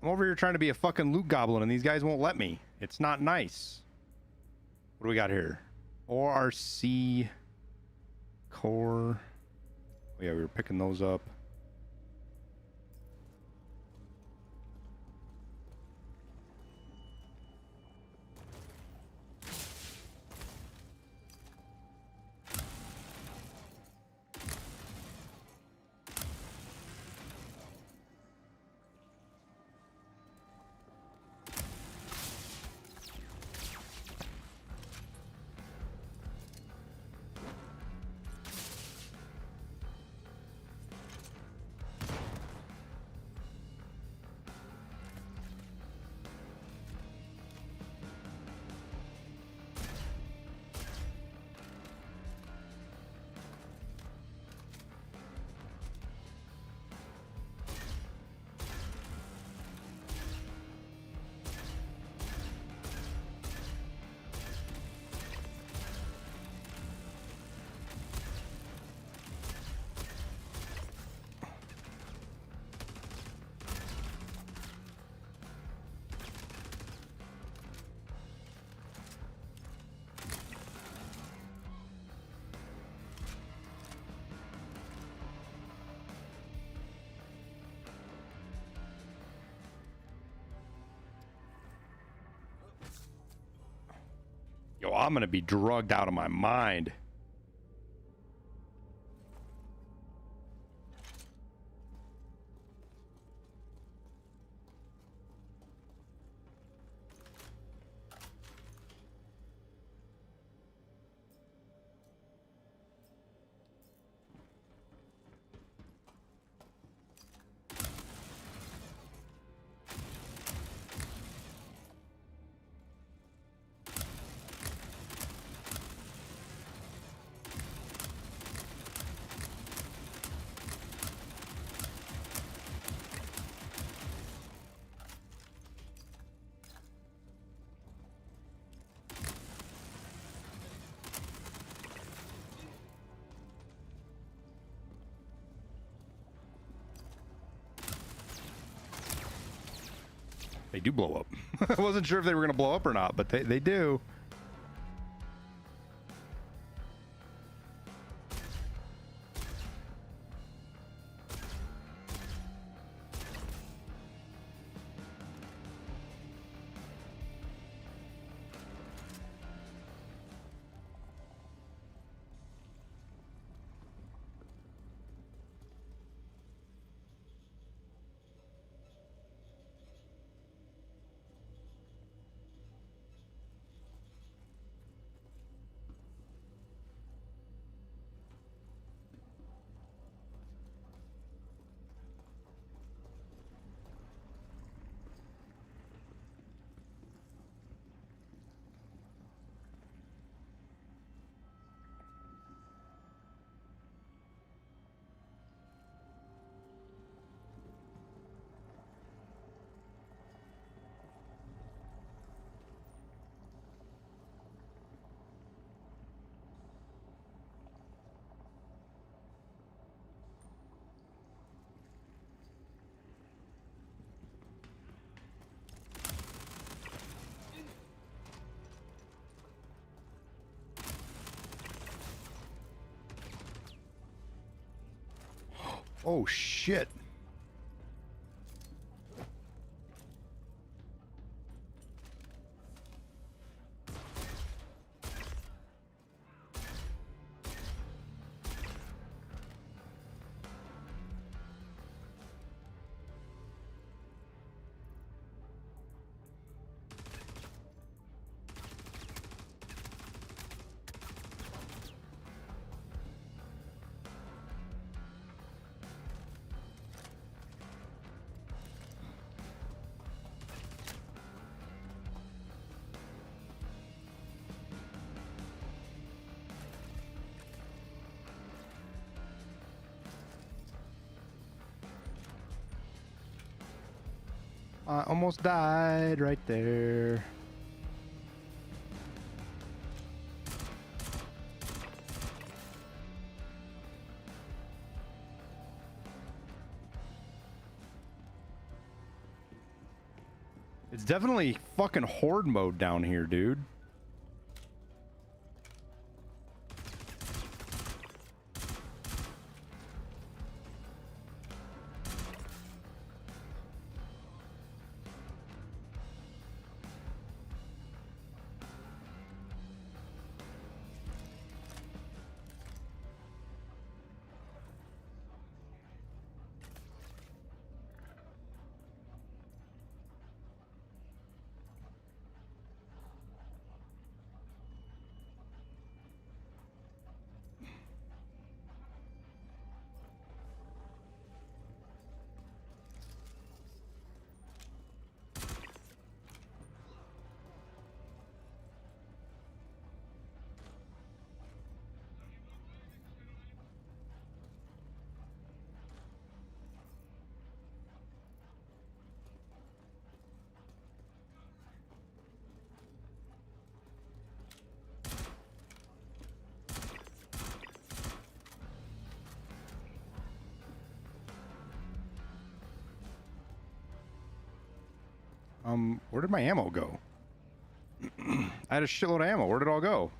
I'm over here trying to be a fucking loot goblin and these guys won't let me. It's not nice. What do we got here? ORC core. Oh yeah, we were picking those up. Yo, I'm gonna be drugged out of my mind. They do blow up. I wasn't sure if they were going to blow up or not, but they do. Oh, shit. I almost died right there. It's definitely fucking horde mode down here, dude. Where did my ammo go? I had a shitload of ammo. Where did it all go?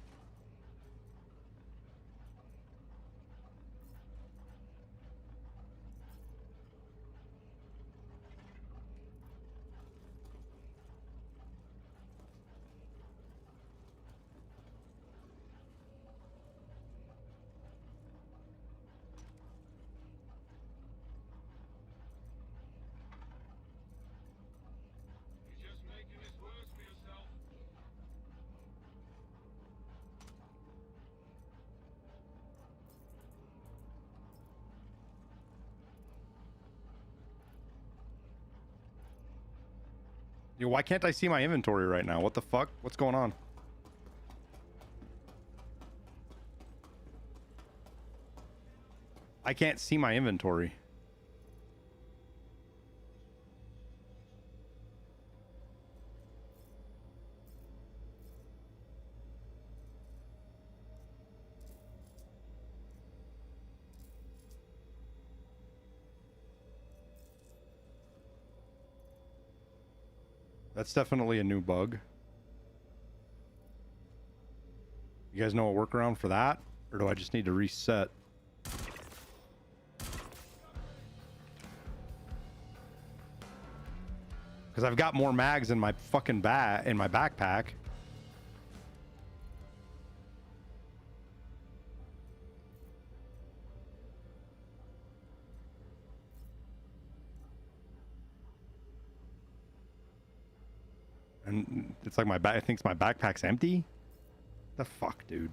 Yo, why can't I see my inventory right now? What the fuck? What's going on? I can't see my inventory. That's definitely a new bug. You guys know a workaround for that? Or do I just need to reset? Because I've got more mags in my fucking backpack. And it's like I think my backpack's empty. The fuck, dude.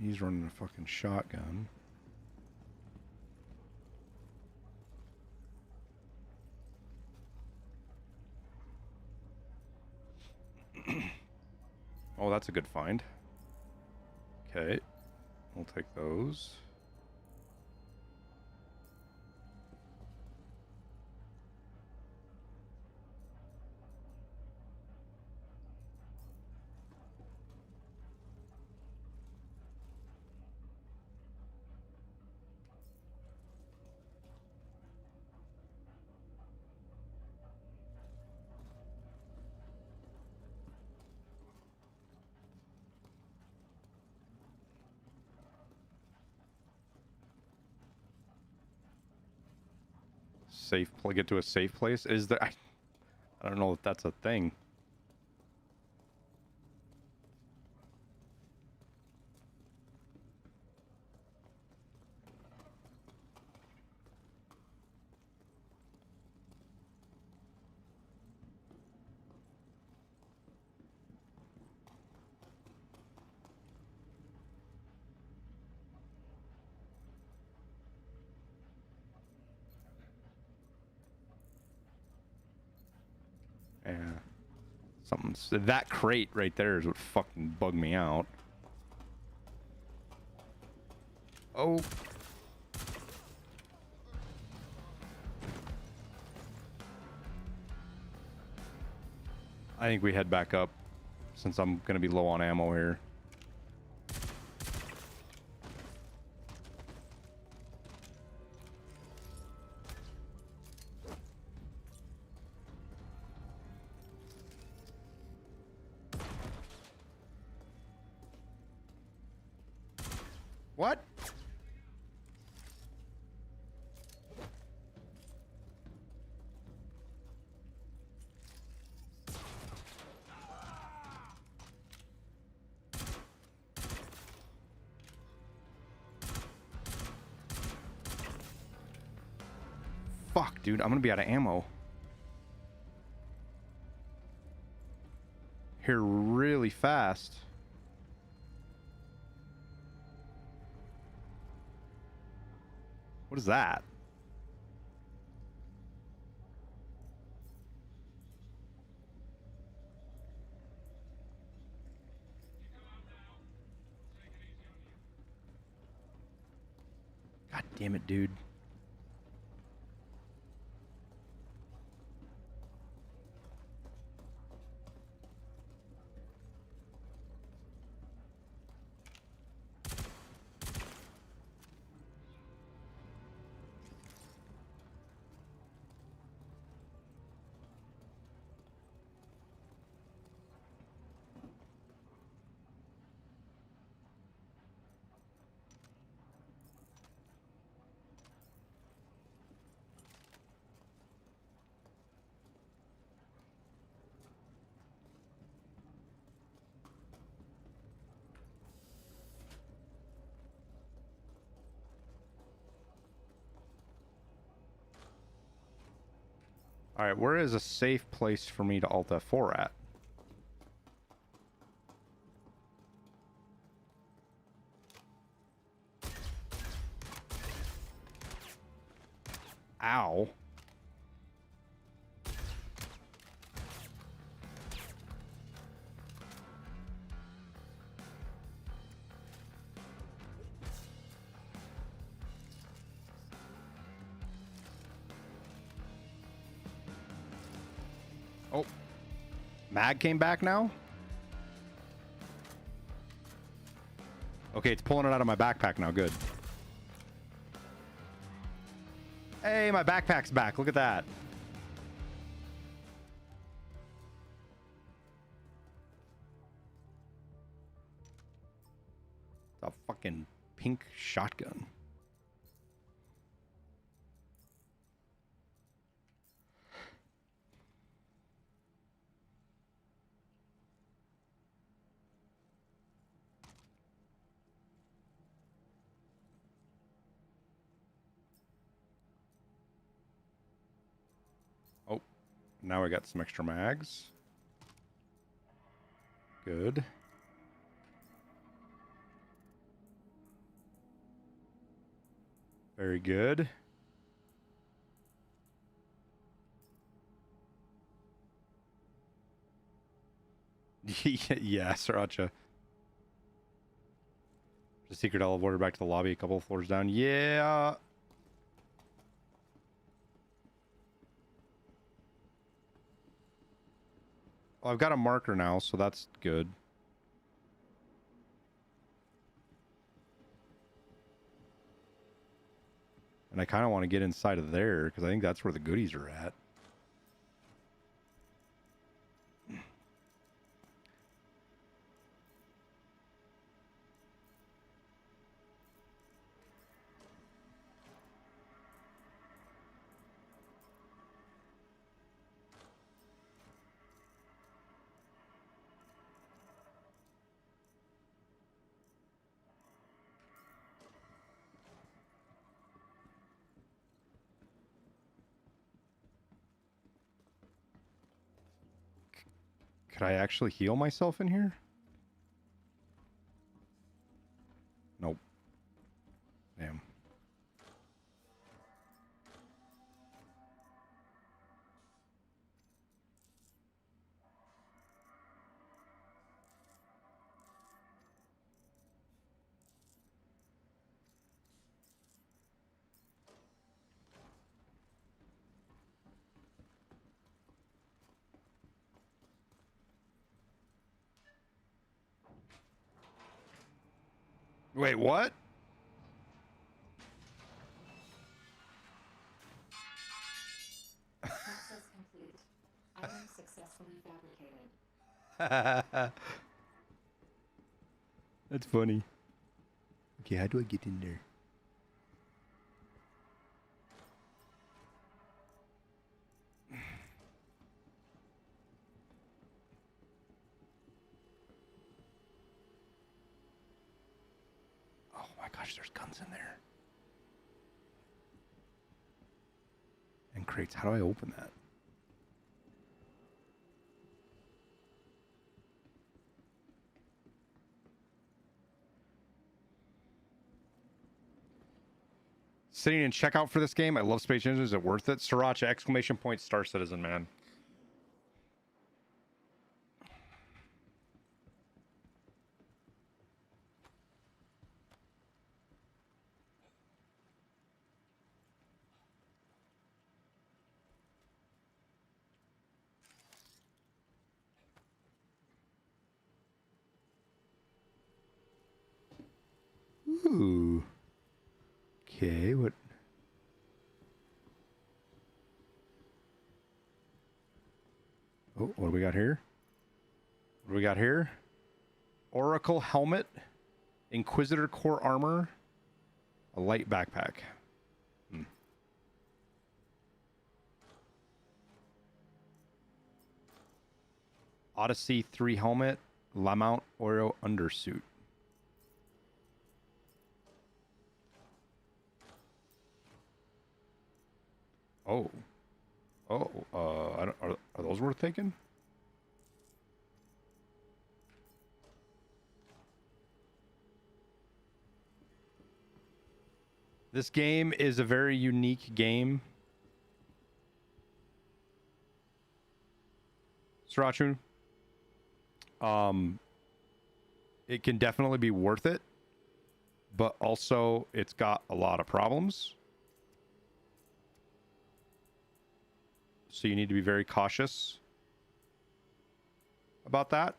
He's running a fucking shotgun. Oh, that's a good find. Okay. We'll take those. Get to a safe place. Is there? I don't know if that's a thing. Yeah. That crate right there is what fucking bugged me out. Oh. I think we head back up since I'm gonna be low on ammo here. What? Fuck, dude, I'm gonna be out of ammo here really fast. What is that? God damn it, dude. All right, where is a safe place for me to Alt F4 at? Ow. Oh. Mag came back now? Okay, it's pulling it out of my backpack now. Good. Hey, my backpack's back. Look at that. It's a fucking pink shotgun. Oh, now I got some extra mags. Good. Very good. Yeah, Sriracha. The secret elevator back to the lobby a couple of floors down. Yeah. Well, I've got a marker now, so that's good. And I kind of want to get inside of there because I think that's where the goodies are at. Could I actually heal myself in here? Nope. Damn. Wait, what? Process complete. Item successfully fabricated. That's funny. Okay, how do I get in there? Oh my gosh, there's guns in there. And crates. How do I open that? Sitting in checkout for this game. I love Space Engine. Is it worth it? Sriracha, exclamation point, Star Citizen, man. Ooh. Okay, what? Oh, what do we got here? What do we got here? Oracle helmet, Inquisitor core armor, a light backpack. Odyssey 3 helmet, Lamount Oro undersuit. Oh. Oh, I don't, are those worth taking? This game is a very unique game Sriracha. It can definitely be worth it, but also it's got a lot of problems. So you need to be very cautious about that.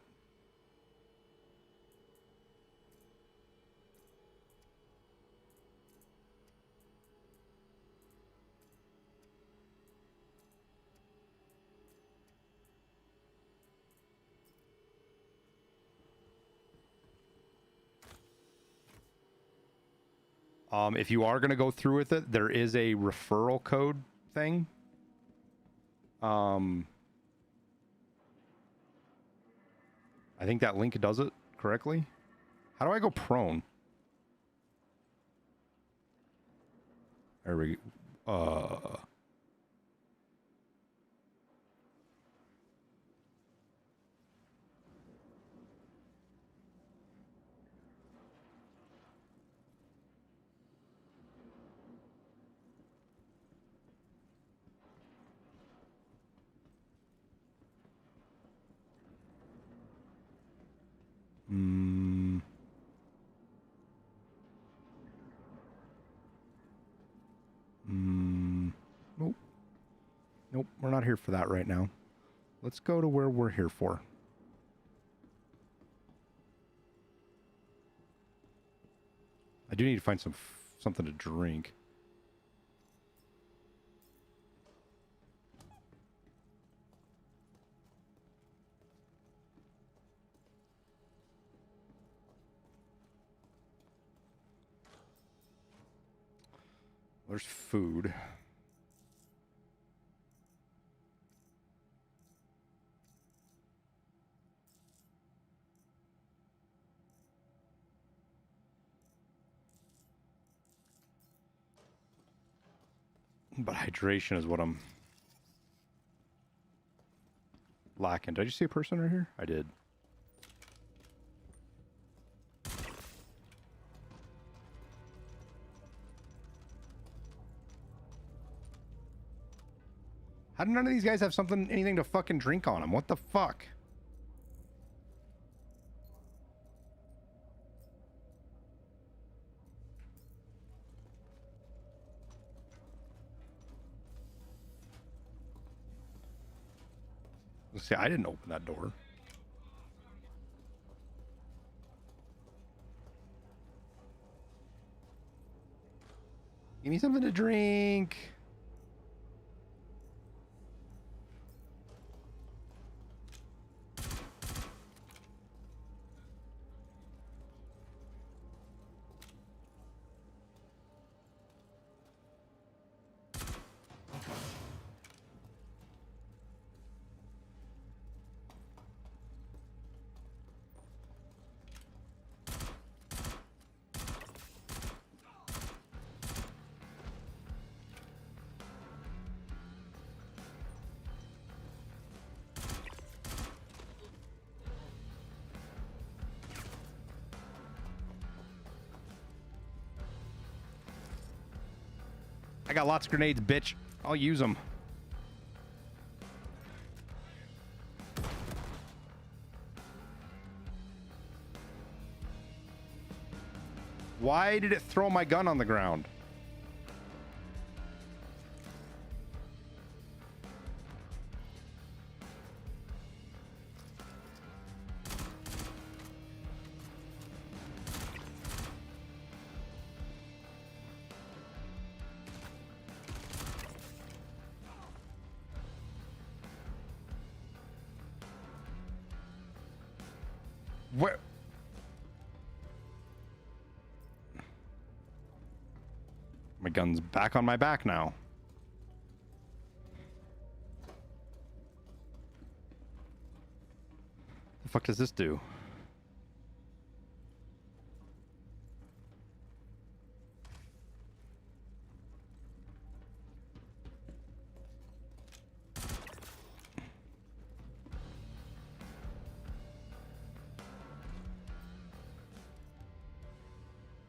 If you are going to go through with it, there is a referral code thing. I think that link does it correctly. How do I go prone? There we go. Nope. Nope, we're not here for that right now. Let's go to where we're here for. I do need to find something to drink. There's food. But hydration is what I'm lacking. Did I just see a person right here? I did. How do none of these guys have anything to fucking drink on them? What the fuck? Let's see, I didn't open that door. Give me something to drink. I got lots of grenades, bitch. I'll use them. Why did it throw my gun on the ground? Where? My gun's back on my back now. The fuck does this do?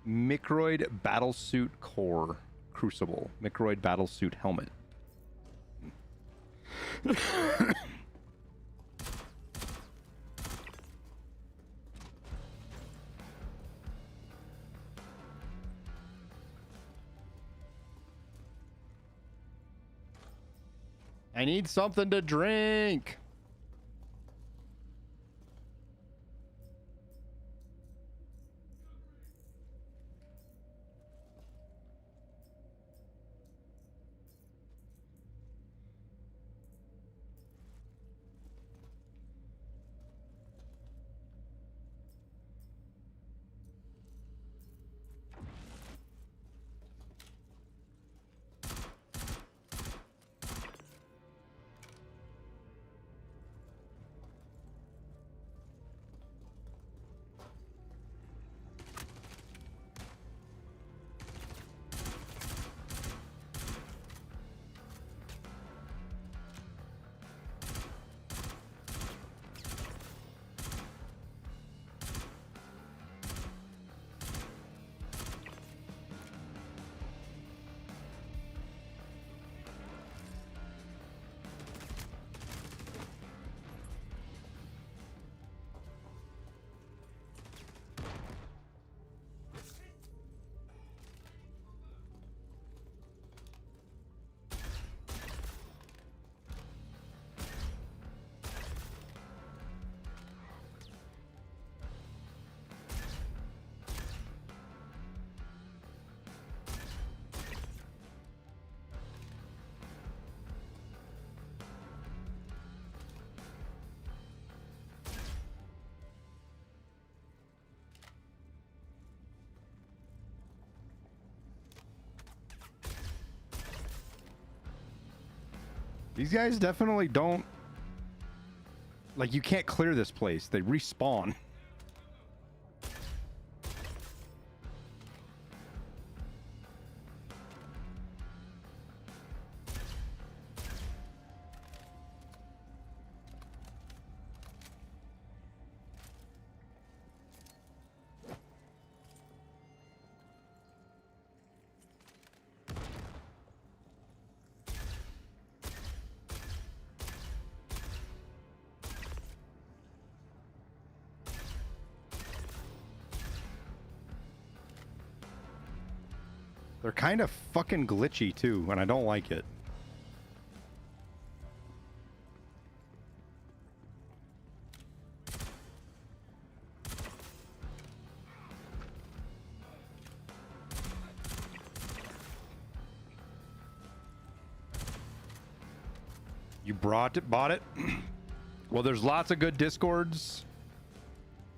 Microid Battlesuit Core Crucible. Microid Battlesuit Helmet. I need something to drink. These guys definitely don't... Like, you can't clear this place. They respawn. They're kind of fucking glitchy too, and I don't like it. You bought it? Well, there's lots of good Discords,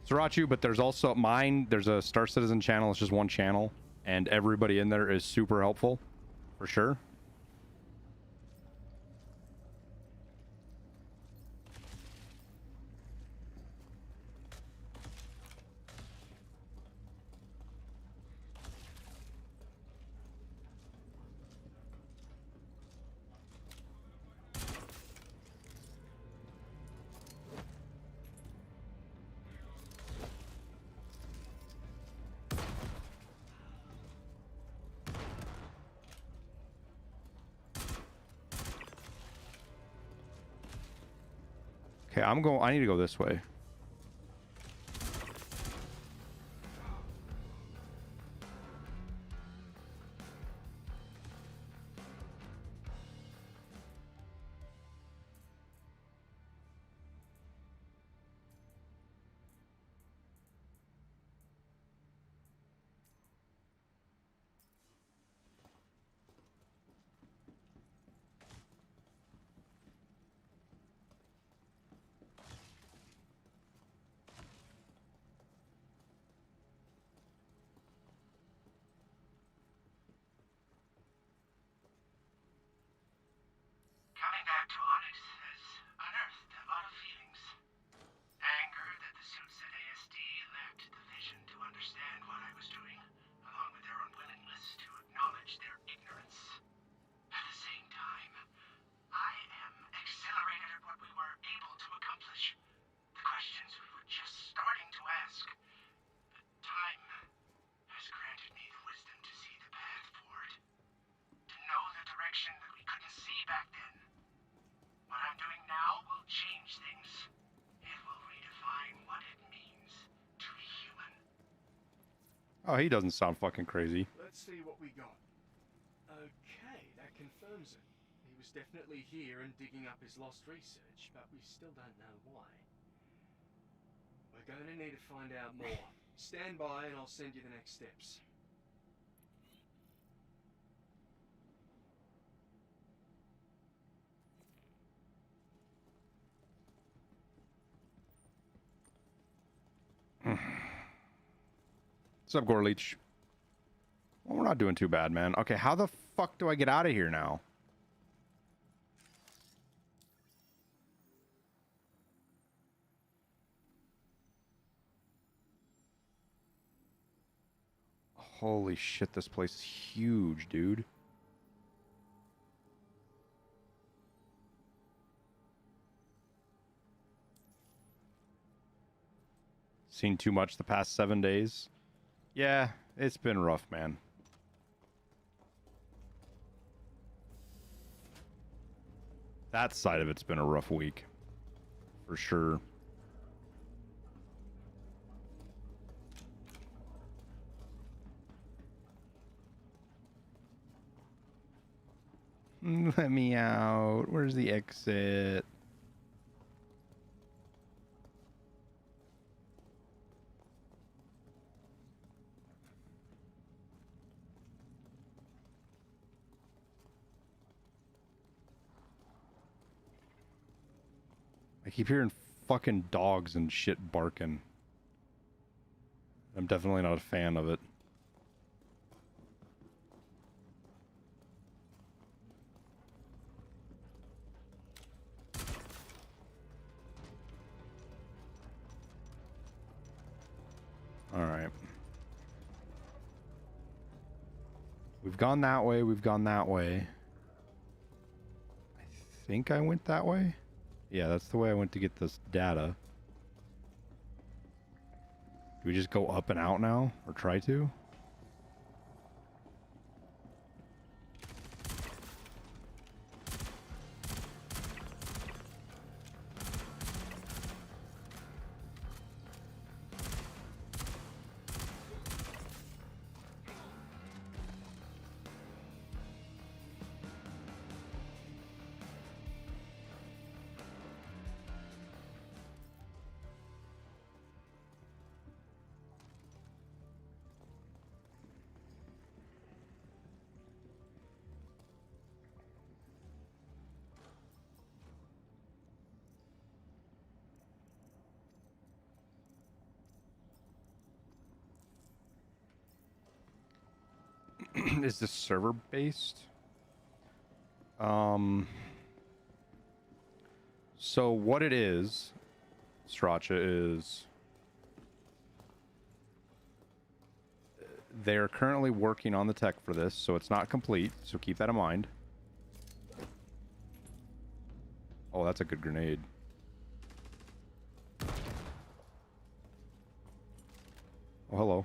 Sriracha, but there's also mine. There's a Star Citizen channel. It's just one channel. And everybody in there is super helpful, for sure. Okay, I need to go this way. Coming back to Onyx has unearthed a lot of feelings. Anger that the suits at ASD lacked the vision to understand what I was doing, along with their unwillingness to acknowledge their ignorance. At the same time, I am exhilarated at what we were able to accomplish. The questions we were just starting to ask. But time has granted me the wisdom to see the path forward. To know the direction that we couldn't see back then. What I'm doing now will change things. It will redefine what it means to be human. Oh, he doesn't sound fucking crazy. Let's see what we got. Okay, that confirms it. He was was definitely here and digging up his lost research, but we still don't know why. We're going to need to find out more. Stand by and I'll send you the next steps. What's up, Gorleech? Well, we're not doing too bad, man. Okay, how the fuck do I get out of here now? Holy shit, this place is huge, dude. Seen too much the past 7 days. Yeah, it's been rough, man. That side of it's been a rough week. For sure. Let me out. Where's the exit? I keep hearing fucking dogs and shit barking. I'm definitely not a fan of it. All right. We've gone that way. We've gone that way. I think I went that way. Yeah, that's the way I went to get this data. Do we just go up and out now? Or try to? Is this server based? So what it is, Stracha, is they are currently working on the tech for this, so it's not complete, so keep that in mind. Oh, that's a good grenade. Oh, hello.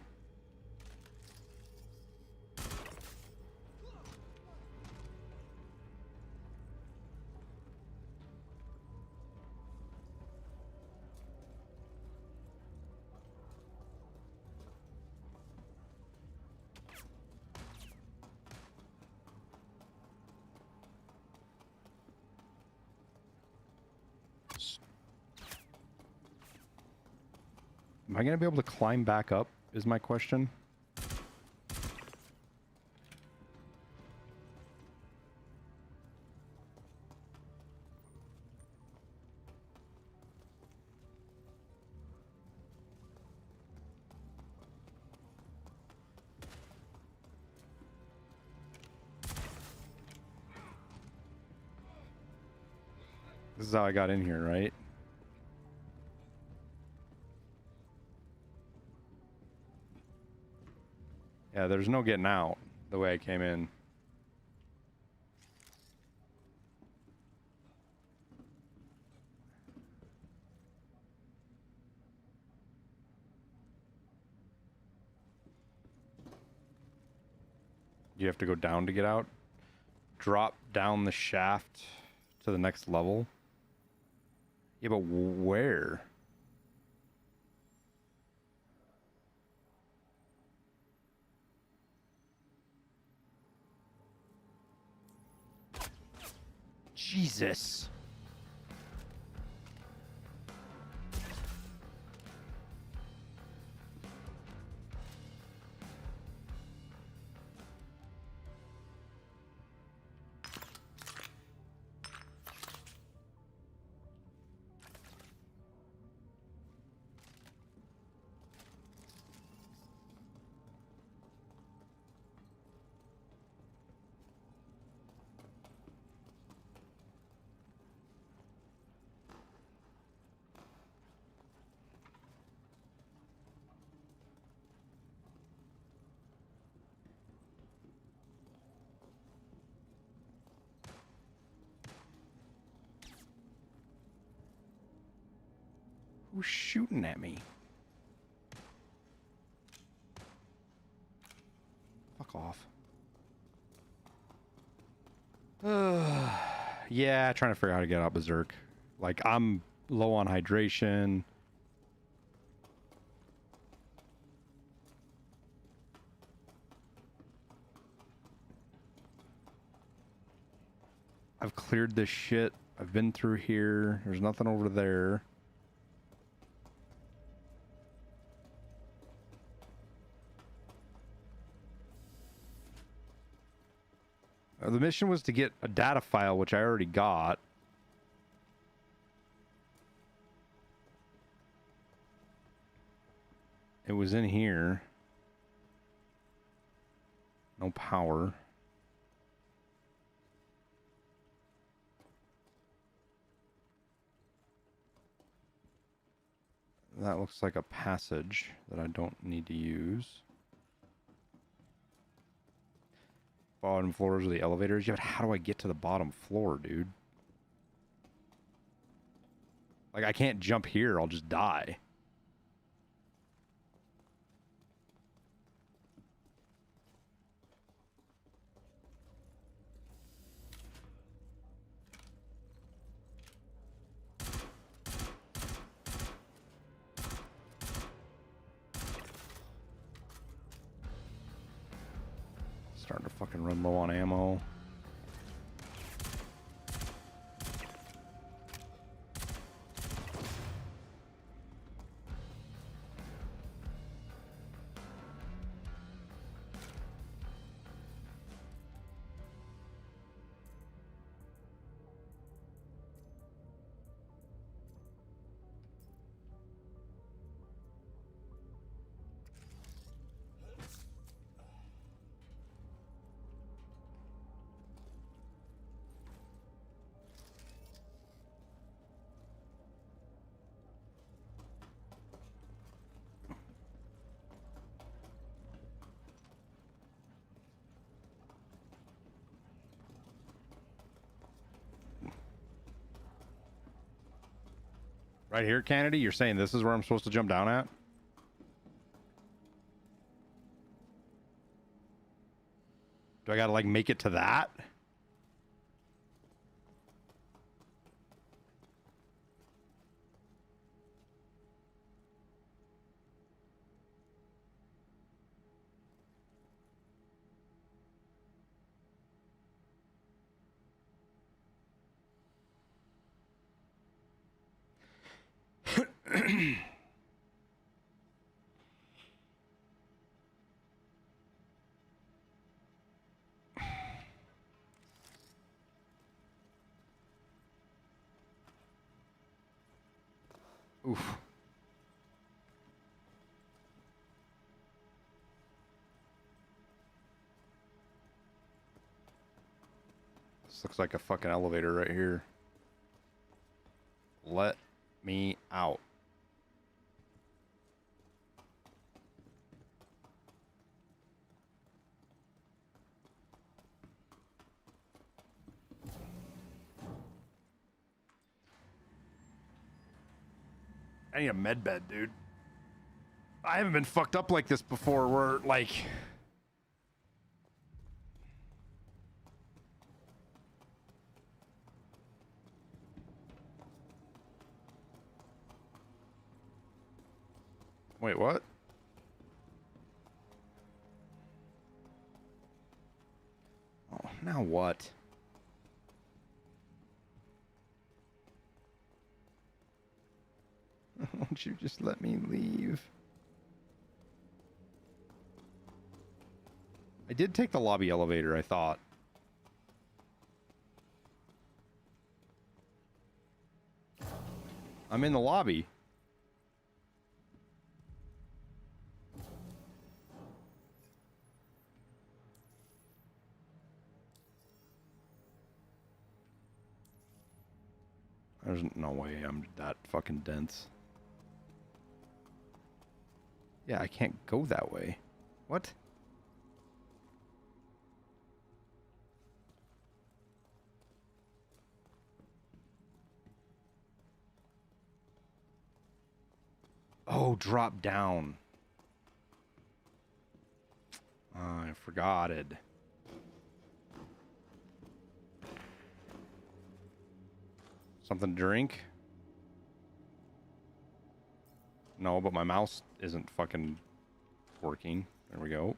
Am I going to be able to climb back up, is my question. This is how I got in here, right? Yeah, there's no getting out the way I came in. You have to go down to get out? Drop down the shaft to the next level? Yeah, but where? Jesus. Who's shooting at me? Fuck off. Yeah, trying to figure out how to get out Berserk. Like, I'm low on hydration. I've cleared this shit. I've been through here. There's nothing over there. The mission was to get a data file, which I already got. It was in here. No power. That looks like a passage that I don't need to use. Bottom floors are the elevators. Yeah, but how do I get to the bottom floor, dude? Like, I can't jump here. I'll just die. Starting to fucking run low on ammo. Right here, Kennedy? You're saying this is where I'm supposed to jump down at? Do I gotta, like, make it to that? Oof. This looks like a fucking elevator right here. Let me out. I need a med bed, dude. I haven't been fucked up like this before where, like... Wait, what? Oh, now what? don't you just let me leave? I did take the lobby elevator, I thought. I'm in the lobby. There's no way I'm that fucking dense. Yeah, I can't go that way. What? Oh, drop down. I forgot it. Something to drink? No, but my mouse isn't fucking working. There we go.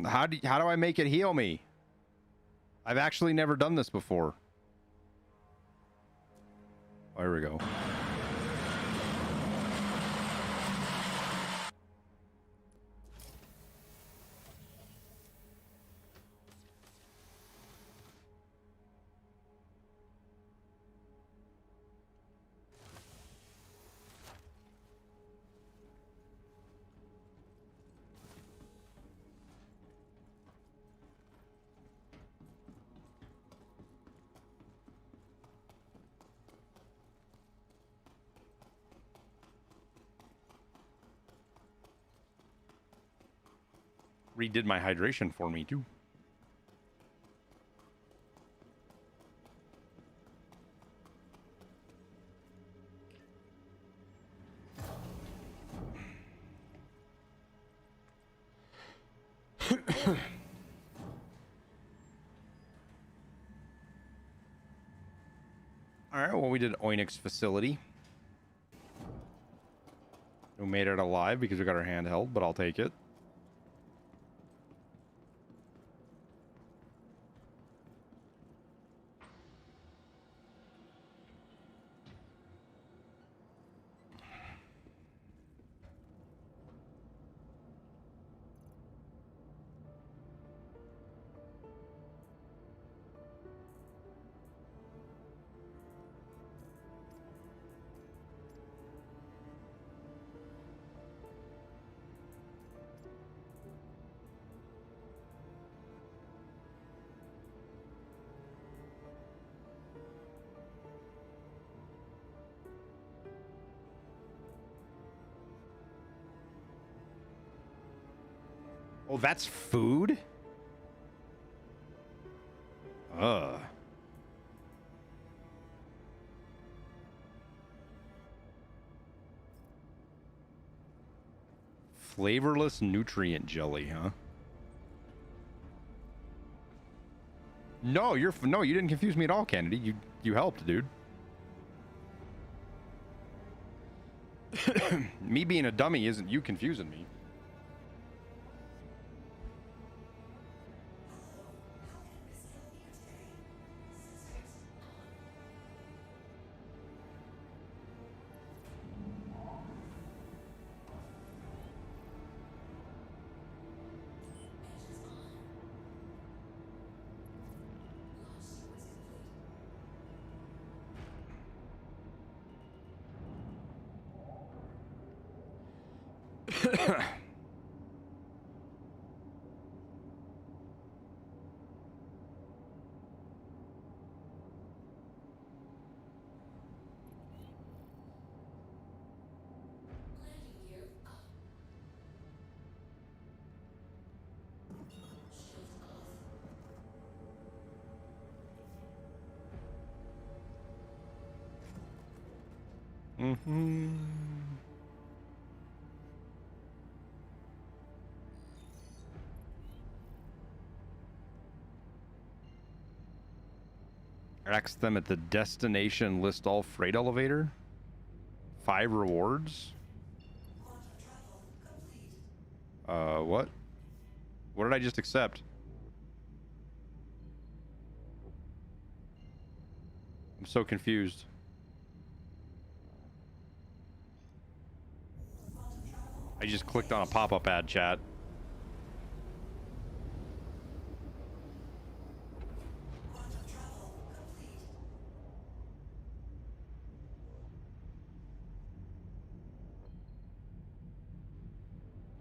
How do I make it heal me? I've actually never done this before. Oh, here we go. Redid my hydration for me too. All right, well, we did Oinix facility. We made it alive because we got our handheld, but I'll take it. Oh, that's food? Ugh. Flavorless nutrient jelly, huh? No, you didn't confuse me at all, Kennedy. You helped, dude. Me being a dummy isn't you confusing me. Mm-hmm. Ask them at the destination list all freight elevator. 5 rewards. What? What did I just accept? I'm so confused. I just clicked on a pop-up ad, chat.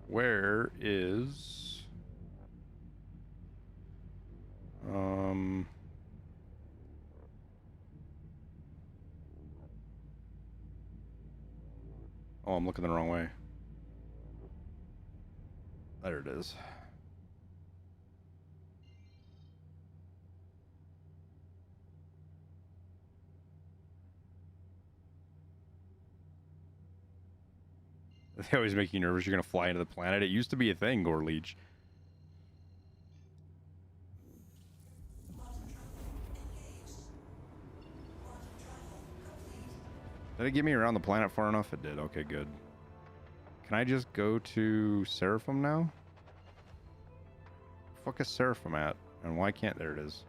Where is... Oh, I'm looking the wrong way. There it is. They always make you nervous you're going to fly into the planet. It used to be a thing, Gore Leech. Did it get me around the planet far enough? It did. Okay, good. Can I just go to Seraphim now? Fuck is Seraphim at? And why can't... There it is.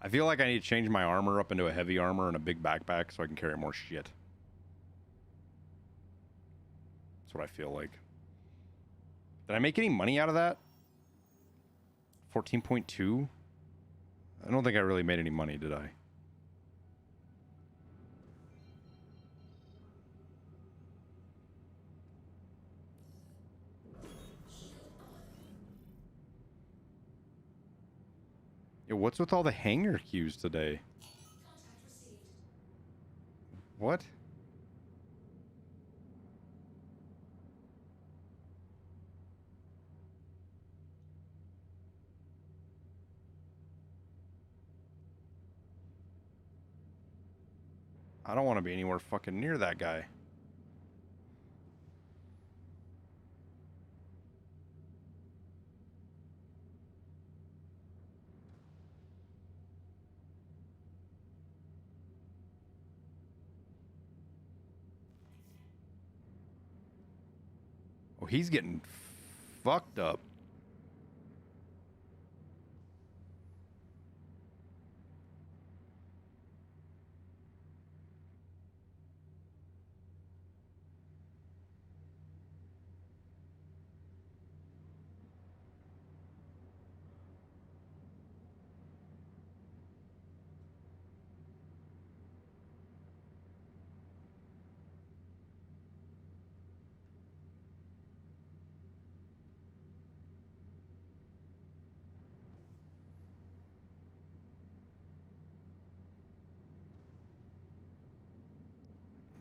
I feel like I need to change my armor up into a heavy armor and a big backpack so I can carry more shit. That's what I feel like. Did I make any money out of that? 14.2? I don't think I really made any money, did I? Yo, what's with all the hanger queues today? What? I don't want to be anywhere fucking near that guy. Oh, he's getting fucked up.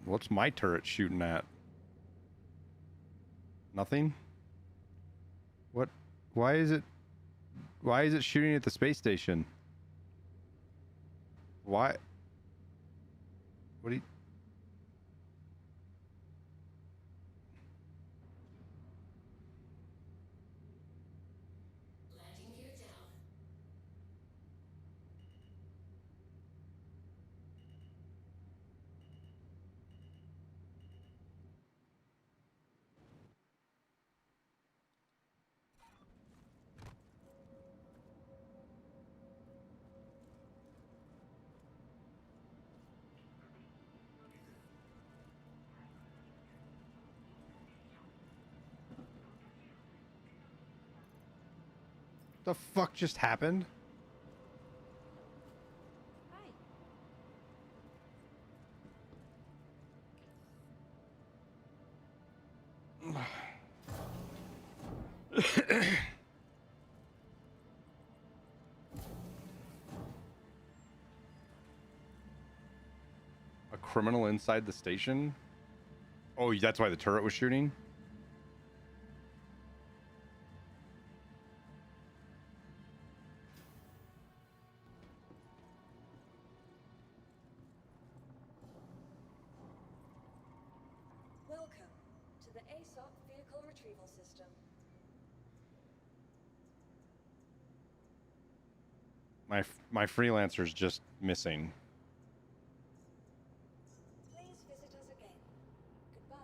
What's my turret shooting at? Nothing? What? Why is it shooting at the space station? Why? What do you... The fuck just happened? criminal inside the station? Oh, that's why the turret was shooting? Welcome to the ASOP vehicle retrieval system. My freelancer's just missing. Please visit us again. Goodbye.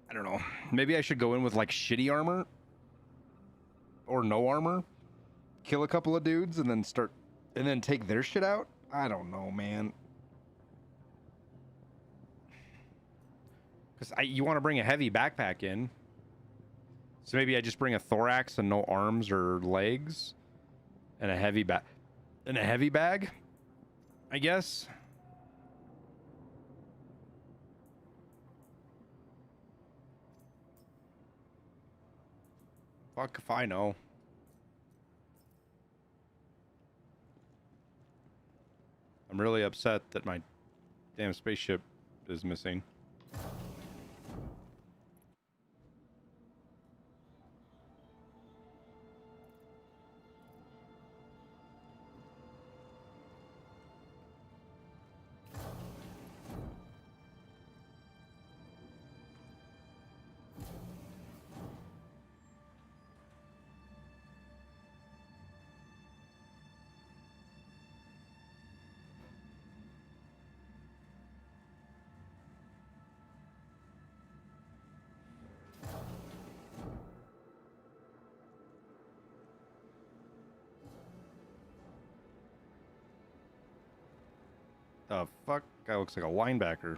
I don't know. Maybe I should go in with like shitty armor or no armor, kill a couple of dudes, and then take their shit out. I don't know, man. Because you want to bring a heavy backpack in, so maybe I just bring a thorax and no arms or legs, and a heavy bag, I guess. Fuck if I know. I'm really upset that my damn spaceship is missing. The fuck? Guy looks like a linebacker.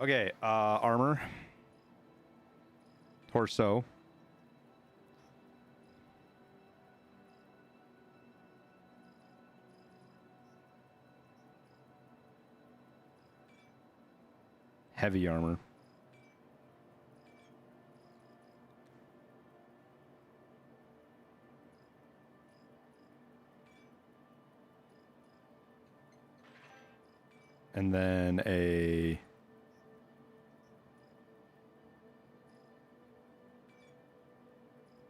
Okay, armor. Torso. Heavy armor. And then a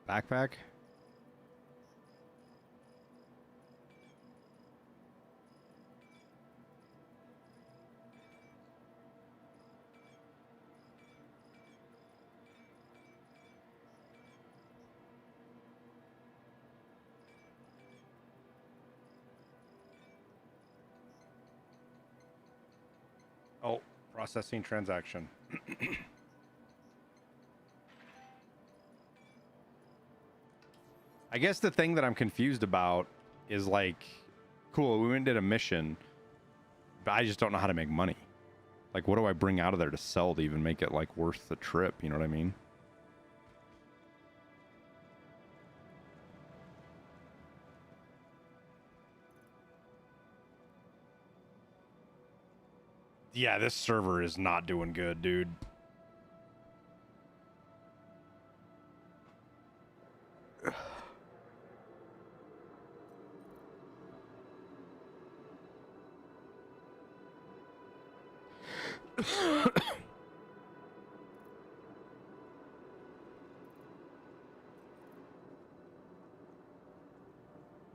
backpack. Processing transaction. I guess the thing that I'm confused about is like, cool, we went and did a mission, but I just don't know how to make money. Like, what do I bring out of there to sell to even make it like worth the trip? You know what I mean? Yeah, this server is not doing good, dude.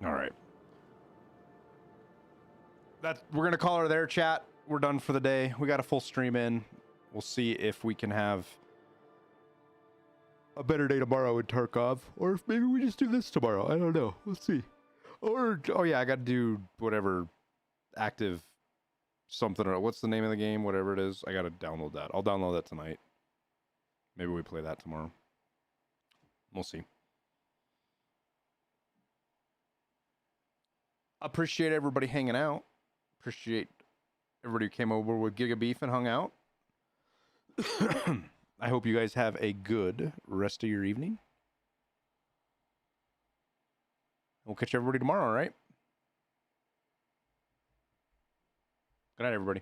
All right. We're gonna call her there, chat. We're done for the day. We got a full stream in. We'll see if we can have a better day tomorrow in Tarkov, or if maybe we just do this tomorrow. I don't know. We'll see. Or oh yeah, I got to do whatever active something or what's the name of the game, whatever it is. I got to download that. I'll download that tonight. Maybe we play that tomorrow. We'll see. Appreciate everybody hanging out. Appreciate everybody who came over with Giga Beef and hung out. I hope you guys have a good rest of your evening. We'll catch everybody tomorrow, all right? Good night, everybody.